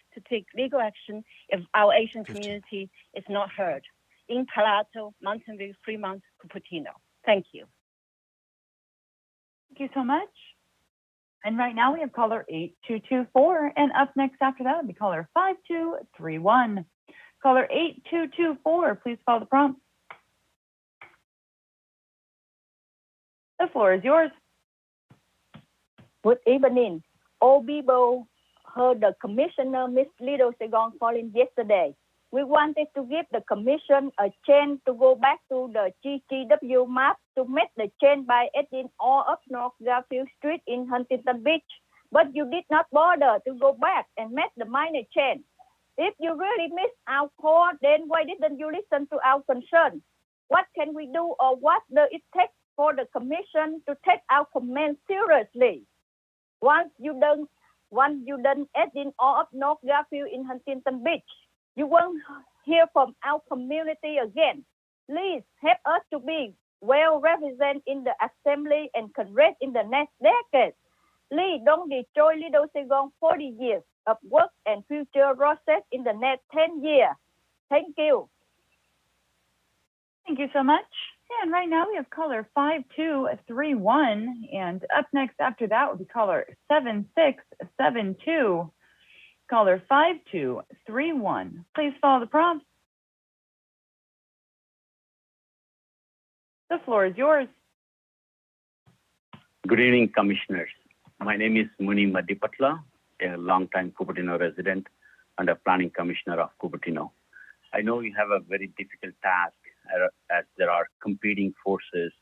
legal action if our Asian community is not heard in Palato, Mountain View, Fremont, Cupertino. Thank you. Thank you so much. And right now we have caller 8224, and up next after that will be caller 5231. Caller 8224, please follow the prompt. The floor is yours. Good evening. All people heard the Commissioner, Miss Little Saigon, calling yesterday. We wanted to give the Commission a chance to go back to the GGW map to make the change by adding all up North Garfield Street in Huntington Beach. But you did not bother to go back and make the minor change. If you really miss our call, then why didn't you listen to our concern? What can we do, or what does it take for the Commission to take our comment seriously? Once you done adding all up North Garfield in Huntington Beach, you won't hear from our community again. Please help us to be well represented in the Assembly and Congress in the next decade. Please don't destroy Little Saigon 40 years of work and future process in the next 10 years. Thank you. Thank you so much. And right now we have caller 5231, and up next after that will be caller 7672. Caller 5231, please follow the prompt. The floor is yours. Good evening, Commissioners. My name is Muni Madipatla, a longtime Cupertino resident and a planning commissioner of Cupertino. I know you have a very difficult task as there are competing forces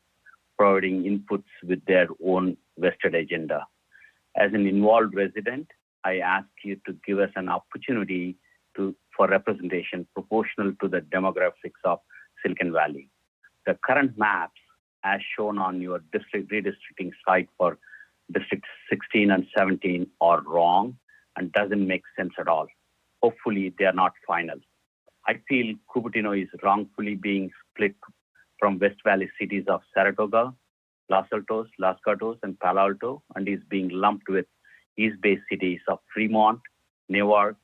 providing inputs with their own vested agenda. As an involved resident, I ask you to give us an opportunity for representation proportional to the demographics of Silicon Valley. The current maps, as shown on your district redistricting site for District 16 and 17, are wrong and doesn't make sense at all. Hopefully, they are not final. I feel Cupertino is wrongfully being split from West Valley cities of Saratoga, Los Altos, Los Gatos, and Palo Alto, and is being lumped with East Bay cities of Fremont, Newark,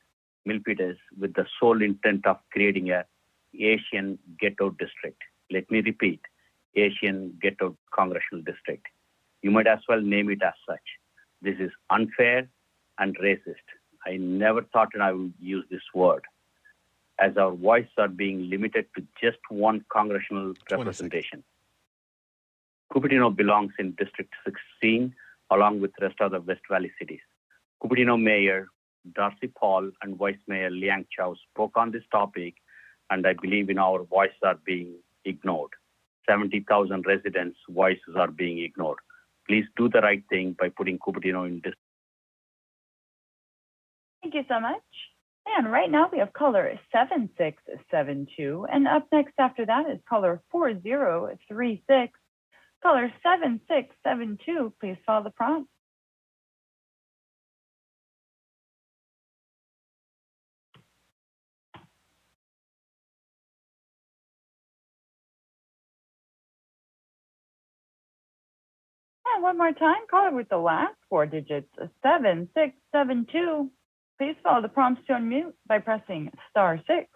Milpitas, with the sole intent of creating a Asian ghetto district. Let me repeat, Asian ghetto congressional district. You might as well name it as such. This is unfair and racist. I never thought that I would use this word, as our voices are being limited to just one congressional representation. Cupertino belongs in District 16, along with the rest of the West Valley cities. Cupertino Mayor Darcy Paul and Vice Mayor Liang Chow spoke on this topic, and I believe our voices are being ignored. 70,000 residents' voices are being ignored. Please do the right thing by putting Cupertino in this. Thank you so much. And right now we have caller 7672. And up next after that is caller 4036. Caller 7672, please follow the prompt. And one more time, caller with the last four digits, 7672. Please follow the prompts to unmute by pressing *6.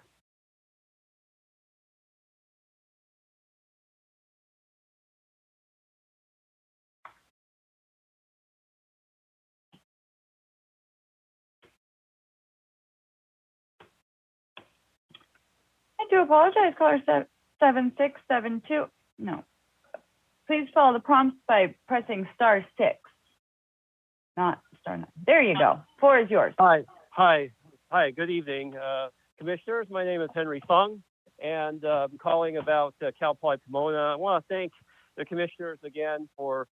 I do apologize, caller 7672. No. Please follow the prompts by pressing *6, not *9. There you go. Floor is yours. Hi. Good evening, commissioners. My name is Henry Fung, and I'm calling about Cal Poly Pomona. I want to thank the commissioners again for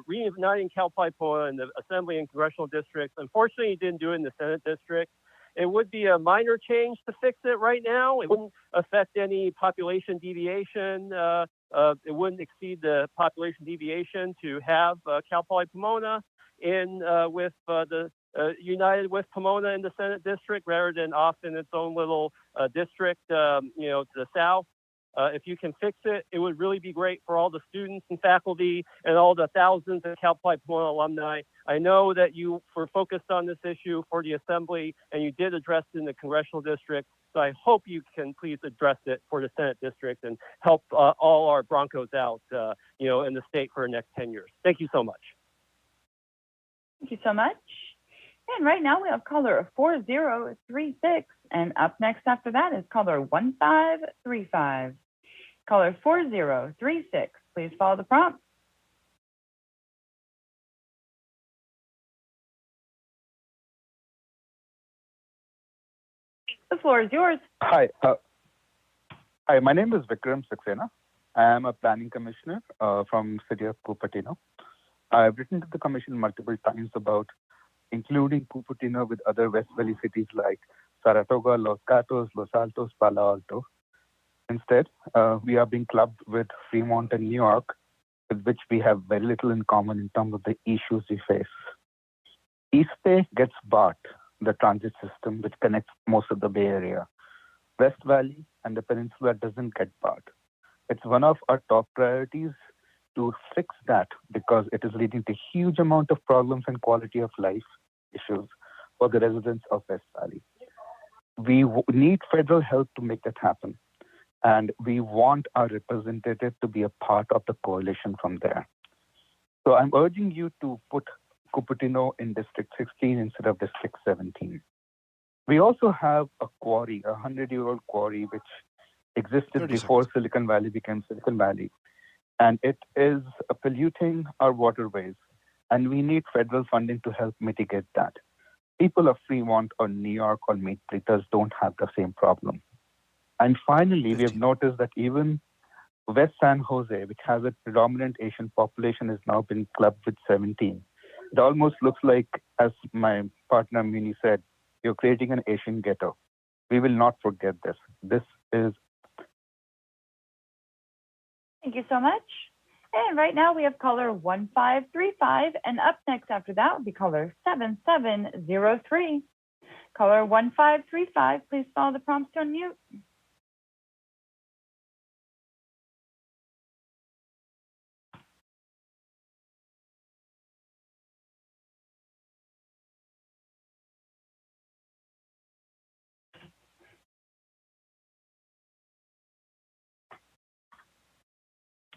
reuniting Cal Poly Pomona in the Assembly and Congressional Districts. Unfortunately, you didn't do it in the Senate District. It would be a minor change to fix it right now. It wouldn't affect any population deviation. It wouldn't exceed the population deviation to have Cal Poly Pomona in with the united with Pomona in the Senate District rather than off in its own little district, to the south. If you can fix it, it would really be great for all the students and faculty and all the thousands of Cal Poly Pomona alumni. I know that you were focused on this issue for the Assembly, and you did address it in the Congressional District. So I hope you can please address it for the Senate District and help all our Broncos out, in the state for the next 10 years. Thank you so much. Thank you so much. And right now we have caller 4036. And up next after that is caller 1535. Caller 4036, please follow the prompt. The floor is yours. Hi, my name is Vikram Saxena. I am a planning commissioner from City of Cupertino. I've written to the commission multiple times about including Cupertino with other West Valley cities like Saratoga, Los Gatos, Los Altos, Palo Alto. Instead, we are being clubbed with Fremont and New York, with which we have very little in common in terms of the issues we face. East Bay gets BART, the transit system which connects most of the Bay Area. West Valley and the peninsula doesn't get BART. It's one of our top priorities to fix that because it is leading to huge amount of problems and quality of life issues for the residents of West Valley. We need federal help to make that happen. And we want our representative to be a part of the coalition from there. So I'm urging you to put Cupertino in District 16 instead of District 17. We also have a quarry, a 100-year-old quarry, which existed before Silicon Valley became Silicon Valley. And it is polluting our waterways. And we need federal funding to help mitigate that. People of Fremont or New York or meat pleaters don't have the same problem. And finally, we have noticed that even West San Jose, which has a predominant Asian population, has now been clubbed with 17. It almost looks like, as my partner Muni said, you're creating an Asian ghetto. We will not forget this. This is... Thank you so much. And right now we have caller 1535, and up next after that will be caller 7703. Caller 1535, please follow the prompts to unmute.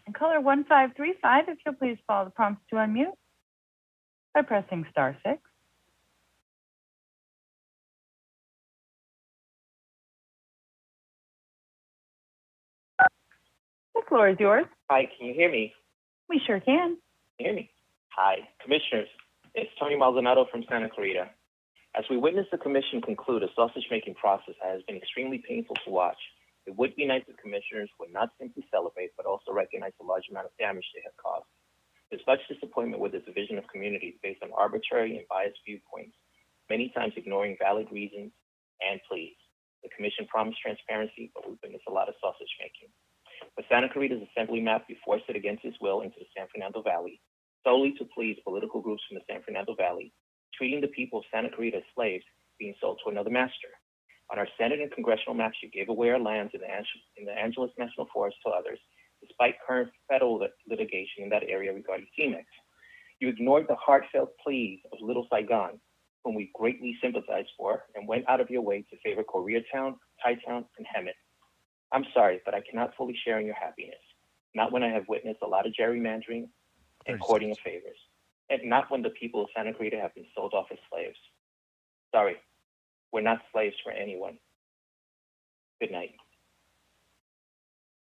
And caller 1535, if you'll please follow the prompts to unmute by pressing *6. The floor is yours. Hi, can you hear me? We sure can. Can you hear me? Hi, commissioners. It's Tony Maldonado from Santa Clarita. As we witness the commission conclude a sausage-making process that has been extremely painful to watch, it would be nice if commissioners would not simply celebrate, but also recognize the large amount of damage they have caused. There's such disappointment with this division of communities based on arbitrary and biased viewpoints, many times ignoring valid reasons And please, the Commission promised transparency, but we've witnessed a lot of sausage making. With Santa Clarita's assembly map, we forced it against its will into the San Fernando Valley, solely to please political groups from the San Fernando Valley, treating the people of Santa Clarita as slaves being sold to another master. On our Senate and congressional maps, you gave away our lands in the Angeles National Forest to others, despite current federal litigation in that area regarding CMEX. You ignored the heartfelt pleas of Little Saigon, whom we greatly sympathize for, and went out of your way to favor Koreatown, Thailand, and Hemet. I'm sorry, but I cannot fully share in your happiness. Not when I have witnessed a lot of gerrymandering and courting of favors, and not when the people of Santa Clarita have been sold off as slaves. Sorry, we're not slaves for anyone. Good night.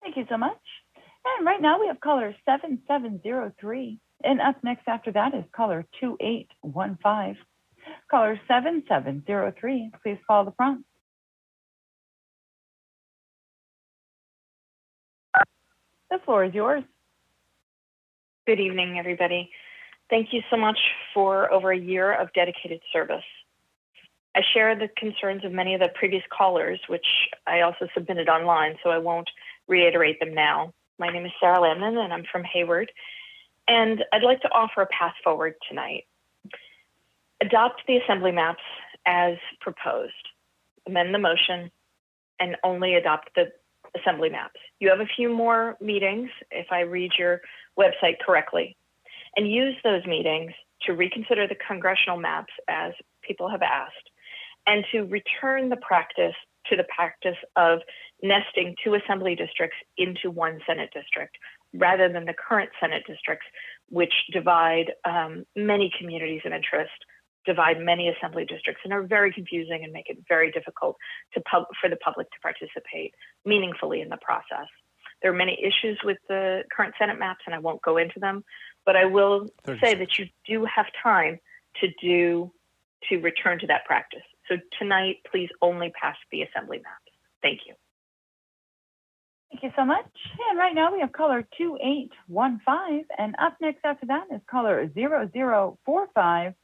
Thank you so much. And right now we have caller 7703. And up next after that is caller 2815. Caller 7703, please follow the prompt. The floor is yours. Good evening, everybody. Thank you so much for over a year of dedicated service. I share the concerns of many of the previous callers, which I also submitted online, so I won't reiterate them now. My name is Sarah Landman, and I'm from Hayward, and I'd like to offer a path forward tonight. Adopt the assembly maps as proposed. Amend the motion and only adopt the assembly maps. You have a few more meetings, if I read your website correctly, and use those meetings to reconsider the congressional maps as people have asked, and to return the practice to the practice of nesting 2 assembly districts into 1 Senate district, rather than the current Senate districts, which divide many communities of interest, divide many assembly districts, and are very confusing and make it very difficult for the public to participate meaningfully in the process. There are many issues with the current Senate maps, and I won't go into them, but I will say that you do have time to return to that practice. So tonight, please only pass the assembly maps. Thank you. Thank you so much. And right now we have caller 2815. And up next after that is caller 0045.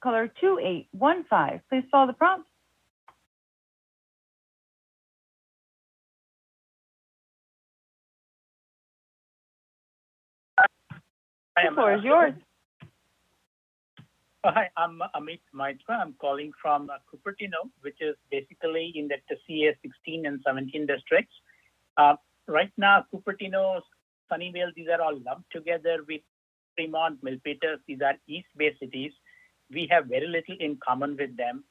Caller 2815. Please follow the prompt. The floor is yours. Hi, I'm Amit Maitra. I'm calling from Cupertino, which is basically in the CA 16 and 17 districts. Right now, Cupertino, Sunnyvale, these are all lumped together with Fremont, Milpitas. These are East-based cities. We have very little in common with them.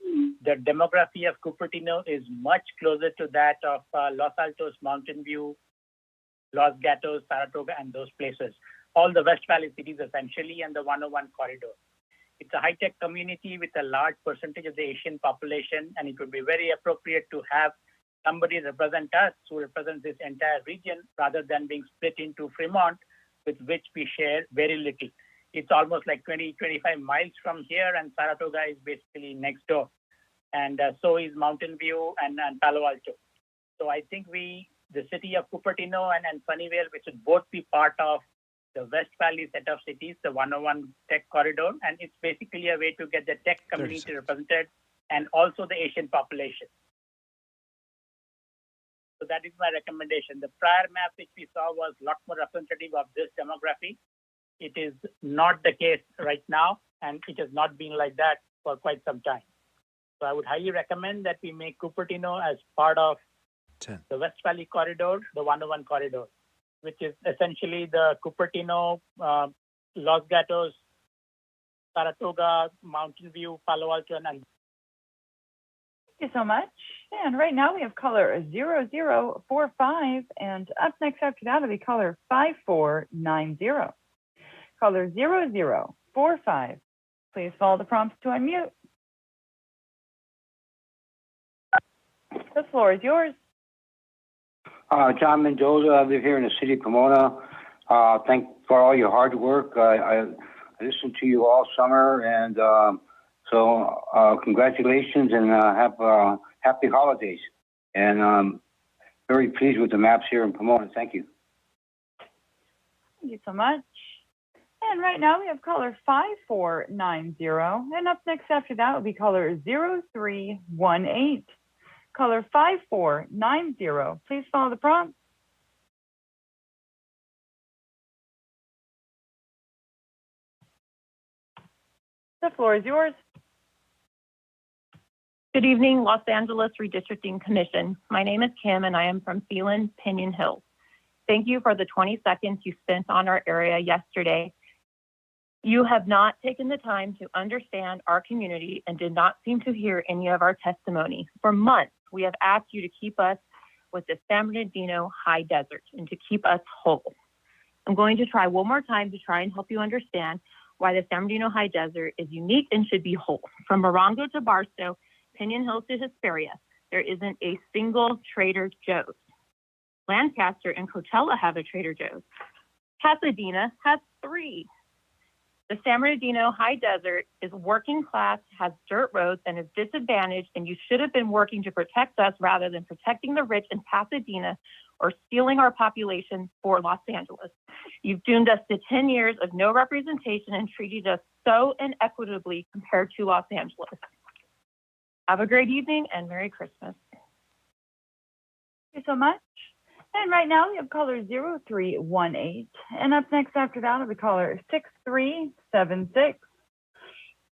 The demography of Cupertino is much closer to that of Los Altos, Mountain View, Los Gatos, Saratoga, and those places. All the West Valley cities essentially, and the 101 corridor. It's a high-tech community with a large percentage of the Asian population, and it would be very appropriate to have somebody represent us who represents this entire region rather than being split into Fremont, with which we share very little. It's almost like 20-25 miles from here, and Saratoga is basically next door. And so is Mountain View and Palo Alto. So I think the city of Cupertino and Sunnyvale, which should both be part of the West Valley set of cities, the 101 tech corridor, and it's basically a way to get the tech community represented and also the Asian population. So that is my recommendation. The prior map which we saw was a lot more representative of this demography. It is not the case right now, and it has not been like that for quite some time. So I would highly recommend that we make Cupertino as part of the West Valley corridor, the 101 corridor, which is essentially the Cupertino, Los Gatos, Saratoga, Mountain View, Palo Alto, and Thank you so much. And right now we have caller 0045, and up next after that will be caller 5490. Caller 0045. Please follow the prompts to unmute. The floor is yours. John Mendoza. I live here in the city of Pomona. Thank for all your hard work. I listened to you all summer, and so congratulations and have happy holidays. And I'm very pleased with the maps here in Pomona. Thank you. Thank you so much. And right now we have caller 5490. And up next after that will be caller 0318. Caller 5490, please follow the prompt. The floor is yours. Good evening, Los Angeles Redistricting Commission. My name is Kim and I am from Phelan, Pinion Hills. Thank you for the 20 seconds you spent on our area yesterday. You have not taken the time to understand our community and did not seem to hear any of our testimony. For months, we have asked you to keep us with the San Bernardino High Desert and to keep us whole. I'm going to try one more time to try and help you understand why the San Bernardino High Desert is unique and should be whole. From Morongo to Barstow, Pinion Hills to Hesperia, there isn't a single Trader Joe's. Lancaster and Coachella have a Trader Joe's. Pasadena has 3. The San Bernardino High Desert is working class, has dirt roads, and is disadvantaged, and you should have been working to protect us rather than protecting the rich in Pasadena or stealing our population for Los Angeles. You've doomed us to 10 years of no representation and treated us so inequitably compared to Los Angeles. Have a great evening and Merry Christmas. Thank you so much. And right now we have caller 0318. And up next after that will be caller 6376.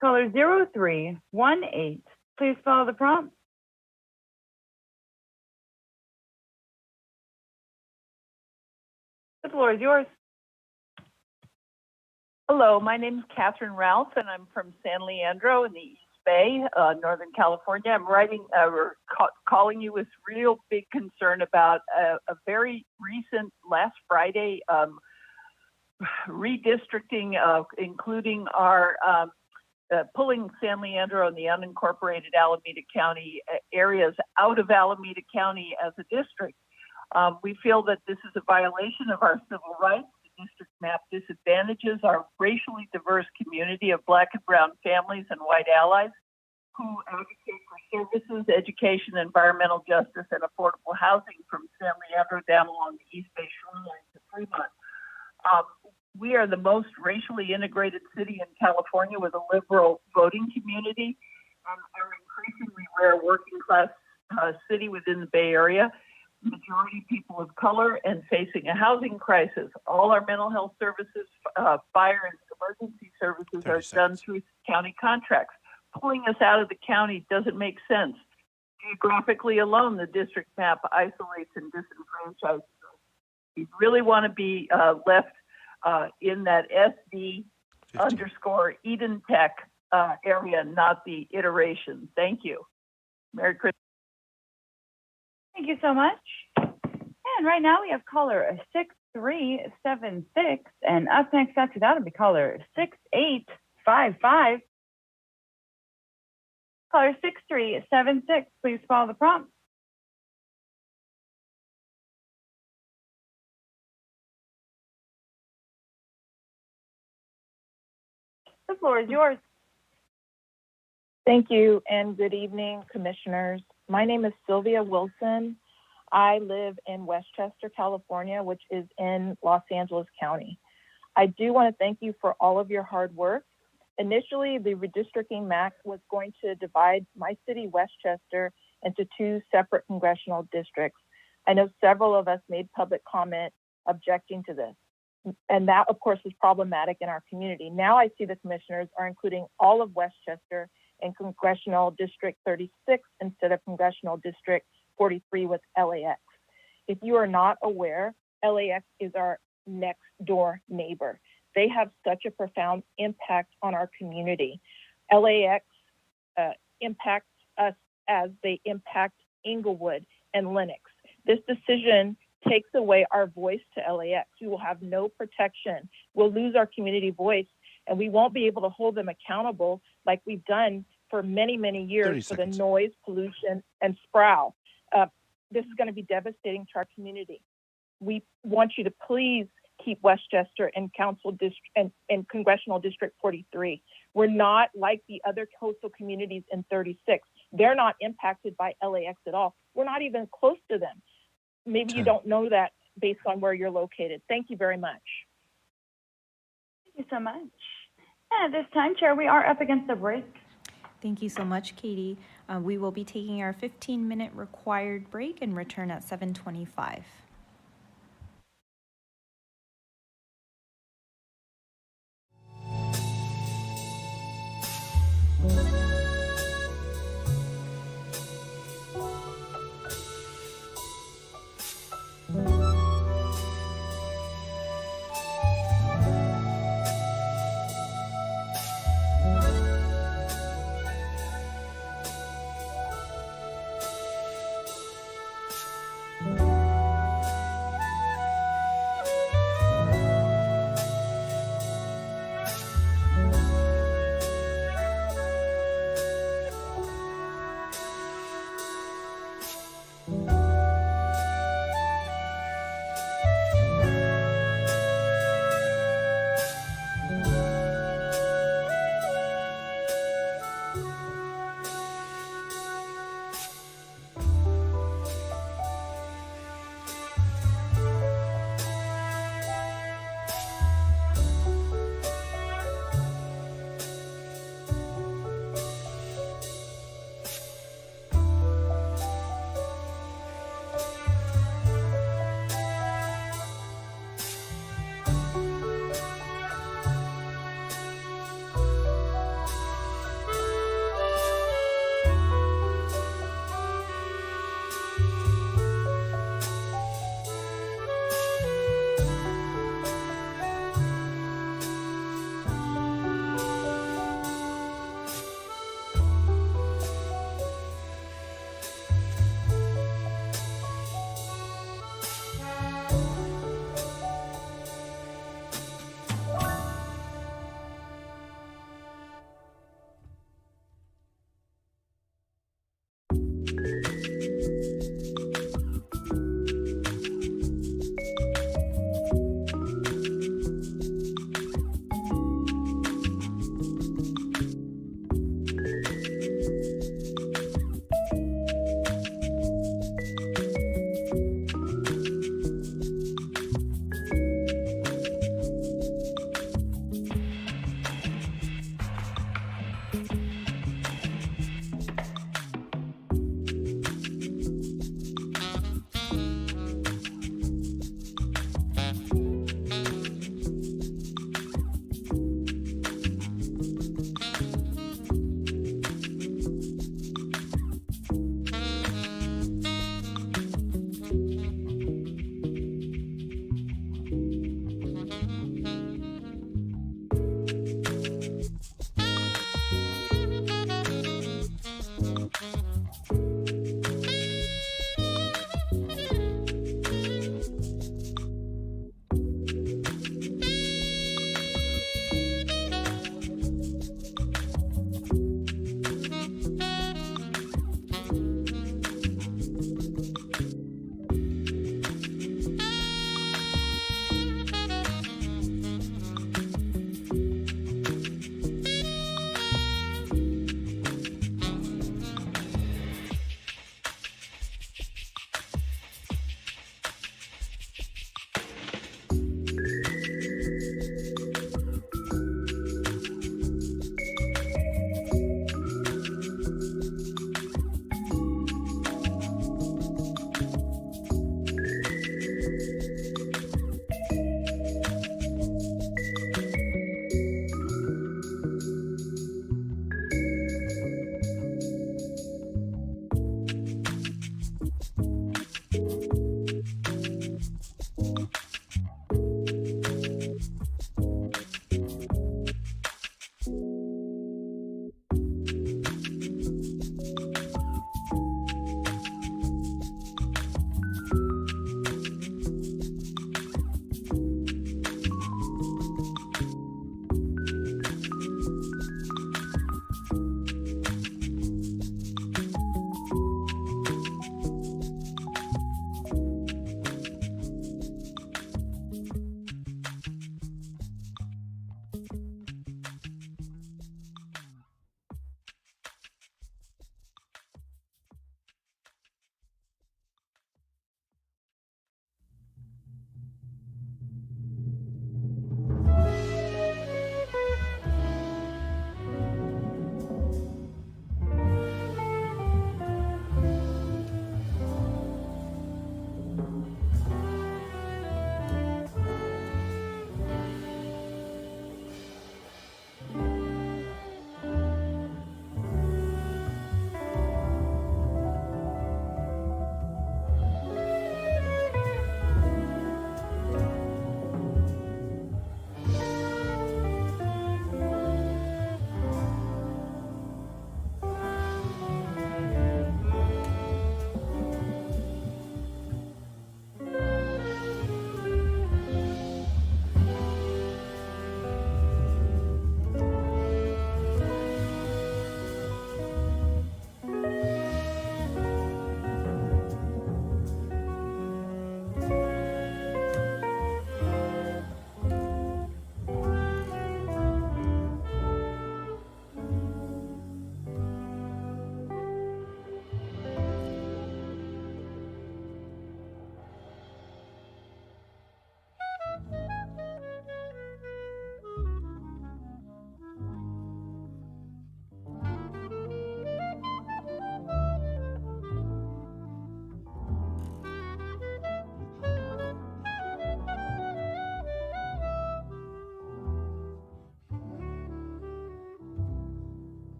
Caller 0318. Please follow the prompt. The floor is yours. Hello, my name is Catherine Ralph, and I'm from San Leandro in the East Bay, Northern California. I'm calling you with real big concern about a very recent, last Friday, redistricting, including our pulling San Leandro and the unincorporated Alameda County areas out of Alameda County as a district. We feel that this is a violation of our civil rights. The district map disadvantages our racially diverse community of Black and brown families and white allies who advocate for services, education, environmental justice, and affordable housing from San Leandro down along the East Bay shoreline to Fremont. We are the most racially integrated city in California with a liberal voting community and are increasingly rare working class city within the Bay Area. Majority people of color and facing a housing crisis. All our mental health services, fire and emergency services are done through county contracts. Pulling us out of the county doesn't make sense. Geographically alone, the district map isolates and disenfranchises us. We really want to be left in that SD _ Eden Tech area, not the iteration. Thank you. Merry Christmas. Thank you so much. And right now we have caller 6376. And up next after that will be caller 6855. Caller 6376, please follow the prompt. The floor is yours. Thank you and good evening, commissioners. My name is Sylvia Wilson. I live in Westchester, California, which is in Los Angeles County. I do want to thank you for all of your hard work. Initially, the redistricting map was going to divide my city, Westchester, into 2 separate congressional districts. I know several of us made public comment objecting to this. And that, of course, is problematic in our community. Now I see the commissioners are including all of Westchester in Congressional District 36 instead of Congressional District 43 with LAX. If you are not aware, LAX is our next door neighbor. They have such a profound impact on our community. LAX impacts us as they impact Inglewood and Lenox. This decision takes away our voice to LAX. We will have no protection. We'll lose our community voice, and we won't be able to hold them accountable like we've done for many, many years for the noise, pollution, and sprowl. This is going to be devastating to our community. We want you to please keep Westchester in and Congressional District 43. We're not like the other coastal communities in 36. They're not impacted by LAX at all. We're not even close to them. Maybe you don't know that based on where you're located. Thank you very much. Thank you so much. And at this time, Chair, we are up against the break. Thank you so much, Katie. We will be taking our 15-minute required break and return at 7:25.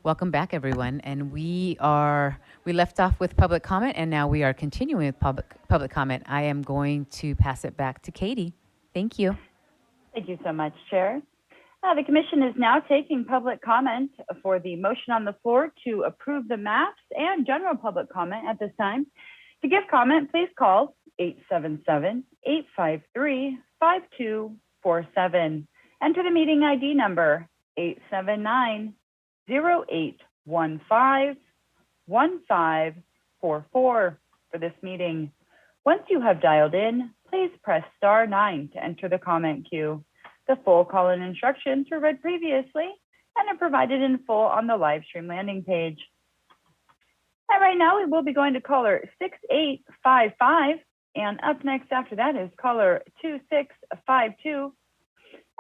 Welcome back, everyone. And we left off with public comment, and now we are continuing with public comment. I am going to pass it back to Katie. Thank you. Thank you so much, Chair. The Commission is now taking public comment for the motion on the floor to approve the maps and general public comment at this time. To give comment, please call 877-853-5247. Enter the meeting ID number 879-0815-1544 for this meeting. Once you have dialed in, please press *9 to enter the comment queue. The full call-in instructions were read previously and are provided in full on the live stream landing page. And right now we will be going to caller 6855, and up next after that is caller 2652.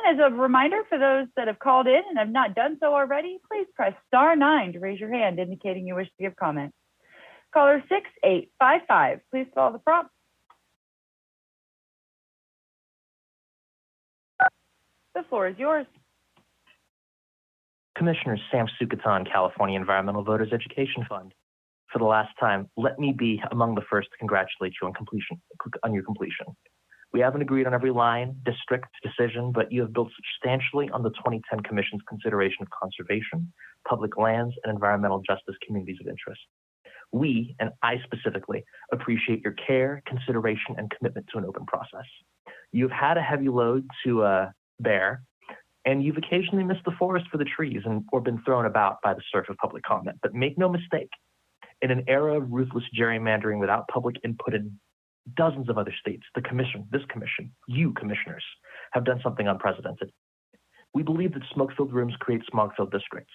And as a reminder for those that have called in and have not done so already, please press *9 to raise your hand indicating you wish to give comment. Caller 6855, please follow the prompt. The floor is yours. Commissioner Sam Sukatan, California Environmental Voters Education Fund. For the last time, let me be among the first to congratulate you on your completion. We haven't agreed on every line, district, decision, but you have built substantially on the 2010 Commission's consideration of conservation, public lands, and environmental justice communities of interest. We, and I specifically, appreciate your care, consideration, and commitment to an open process. You've had a heavy load to bear, and you've occasionally missed the forest for the trees or been thrown about by the surf of public comment. But make no mistake, in an era of ruthless gerrymandering without public input in dozens of other states, the Commission, this Commission, you commissioners, have done something unprecedented. We believe that smoke-filled rooms create smog-filled districts.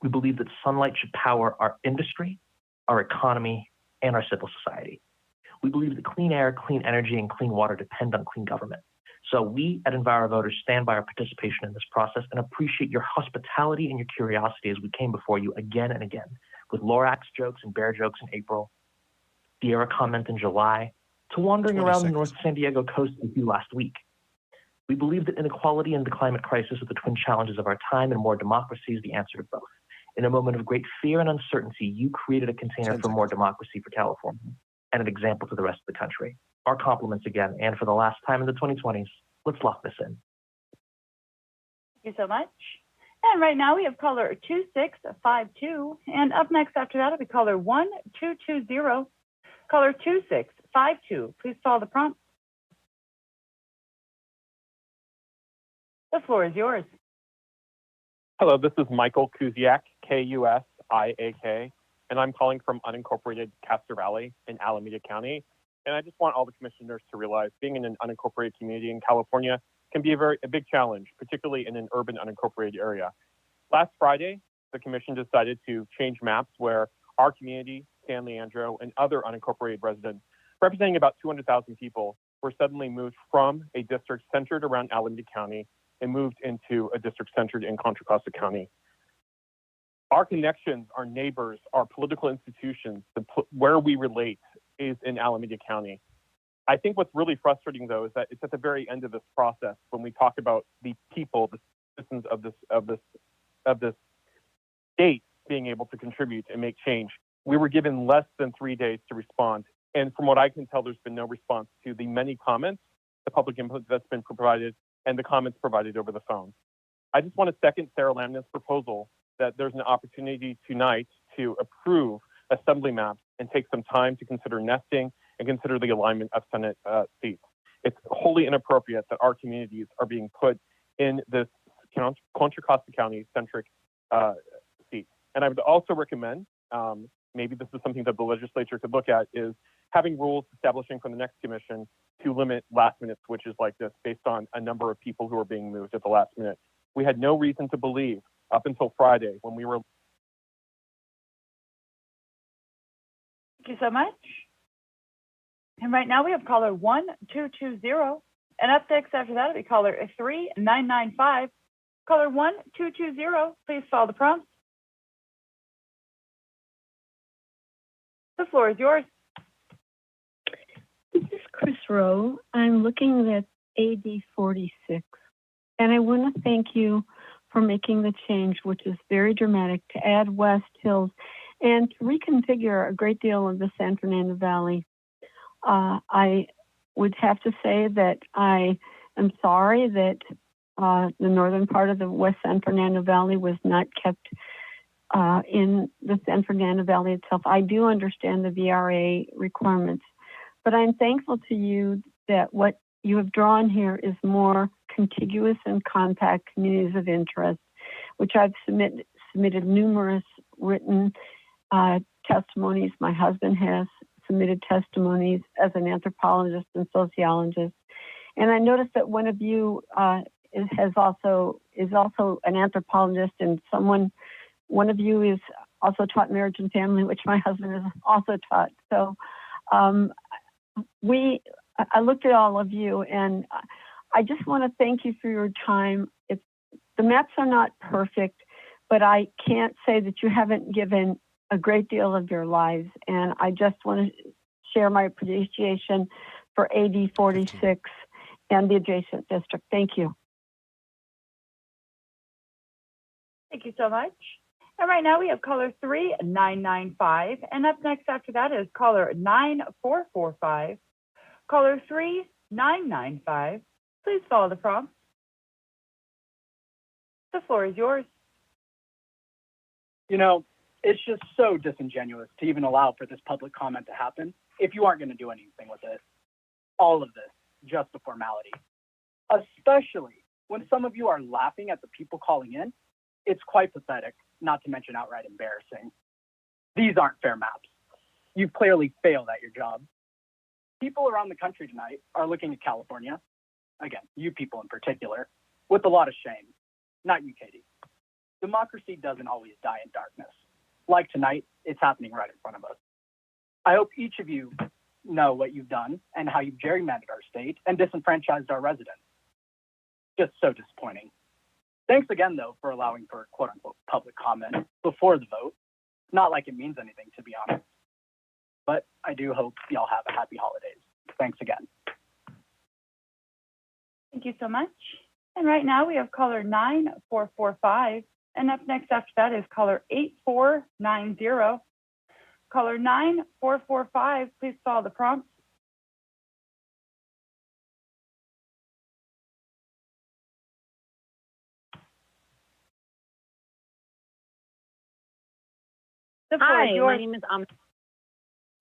We believe that sunlight should power our industry, our economy, and our civil society. We believe that clean air, clean energy, and clean water depend on clean government. So we at EnviroVoters stand by our participation in this process and appreciate your hospitality and your curiosity as we came before you again and again with Lorax jokes and bear jokes in April, Sierra comment in July, to wandering around the North San Diego coast with you last week. We believe that inequality and the climate crisis are the twin challenges of our time, and more democracy is the answer to both. In a moment of great fear and uncertainty, you created a container for more democracy for California and an example to the rest of the country. Our compliments again, and for the last time in the 2020s, let's lock this in. Thank you so much. And right now we have caller 2652, and up next after that will be caller 1220. Caller 2652, please follow the prompt. The floor is yours. Hello, this is Michael Kuziak, Kusiak, and I'm calling from unincorporated Castro Valley in Alameda County. And I just want all the commissioners to realize being in an unincorporated community in California can be a big challenge, particularly in an urban unincorporated area. Last Friday, the commission decided to change maps where our community, San Leandro, and other unincorporated residents, representing about 200,000 people, were suddenly moved from a district centered around Alameda County and moved into a district centered in Contra Costa County. Our connections, our neighbors, our political institutions, where we relate is in Alameda County. I think what's really frustrating, though, is that it's at the very end of this process when we talk about the people, the citizens of this state being able to contribute and make change. We were given less than 3 days to respond. And from what I can tell, there's been no response to the many comments, the public input that's been provided, and the comments provided over the phone. I just want to second Sarah Lamna's proposal that there's an opportunity tonight to approve assembly maps and take some time to consider nesting and consider the alignment of Senate seats. It's wholly inappropriate that our communities are being put in this Contra Costa County centric seat. And I would also recommend, maybe this is something that the legislature could look at, is having rules establishing for the next commission to limit last minute switches like this based on a number of people who are being moved at the last minute. We had no reason to believe up until Friday when we were. Thank you so much. And right now we have caller 1220, and up next after that will be caller 3995. Caller 1220, please follow the prompt. The floor is yours. This is Chris Rowe. I'm looking at AD 46, and I want to thank you for making the change, which is very dramatic, to add West Hills and to reconfigure a great deal of the San Fernando Valley. I would have to say that I am sorry that the northern part of the West San Fernando Valley was not kept in the San Fernando Valley itself. I do understand the VRA requirements, but I'm thankful to you that what you have drawn here is more contiguous and compact communities of interest, which I've submitted numerous written testimonies. My husband has submitted testimonies as an anthropologist and sociologist. And I noticed that one of you is also an anthropologist, and one of you is also taught marriage and family, which my husband has also taught. So I looked at all of you, and I just want to thank you for your time. The maps are not perfect, but I can't say that you haven't given a great deal of your lives. And I just want to share my appreciation for AD 46 and the adjacent district. Thank you. Thank you so much. And right now we have caller 3995. And up next after that is caller 9445. Caller 3995. Please follow the prompt. The floor is yours. You know, it's just so disingenuous to even allow for this public comment to happen if you aren't going to do anything with it. All of this, just a formality. Especially when some of you are laughing at the people calling in. It's quite pathetic, not to mention outright embarrassing. These aren't fair maps. You've clearly failed at your job. People around the country tonight are looking at California, again, you people in particular, with a lot of shame. Not you, Katie. Democracy doesn't always die in darkness. Like tonight, it's happening right in front of us. I hope each of you know what you've done and how you've gerrymandered our state and disenfranchised our residents. Just so disappointing. Thanks again, though, for allowing for quote-unquote public comment before the vote. Not like it means anything, to be honest. But I do hope y'all have a happy holidays. Thanks again. Thank you so much. And right now we have caller 9445. And up next after that is caller 8490. Caller 9445, please follow the prompt. Hi, my name is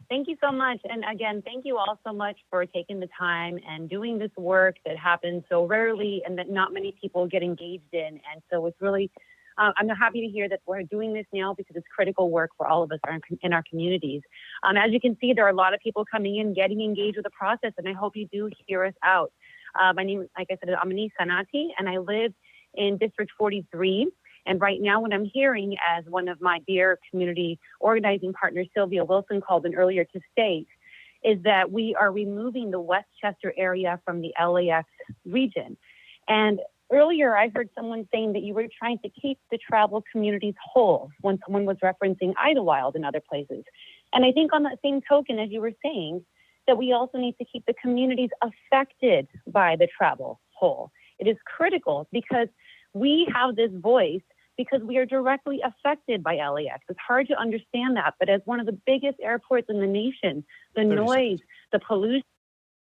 Thank you so much. And again, thank you all so much for taking the time and doing this work that happens so rarely and that not many people get engaged in. And so it's really, I'm happy to hear that we're doing this now because it's critical work for all of us in our communities. As you can see, there are a lot of people coming in, getting engaged with the process, and I hope you do hear us out. My name, like I said, is Amani Sanati, and I live in District 43. And right now, what I'm hearing, as one of my dear community organizing partners, Sylvia Wilson, called in earlier to state, is that we are removing the Westchester area from the LAX region. And earlier, I heard someone saying that you were trying to keep the travel communities whole when someone was referencing Idlewild and other places. And I think on that same token, as you were saying, that we also need to keep the communities affected by the travel whole. It is critical because we have this voice because we are directly affected by LAX. It's hard to understand that, but as one of the biggest airports in the nation, the noise, the pollution,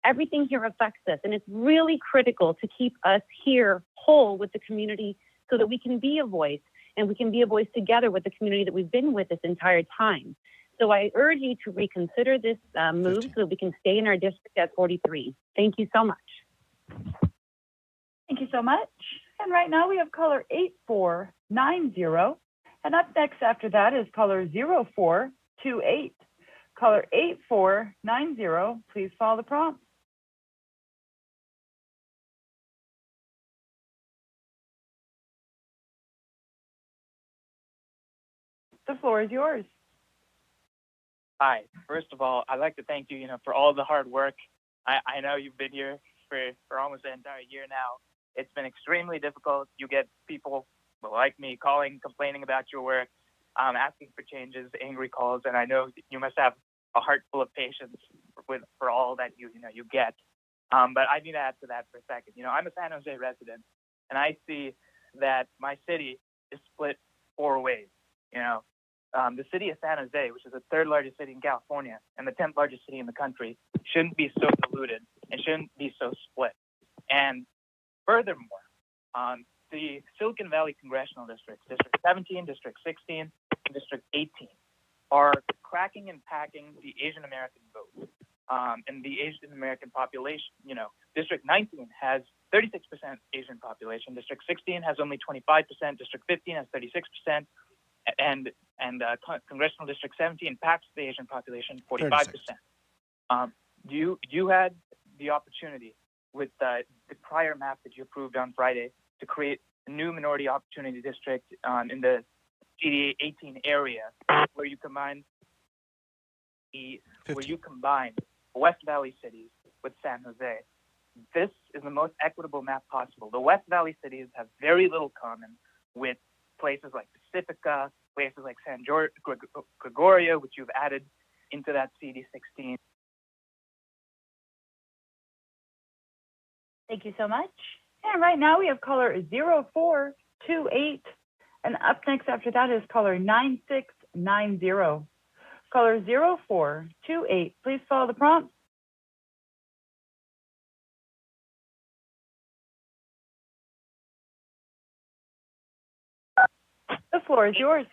everything here affects us. And it's really critical to keep us here whole with the community so that we can be a voice and we can be a voice together with the community that we've been with this entire time. So I urge you to reconsider this move so that we can stay in our district at 43. Thank you so much. Thank you so much. And right now we have caller 8490. And up next after that is caller 0428. Caller 8490, please follow the prompt. The floor is yours. Hi. First of all, I'd like to thank you, for all the hard work. I know you've been here for almost the entire year now. It's been extremely difficult. You get people like me calling, complaining about your work, asking for changes, angry calls, and I know you must have a heart full of patience for all that you get. But I need to add to that for a second. I'm a San Jose resident, and I see that my city is split 4 ways. The city of San Jose, which is the 3rd largest city in California and the 10th largest city in the country, shouldn't be so diluted and shouldn't be so split. And furthermore, the Silicon Valley congressional districts, District 17, District 16, and District 18, are cracking and packing the Asian American vote and the Asian American population. District 19 has 36% Asian population. District 16 has only 25%. District 15 has 36%. And Congressional District 17 packs the Asian population 45%. You had the opportunity with the prior map that you approved on Friday to create a new minority opportunity district in the CDA 18 area where you combine West Valley cities with San Jose. This is the most equitable map possible. The West Valley cities have very little common with places like Pacifica, places like San Gregorio, which you've added into that CD16. Thank you so much. And right now we have caller 0428. And up next after that is caller 9690. Caller 0428, please follow the prompt. The floor is yours.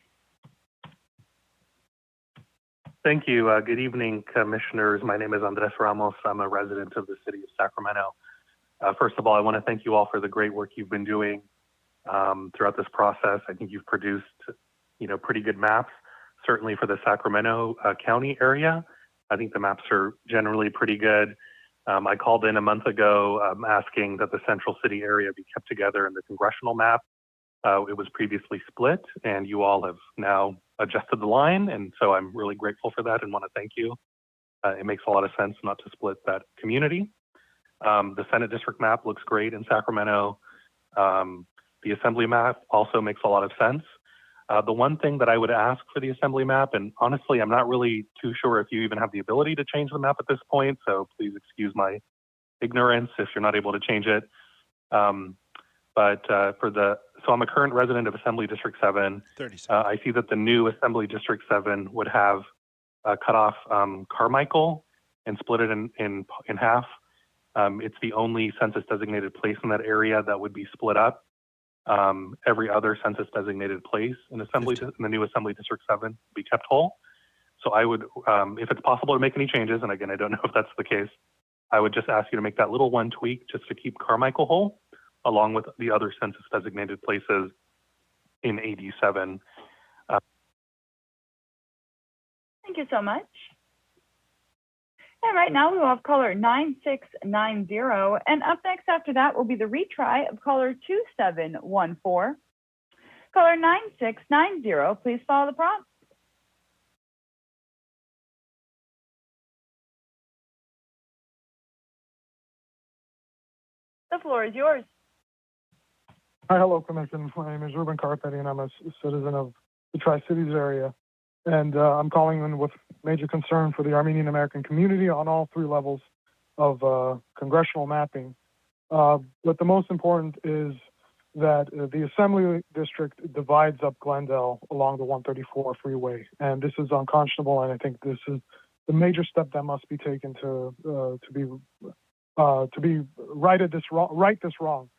Thank you. Good evening, commissioners. My name is Andres Ramos. I'm a resident of the city of Sacramento. First of all, I want to thank you all for the great work you've been doing throughout this process. I think you've produced, pretty good maps, certainly for the Sacramento County area. I think the maps are generally pretty good. I called in a month ago asking that the central city area be kept together in the congressional map. It was previously split, and you all have now adjusted the line, and so I'm really grateful for that and want to thank you. It makes a lot of sense not to split that community. The Senate district map looks great in Sacramento. The assembly map also makes a lot of sense. The one thing that I would ask for the assembly map, and honestly, I'm not really too sure if you even have the ability to change the map at this point, so please excuse my ignorance if you're not able to change it. So I'm a current resident of Assembly District 7. I see that the new Assembly District 7 would have cut off Carmichael and split it in half. It's the only census designated place in that area that would be split up. Every other census designated place in the new Assembly District 7 would be kept whole. So I would, if it's possible to make any changes, and again, I don't know if that's the case, I would just ask you to make that little one tweak just to keep Carmichael whole, along with the other census designated places in AD7. Thank you so much. And right now we will have caller 9690. And up next after that will be the retry of caller 2714. Caller 9690, please follow the prompt. The floor is yours. Hi, hello, Commission. My name is Ruben Carpetti, and I'm a citizen of the Tri-Cities area. And I'm calling in with major concern for the Armenian American community on all 3 levels of congressional mapping. But the most important is that the Assembly District divides up Glendale along the 134 freeway. And this is unconscionable, and I think this is the major step that must be taken to right this wrong.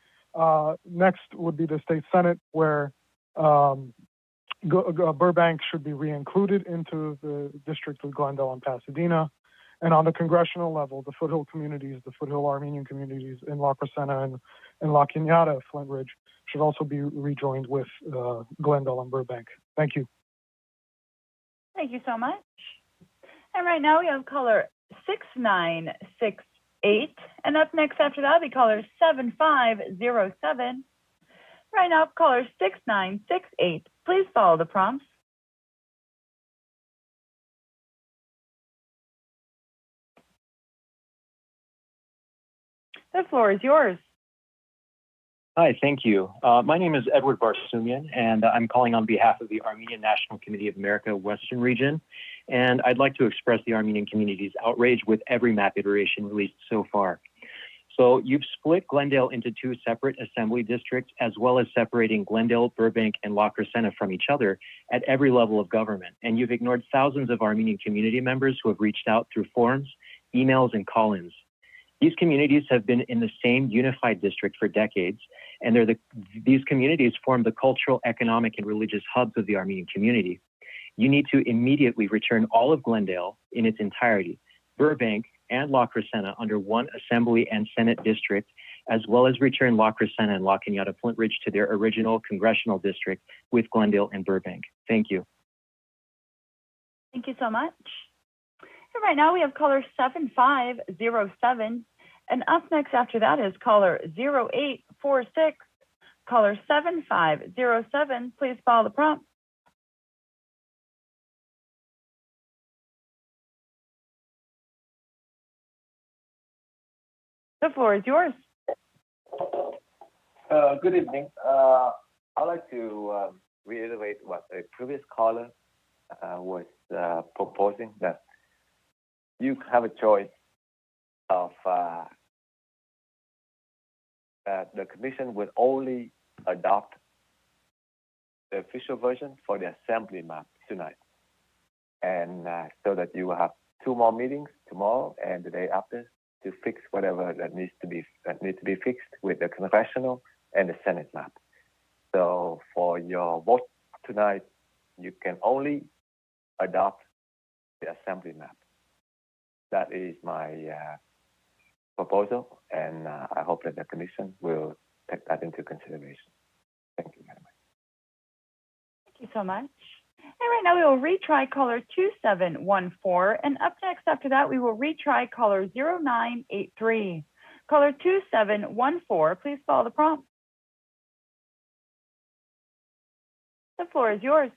Next would be the state Senate, where Burbank should be re-included into the district of Glendale and Pasadena. And on the congressional level, the foothill communities, the foothill Armenian communities in La Crescenta and La Cañada, Flint Ridge, should also be rejoined with Glendale and Burbank. Thank you. Thank you so much. And right now we have caller 6968. And up next after that will be caller 7507. Right now, caller 6968. Please follow the prompts. The floor is yours. Hi, thank you. My name is Edward Barsumian, and I'm calling on behalf of the Armenian National Committee of America Western Region. And I'd like to express the Armenian community's outrage with every map iteration released so far. So you've split Glendale into two separate assembly districts, as well as separating Glendale, Burbank, and La Crescenta from each other at every level of government. And you've ignored thousands of Armenian community members who have reached out through forums, emails, and call-ins. These communities have been in the same unified district for decades, and these communities form the cultural, economic, and religious hubs of the Armenian community. You need to immediately return all of Glendale in its entirety, Burbank, and La Crescenta under one Assembly and Senate district, as well as return La Crescenta and La Cañada Flint Ridge to their original congressional district with Glendale and Burbank. Thank you. Thank you so much. And right now we have caller 7507. And up next after that is caller 0846. Caller 7507, please follow the prompt. The floor is yours. Good evening. I'd like to reiterate what a previous caller was proposing, that you have a choice of that the commission will only adopt the official version for the assembly map tonight, and so that you will have two more meetings tomorrow and the day after to fix whatever that needs to be fixed with the congressional and the Senate map. So for your vote tonight, you can only adopt the assembly map. That is my proposal, and I hope that the commission will take that into consideration. Thank you very much. Thank you so much. And right now we will retry caller 2714. And up next after that, we will retry caller 0983. Caller 2714, please follow the prompt. The floor is yours.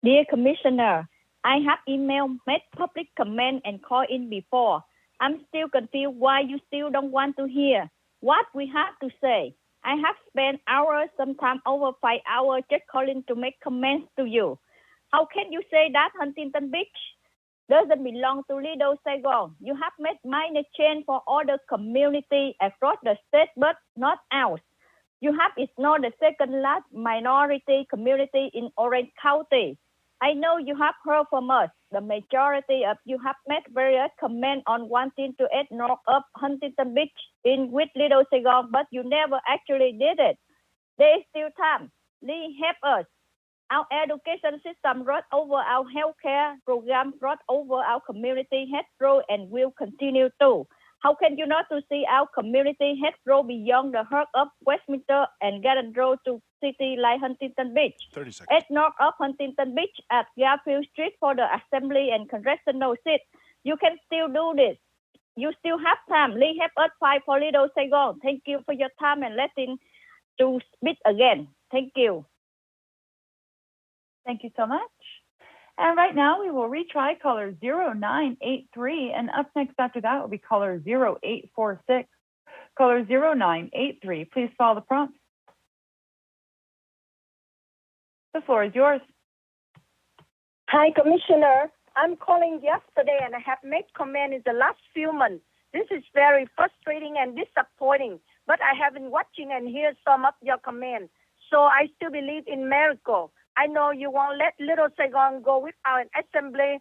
Dear Commissioner, I have emailed, made public comment, and called in before. I'm still confused why you still don't want to hear what we have to say. I have spent hours, sometimes over 5 hours, just calling to make comments to you. How can you say that Huntington Beach doesn't belong to Little Saigon? You have made minor change for other communities across the state, but not ours. You have ignored the second last minority community in Orange County. I know you have heard from us. The majority of you have made various comments on wanting to add north of Huntington Beach in with Little Saigon, but you never actually did it. There is still time. Please help us. Our education system brought over our healthcare program, brought over our community health road, and will continue to. How can you not to see our community health road beyond the heart of Westminster and Garden Road to city like Huntington Beach? 30 seconds. At north of Huntington Beach at Garfield Street for the Assembly and Congressional seat. You can still do this. You still have time. Please help us fight for Little Saigon. Thank you for your time and letting to speak again. Thank you. Thank you so much. And right now we will retry caller 0983. And up next after that will be caller 0846. Caller 0983, please follow the prompt. The floor is yours. Hi, Commissioner. I'm calling yesterday and I have made comment in the last few months. This is very frustrating and disappointing, but I have been watching and hear some of your comments. So I still believe in miracle. I know you won't let Little Saigon go without an assembly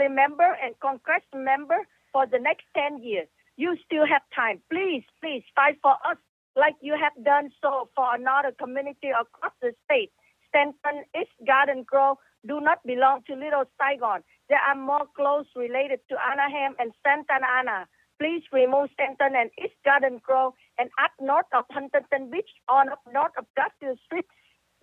member and Congress member for the next 10 years. You still have time. Please, please fight for us like you have done so for another community across the state. Stanton, East Garden Grove do not belong to Little Saigon. They are more close related to Anaheim and Santa Ana. Please remove Stanton and East Garden Grove and up north of Huntington Beach on up north of Garfield Street.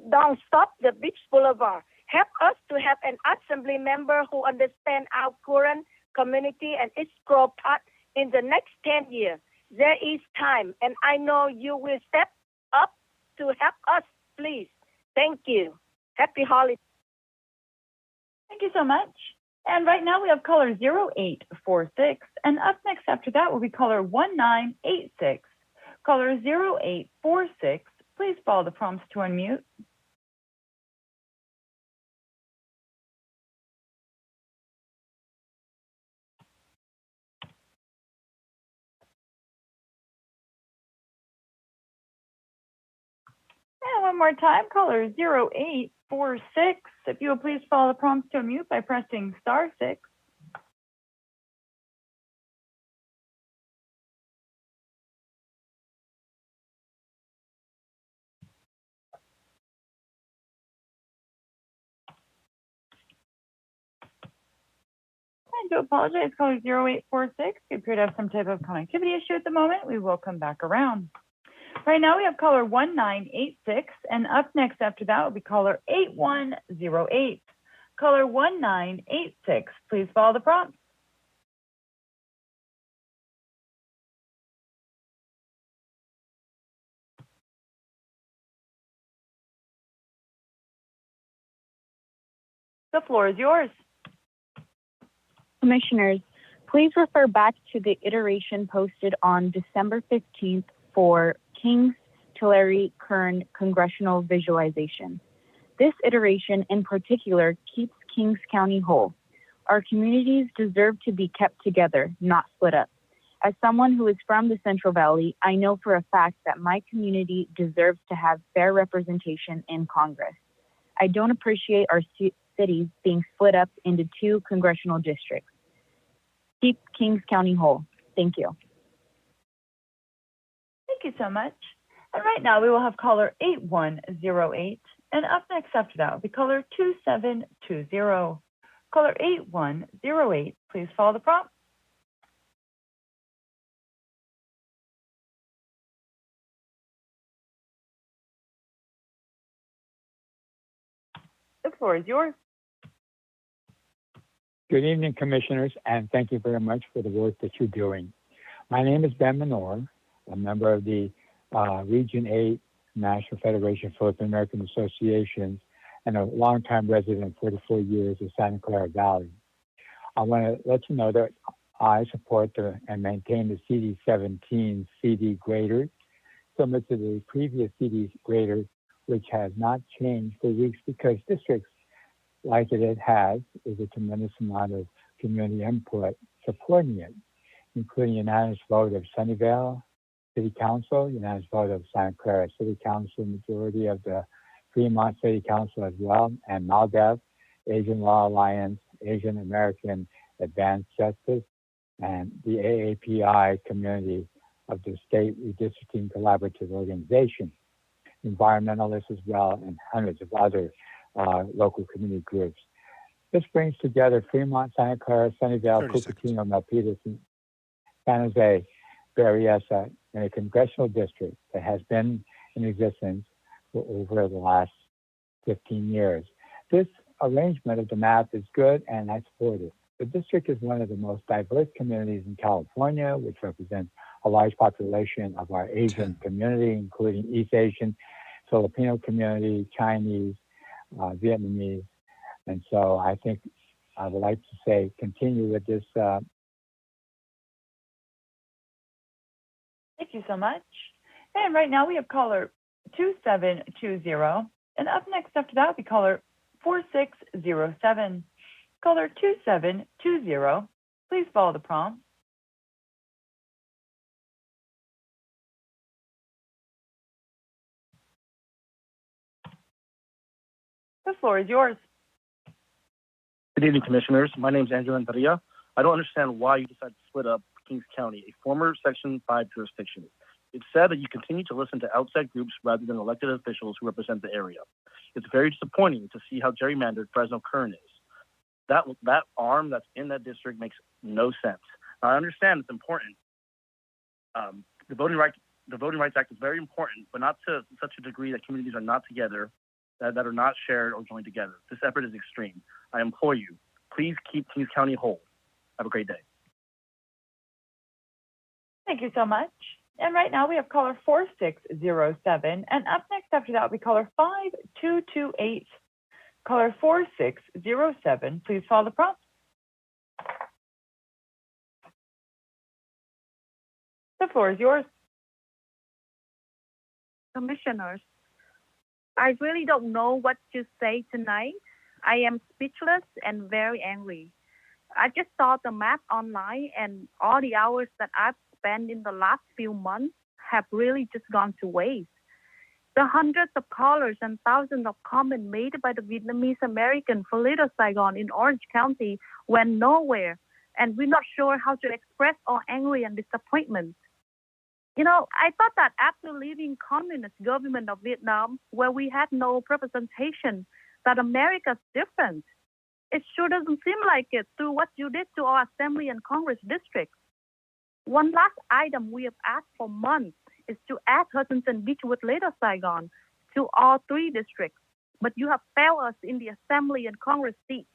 Don't stop the Beach Boulevard. Help us to have an assembly member who understands our current community and its growth path in the next 10 years. There is time, and I know you will step up to help us, please. Thank you. Happy holidays. Thank you so much. And right now we have caller 0846. And up next after that will be caller 1986. Caller 0846, please follow the prompts to unmute. And one more time, caller 0846. If you will please follow the prompts to unmute by pressing *6. I do apologize, caller 0846. You appear to have some type of connectivity issue at the moment. We will come back around. Right now we have caller 1986, and up next after that will be caller 8108. Caller 1986, please follow the prompt. The floor is yours. Commissioners, please refer back to the iteration posted on December 15th for Kings, Tulare, Kern congressional visualization. This iteration in particular keeps Kings County whole. Our communities deserve to be kept together, not split up. As someone who is from the Central Valley, I know for a fact that my community deserves to have fair representation in Congress. I don't appreciate our cities being split up into 2 congressional districts. Keep Kings County whole. Thank you. Thank you so much. And right now we will have caller 8108. And up next after that will be caller 2720. Caller 8108, please follow the prompt. The floor is yours. Good evening, Commissioners, and thank you very much for the work that you're doing. My name is Ben Menor, a member of the Region 8 National Federation of Philippine American Associations and a longtime resident, 44 years, of Santa Clara Valley. I want to let you know that I support and maintain the CD17 CD grader, similar to the previous CD grader, which has not changed for weeks because districts like it has is a tremendous amount of community input supporting it, including unanimous vote of Sunnyvale City Council, unanimous vote of Santa Clara City Council, majority of the Fremont City Council as well, and MALDEF, Asian Law Alliance, Asian American Advanced Justice, and the AAPI community of the State Redistricting Collaborative Organization, environmentalists as well, and hundreds of other local community groups. This brings together Fremont, Santa Clara, Sunnyvale, Cupertino, Milpitas, and San Jose, Berryessa, in a congressional district that has been in existence for over the last 15 years. This arrangement of the map is good, and I support it. The district is one of the most diverse communities in California, which represents a large population of our Asian community, including East Asian, Filipino community, Chinese, Vietnamese. And so I think I would like to say continue with this. Thank you so much. And right now we have caller 2720. And up next after that will be caller 4607. Caller 2720, please follow the prompt. The floor is yours. Good evening, Commissioners. My name is Angela Renteria. I don't understand why you decided to split up Kings County, a former Section 5 jurisdiction. It's said that you continue to listen to outside groups rather than elected officials who represent the area. It's very disappointing to see how gerrymandered Fresno Kern is. That arm that's in that district makes no sense. Now, I understand it's important. The Voting Rights Act is very important, but not to such a degree that communities are not together, that are not shared or joined together. This effort is extreme. I implore you, please keep Kings County whole. Have a great day. Thank you so much. And right now we have caller 4607. And up next after that will be caller 5228. Caller 4607, please follow the prompt. The floor is yours. Commissioners, I really don't know what to say tonight. I am speechless and very angry. I just saw the map online, and all the hours that I've spent in the last few months have really just gone to waste. The hundreds of callers and thousands of comments made by the Vietnamese American for Little Saigon in Orange County went nowhere, and we're not sure how to express our anger and disappointment. You know, I thought that after leaving communist government of Vietnam, where we had no representation, that America's different. It sure doesn't seem like it through what you did to our Assembly and Congress districts. One last item we have asked for months is to add Hutchinson Beach with Little Saigon to all 3 districts, but you have failed us in the Assembly and Congress seats.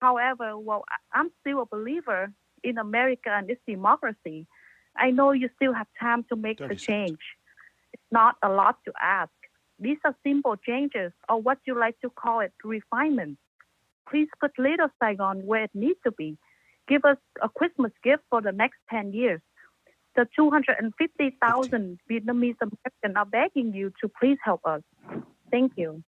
However, well, I'm still a believer in America and its democracy. I know you still have time to make the change. It's not a lot to ask. These are simple changes, or what you like to call it, refinements. Please put Little Saigon where it needs to be. Give us a Christmas gift for the next 10 years. The 250,000 Vietnamese Americans are begging you to please help us. Thank you.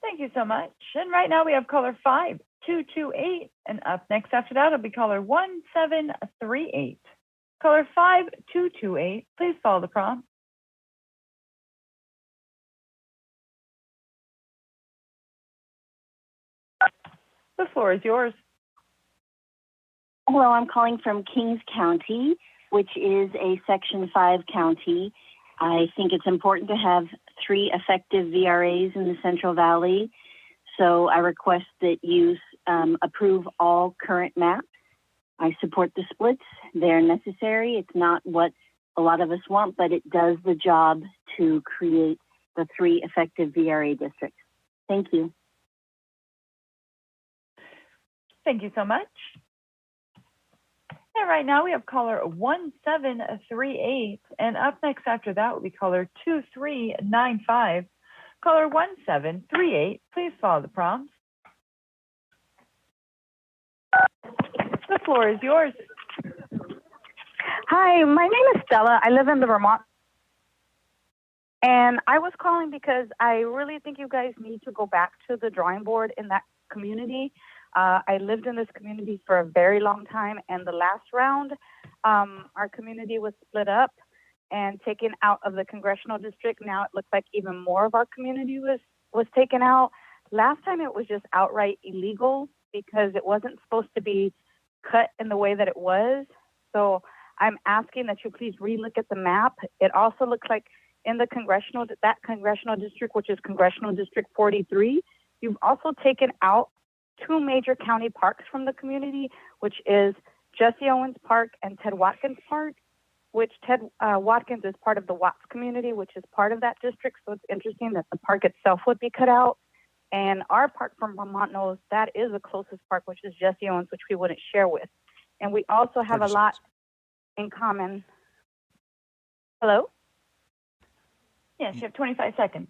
Thank you so much. And right now we have caller 5228. And up next after that will be caller 1738. Caller 5228, please follow the prompt. The floor is yours. Hello, I'm calling from Kings County, which is a Section 5 county. I think it's important to have 3 effective VRAs in the Central Valley. So I request that you approve all current maps. I support the splits. They're necessary. It's not what a lot of us want, but it does the job to create the 3 effective VRA districts. Thank you. Thank you so much. And right now we have caller 1738. And up next after that will be caller 2395. Caller 1738, please follow the prompt. The floor is yours. Hi, my name is Stella. I live in the Vermont. And I was calling because I really think you guys need to go back to the drawing board in that community. I lived in this community for a very long time, and the last round, our community was split up and taken out of the congressional district. Now it looks like even more of our community was taken out. Last time it was just outright illegal because it wasn't supposed to be cut in the way that it was. So I'm asking that you please relook at the map. It also looks like in the congressional district, which is Congressional District 43, you've also taken out 2 major county parks from the community, which is Jesse Owens Park and Ted Watkins Park, which Ted Watkins is part of the Watts community, which is part of that district. So it's interesting that the park itself would be cut out. And our park from Vermont knows that is the closest park, which is Jesse Owens, which we wouldn't share with. And we also have a lot in common. Hello? Yes, you have 25 seconds.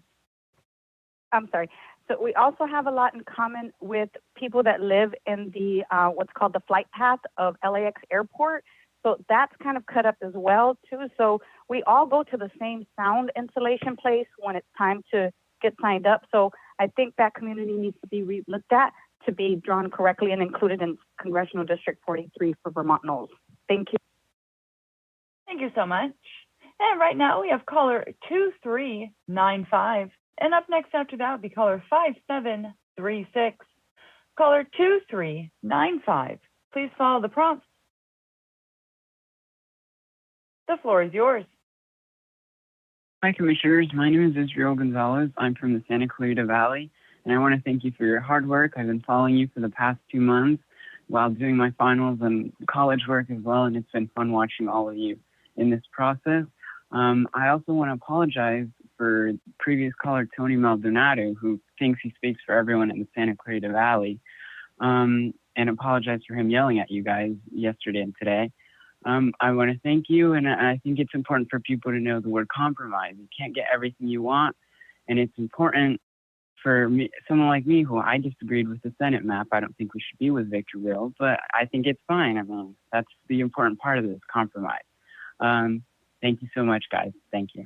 I'm sorry. So we also have a lot in common with people that live in the what's called the flight path of LAX airport. So that's kind of cut up as well too. So we all go to the same sound installation place when it's time to get signed up. So I think that community needs to be re-looked at to be drawn correctly and included in Congressional District 43 for Vermont Knolls. Thank you. Thank you so much. And right now we have caller 2395. And up next after that will be caller 5736. Caller 2395. Please follow the prompts. The floor is yours. Hi, Commissioners. My name is Israel Gonzalez. I'm from the Santa Clarita Valley, and I want to thank you for your hard work. I've been following you for the past 2 months while doing my finals and college work as well, and it's been fun watching all of you in this process. I also want to apologize for previous caller Tony Maldonado, who thinks he speaks for everyone in the Santa Clarita Valley, and apologize for him yelling at you guys yesterday and today. I want to thank you, and I think it's important for people to know the word compromise. You can't get everything you want, and it's important for me, someone like me, who I disagreed with the Senate map. I don't think we should be with Victorville, but I think it's fine. I mean, that's the important part of this compromise. Thank you so much, guys. Thank you.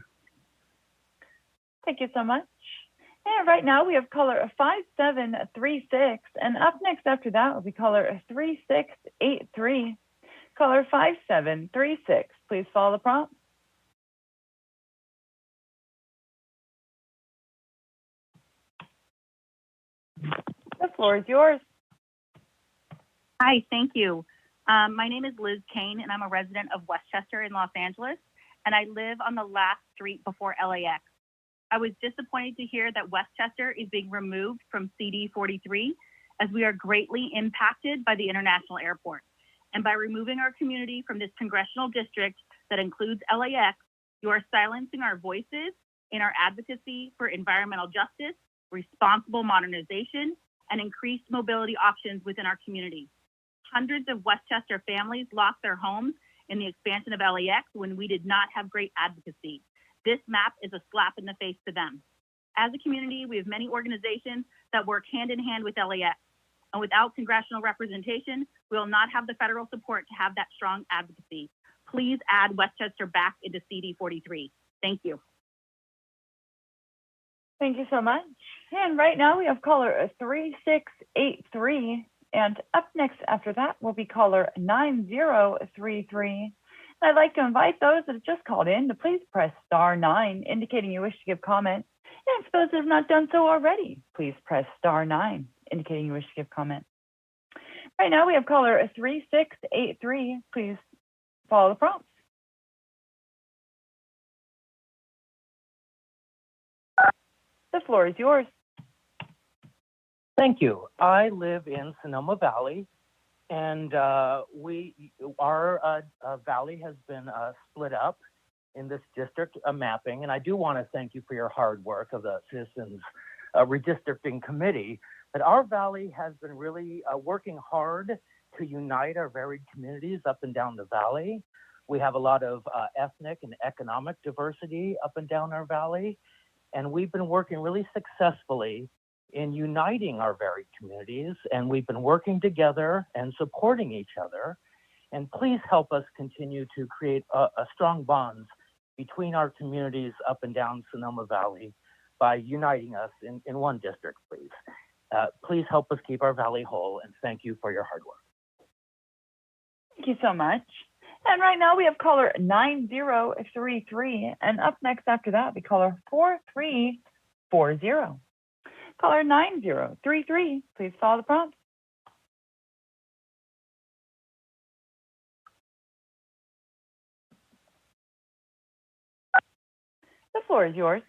Thank you so much. And right now we have caller 5736, and up next after that will be caller 3683. Caller 5736, please follow the prompt. The floor is yours. Hi, thank you. My name is Liz Kane, and I'm a resident of Westchester in Los Angeles, and I live on the last street before LAX. I was disappointed to hear that Westchester is being removed from CD 43, as we are greatly impacted by the international airport. And by removing our community from this congressional district that includes LAX, you are silencing our voices in our advocacy for environmental justice, responsible modernization, and increased mobility options within our community. Hundreds of Westchester families lost their homes in the expansion of LAX when we did not have great advocacy. This map is a slap in the face to them. As a community, we have many organizations that work hand in hand with LAX. And without congressional representation, we will not have the federal support to have that strong advocacy. Please add Westchester back into CD 43. Thank you. Thank you so much. And right now we have caller 3683. And up next after that will be caller 9033. I'd like to invite those that have just called in to please press *9, indicating you wish to give comment. And for those that have not done so already, please press *9, indicating you wish to give comment. Right now we have caller 3683. Please follow the prompts. The floor is yours. Thank you. I live in Sonoma Valley, and our valley has been split up in this district mapping, and I do want to thank you for your hard work of the Citizens Redistricting Committee. But our valley has been really working hard to unite our varied communities up and down the valley. We have a lot of ethnic and economic diversity up and down our valley, and we've been working really successfully in uniting our varied communities, and we've been working together and supporting each other. And please help us continue to create a strong bonds between our communities up and down Sonoma Valley by uniting us in one district, please. Please help us keep our valley whole, and thank you for your hard work. Thank you so much. And right now we have caller 9033, and up next after that will be caller 4340. Caller 9033, please follow the prompts. The floor is yours.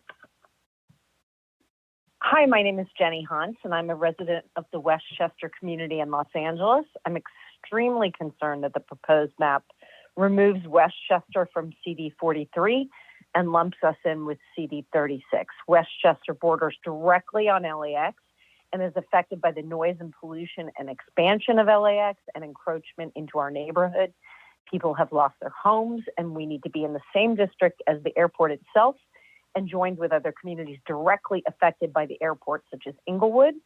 Hi, my name is Jenny Hunt, and I'm a resident of the Westchester community in Los Angeles. I'm extremely concerned that the proposed map removes Westchester from CD 43 and lumps us in with CD 36. Westchester borders directly on LAX and is affected by the noise and pollution and expansion of LAX and encroachment into our neighborhood. People have lost their homes, and we need to be in the same district as the airport itself and joined with other communities directly affected by the airport, such as Inglewood.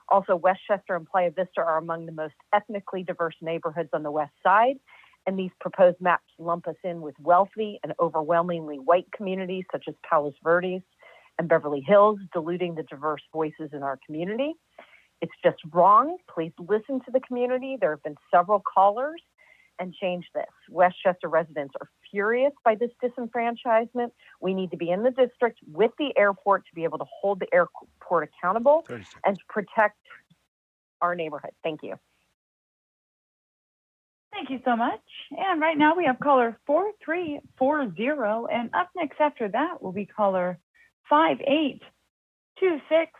Also, Westchester and Playa Vista are among the most ethnically diverse neighborhoods on the west side, and these proposed maps lump us in with wealthy and overwhelmingly white communities such as Palos Verdes and Beverly Hills, diluting the diverse voices in our community. It's just wrong. Please listen to the community. There have been several callers, and change this. Westchester residents are furious by this disenfranchisement. We need to be in the district with the airport to be able to hold the airport accountable and to protect our neighborhood. Thank you. Thank you so much. And right now we have caller 4340, and up next after that will be caller 5826.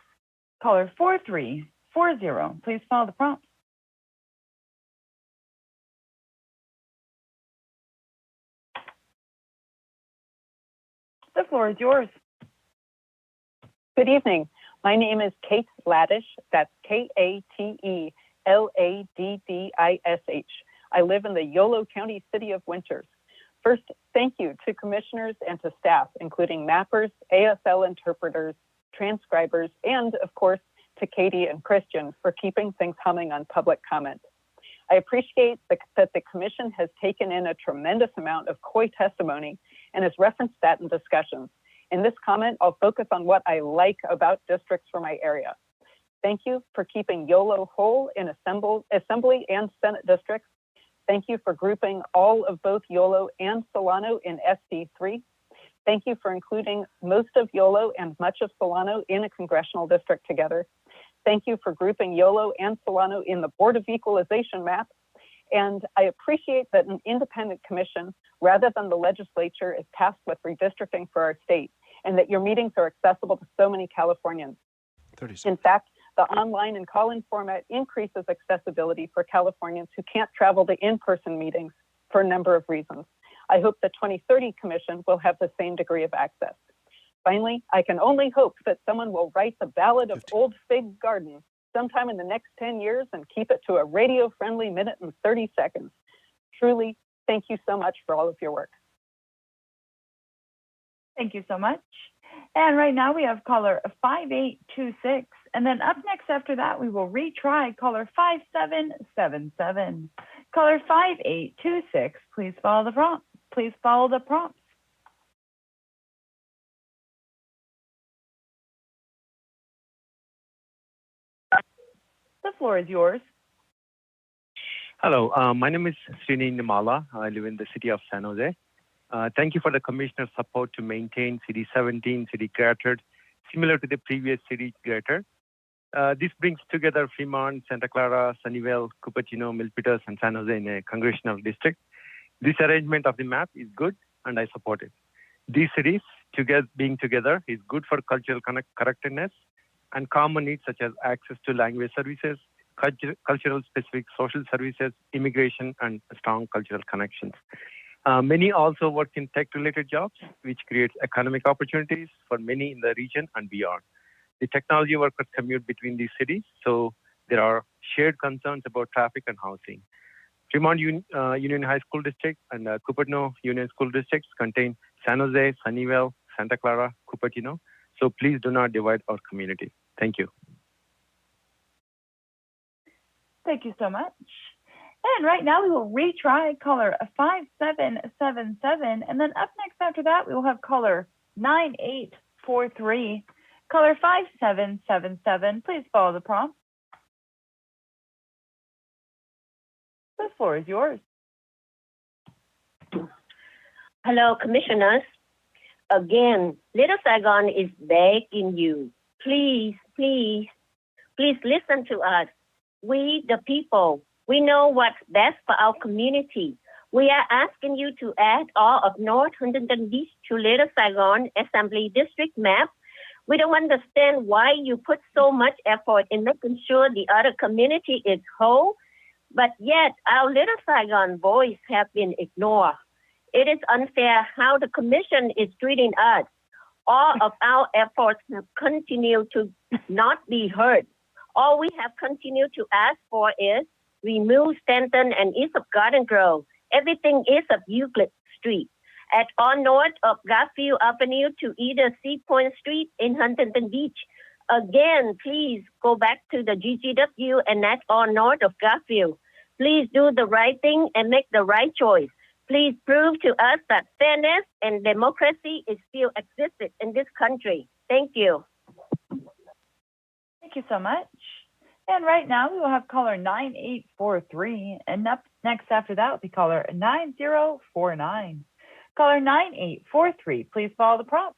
Caller 4340. Please follow the prompts. The floor is yours. Good evening. My name is Kate Laddish. That's KATELADDISH. I live in the Yolo County city of Winters. First, thank you to commissioners and to staff, including mappers, ASL interpreters, transcribers, and of course, to Katie and Christian for keeping things humming on public comment. I appreciate that the commission has taken in a tremendous amount of COI testimony and has referenced that in discussions. In this comment, I'll focus on what I like about districts for my area. Thank you for keeping YOLO whole in Assembly and Senate districts. Thank you for grouping all of both YOLO and Solano in SC3. Thank you for including most of YOLO and much of Solano in a congressional district together. thank you for grouping Yolo and Solano in the Board of Equalization map. And I appreciate that an independent commission, rather than the legislature, is tasked with redistricting for our state, and that your meetings are accessible to so many Californians. In fact, the online and call-in format increases accessibility for Californians who can't travel to in-person meetings for a number of reasons. I hope the 2030 Commission will have the same degree of access. Finally, I can only hope that someone will write the Ballad of Old Fig Garden sometime in the next 10 years and keep it to a radio-friendly minute and 30 seconds. Truly, thank you so much for all of your work. Thank you so much. And right now we have caller 5826. And then up next after that, we will retry caller 5777. Caller 5826, please follow the prompt. Please follow the prompts. The floor is yours. Hello, my name is Srini Nimala. I live in the city of San Jose. Thank you for the Commissioner's support to maintain City 17, City Greater, similar to the previous City Greater. This brings together Fremont, Santa Clara, Sunnyvale, Cupertino, Milpitas, and San Jose in a congressional district. This arrangement of the map is good, and I support it. These cities being together is good for cultural correctness and common needs such as access to language services, cultural specific social services, immigration, and strong cultural connections. Many also work in tech-related jobs, which creates economic opportunities for many in the region and beyond. The technology workers commute between these cities, so there are shared concerns about traffic and housing. Fremont Union High School District and Cupertino Union School Districts contain San Jose, Sunnyvale, Santa Clara, Cupertino, so please do not divide our community. Thank you. Thank you so much. And right now we will retry caller 5777. And then up next after that, we will have caller 9843. Caller 5777, please follow the prompt. The floor is yours. Hello, Commissioners. Again, Little Saigon is begging you. Please, please, please listen to us. We, the people, we know what's best for our community. We are asking you to add all of North Huntington Beach to Little Saigon Assembly District map. We don't understand why you put so much effort in making sure the other community is whole, but yet our Little Saigon voice have been ignored. It is unfair how the Commission is treating us. All of our efforts have continued to not be heard. All we have continued to ask for is remove Stanton and east of Garden Grove. Everything east of Euclid Street. At all north of Garfield Avenue to either Sea Point Street in Huntington Beach. Again, please go back to the GGW and that's all north of Garfield. Please do the right thing and make the right choice. Please prove to us that fairness and democracy is still existed in this country. Thank you. Thank you so much. And right now we will have caller 9843. And up next after that will be caller 9049. Caller 9843, please follow the prompt.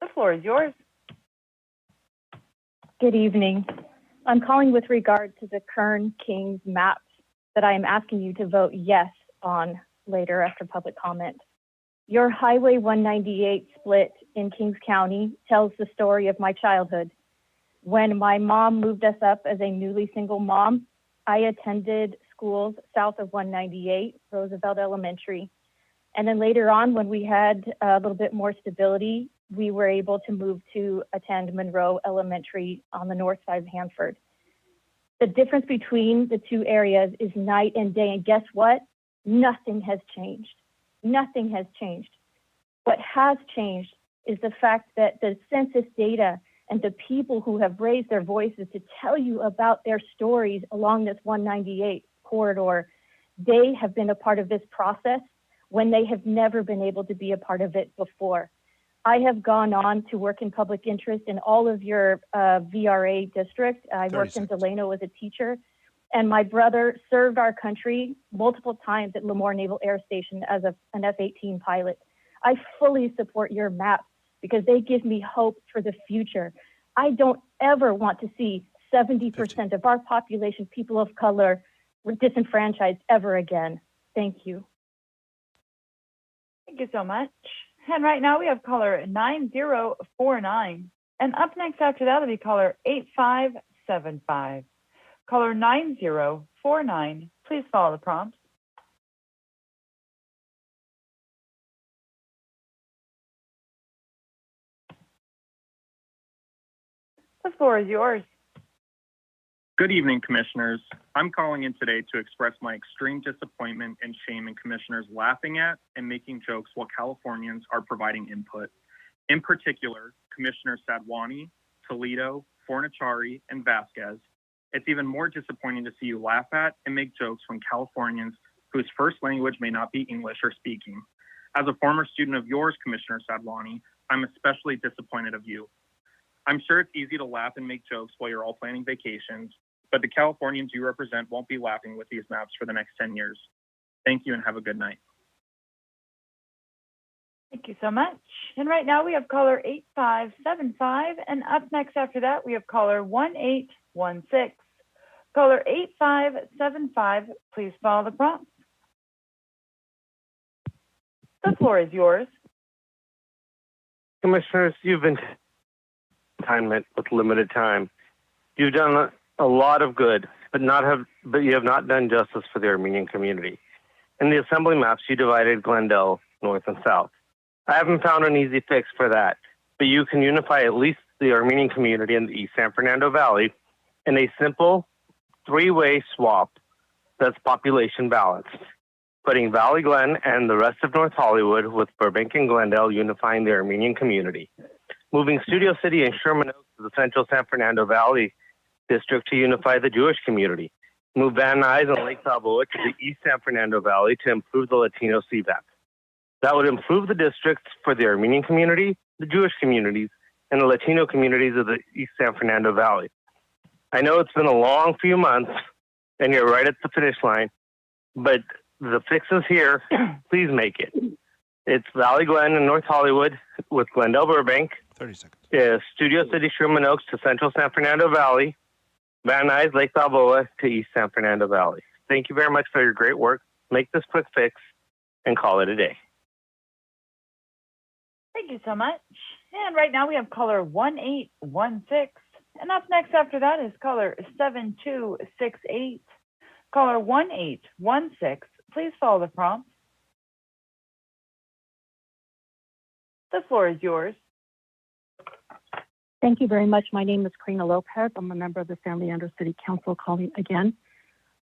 The floor is yours. Good evening. I'm calling with regard to the Kern-Kings maps that I am asking you to vote yes on later after public comment. Your Highway 198 split in Kings County tells the story of my childhood. When my mom moved us up as a newly single mom, I attended schools south of 198, Roosevelt Elementary. And then later on, when we had a little bit more stability, we were able to move to attend Monroe Elementary on the north side of Hanford. The difference between the two areas is night and day. And guess what? Nothing has changed. Nothing has changed. What has changed is the fact that the census data and the people who have raised their voices to tell you about their stories along this 198 corridor, they have been a part of this process when they have never been able to be a part of it before. I have gone on to work in public interest in all of your VRA districts. I worked in Delano as a teacher, and my brother served our country multiple times at Lemoore Naval Air Station as an F-18 pilot. I fully support your maps because they give me hope for the future. I don't ever want to see 70% of our population, people of color, disenfranchised ever again. Thank you. Thank you so much. And right now we have caller 9049. And up next after that will be caller 8575. Caller 9049, please follow the prompts. The floor is yours. Good evening, Commissioners. I'm calling in today to express my extreme disappointment and shame in Commissioners laughing at and making jokes while Californians are providing input. In particular, Commissioners Sadwani, Toledo, Fornachari, and Vasquez. It's even more disappointing to see you laugh at and make jokes when Californians whose first language may not be English are speaking. As a former student of yours, Commissioner Sadwani, I'm especially disappointed of you. I'm sure it's easy to laugh and make jokes while you're all planning vacations, but the Californians you represent won't be laughing with these maps for the next 10 years. Thank you and have a good night. Thank you so much. And right now we have caller 8575, and up next after that we have caller 1816. Caller 8575, please follow the prompts. The floor is yours. Commissioners, you've been assignment with limited time. You've done a lot of good, but you have not done justice for the Armenian community. In the assembly maps, you divided Glendale north and south. I haven't found an easy fix for that, but you can unify at least the Armenian community in the East San Fernando Valley in a simple three-way swap that's population balanced, putting Valley Glen and the rest of North Hollywood with Burbank and Glendale unifying the Armenian community. Moving Studio City and Sherman Oaks to the Central San Fernando Valley District to unify the Jewish community. Move Van Nuys and Lake Balboa to the East San Fernando Valley to improve the Latino CVAP. That would improve the districts for the Armenian community, the Jewish communities, and the Latino communities of the East San Fernando Valley. I know it's been a long few months, and you're right at the finish line, but the fix is here. Please make it. It's Valley Glen and North Hollywood with Glendale Burbank. 30 seconds. Studio City, Sherman Oaks to Central San Fernando Valley. Van Nuys, Lake Balboa to East San Fernando Valley. Thank you very much for your great work. Make this quick fix and call it a day. Thank you so much. And right now we have caller 1816. And up next after that is caller 7268. Caller 1816, please follow the prompt. The floor is yours. Thank you very much. My name is Karina Lopez. I'm a member of the San Leandro City Council calling again.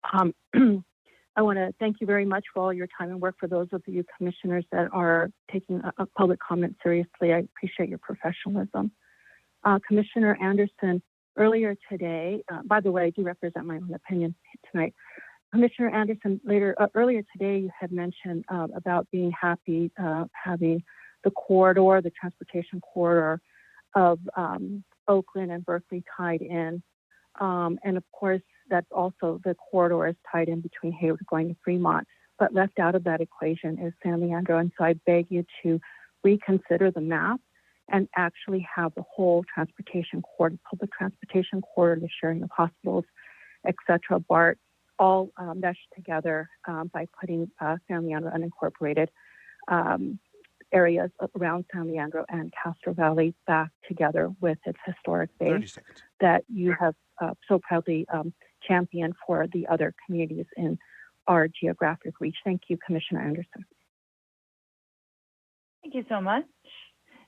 I want to thank you very much for all your time and work. For those of you commissioners that are taking a public comment seriously, I appreciate your professionalism. Commissioner Anderson, earlier today, by the way, I do represent my own opinion tonight. Commissioner Anderson, earlier today, you had mentioned about being happy having the corridor, the transportation corridor of Oakland and Berkeley tied in. And of course, that's also the corridor is tied in between Hayward going to Fremont. But left out of that equation is San Leandro. And so I beg you to reconsider the map and actually have the whole transportation corridor, public transportation corridor, the sharing of hospitals, et cetera, BART, all meshed together by putting San Leandro unincorporated areas around San Leandro and Castro Valley back together with its historic base that you have so proudly championed for the other communities in our geographic reach. Thank you, Commissioner Anderson. Thank you so much.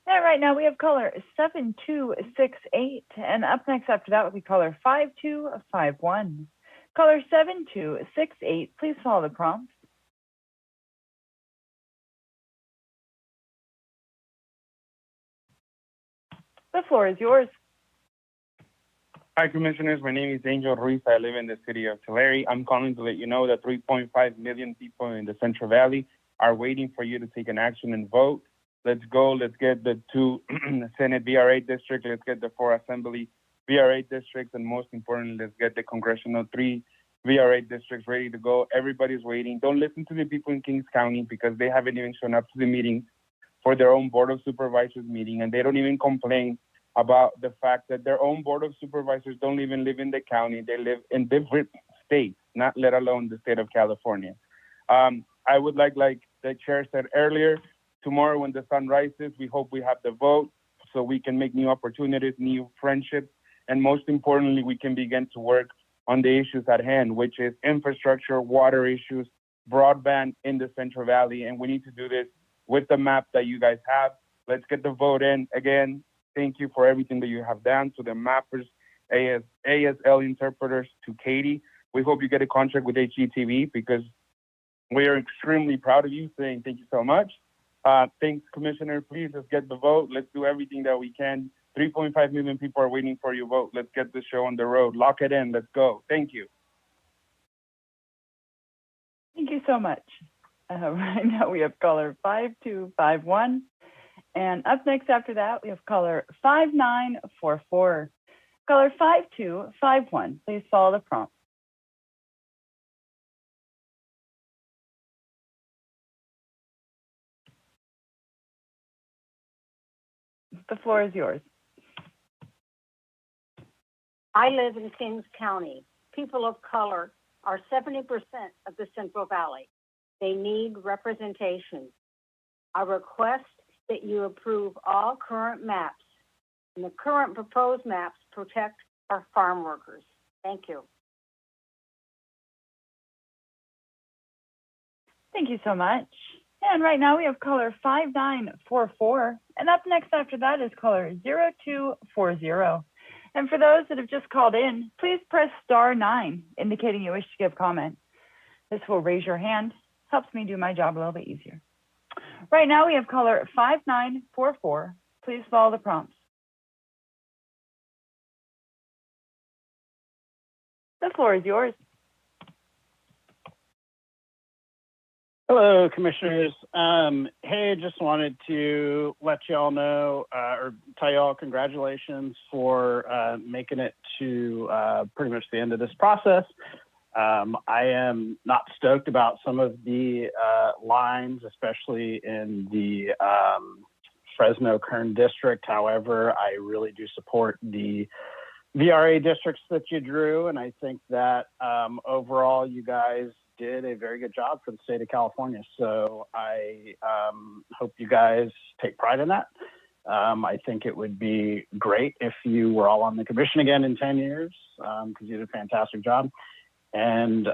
And right now we have caller 7268, and up next after that will be caller 5251. Caller 7268, please follow the prompts. The floor is yours. Hi, Commissioners. My name is Angel Ruiz. I live in the city of Tulare. I'm calling to let you know that 3.5 million people in the Central Valley are waiting for you to take an action and vote. Let's go. Let's get the 2 Senate VRA districts. Let's get the 4 Assembly VRA districts. And most importantly, let's get the Congressional 3 VRA districts ready to go. Everybody's waiting. Don't listen to the people in Kings County because they haven't even shown up to the meetings. for their own Board of Supervisors meeting, and they don't even complain about the fact that their own Board of Supervisors don't even live in the county. They live in different states, not let alone the state of California. I would like the chair said earlier, tomorrow when the sun rises, we hope we have the vote so we can make new opportunities, new friendships, and most importantly, we can begin to work on the issues at hand, which is infrastructure, water issues, broadband in the Central Valley, and we need to do this with the map that you guys have. Let's get the vote in. Again, thank you for everything that you have done to the mappers, ASL interpreters, to Katie. We hope you get a contract with HGTV because we are extremely proud of you, saying thank you so much. Thanks, Commissioner. Please, let's get the vote. Let's do everything that we can. 3.5 million people are waiting for your vote. Let's get this show on the road. Lock it in. Let's go. Thank you. Thank you so much. Right now we have caller 5251. And up next after that, we have caller 5944. Caller 5251, please follow the prompt. The floor is yours. I live in Kings County. People of color are 70% of the Central Valley. They need representation. I request that you approve all current maps, and the current proposed maps protect our farm workers. Thank you. Thank you so much. And right now we have caller 5944. And up next after that is caller 0240. And for those that have just called in, please press *9, indicating you wish to give comment. This will raise your hand, helps me do my job a little bit easier. Right now we have caller 5944. Please follow the prompts. The floor is yours. Hello, Commissioners. Hey, just wanted to let y'all know, or tell y'all congratulations for making it to pretty much the end of this process. I am not stoked about some of the lines, especially in the Fresno-Kern district. However, I really do support the VRA districts that you drew, and I think that overall you guys did a very good job for the state of California. So I hope you guys take pride in that. I think it would be great if you were all on the commission again in 10 years because you did a fantastic job. And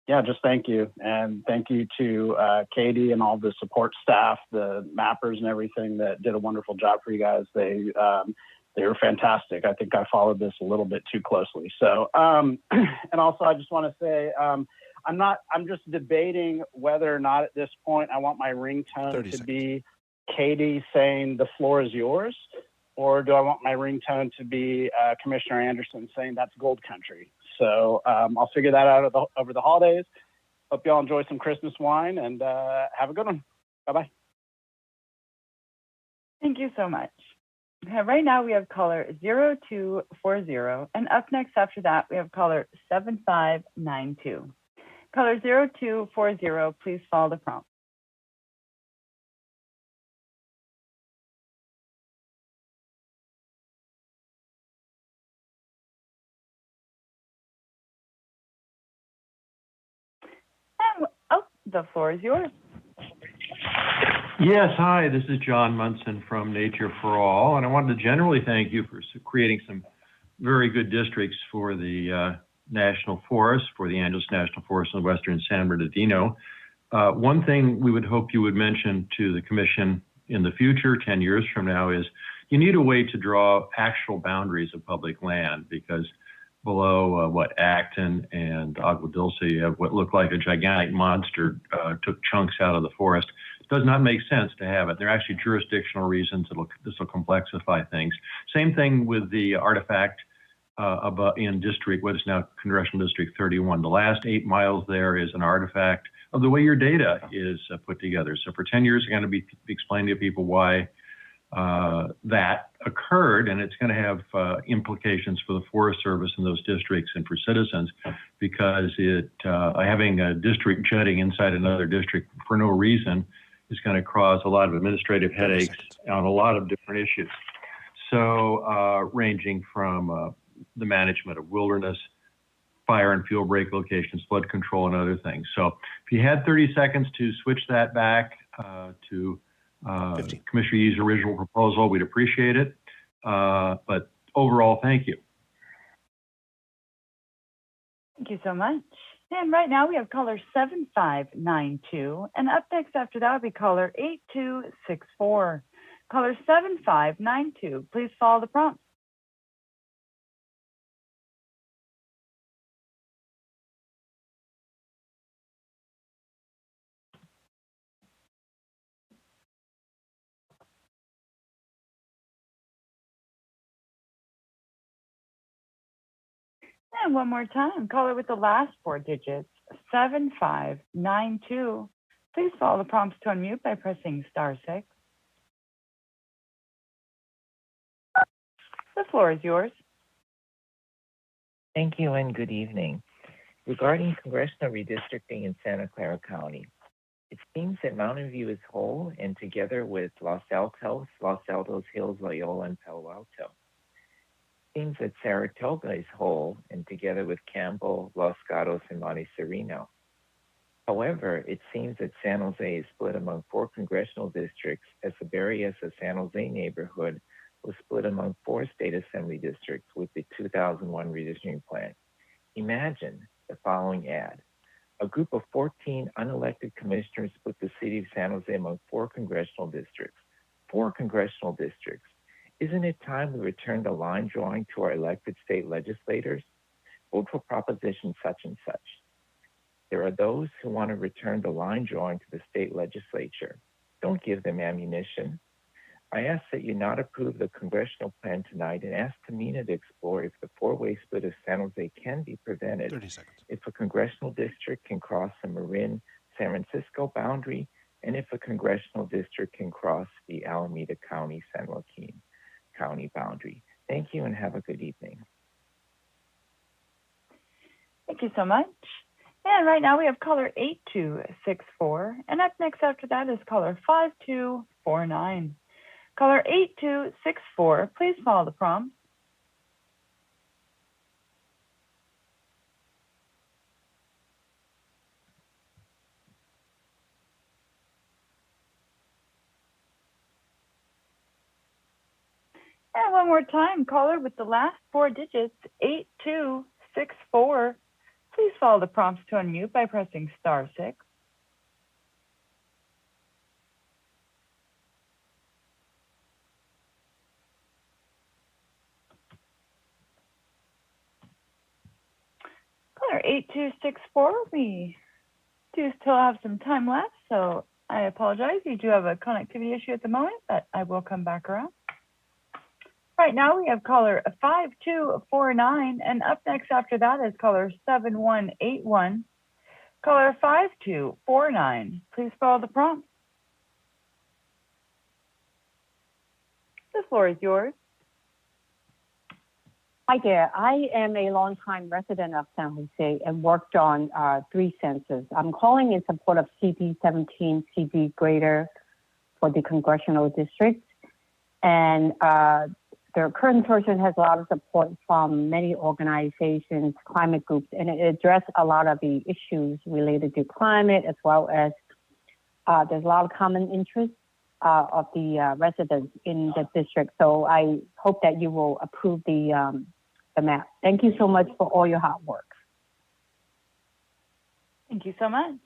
yeah, just thank you. And thank you to Katie and all the support staff, the mappers and everything that did a wonderful job for you guys. They were fantastic. I think I followed this a little bit too closely. So, and also I just want to say, I'm just debating whether or not at this point I want my ringtone to be Katie saying the floor is yours, or do I want my ringtone to be Commissioner Anderson saying that's gold country? So I'll figure that out over the holidays. Hope y'all enjoy some Christmas wine and have a good one. Bye-bye. Thank you so much. Right now we have caller 0240, and up next after that we have caller 7592. Caller 0240, please follow the prompt. And, the floor is yours. Yes, hi, this is John Munson from Nature for All, and I wanted to generally thank you for creating some very good districts for the National Forest, for the Angeles National Forest in western San Bernardino. One thing we would hope you would mention to the Commission in the future, 10 years from now, is you need a way to draw actual boundaries of public land, because below Acton and Agua Dulce, you have what looked like a gigantic monster took chunks out of the forest. It does not make sense to have it. There are actually jurisdictional reasons. This will complexify things. Same thing with the artifact in what is now Congressional District 31. The last 8 miles there is an artifact of the way your data is put together. So for 10 years, you're going to be explaining to people why that occurred, and it's going to have implications for the Forest Service in those districts and for citizens, because having a district jutting inside another district for no reason is going to cause a lot of administrative headaches on a lot of different issues. So ranging from the management of wilderness, fire and fuel break locations, flood control, and other things. So if you had 30 seconds to switch that back to Commissioner Yee's original proposal, we'd appreciate it. But overall, thank you. Thank you so much. And right now we have caller 7592. And up next after that will be caller 8264. Caller 7592, please follow the prompt. And one more time, caller with the last four digits, 7592. Please follow the prompts to unmute by pressing *6. The floor is yours. Thank you and good evening. Regarding congressional redistricting in Santa Clara County, it seems that Mountain View is whole, and together with Los Altos, Hills, Loyola, and Palo Alto. It seems that Saratoga is whole, and together with Campbell, Los Gatos, and Monte Sereno. However, it seems that San Jose is split among 4 congressional districts, as the Berryessa San Jose neighborhood was split among 4 state assembly districts with the 2001 redistricting plan. Imagine the following ad. A group of 14 unelected commissioners split the city of San Jose among 4 congressional districts. 4 congressional districts. Isn't it time we return the line drawing to our elected state legislators? Vote for proposition such and such. There are those who want to return the line drawing to the state legislature. Don't give them ammunition. I ask that you not approve the congressional plan tonight and ask Tamina to explore if the 4-way split of San Jose can be prevented. 30 seconds. If a congressional district can cross the Marin-San Francisco boundary, and if a congressional district can cross the Alameda County-San Joaquin County boundary. Thank you and have a good evening. Thank you so much. And right now we have caller 8264. And up next after that is caller 5249. Caller 8264, please follow the prompt. And one more time, caller with the last 4 digits, 8264. Please follow the prompts to unmute by pressing *6. Caller 8264, we do still have some time left, so I apologize. You do have a connectivity issue at the moment, but I will come back around. Right now we have caller 5249, and up next after that is caller 7181. Caller 5249, please follow the prompt. The floor is yours. Hi there. I am a longtime resident of San Jose and worked on 3 census. I'm calling in support of CB 17 CB greater for the congressional district. And the current version has a lot of support from many organizations, climate groups, and it addressed a lot of the issues related to climate, as well as there's a lot of common interests of the residents in the district. So I hope that you will approve the map. Thank you so much for all your hard work. Thank you so much.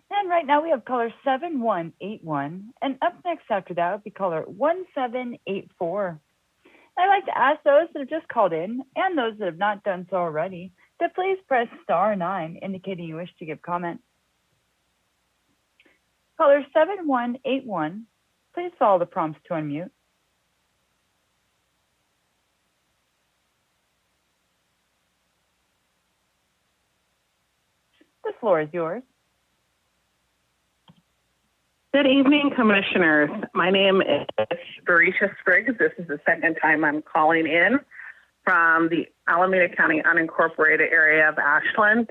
And right now we have caller 7181, and up next after that would be caller 1784. I'd like to ask those that have just called in and those that have not done so already to please press *9 indicating you wish to give comment. Caller 7181, please follow the prompts to unmute. The floor is yours. Good evening, Commissioners. My name is Barisha Spriggs. This is the second time I'm calling in from the Alameda County unincorporated area of Ashland.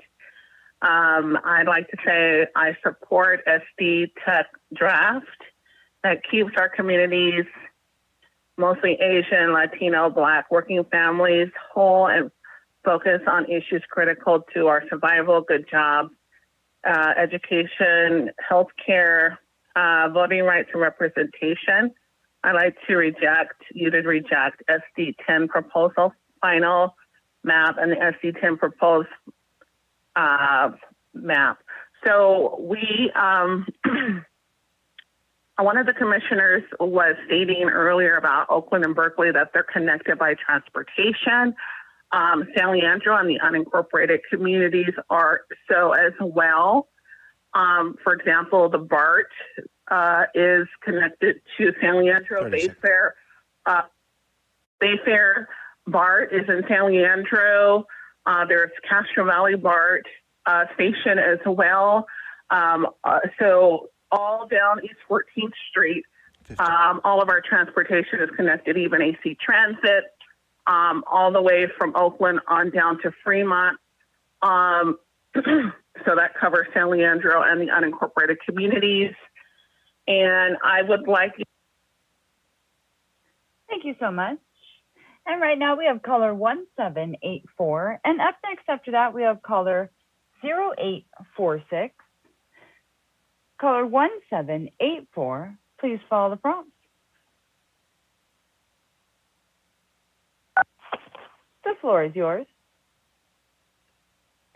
I'd like to say I support SD Tech draft that keeps our communities, mostly Asian, Latino, Black, working families whole and focus on issues critical to our survival, good jobs, education, healthcare, voting rights and representation. I'd like to reject SD 10 proposal final map and the SD 10 proposed map. So we, one of the commissioners was stating earlier about Oakland and Berkeley that they're connected by transportation. San Leandro and the unincorporated communities are so as well. For example, the BART is connected to San Leandro. Bayfair BART is in San Leandro. There's Castro Valley BART station as well. So all down East 14th Street, all of our transportation is connected, even AC Transit, all the way from Oakland on down to Fremont. So that covers San Leandro and the unincorporated communities. And I would like... Thank you so much. And right now we have caller 1784. And up next after that, we have caller 0846. Caller 1784, please follow the prompts. The floor is yours.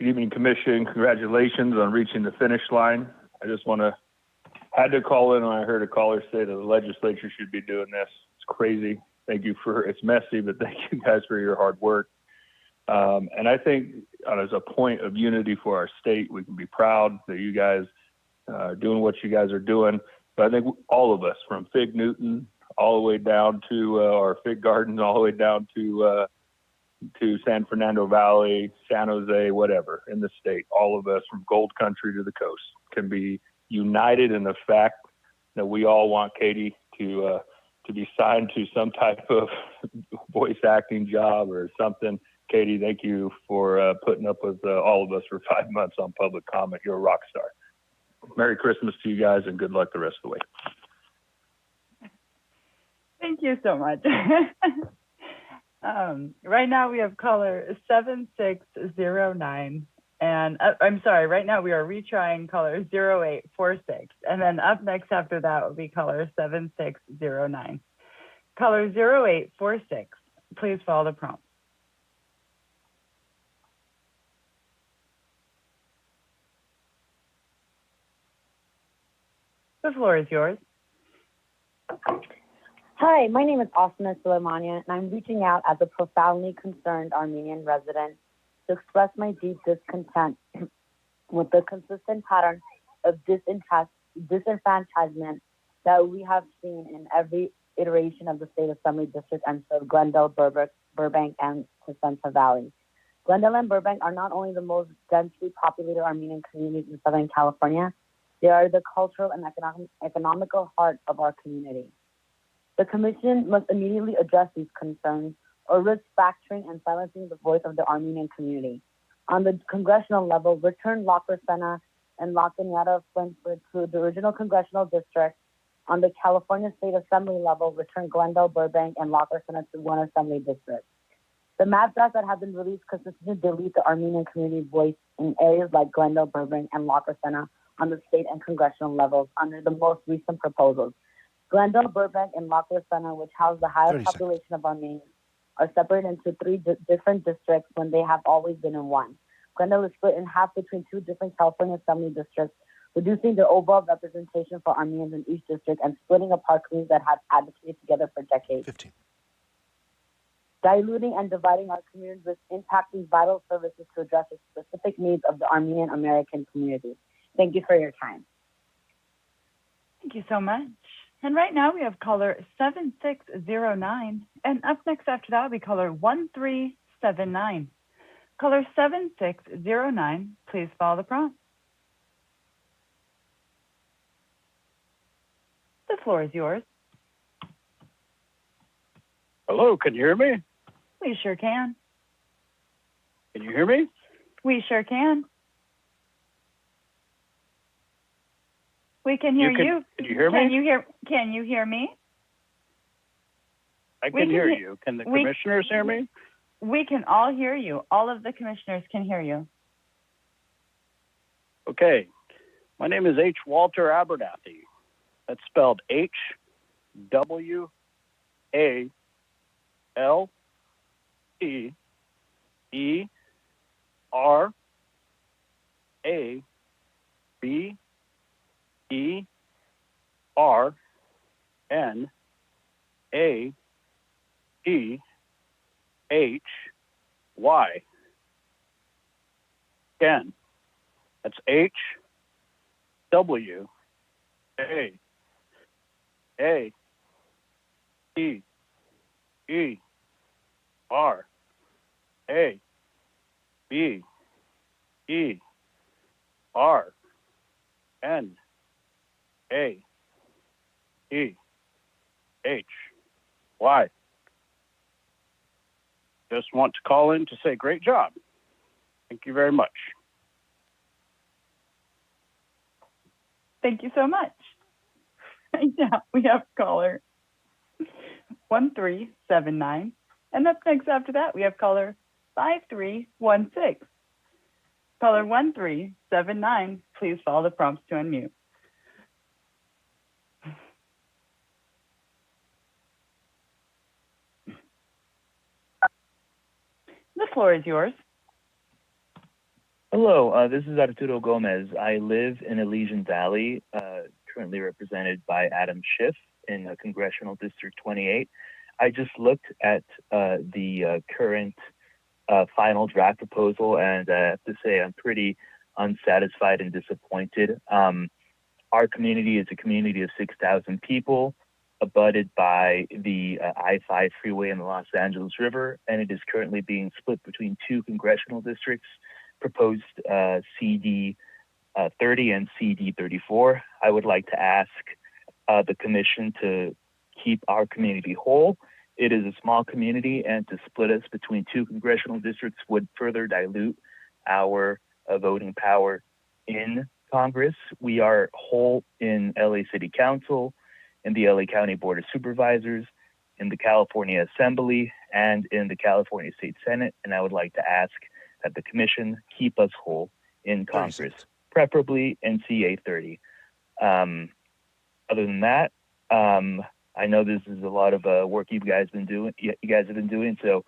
Good evening, Commission. Congratulations on reaching the finish line. I just had to call in when I heard a caller say that the legislature should be doing this. It's crazy. Thank you it's messy, but thank you guys for your hard work. And I think as a point of unity for our state, we can be proud that you guys are doing what you guys are doing. But I think all of us, from Fig Newton all the way down to our Fig Gardens, all the way down to San Fernando Valley, San Jose, whatever, in the state, all of us from Gold Country to the coast can be united in the fact that we all want Katie to be signed to some type of voice acting job or something. Katie, thank you for putting up with all of us for 5 months on public comment. You're a rock star. Merry Christmas to you guys and good luck the rest of the way. Thank you so much. Right now we have caller 7609. And I'm sorry, right now we are retrying caller 0846. And then up next after that will be caller 7609. Caller 0846, please follow the prompt. The floor is yours. Hi, my name is Asma Suleimania, and I'm reaching out as a profoundly concerned Armenian resident to express my deep discontent with the consistent pattern of disenfranchisement that we have seen in every iteration of the State Assembly District and so Glendale, Burbank, and Placentia Valley. Glendale and Burbank are not only the most densely populated Armenian communities in Southern California, they are the cultural and economical heart of our community. The Commission must immediately address these concerns or risk fracturing and silencing the voice of the Armenian community. On the congressional level, return La Crescenta and La Cañada Flintford to the original congressional district. On the California State Assembly level, return Glendale, Burbank, and La Crescenta to one assembly district. The map drafts that have been released consistently delete the Armenian community voice in areas like Glendale, Burbank, and La Crescenta on the state and congressional levels under the most recent proposals. Glendale, Burbank, and La Crescenta, which house the highest population of Armenians, are separated into three different districts when they have always been in one. Glendale is split in half between two different California Assembly districts, reducing the overall representation for Armenians in each district and splitting apart communities that have advocated together for decades. 15. Diluting and dividing our communities with impacting vital services to address the specific needs of the Armenian American community. Thank you for your time. Thank you so much. And right now we have caller 7609. And up next after that will be caller 1379. Caller 7609, please follow the prompt. The floor is yours. Hello, can you hear me? We sure can. Can you hear me? We sure can. We can hear you. Can you hear me? Can you hear me? I can hear you. Can the commissioners hear me? We can all hear you. All of the commissioners can hear you. Okay. My name is H. Walter Abernathy. That's spelled HWalterAbernaty. Again, that's HWalterAbernaty. Just want to call in to say great job. Thank you very much. Thank you so much. Now we have caller 1379. And up next after that, we have caller 5316. Caller 1379, please follow the prompts to unmute. The floor is yours. Hello, this is Arturo Gomez. I live in Elysian Valley, currently represented by Adam Schiff in Congressional District 28. I just looked at the current final draft proposal, and I have to say I'm pretty unsatisfied and disappointed. Our community is a community of 6,000 people, abutted by the I-5 freeway and the Los Angeles River, and it is currently being split between two congressional districts, proposed CD 30 and CD 34. I would like to ask the commission to keep our community whole. It is a small community, and to split us between two congressional districts would further dilute our voting power in Congress. We are whole in LA City Council, in the LA County Board of Supervisors, in the California Assembly, and in the California State Senate, and I would like to ask that the commission keep us whole in Congress, preferably in CA 30. Other than that, I know this is a lot of work you guys have been doing, so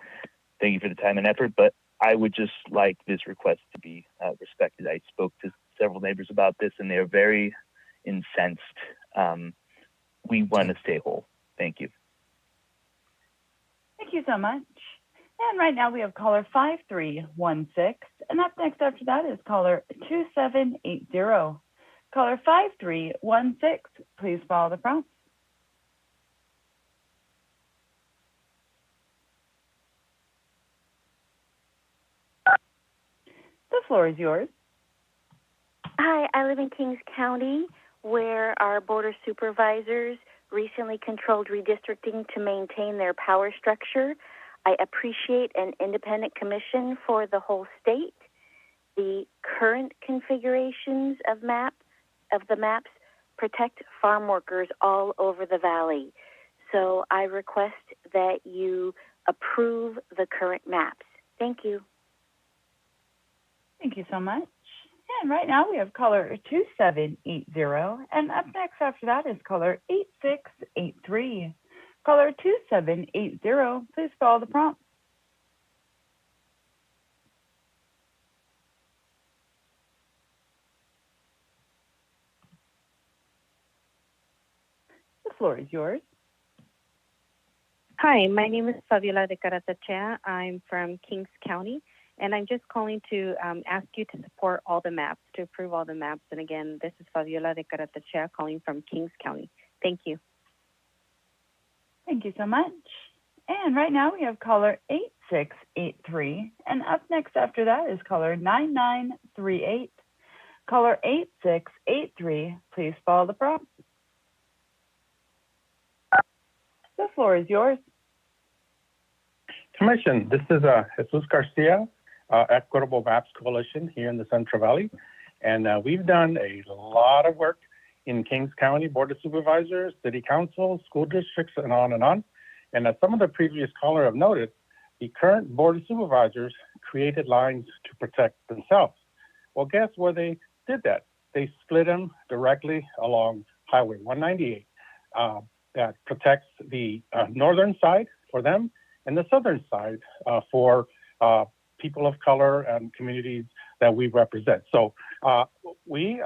thank you for the time and effort, but I would just like this request to be respected. I spoke to several neighbors about this, and they're very incensed. We want to stay whole. Thank you. Thank you so much. And right now we have caller 5316. And up next after that is caller 2780. Caller 5316, please follow the prompts. The floor is yours. Hi, I live in Kings County, where our Board of Supervisors recently controlled redistricting to maintain their power structure. I appreciate an independent commission for the whole state. The current configurations of the maps protect farm workers all over the valley. So I request that you approve the current maps. Thank you. Thank you so much. And right now we have caller 2780. And up next after that is caller 8683. Caller 2780, please follow the prompt. The floor is yours. Hi, my name is Fabiola de Caratachea. I'm from Kings County, and I'm just calling to ask you to support all the maps, to approve all the maps. And again, this is Fabiola de Caratachea calling from Kings County. Thank you. Thank you so much. And right now we have caller 8683. And up next after that is caller 9938. Caller 8683, please follow the prompt. The floor is yours. Commission, this is Jesus Garcia, Equitable Maps Coalition here in the Central Valley. And we've done a lot of work in Kings County Board of Supervisors, City Council, school districts, and on and on. And as some of the previous callers have noted, the current Board of Supervisors created lines to protect themselves. Well, guess where they did that? They split them directly along Highway 198. That protects the northern side for them and the southern side for people of color and communities that we represent. So we,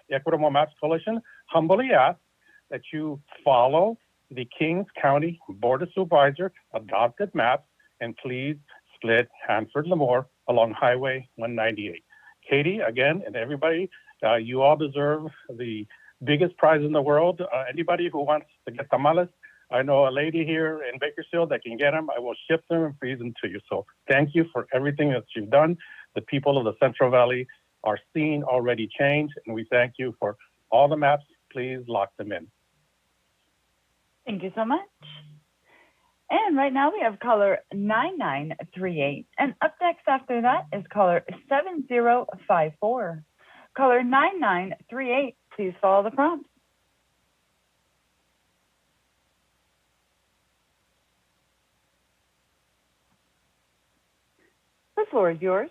Equitable Maps Coalition, humbly ask that you follow the Kings County Board of Supervisors adopted maps and please split Hanford-Lemoore along Highway 198. Katie, again, and everybody, you all deserve the biggest prize in the world. Anybody who wants to get tamales, I know a lady here in Bakersfield that can get them. I will ship them and freeze them to you. So thank you for everything that you've done. The people of the Central Valley are seeing already change, and we thank you for all the maps. Please lock them in. Thank you so much. And right now we have caller 9938. And up next after that is caller 7054. Caller 9938, please follow the prompts. The floor is yours.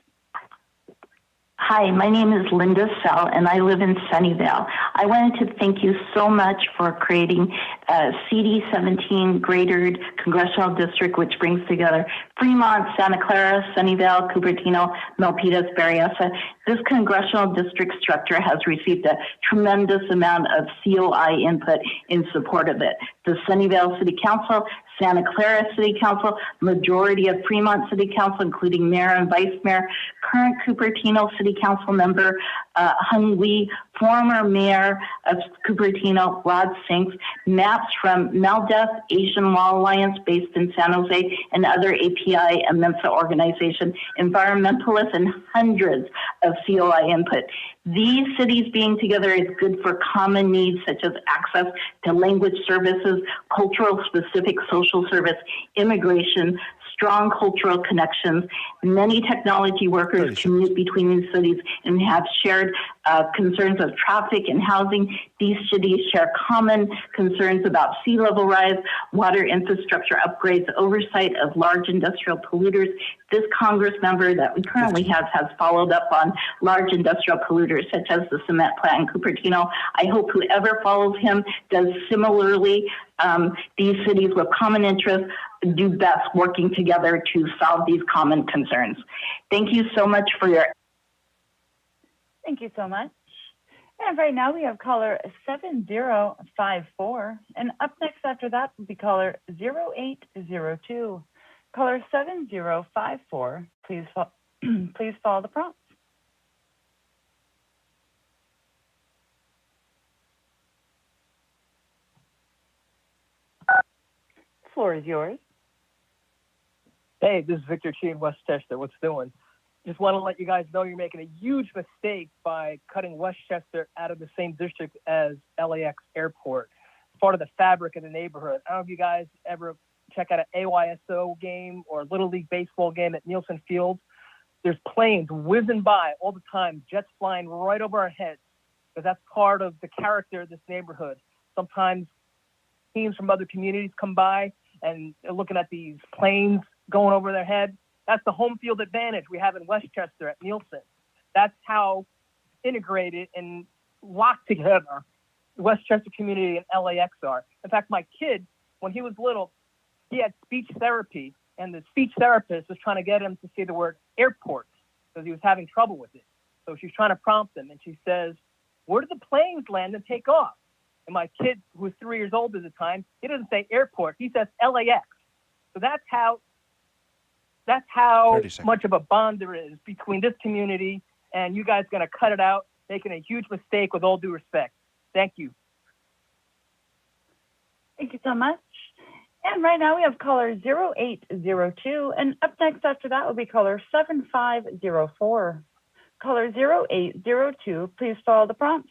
Hi, my name is Linda Sell, and I live in Sunnyvale. I wanted to thank you so much for creating a CD17 graded congressional district, which brings together Fremont, Santa Clara, Sunnyvale, Cupertino, Milpitas, Berryessa. This congressional district structure has received a tremendous amount of COI input in support of it. The Sunnyvale City Council, Santa Clara City Council, majority of Fremont City Council, including mayor and vice mayor, current Cupertino City Council member Hung Wee, former mayor of Cupertino, Rod Sinks, maps from MALDEF, Asian Law Alliance based in San Jose, and other API and Mensa organizations, environmentalists, and hundreds of COI input. These cities being together is good for common needs such as access to language services, cultural specific social service, immigration, strong cultural connections. Many technology workers commute between these cities and have shared concerns of traffic and housing. These cities share common concerns about sea level rise, water infrastructure upgrades, oversight of large industrial polluters. This Congress member that we currently have has followed up on large industrial polluters such as the cement plant in Cupertino. I hope whoever follows him does similarly. These cities with common interests do best working together to solve these common concerns. Thank you so much for your... Thank you so much. And right now we have caller 7054. And up next after that will be caller 0802. Caller 7054, please follow the prompts. The floor is yours. Hey, this is Victor Chi in Westchester. What's doing? Just want to let you guys know you're making a huge mistake by cutting Westchester out of the same district as LAX Airport. It's part of the fabric of the neighborhood. I don't know if you guys ever check out an AYSO game or a Little League baseball game at Nielsen Field. There's planes whizzing by all the time, jets flying right over our heads, because that's part of the character of this neighborhood. Sometimes teams from other communities come by and they're looking at these planes going over their head. That's the home field advantage we have in Westchester at Nielsen. That's how integrated and locked together the Westchester community and LAX are. In fact, my kid, when he was little, he had speech therapy, and the speech therapist was trying to get him to say the word airport because he was having trouble with it. So she's trying to prompt him, and she says, "Where do the planes land and take off?" And my kid, who was 3 years old at the time, he doesn't say airport, he says LAX. So that's how much of a bond there is between this community and you guys going to cut it out, making a huge mistake with all due respect. Thank you. Thank you so much. And right now we have caller 0802. And up next after that will be caller 7504. Caller 0802, please follow the prompts.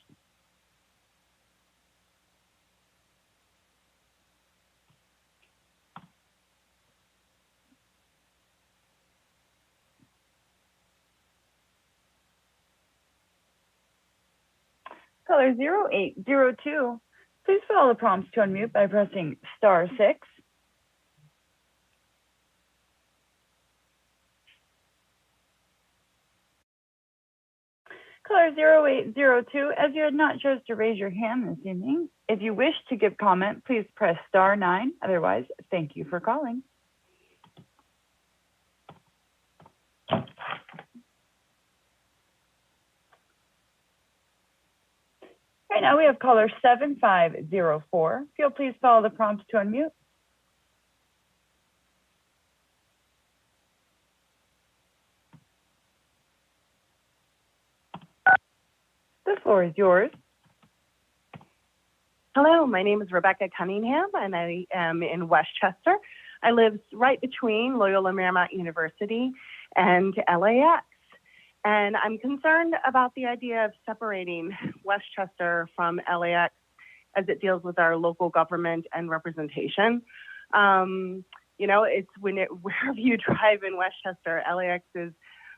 Caller 0802, please follow the prompts to unmute by pressing *6. Caller 0802, as you had not chose to raise your hand this evening, if you wish to give comment, please press *9. Otherwise, thank you for calling. Right now we have caller 7504. If you'll please follow the prompts to unmute. The floor is yours. Hello, my name is Rebecca Cunningham, and I am in Westchester. I live right between Loyola Marymount University and LAX. And I'm concerned about the idea of separating Westchester from LAX as it deals with our local government and representation. You know, it's wherever you drive in Westchester, LAX is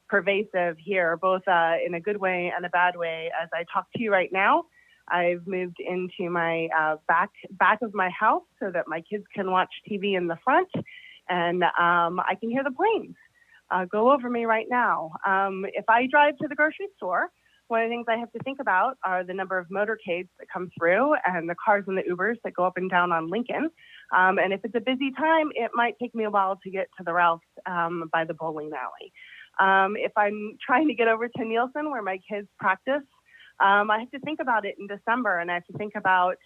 pervasive here, both in a good way and a bad way. As I talk to you right now, I've moved into my back of my house so that my kids can watch TV in the front, and I can hear the planes go over me right now. If I drive to the grocery store, one of the things I have to think about are the number of motorcades that come through and the cars and the Ubers that go up and down on Lincoln. And if it's a busy time, it might take me a while to get to the Ralphs by the bowling alley. If I'm trying to get over to Nielsen, where my kids practice, I have to think about it in December, and I have to think about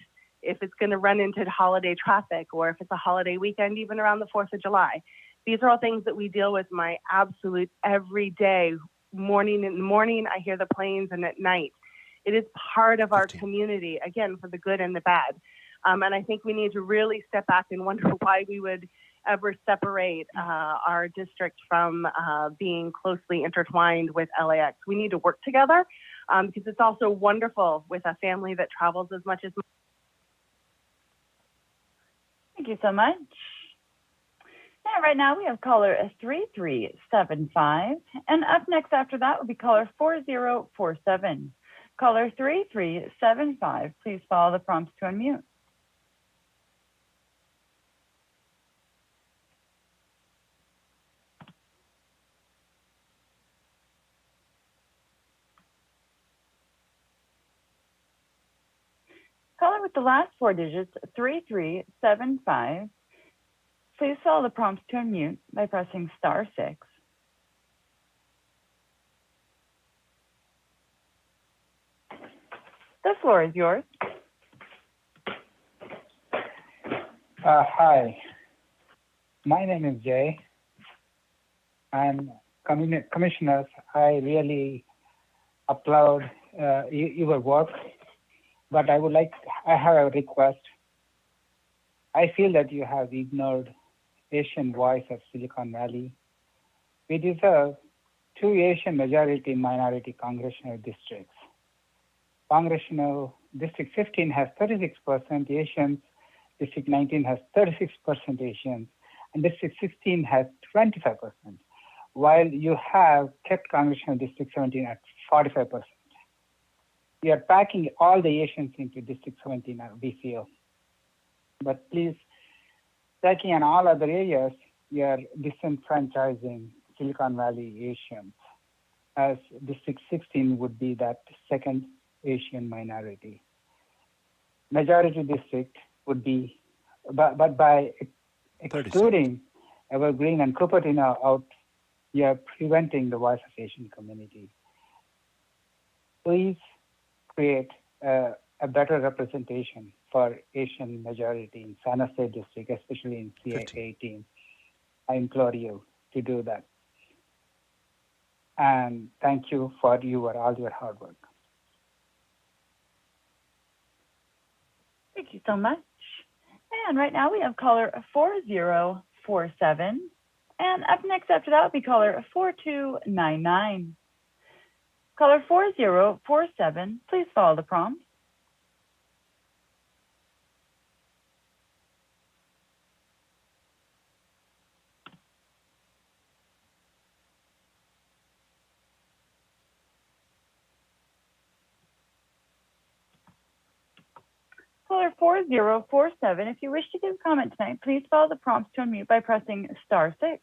if it's going to run into holiday traffic or if it's a holiday weekend, even around the 4th of July. These are all things that we deal with my absolute everyday. Morning in the morning, I hear the planes, and at night. It is part of our community, again, for the good and the bad. And I think we need to really step back and wonder why we would ever separate our district from being closely intertwined with LAX. We need to work together because it's also wonderful with a family that travels as much as. Thank you so much. And right now we have caller 3375. And up next after that will be caller 4047. Caller 3375, please follow the prompts to unmute. Caller with the last 4 digits, 3375. Please follow the prompts to unmute by pressing *6. The floor is yours. Hi, my name is Jay. I'm commissioners. I really applaud your work, but I have a request. I feel that you have ignored Asian voice of Silicon Valley. We deserve 2 Asian majority minority congressional districts. Congressional District 15 has 36% Asians, District 19 has 36% Asians, and District 16 has 25%, while you have kept Congressional District 17 at 45%. We are packing all the Asians into District 17, we feel. But please, taking in all other areas, we are disenfranchising Silicon Valley Asians, as District 16 would be that second Asian minority. Majority district would be, but by excluding Evergreen and Cupertino out, we are preventing the voice of Asian community. Please create a better representation for Asian majority in San Jose district, especially in CA 18. I implore you to do that. And thank you for all your hard work. Thank you so much. And right now we have caller 4047. And up next after that will be caller 4299. Caller 4047, please follow the prompts. Caller 4047, if you wish to give comment tonight, please follow the prompts to unmute by pressing *6.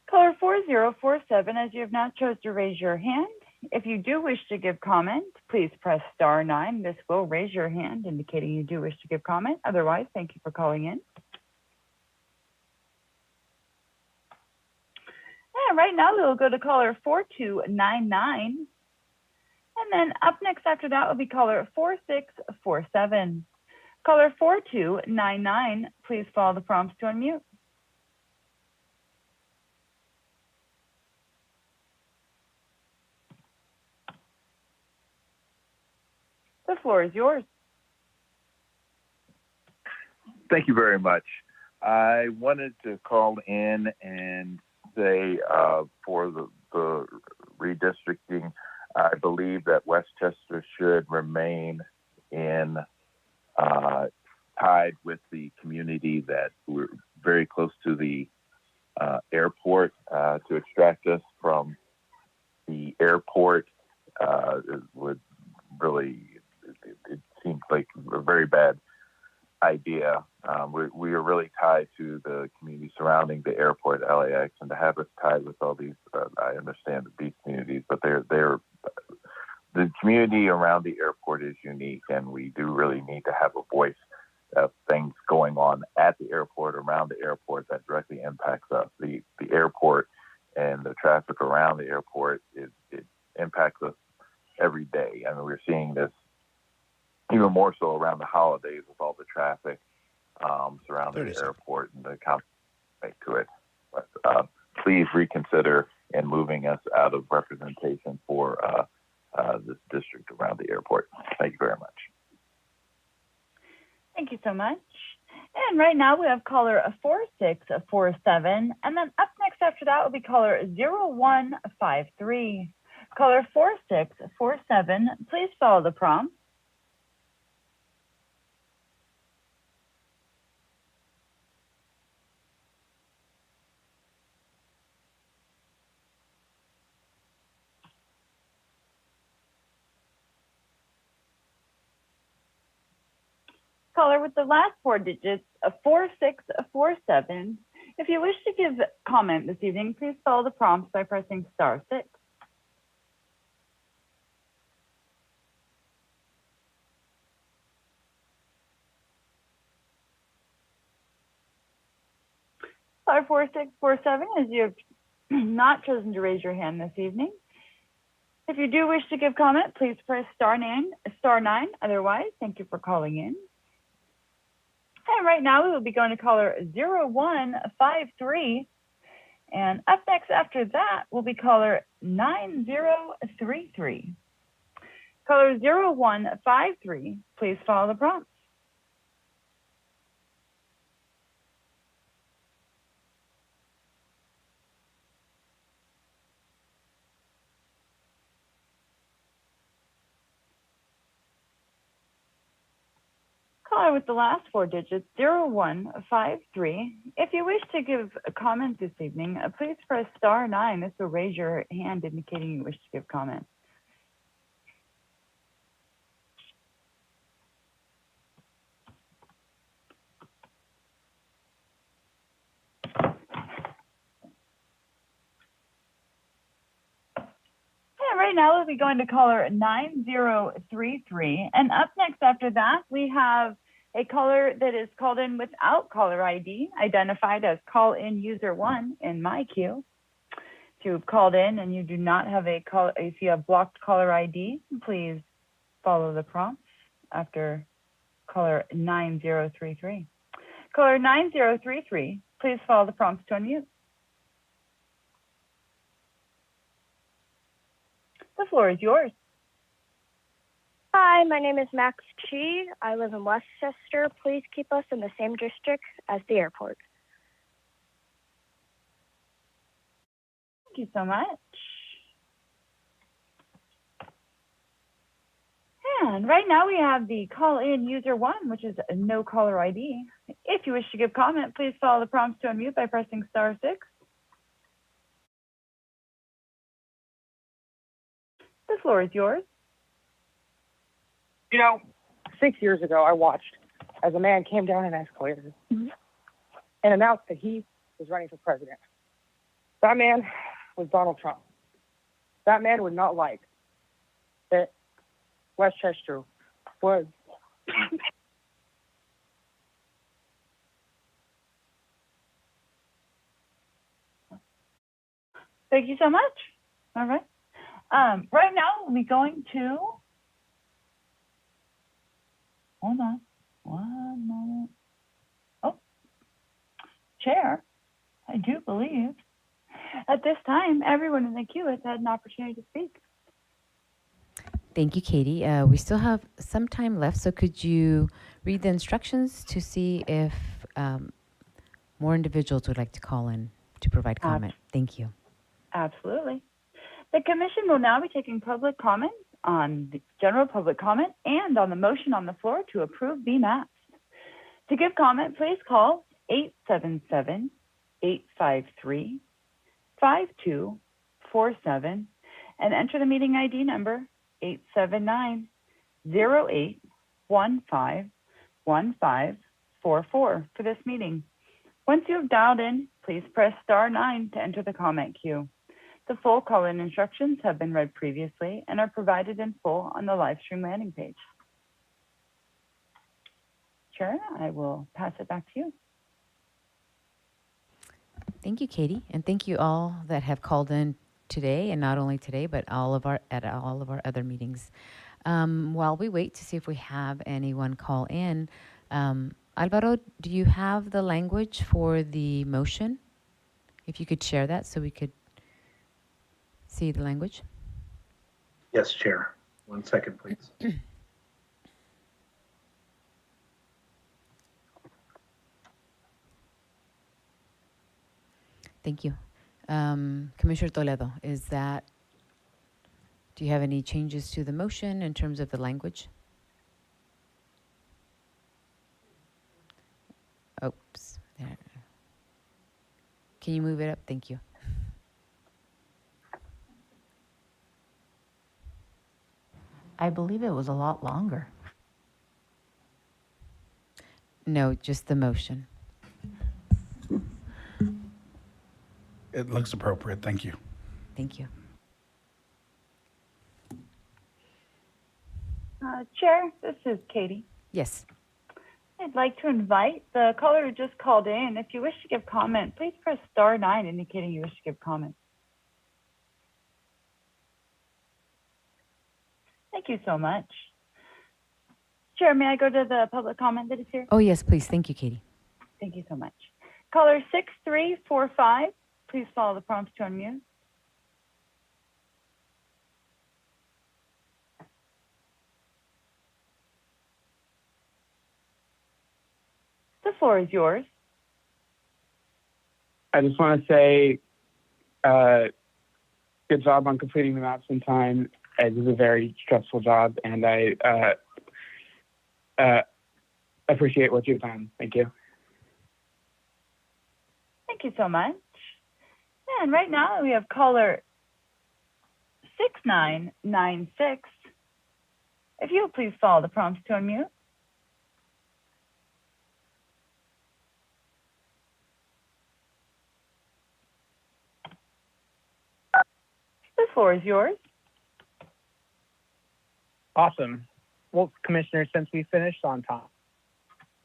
Caller 4047, as you have not chosen to raise your hand, if you do wish to give comment, please press *9. This will raise your hand, indicating you do wish to give comment. Otherwise, thank you for calling in. And right now, we'll go to caller 4299. And then up next after that will be caller 4647. Caller 4299, please follow the prompts to unmute. The floor is yours. Thank you very much. I wanted to call in and say for the redistricting, I believe that Westchester should remain in tied with the community that we're very close to the airport. To extract us from the airport would really, it seems like a very bad idea. We are really tied to the community surrounding the airport, LAX, and to have us tied with all these, I understand these communities, but the community around the airport is unique, and we do really need to have a voice of things going on at the airport, around the airport, that directly impacts us. The airport and the traffic around the airport, it impacts us every day. I mean, we're seeing this even more so around the holidays with all the traffic surrounding the airport and the consequences to it. But please reconsider in moving us out of representation for this district around the airport. Thank you very much. Thank you so much. And right now we have caller 4647, and then up next after that will be caller 0153. Caller 4647, please follow the prompt. Caller with the last four digits of 4647. If you wish to give comment this evening, please follow the prompts by pressing *6. Caller 4647, as you have not chosen to raise your hand this evening. If you do wish to give comment, please press *9. Otherwise, thank you for calling in. And right now we will be going to caller 0153. And up next after that will be caller 9033. Caller 0153, please follow the prompts. Caller with the last four digits, 0153. If you wish to give a comment this evening, please press *9. This will raise your hand indicating you wish to give comment. Right now we'll be going to caller 9033, and up next after that we have a caller that is called in without caller ID, identified as call-in user 1 in my queue. If you've called in and you do not have a call, if you have blocked caller ID, please follow the prompts after caller 9033. Caller 9033, please follow the prompts to unmute. The floor is yours. Hi, my name is Max Chi. I live in Westchester. Please keep us in the same district as the airport. Thank you so much. And right now we have the call-in user 1, which is no caller ID. If you wish to give comment, please follow the prompts to unmute by pressing *6. The floor is yours. You know, 6 years ago, I watched as a man came down an escalator and announced that he was running for president. That man was Donald Trump. That man would not like that Westchester was Thank you so much. All right. Right now, we'll be going to, hold on, one moment. Oh, Chair, I do believe at this time, everyone in the queue has had an opportunity to speak. Thank you, Katie. We still have some time left, so could you read the instructions to see if more individuals would like to call in to provide comment? Thank you. Absolutely. The Commission will now be taking public comment on the general public comment and on the motion on the floor to approve the maps. To give comment, please call 877-853-5247 and enter the meeting ID number 879-0815-1544 for this meeting. Once you have dialed in, please press *9 to enter the comment queue. The full call-in instructions have been read previously and are provided in full on the live stream landing page. Chair, I will pass it back to you. Thank you, Katie, and thank you all that have called in today, and not only today, but at all of our other meetings. While we wait to see if we have anyone call in, Alvaro, do you have the language for the motion? If you could share that so we could see the language. Yes, Chair. 1 second, please. Thank you. Commissioner Toledo, do you have any changes to the motion in terms of the language? Oops. There. Can you move it up? Thank you. I believe it was a lot longer. No, just the motion. It looks appropriate. Thank you. Thank you. Chair, this is Katie. Yes. I'd like to invite the caller who just called in. If you wish to give comment, please press *9 indicating you wish to give comment. Thank you so much. Chair, may I go to the public comment that is here? Oh, yes, please. Thank you, Katie. Thank you so much. Caller 6345, please follow the prompts to unmute. The floor is yours. I just want to say good job on completing the maps in time. It is a very stressful job, and I appreciate what you've done. Thank you. Thank you so much. And right now we have caller 6996. If you will please follow the prompts to unmute. The floor is yours. Awesome. Well, Commissioner, since we finished on time,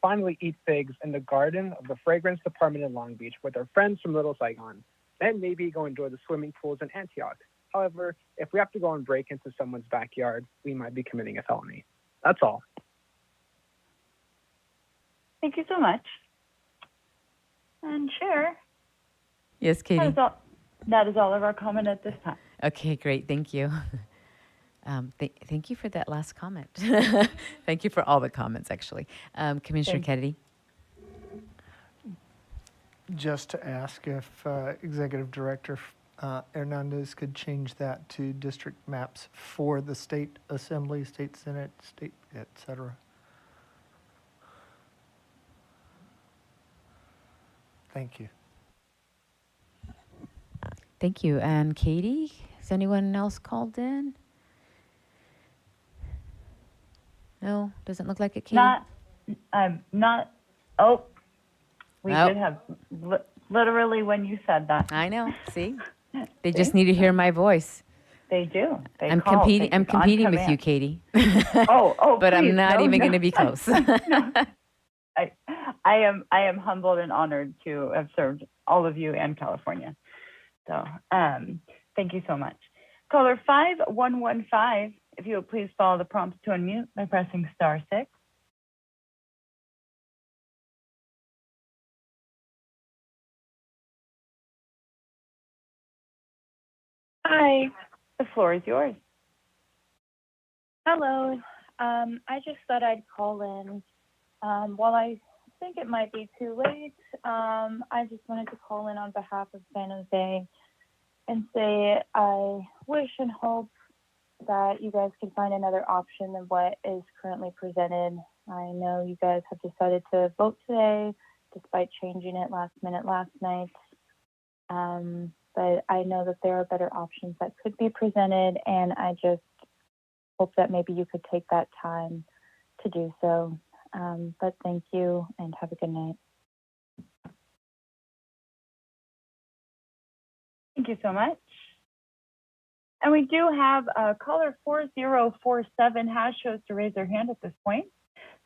finally eat figs in the garden of the Fragrance Department in Long Beach with our friends from Little Saigon. Then maybe go enjoy the swimming pools in Antioch. However, if we have to go and break into someone's backyard, we might be committing a felony. That's all. Thank you so much. And Chair. Yes, Katie. That is all of our comment at this time. Okay, great. Thank you. Thank you for that last comment. Thank you for all the comments, actually. Commissioner Kennedy. Just to ask if Executive Director Hernandez could change that to district maps for the state assembly, state senate, state, et cetera. Thank you. Thank you. And Katie, has anyone else called in? No, doesn't look like it, Katie. Not, oh, we Oh. did have, literally when you said that. I know, see? They just need to hear my voice. They do. They I'm call. competing. They- I'm on competing with you, command. Katie. Oh, but I'm please, not no, even no. going to be close. I am humbled and honored to have served all of you and California. So thank you so much. Caller 5115, if you would please follow the prompts to unmute by pressing *6. Hi. The floor is yours. Hello. I just thought I'd call in. While I think it might be too late, I just wanted to call in on behalf of San Jose and say I wish and hope that you guys could find another option than what is currently presented. I know you guys have decided to vote today, despite changing it last minute last night. But I know that there are better options that could be presented, and I just hope that maybe you could take that time to do so. But thank you and have a good night. Thank you so much. And we do have caller 4047 has chose to raise their hand at this point.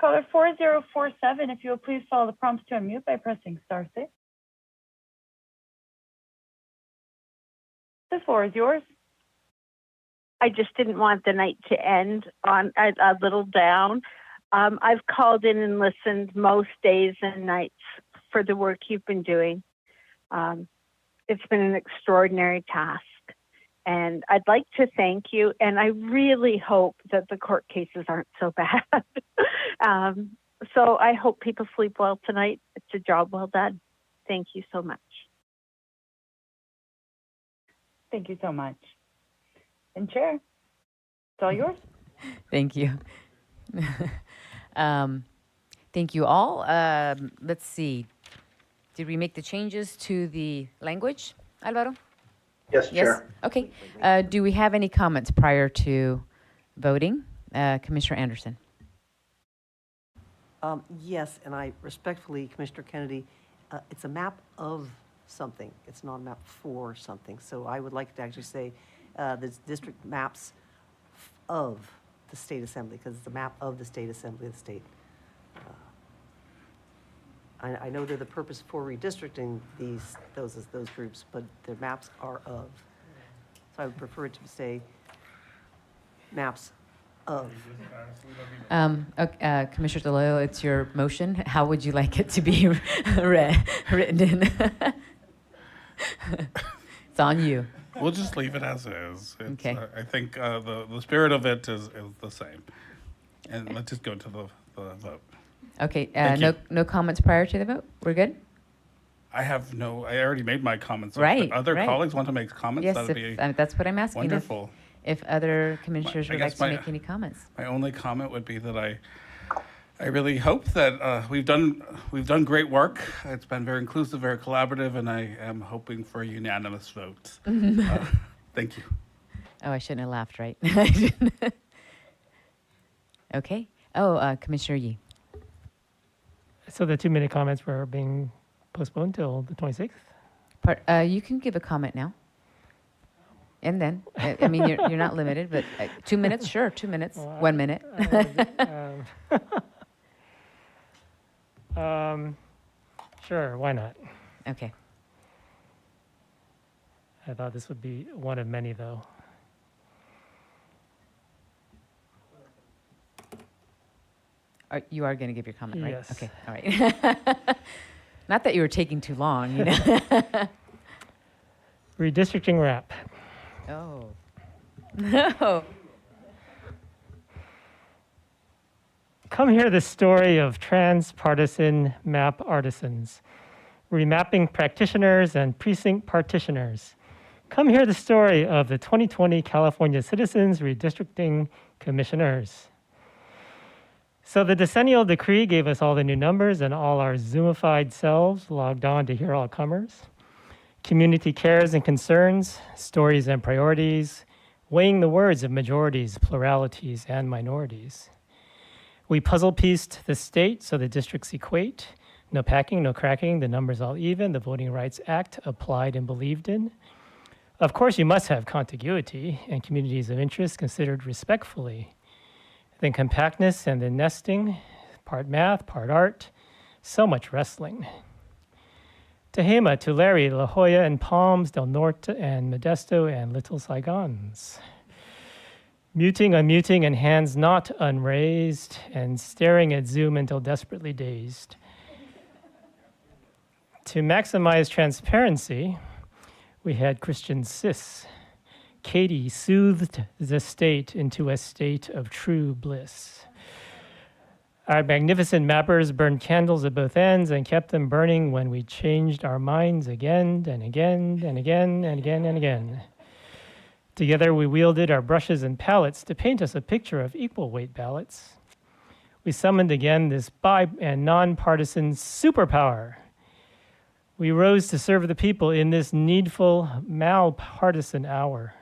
Caller 4047, if you will please follow the prompts to unmute by pressing *6. The floor is yours. I just didn't want the night to end on a little down. I've called in and listened most days and nights for the work you've been doing. It's been an extraordinary task. And I'd like to thank you. And I really hope that the court cases aren't so bad. So I hope people sleep well tonight. It's a job well done. Thank you so much. Thank you so much. And Chair, it's all yours. Thank you. Thank you all. Let's see. Did we make the changes to the language, Alvaro? Yes, Chair. Okay. Do we have any comments prior to voting? Commissioner Anderson. Yes, and I respectfully, Commissioner Kennedy, it's a map of something. It's not a map for something. So I would like to actually say the district maps of the state assembly, because it's a map of the state assembly of the state. I know they're the purpose for redistricting those groups, but their maps are of. So I would prefer it to say maps of. Commissioner DeLeo, it's your motion. How would you like it to be written in? It's on you. We'll just leave it as is. Okay. I think the spirit of it is the same. And let's just go to the vote. Okay. Thank you. No comments prior to the vote? We're good? I already made my comments. Right. If other right. colleagues want to make comments, yes, that would be that's what I'm asking. wonderful. If other commissioners would like to make any comments. My only comment would be that I really hope that we've done great work. It's been very inclusive, very collaborative, and I am hoping for a unanimous vote. Thank you. Oh, I shouldn't have laughed, right? Okay. Oh, Commissioner Yee. So the 2-minute comments were being postponed till the 26th? You can give a comment now. And then, I mean, you're not limited, but 2 minutes, sure, 2 minutes, 1 minute. Sure, why not? Okay. I thought this would be one of many, though. You are going to give your comment, right? Yes. Okay, all right. Not that you were taking too long, you know. Redistricting wrap. Oh. No. Come hear the story of transpartisan map artisans, remapping practitioners and precinct partitioners. Come hear the story of the 2020 California Citizens Redistricting Commissioners. So the decennial decree gave us all the new numbers, and all our Zoomified selves logged on to hear all comers. Community cares and concerns, stories and priorities, weighing the words of majorities, pluralities, and minorities. We puzzle pieced the state so the districts equate. No packing, no cracking, the numbers all even, the Voting Rights Act applied and believed in. Of course, you must have contiguity and communities of interest considered respectfully. Then compactness and then nesting, part math, part art, so much wrestling. Tehama, Tulare, La Jolla, and Palms, Del Norte, and Modesto, and Little Saigons. Muting, unmuting, and hands not unraised, and staring at Zoom until desperately dazed. To maximize transparency, we had Christian Sis. Katie soothed the state into a state of true bliss. Our magnificent mappers burned candles at both ends and kept them burning when we changed our minds again and again and again and again and again. Together we wielded our brushes and palettes to paint us a picture of equal weight ballots. We summoned again this bi- and nonpartisan superpower. We rose to serve the people in this needful, malpartisan hour.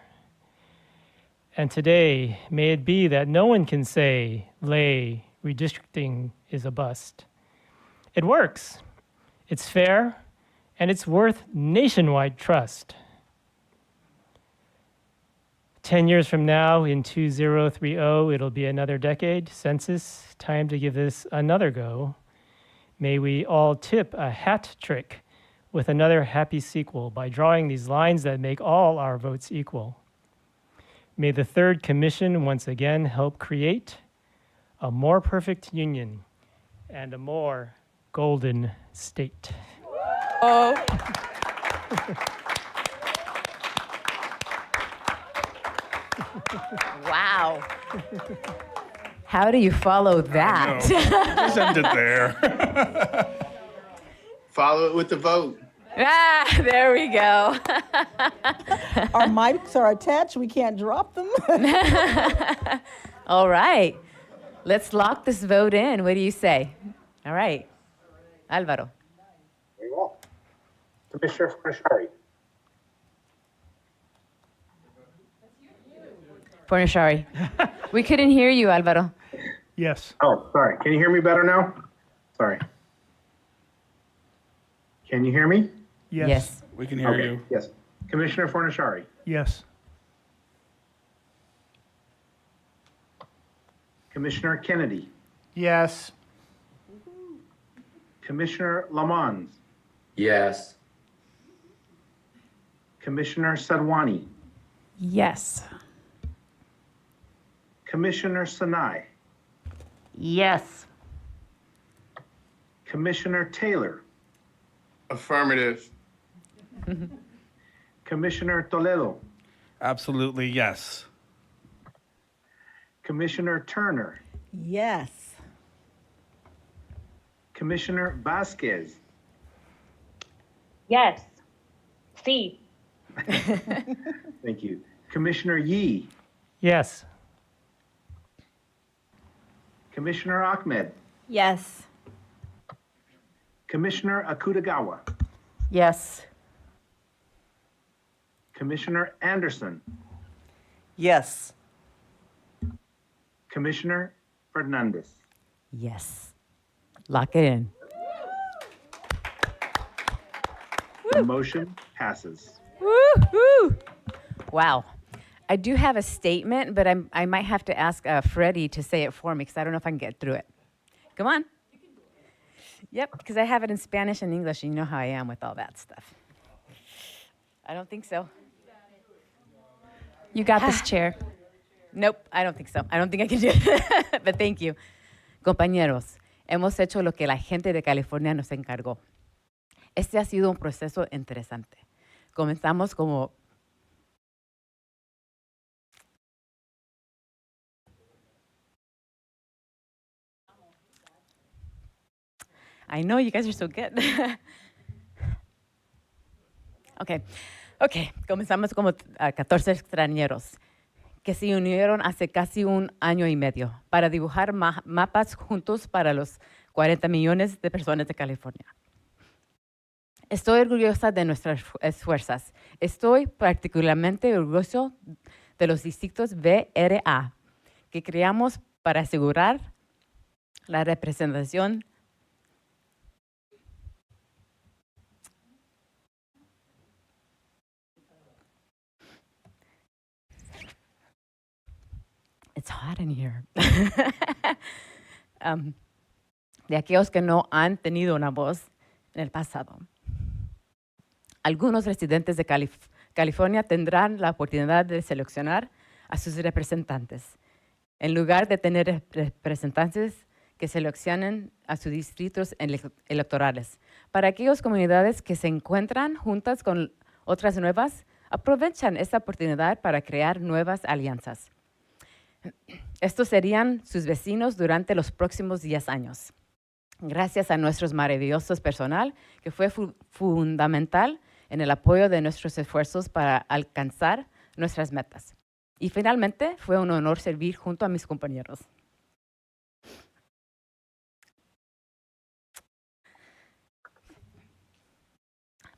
And today, may it be that no one can say, lay, redistricting is a bust. It works, it's fair, and it's worth nationwide trust. 10 years from now, in 2030, it'll be another decade, census, time to give this another go. May we all tip a hat trick with another happy sequel by drawing these lines that make all our votes equal. May the third commission once again help create a more perfect union and a more golden state. Oh. Wow. How do you follow that? Just end it there. Follow it with the vote. Ah, there we go. Our mics are attached. We can't drop them. All right. Let's lock this vote in. What do you say? All right. Alvaro. Very well. Commissioner Fornashari. Fornashari. We couldn't hear you, Alvaro. Yes. Oh, sorry. Can you hear me better now? Sorry. Can you hear me? Yes. We can hear you. Yes. Commissioner Fornashari. Yes. Commissioner Kennedy. Yes. Commissioner Lamons. Yes. Commissioner Sadwani. Yes. Commissioner Sinai. Yes. Commissioner Taylor. Affirmative. Commissioner Toledo. Absolutely, yes. Commissioner Turner. Yes. Commissioner Vasquez. Yes. C. Thank you. Commissioner Yee. Yes. Commissioner Ahmed. Yes. Commissioner Akutagawa. Yes. Commissioner Anderson. Yes. Commissioner Fernandez. Yes. Lock it in. The motion passes. Woo-hoo. Wow. I do have a statement, but I might have to ask Freddie to say it for me because I don't know if I can get through it. Come on. Yep, because I have it in Spanish and English, and you know how I am with all that stuff. I don't think so. You got this, Chair. Nope, I don't think so. I don't think I can do it, but thank you. Compañeros, hemos hecho lo que la gente de California nos encargó. Este ha sido un proceso interesante. Comenzamos como... I know you guys are so good. Okay. Comenzamos como 14 extranjeros que se unieron hace casi un año y medio para dibujar mapas juntos para los 40 millones de personas de California. Estoy orgullosa de nuestras fuerzas. Estoy particularmente orgulloso de los distritos BRA que creamos para asegurar la representación It's hot in here. De aquellos que no han tenido una voz en el pasado. Algunos residentes de California tendrán la oportunidad de seleccionar a sus representantes, en lugar de tener representantes que seleccionen a sus distritos electorales. Para aquellas comunidades que se encuentran juntas con otras nuevas, aprovechan esta oportunidad para crear nuevas alianzas. Estos serían sus vecinos durante los próximos 10 años. Gracias a nuestros maravillosos personal, que fue fundamental en el apoyo de nuestros esfuerzos para alcanzar nuestras metas. Y finalmente, fue un honor servir junto a mis compañeros.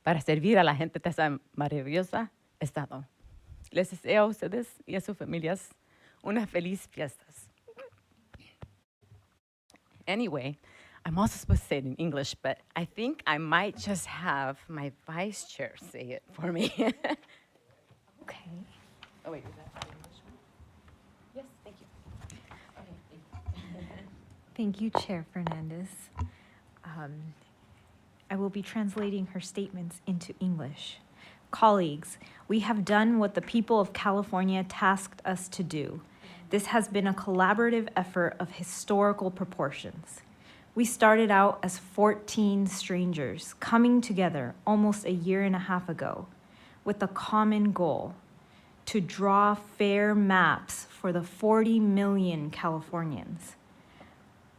Para servir a la gente de esta maravillosa estado. Les deseo a ustedes y a sus familias una feliz fiestas. Anyway, I'm also supposed to say it in English, but I think I might just have my vice chair say it for me. Okay. Oh, wait, is that the English one? Yes, thank you. Okay, Thank you, Chair Fernandez. I will be translating her statements into English. Colleagues, we have done what the people of California tasked us to do. This has been a collaborative effort of historical proportions. We started out as 14 strangers coming together almost a year and a half ago with a common goal: to draw fair maps for the 40 million Californians.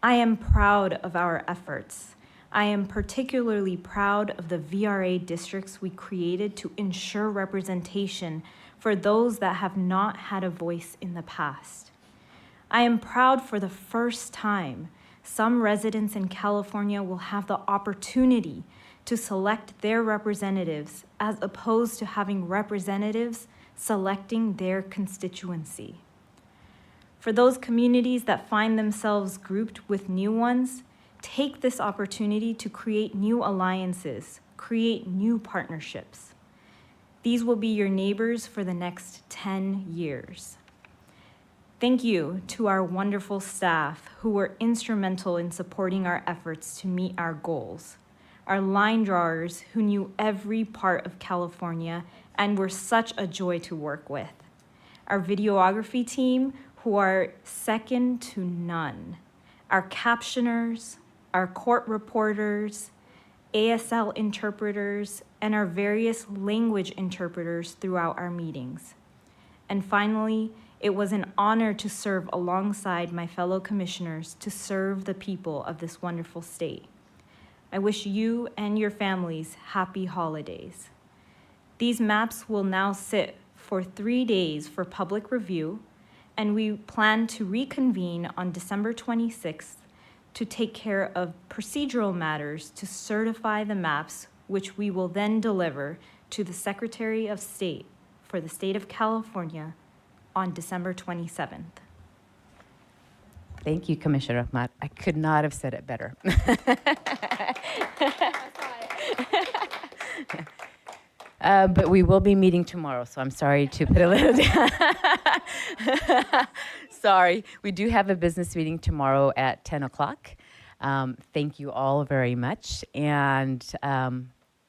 I am proud of our efforts. I am particularly proud of the VRA districts we created to ensure representation for those that have not had a voice in the past. I am proud for the first time, some residents in California will have the opportunity to select their representatives as opposed to having representatives selecting their constituency. For those communities that find themselves grouped with new ones, take this opportunity to create new alliances, create new partnerships. These will be your neighbors for the next 10 years. Thank you to our wonderful staff who were instrumental in supporting our efforts to meet our goals. Our line drawers who knew every part of California and were such a joy to work with. Our videography team who are second to none. Our captioners, our court reporters, ASL interpreters, and our various language interpreters throughout our meetings. And finally, it was an honor to serve alongside my fellow commissioners to serve the people of this wonderful state. I wish you and your families happy holidays. These maps will now sit for 3 days for public review, and we plan to reconvene on December 26th to take care of procedural matters to certify the maps, which we will then deliver to the Secretary of State for the state of California on December 27th. Thank you, Commissioner Ahmad. I could not have said it better. But we will be meeting tomorrow, so I'm sorry to put a little down. Sorry. We do have a business meeting tomorrow at 10 o'clock. Thank you all very much. And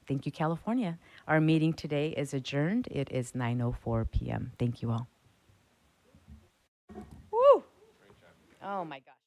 thank you, California. Our meeting today is adjourned. It is 9:04 p.m. Thank you all. Woo! Oh, my God.